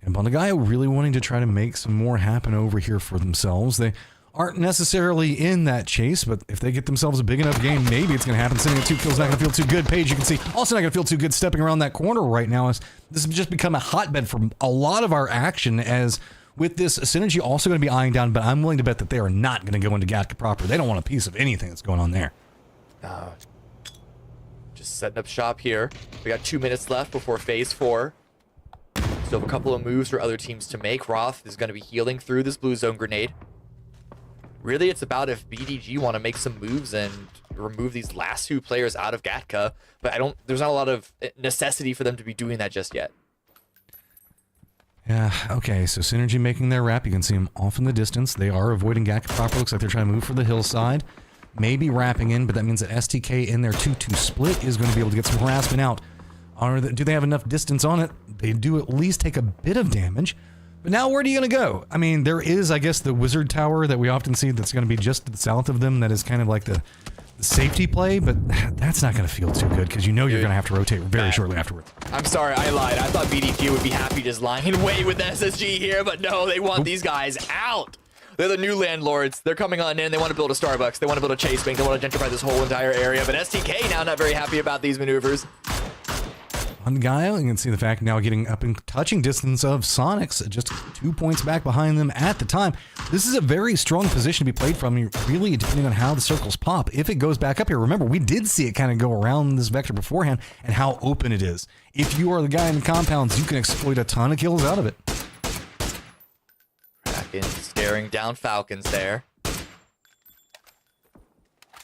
And Bandagayo really wanting to try to make some more happen over here for themselves. They aren't necessarily in that chase, but if they get themselves a big enough game, maybe it's going to happen. Sitting at 2 kills, not going to feel too good. Paige, you can see, also not going to feel too good stepping around that corner right now, as this has just become a hotbed for a lot of our action, as with this Synergy also going to be eyeing down, but I'm willing to bet that they are not going to go into Gatka proper. They don't want a piece of anything that's going on there. Just setting up shop here. We got 2 minutes left before phase 4. Still have a couple of moves for other teams to make. Roth is going to be healing through this blue zone grenade. Really, it's about if BDG want to make some moves and remove these last 2 players out of Gatka, but there's not a lot of necessity for them to be doing that just yet. Yeah, okay, so Synergy making their wrap. You can see them off in the distance. They are avoiding Gatka proper. Looks like they're trying to move for the hillside. Maybe wrapping in, but that means that STK in their 2-2 split is going to be able to get some harassment out. Do they have enough distance on it? They do at least take a bit of damage. But now where are you going to go? I mean, there is, I guess, the wizard tower that we often see that's going to be just to the south of them. That is kind of like the safety play, but that's not going to feel too good because you know you're going to have to rotate very shortly afterwards. I'm sorry, I lied. I thought BDG would be happy just lying in wait with SSG here, but no, they want these guys out. They're the new landlords. They're coming on in. They want to build a Starbucks. They want to build a Chase Bank. They want to gentrify this whole entire area. But STK now not very happy about these maneuvers. On Guile, you can see the fact now getting up in touching distance of Sonics, just 2 points back behind them at the time. This is a very strong position to be played from, really depending on how the circles pop. If it goes back up here, remember, we did see it kind of go around this vector beforehand and how open it is. If you are the guy in the compounds, you can exploit a ton of kills out of it. Kraken staring down Falcons there.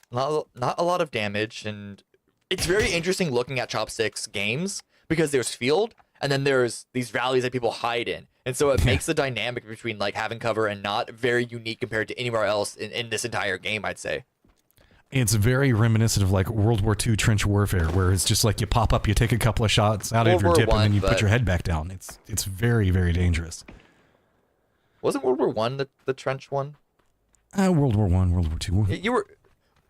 Not a lot of damage, and it's very interesting looking at Chopstick's games because there's field and then there's these valleys that people hide in. And so it makes the dynamic between like having cover and not very unique compared to anywhere else in this entire game, I'd say. It's very reminiscent of like World War II trench warfare, where it's just like you pop up, you take a couple of shots out of your dip, and then you put your head back down. It's very, very dangerous. Wasn't World War I the trench one? World War I, World War II.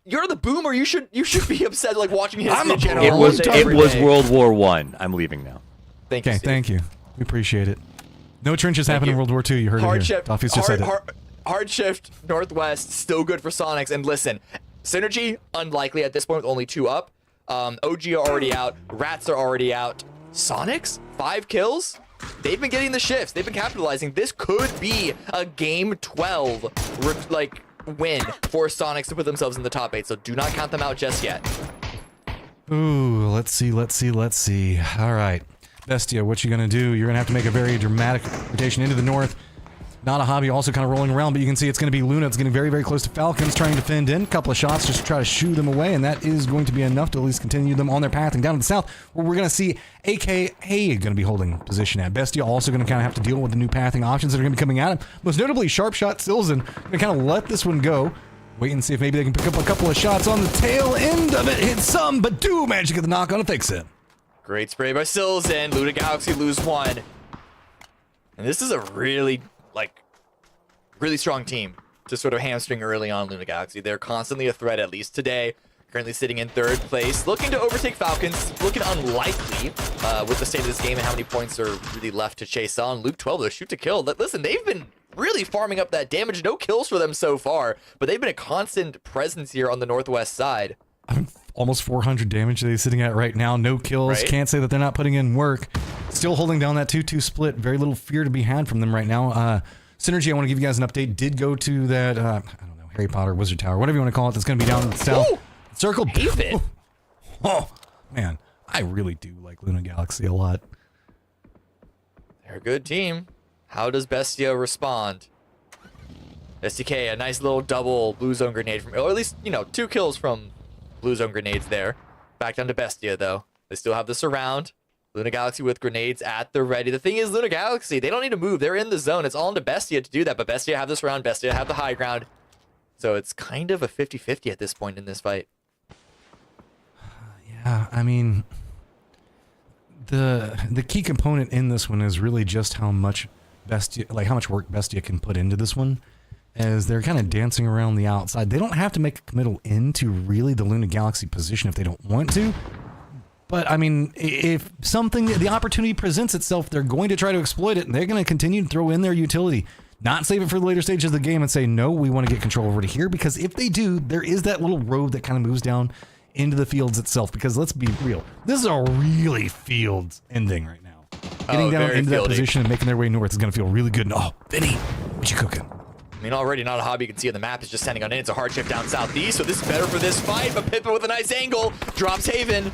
You're the boomer. You should be upset like watching history channel. It was World War I. I'm leaving now. Thank you. Thank you. We appreciate it. No trenches happened in World War II. You heard it here. Toffee's just said it. Hard shift Northwest, still good for Sonics. And listen, Synergy unlikely at this point with only 2 up. OG are already out. Rats are already out. Sonics 5 kills. They've been getting the shifts. They've been capitalizing. This could be a game 12 win for Sonics to put themselves in the top 8. So do not count them out just yet. Ooh, let's see. All right. Bestia, what you gonna do? You're gonna have to make a very dramatic rotation into the north. Not a hobby, also kind of rolling around, but you can see it's gonna be Luna. It's getting very, very close to Falcons, trying to fend in. Couple of shots just to try to shoo them away, and that is going to be enough to at least continue them on their path. And down to the south, where we're gonna see AKA gonna be holding position at. Bestia also gonna kind of have to deal with the new pathing options that are gonna be coming at him. Most notably, Sharp Shot Silzen gonna kind of let this one go. Wait and see if maybe they can pick up a couple of shots on the tail end of it. Hit some, but do manage to get the knock on a fix it. Great spray by Silzen. Luna Galaxy lose 1. And this is a really strong team to sort of hamstring early on Luna Galaxy. They're constantly a threat, at least today. Currently sitting in 3rd place. Looking to overtake Falcons. Looking unlikely with the state of this game and how many points are really left to chase on. Luke 12, though, shoot to kill. Listen, they've been really farming up that damage. No kills for them so far, but they've been a constant presence here on the northwest side. Almost 400 damage they're sitting at right now. No kills. Right? Can't say that they're not putting in work. Still holding down that 2-2 split. Very little fear to be had from them right now. Synergy, I want to give you guys an update. Did go to that, I don't know, Harry Potter Wizard Tower, whatever you want to call it. That's going to be down in the south. Ooh, Circle. David. Oh, man. I really do like Luna Galaxy a lot. They're a good team. How does Bestia respond? STK, a nice little double blue zone grenade from, or at least, 2 kills from blue zone grenades there. Back down to Bestia, though. They still have the surround. Luna Galaxy with grenades at the ready. The thing is, Luna Galaxy, they don't need to move. They're in the zone. It's all into Bestia to do that, but Bestia have the surround. Bestia have the high ground. So it's kind of a 50-50 at this point in this fight. Yeah, I mean, the key component in this one is really just how much how much work Bestia can put into this one, as they're kind of dancing around the outside. They don't have to make a committal into really the Luna Galaxy position if they don't want to. But I mean, if the opportunity presents itself, they're going to try to exploit it, and they're going to continue to throw in their utility, not save it for the later stages of the game and say, no, we want to get control over to here, because if they do, there is that little road that kind of moves down into the fields itself, because let's be real, this is a really fields ending right now. Getting down into that position and making their way north is going to feel really good. And, oh, Vinny, what you cooking? I mean, already not a hobby you can see on the map is just sending on in. It's a hard shift down southeast, so this is better for this fight, but Pippa with a nice angle drops Haven.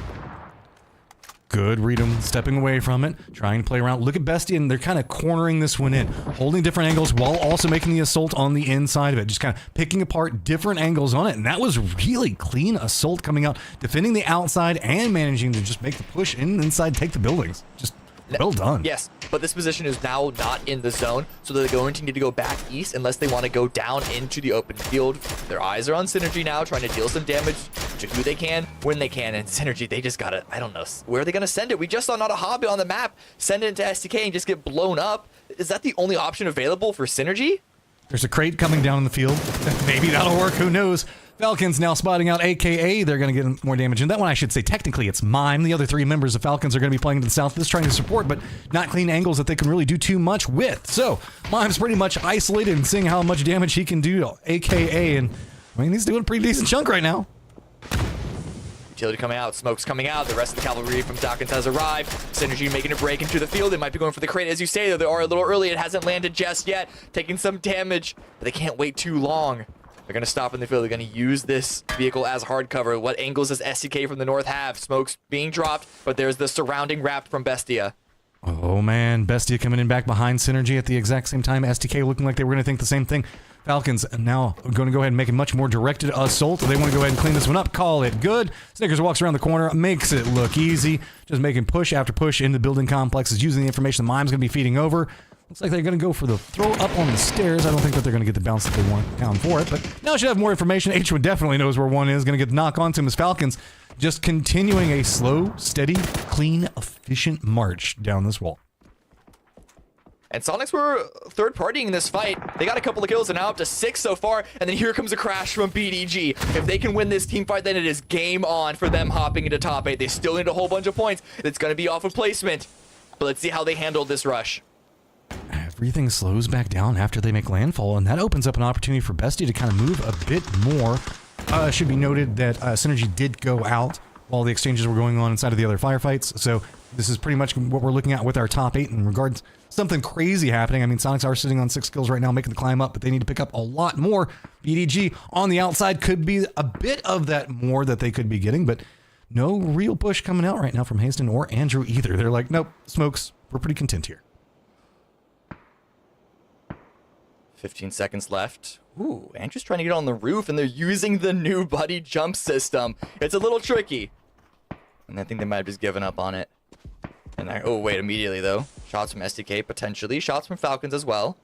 Good, read him, stepping away from it, trying to play around. Look at Bestia, and they're kind of cornering this one in, holding different angles while also making the assault on the inside of it, just kind of picking apart different angles on it, and that was really clean assault coming out, defending the outside and managing to just make the push inside, take the buildings. Just well done. Yes, but this position is now not in the zone, so they're going to need to go back east unless they want to go down into the open field. Their eyes are on Synergy now, trying to deal some damage to who they can, when they can, and Synergy, they just gotta, I don't know, where are they gonna send it? We just saw not a hobby on the map send it into STK and just get blown up. Is that the only option available for Synergy? There's a crate coming down in the field. Maybe that'll work, who knows? Falcons now spotting out AKA. They're going to get more damage. And that one, I should say, technically it's Mime. The other three members of Falcons are going to be playing to the south. This trying to support, but not clean angles that they can really do too much with. So Mime's pretty much isolated and seeing how much damage he can do to AKA. And I mean, he's doing a pretty decent chunk right now. Utility coming out, smoke's coming out. The rest of the cavalry from Falcons has arrived. Synergy making a break into the field. They might be going for the crate. As you say, though, they are a little early. It hasn't landed just yet. Taking some damage, but they can't wait too long. They're going to stop in the field. They're going to use this vehicle as hard cover. What angles does SCK from the north have? Smoke's being dropped, but there's the surrounding raft from Bestia. Oh, man. Bestia coming in back behind Synergy at the exact same time. STK looking like they were going to think the same thing. Falcons now going to go ahead and make a much more directed assault. They want to go ahead and clean this one up. Call it good. Snickers walks around the corner, makes it look easy. Just making push after push into building complexes, using the information the Mime's going to be feeding over. Looks like they're going to go for the throw up on the stairs. I don't think that they're going to get the bounce that they want down for it, but now should have more information. H1 definitely knows where one is. Going to get the knock onto him as Falcons just continuing a slow, steady, clean, efficient march down this wall. And Sonics were third-partying in this fight. They got a couple of kills and now up to 6 so far. And then here comes a crash from BDG. If they can win this team fight, then it is game on for them hopping into top 8. They still need a whole bunch of points. It's going to be off of placement. But let's see how they handle this rush. Everything slows back down after they make landfall, and that opens up an opportunity for Bestia to kind of move a bit more. Should be noted that Synergy did go out while the exchanges were going on inside of the other firefights, so this is pretty much what we're looking at with our top 8 in regards to something crazy happening. I mean, Sonics are sitting on 6 kills right now, making the climb up, but they need to pick up a lot more. BDG on the outside could be a bit of that more that they could be getting, but no real push coming out right now from Hasten or Andrew either. They're like, nope, smokes, we're pretty content here. 15 seconds left. Ooh, Andrew's trying to get on the roof, and they're using the new buddy jump system. It's a little tricky. And I think they might have just given up on it. And oh, wait, immediately, though. Shots from SDK, potentially. Shots from Falcons as well.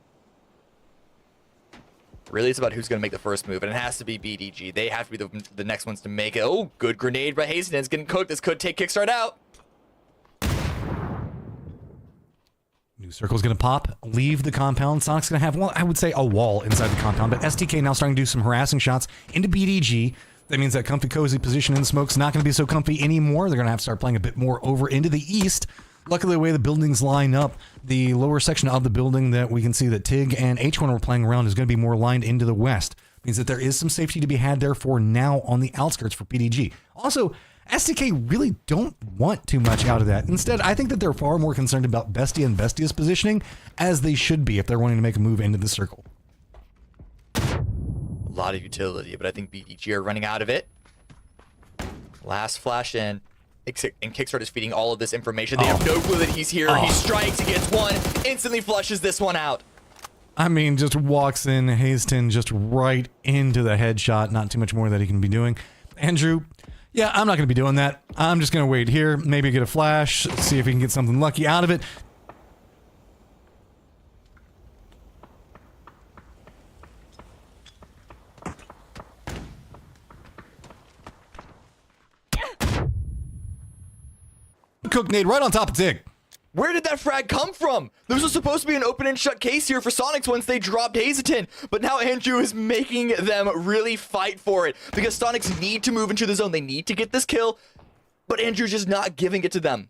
Really, it's about who's going to make the first move, and it has to be BDG. They have to be the next ones to make it. Oh, good grenade by Hazen. It's getting cooked. This could take Kickstart out. New circle's going to pop, leave the compound. Sonic's going to have, well, I would say a wall inside the compound, but STK now starting to do some harassing shots into BDG. That means that comfy, cozy position in the smoke's not going to be so comfy anymore. They're going to have to start playing a bit more over into the east. Luckily, the way the buildings line up, the lower section of the building that we can see that TIG and H1 are playing around is going to be more lined into the west. Means that there is some safety to be had there for now on the outskirts for BDG. Also, STK really don't want too much out of that. Instead, I think that they're far more concerned about Bestia and Bestia's positioning, as they should be if they're wanting to make a move into the circle. A lot of utility, but I think BDG are running out of it. Last flash in. And Kickstart is feeding all of this information. They have no clue that he's here. He strikes, he gets one, instantly flushes this one out. I mean, just walks in, Hasten just right into the headshot. Not too much more that he can be doing. Andrew, yeah, I'm not going to be doing that. I'm just going to wait here, maybe get a flash, see if he can get something lucky out of it. cook nade right on top of Tig. Where did that frag come from? This was supposed to be an open and shut case here for Sonics once they dropped Hazelton, but now Andrew is making them really fight for it because Sonics need to move into the zone. They need to get this kill, but Andrew's just not giving it to them.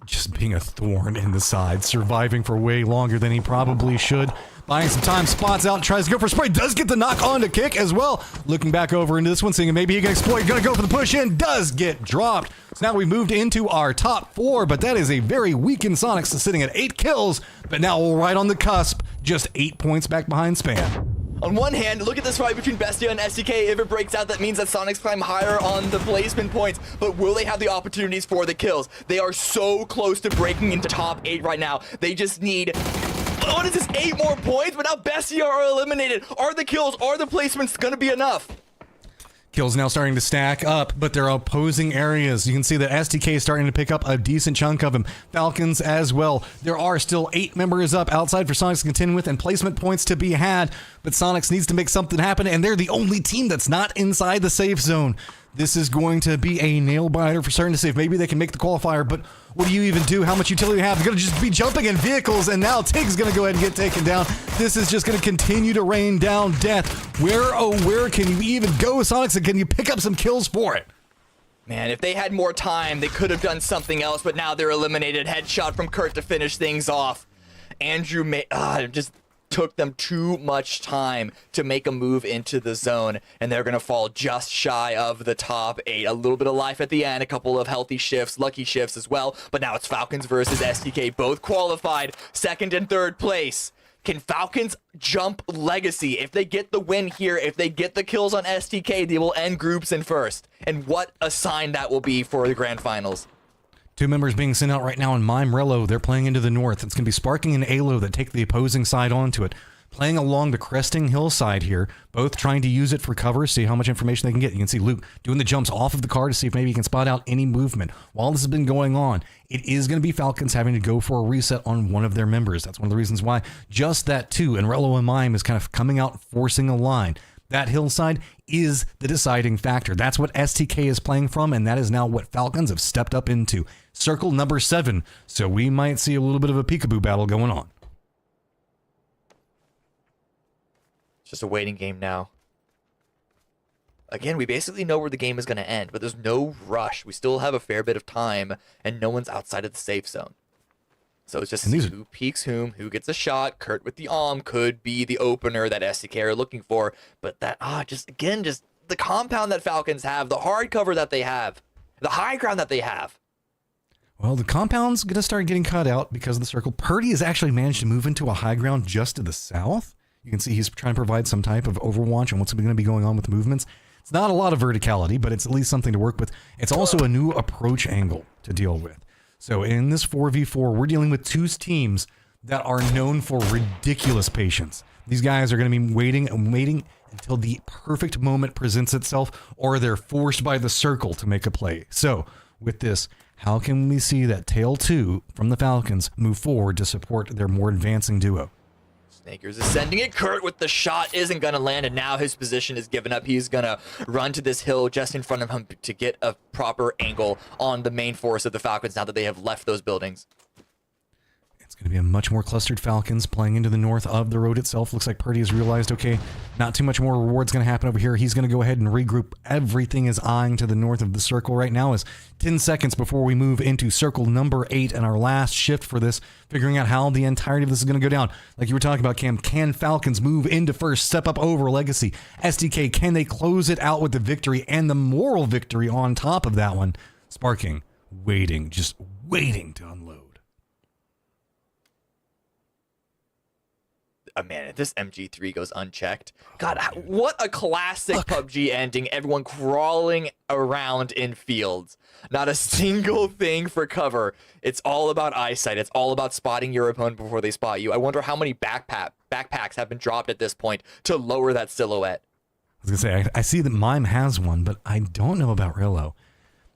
Just being a thorn in the side, surviving for way longer than he probably should. Buying some time, spots out, and tries to go for a spray. Does get the knock on to kick as well. Looking back over into this one, seeing maybe he can exploit. Gonna go for the push in. Does get dropped. So now we moved into our top 4, but that is a very weakened Sonics sitting at 8 kills. But now we're right on the cusp, just 8 points back behind Span. On one hand, look at this fight between Bestia and SDK. If it breaks out, that means that Sonics climb higher on the placement points, but will they have the opportunities for the kills? They are so close to breaking into top 8 right now. They just need, what is this, 8 more points? But now Bestia are eliminated. Are the kills, are the placements gonna be enough? Kills now starting to stack up, but they're opposing areas. You can see that STK is starting to pick up a decent chunk of them. Falcons as well. There are still 8 members up outside for Sonics to contend with and placement points to be had, but Sonics needs to make something happen, and they're the only team that's not inside the safe zone. This is going to be a nail biter for starting to see if maybe they can make the qualifier, but what do you even do? How much utility do you have? You're going to just be jumping in vehicles, and now Tig's going to go ahead and get taken down. This is just going to continue to rain down death. Where, oh, where can you even go, Sonics, and can you pick up some kills for it? Man, if they had more time, they could have done something else, but now they're eliminated. Headshot from Kurt to finish things off. Andrew just took them too much time to make a move into the zone, and they're gonna fall just shy of the top 8. A little bit of life at the end, a couple of healthy shifts, lucky shifts as well, but now it's Falcons versus STK, both qualified, 2nd and 3rd place. Can Falcons jump Legacy? If they get the win here, if they get the kills on STK, they will end groups in 1st. And what a sign that will be for the grand finals. 2 members being sent out right now in Mime Rello. They're playing into the north. It's going to be Sparking and Alo that take the opposing side onto it. Playing along the cresting hillside here, both trying to use it for cover, see how much information they can get. You can see Luke doing the jumps off of the car to see if maybe he can spot out any movement. While this has been going on, it is going to be Falcons having to go for a reset on one of their members. That's one of the reasons why just that 2 and Rello and Mime is kind of coming out forcing a line. That hillside is the deciding factor. That's what STK is playing from, and that is now what Falcons have stepped up into. Circle number 7, so we might see a little bit of a peekaboo battle going on. It's just a waiting game now. Again, we basically know where the game is going to end, but there's no rush. We still have a fair bit of time, and no one's outside of the safe zone. So it's just who peeks whom, who gets a shot. Kurt with the could be the opener that SDK are looking for. But that, just the compound that Falcons have, the hard cover that they have, the high ground that they have. Well, the compound's going to start getting cut out because of the circle. Purdy has actually managed to move into a high ground just to the south. You can see he's trying to provide some type of overwatch on what's going to be going on with the movements. It's not a lot of verticality, but it's at least something to work with. It's also a new approach angle to deal with. So in this 4v4, we're dealing with 2 teams that are known for ridiculous patience. These guys are going to be waiting and waiting until the perfect moment presents itself, or they're forced by the circle to make a play. So with this, how can we see that Tail 2 from the Falcons move forward to support their more advancing duo? Snakers is sending it. Kurt with the shot isn't going to land, and now his position is given up. He's going to run to this hill just in front of him to get a proper angle on the main force of the Falcons now that they have left those buildings. It's going to be a much more clustered Falcons playing into the north of the road itself. Looks like Purdy has realized, okay, not too much more rewards going to happen over here. He's going to go ahead and regroup. Everything is eyeing to the north of the circle right now is 10 seconds before we move into circle number 8 and our last shift for this, figuring out how the entirety of this is going to go down. Like you were talking about, Cam, can Falcons move into first, step up over Legacy? SDK, can they close it out with the victory and the moral victory on top of that one? Sparking, waiting, just waiting to unload. Man, if this MG3 goes unchecked, God, what a classic PUBG ending. Everyone crawling around in fields. Not a single thing for cover. It's all about eyesight. It's all about spotting your opponent before they spot you. I wonder how many backpacks have been dropped at this point to lower that silhouette. I was going to say, I see that Mime has one, but I don't know about Rillo.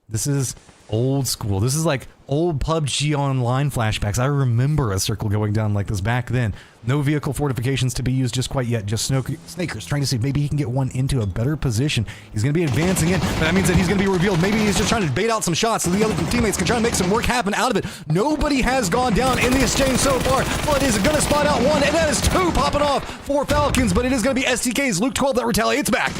This is old school. This is like old PUBG Online flashbacks. I remember a circle going down like this back then. No vehicle fortifications to be used just quite yet. Just Snakers trying to see if maybe he can get one into a better position. He's going to be advancing in, but that means that he's going to be revealed. Maybe he's just trying to bait out some shots so the other teammates can try to make some work happen out of it. Nobody has gone down in the exchange so far. Flood is going to spot out one, and that is two popping off for Falcons, but it is going to be STK's Luke 12 that retaliates back.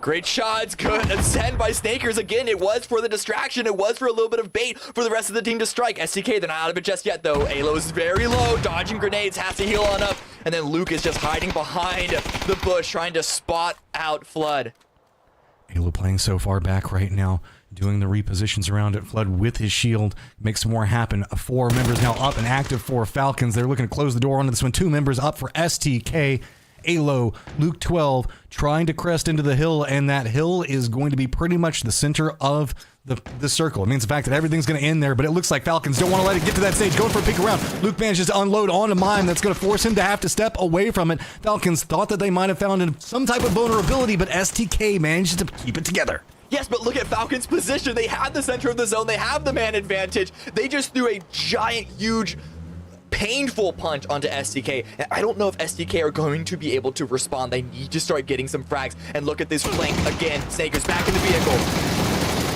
Great shots, good send by Snakers. Again, it was for the distraction. It was for a little bit of bait for the rest of the team to strike. STK, they're not out of it just yet, though. Alo is very low, dodging grenades, has to heal on up. And then Luke is just hiding behind the bush, trying to spot out Flood. Alo playing so far back right now, doing the repositions around it. Flood with his shield makes some more happen. 4 members now up and active for Falcons. They're looking to close the door onto this one. 2 members up for STK. Alo, Luke 12, trying to crest into the hill, and that hill is going to be pretty much the center of the circle. It means the fact that everything's going to end there, but it looks like Falcons don't want to let it get to that stage. Going for a peek around. Luke manages to unload on a mine that's going to force him to have to step away from it. Falcons thought that they might have found some type of vulnerability, but STK managed to keep it together. Yes, but look at Falcons' position. They had the center of the zone. They have the man advantage. They just threw a giant, huge, painful punch onto STK. I don't know if STK are going to be able to respond. They need to start getting some frags. And look at this flank again. Snakers back in the vehicle.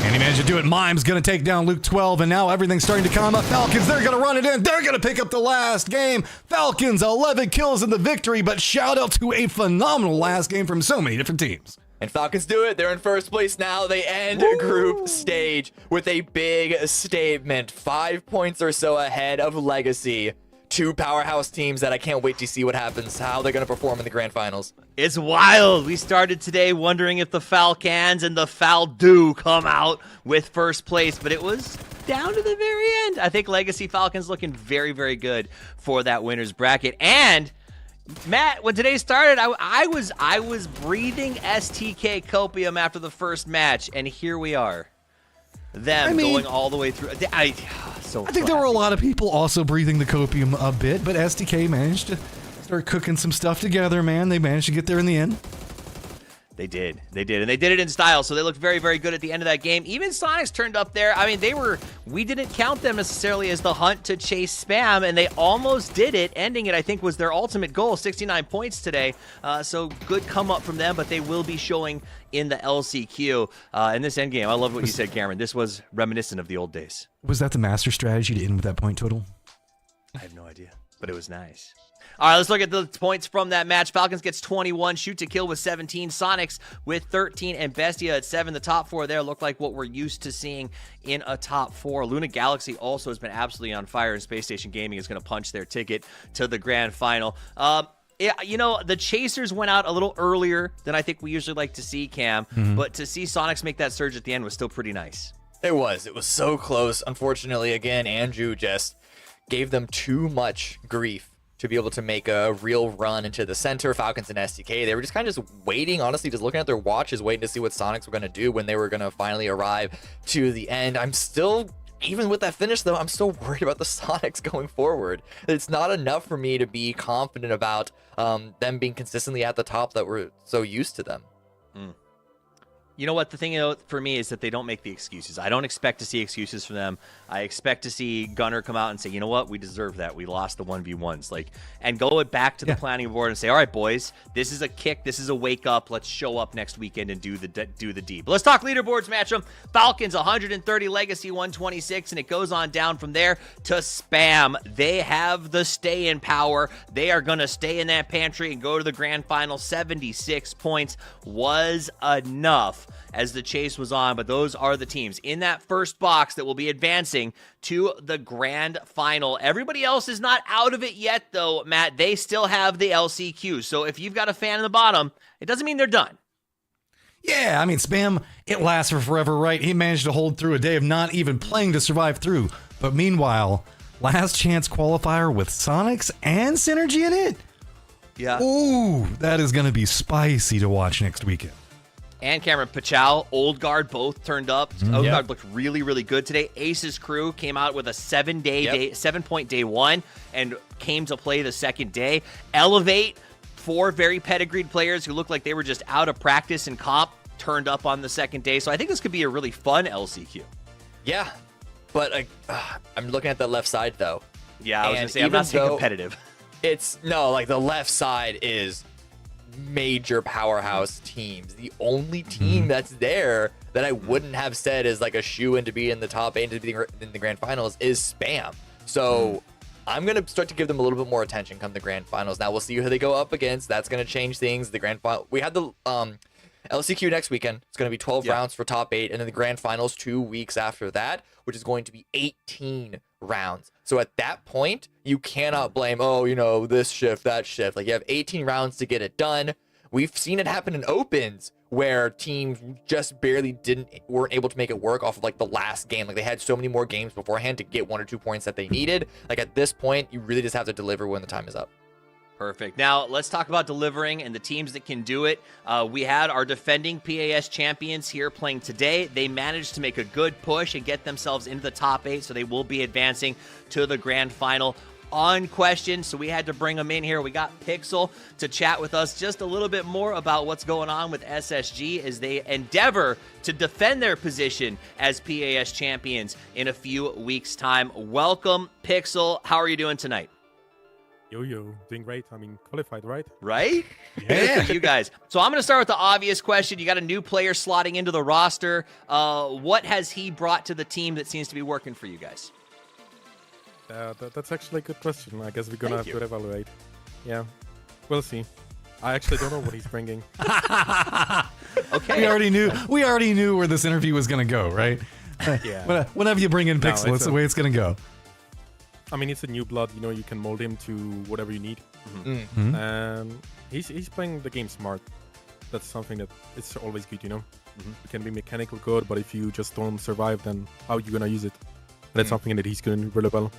And he managed to do it. Mime's going to take down Luke 12, and now everything's starting to calm up. Falcons, they're going to run it in. They're going to pick up the last game. Falcons, 11 kills in the victory, but shout out to a phenomenal last game from so many different teams. And Falcons do it. They're in first place now. They end group stage with a big statement. 5 points or so ahead of Legacy. 2 powerhouse teams that I can't wait to see what happens, how they're going to perform in the grand finals. It's wild. We started today wondering if the Falcons and the Faldo come out with first place, but it was down to the very end. I think Legacy Falcons looking very, very good for that winner's bracket. And Matt, when today started, I was breathing STK copium after the first match, and here we are. Going all the way through. I think there were a lot of people also breathing the copium a bit, but STK managed to start cooking some stuff together, man. They managed to get there in the end. They did. And they did it in style, so they looked very, very good at the end of that game. Even Sonics turned up there. I mean, we didn't count them necessarily as the hunt to chase spam, and they almost did it. Ending it, I think, was their ultimate goal, 69 points today. So good come up from them, but they will be showing in the LCQ in this end game. I love what you said, Cameron. This was reminiscent of the old days. Was that the master strategy to end with that point total? I have no idea, but it was nice. All right, let's look at the points from that match. Falcons gets 21, Shoot to Kill with 17, Sonics with 13, and Bestia at 7. The top 4 there look like what we're used to seeing in a top 4. Luna Galaxy also has been absolutely on fire, and Space Station Gaming is going to punch their ticket to the grand final. Yeah, the Chasers went out a little earlier than I think we usually like to see, Cam, but to see Sonics make that surge at the end was still pretty nice. It was so close. Unfortunately, again, Andrew just gave them too much grief to be able to make a real run into the center. Falcons and STK, they were just kind of just waiting, honestly, just looking at their watches, waiting to see what Sonics were going to do when they were going to finally arrive to the end. I'm still, even with that finish, though, I'm still worried about the Sonics going forward. It's not enough for me to be confident about them being consistently at the top that we're so used to them. You know what? The thing for me is that they don't make the excuses. I don't expect to see excuses from them. I expect to see Gunner come out and say, you know what? We deserve that. We lost the 1v1s. And go back to the planning board and say, all right, boys, this is a kick. This is a wake up. Let's show up next weekend and do the deep. But let's talk leaderboards matchup. Falcons 130, Legacy 126, and it goes on down from there to Spam. They have the stay in power. They are going to stay in that pantry and go to the grand final. 76 points was enough as the chase was on, but those are the teams in that first box that will be advancing to the grand final. Everybody else is not out of it yet, though, Matt. They still have the LCQ, so if you've got a fan in the bottom, it doesn't mean they're done. Yeah, I mean, Spam, it lasts for forever, right? He managed to hold through a day of not even playing to survive through, but meanwhile, last chance qualifier with Sonics and Synergy in it? Yeah. Ooh, that is going to be spicy to watch next weekend. And Cameron Pachow, Old Guard both turned up. Old Guard looked really, really good today. Ace's crew came out with a 7-point day one and came to play the second day. Elevate, 4 very pedigreed players who looked like they were just out of practice and comp turned up on the second day. So I think this could be a really fun LCQ. Yeah. But I'm looking at the left side though. Yeah, I was And gonna say I'm even not saying though- competitive. It's no, like the left side is major powerhouse teams. The only team that's there that I wouldn't have said is like a shoe-in to be in the top 8 and to be in the grand finals is Spam. So I'm going to start to give them a little bit more attention come the grand finals. Now we'll see who they go up against. That's going to change things. The grand final, we had the LCQ next weekend. It's going to be 12 rounds for top 8, and then the grand finals 2 weeks after that, which is going to be 18 rounds. So at that point, you cannot blame, oh, you know, this shift, that shift. Like, you have 18 rounds to get it done. We've seen it happen in opens where teams just barely weren't able to make it work off of like the last game. Like, they had so many more games beforehand to get 1 or 2 points that they needed. Like, at this point, you really just have to deliver when the time is up. Perfect. Now, let's talk about delivering and the teams that can do it. We had our defending PAS champions here playing today. They managed to make a good push and get themselves into the top 8, so they will be advancing to the grand final unquestioned. So we had to bring them in here. We got Pixel to chat with us just a little bit more about what's going on with SSG as they endeavor to defend their position as PAS champions in a few weeks' time. Welcome, Pixel. How are you doing tonight? Yo, doing great. I mean, qualified, right? Right? Yeah. You guys. So I'm going to start with the obvious question. You got a new player slotting into the roster. What has he brought to the team that seems to be working for you guys? That's actually a good question. I guess we're going to have you. to evaluate. Yeah, we'll see. I actually don't know what he's bringing. Okay. We already knew where this interview was going to go, right? Yeah. Whenever you bring in No, Pixel, it's it's the way it's going to go. I mean, it's a new blood. You know, you can mold him to whatever you need. And he's playing the game smart. That's something that it's always good, you know? You can be mechanical good, but if you just don't survive, then how are you going to use it? That's something that he's doing really well.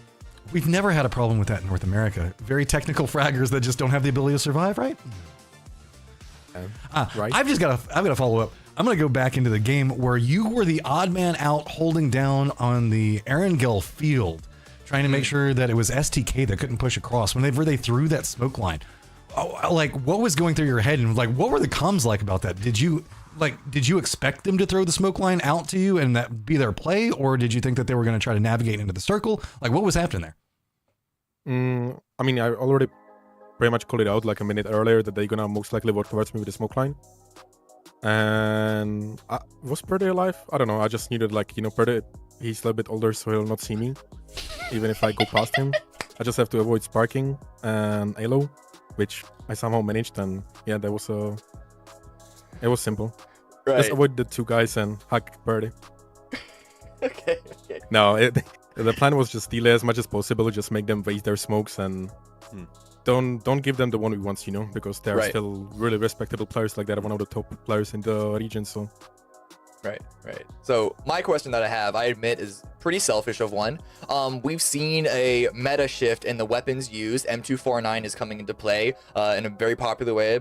We've never had a problem with that in North America. Very technical fraggers that just don't have the ability to survive, right? Right. I've got to follow up. I'm going to go back into the game where you were the odd man out holding down on the Erangel field, trying to make sure that it was STK that couldn't push across whenever they threw that smoke line. Oh, like, what was going through your head, and like, what were the comms like about that? Did you expect them to throw the smoke line out to you and that be their play, or did you think that they were going to try to navigate into the circle? Like, what was happening there? I mean, I already pretty much called it out like a minute earlier that they're gonna most likely work towards me with the smoke line. And was Purdy alive? I don't know. I just knew that, like, you know, Purdy, he's a little bit older, so he'll not see me, even if I go past him. I just have to avoid sparking and Halo, which I somehow managed. And yeah, it was simple. Right. Just avoid the 2 guys and hug Purdy. Okay. No, the plan was just delay as much as possible, just make them waste their smokes and don't give them the 1v1s, you know, because they're still really respectable players. Like, they're one of the top players in the region. So Right. So my question that I have, I admit, is pretty selfish of one. We've seen a meta shift in the weapons used. M249 is coming into play in a very popular way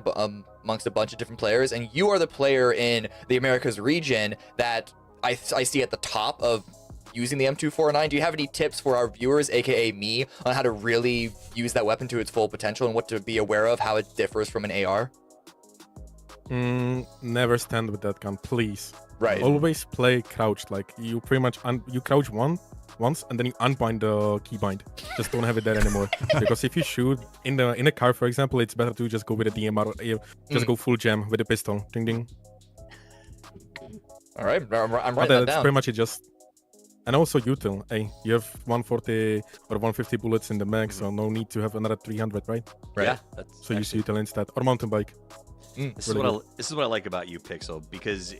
amongst a bunch of different players, and you are the player in the Americas region that I see at the top of using the M249. Do you have any tips for our viewers, aka me, on how to really use that weapon to its full potential and what to be aware of, how it differs from an AR? Never stand with that gun, please. Right. Always play crouched. Like, you pretty much you crouch once and then you unbind the keybind. Just don't have it there anymore. Because if you shoot in a car, for example, it's better to just go with a DMR. Just go full jam with a pistol. Ding ding. All right, I'm writing that That's down. pretty much it. Just. And also util. Hey, you have 140 or 150 bullets in the mag, so no need to have another 300, right? Yeah. So use util instead, or mountain bike. This is what I like about you, Pixel, because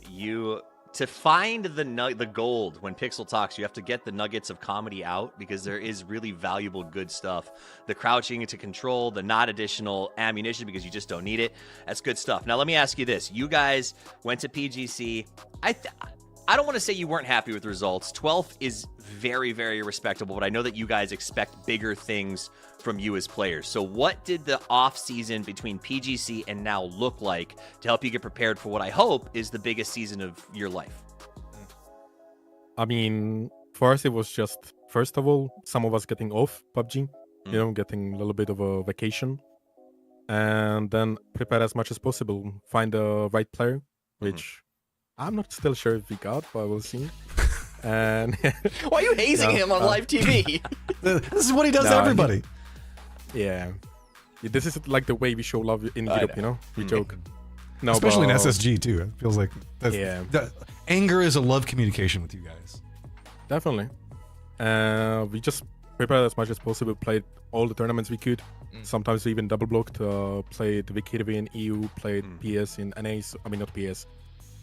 to find the gold when Pixel talks, you have to get the nuggets of comedy out, because there is really valuable good stuff. The crouching to control, the not additional ammunition because you just don't need it. That's good stuff. Now let me ask you this: you guys went to PGC. I don't want to say you weren't happy with the results. 12th is very, very respectable, but I know that you guys expect bigger things from you as players. So what did the off season between PGC and now look like to help you get prepared for what I hope is the biggest season of your life? I mean, for us, it was just, first of all, some of us getting off PUBG, you know, getting a little bit of a vacation. And then prepare as much as possible, find the right player, which I'm not still sure if we got, but we'll see. And Why are you hazing him on live TV? This is what he does to No, everybody. yeah, this is like the way we show love in Europe, you know? We joke. No, Especially in but- SSG too. It feels like anger is a love communication with you guys. Definitely. We just prepared as much as possible, played all the tournaments we could. Sometimes we even double blocked, played VKTV in EU, played PS in NA, I mean not PS.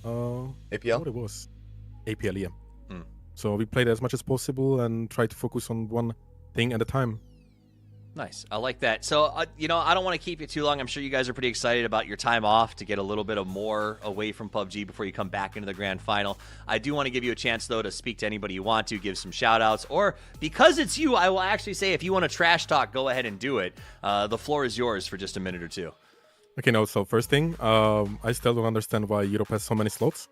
APL? What it was? APL, yeah. So we played as much as possible and tried to focus on one thing at a time. Nice. I like that. So, I don't want to keep you too long. I'm sure you guys are pretty excited about your time off to get a little bit of more away from PUBG before you come back into the grand final. I do want to give you a chance, though, to speak to anybody you want to, give some shout-outs. Or, because it's you, I will actually say if you want to trash talk, go ahead and do it. The floor is yours for just a minute or two. Okay, no, so first thing, I still don't understand why Europe has so many slots.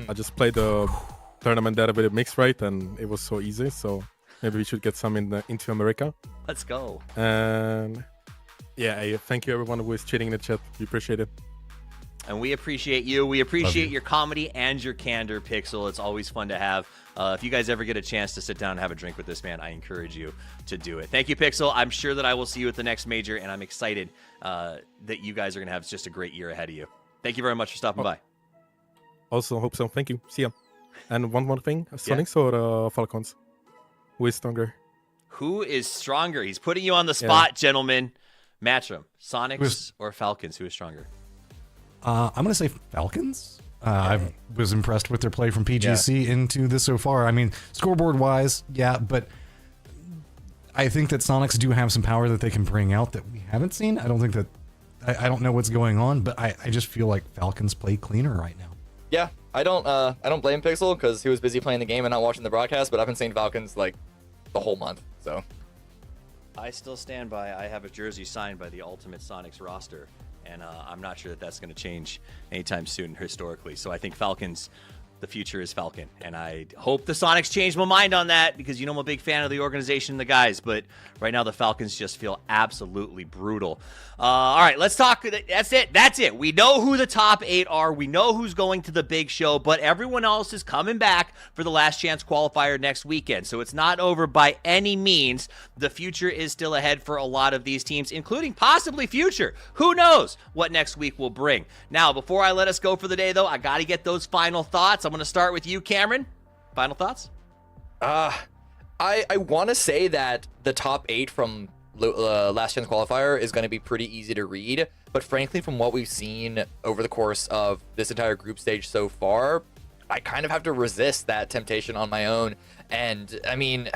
I just played the tournament there with a mixed rate, and it was so easy, so maybe we should get some into America. Let's go. And yeah, thank you everyone who is cheating in the chat. We appreciate it. And we appreciate you. We appreciate your comedy and your candor, Pixel. It's always fun to have. If you guys ever get a chance to sit down and have a drink with this man, I encourage you to do it. Thank you, Pixel. I'm sure that I will see you at the next major, and I'm excited that you guys are going to have just a great year ahead of you. Thank you very much for stopping by. Also, hope so. Thank you. See ya. And one more thing, Sonics or Falcons? Who is stronger? Who is stronger? He's putting you on the spot, gentlemen. Match them. Sonics or Falcons? Who is stronger? I'm going to say Falcons. I was impressed with their play from PGC into this so far. I mean, scoreboard-wise, yeah, but I think that Sonics do have some power that they can bring out that we haven't seen. I don't think that... I don't know what's going on, but I just feel like Falcons play cleaner right now. Yeah, I don't blame Pixel because he was busy playing the game and not watching the broadcast, but I've been seeing Falcons like the whole month, so. I still stand by. I have a jersey signed by the Ultimate Sonics roster, and I'm not sure that that's going to change anytime soon historically. So I think Falcons, the future is Falcon, and I hope the Sonics change my mind on that because, I'm a big fan of the organization and the guys, but right now the Falcons just feel absolutely brutal. All right, let's talk. That's it. We know who the top 8 are. We know who's going to the big show, but everyone else is coming back for the last chance qualifier next weekend. So it's not over by any means. The future is still ahead for a lot of these teams, including possibly Future. Who knows what next week will bring? Now, before I let us go for the day, though, I got to get those final thoughts. I'm going to start with you, Cameron. Final thoughts? I want to say that the top 8 from last chance qualifier is going to be pretty easy to read, but frankly, from what we've seen over the course of this entire group stage so far, I kind of have to resist that temptation on my own. And I mean,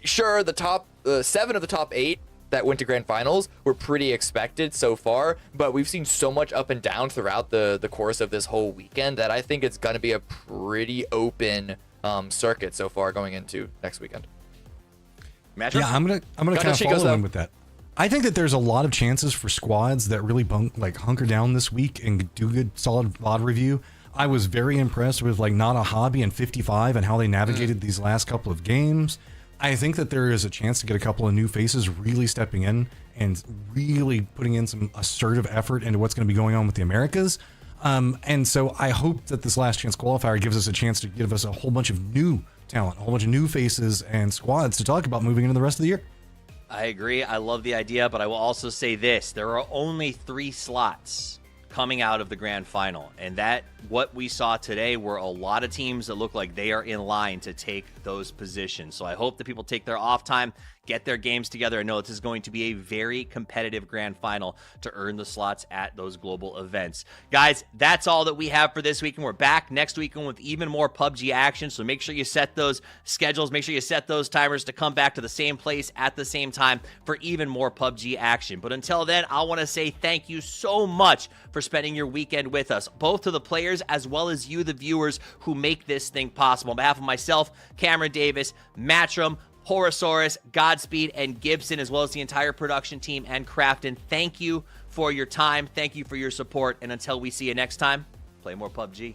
sure, the top 7 of the top 8 that went to grand finals were pretty expected so far, but we've seen so much up and down throughout the course of this whole weekend that I think it's going to be a pretty open circuit so far going into next weekend. Matchup? Yeah, I'm gonna kind of follow in with that. I think that there's a lot of chances for squads that really hunker down this week and do good, solid VOD review. I was very impressed with Not a Hobby and 55 and how they navigated these last couple of games. I think that there is a chance to get a couple of new faces really stepping in and really putting in some assertive effort into what's going to be going on with the Americas. And so I hope that this last chance qualifier gives us a chance to give us a whole bunch of new talent, a whole bunch of new faces and squads to talk about moving into the rest of the year. I agree. I love the idea, but I will also say this. There are only 3 slots coming out of the grand final, and that what we saw today were a lot of teams that look like they are in line to take those positions. So I hope that people take their off time, get their games together. I know this is going to be a very competitive grand final to earn the slots at those global events. Guys, that's all that we have for this week, and we're back next weekend with even more PUBG action. So make sure you set those schedules, make sure you set those timers to come back to the same place at the same time for even more PUBG action. But until then, I want to say thank you so much for spending your weekend with us, both to the players as well as you, the viewers, who make this thing possible. On behalf of myself, Cameron Davis, Matchroom, Horosaurus, Godspeed, and Gibson, as well as the entire production team and Crafton, thank you for your time. Thank you for your support. And until we see you next time, play more PUBG.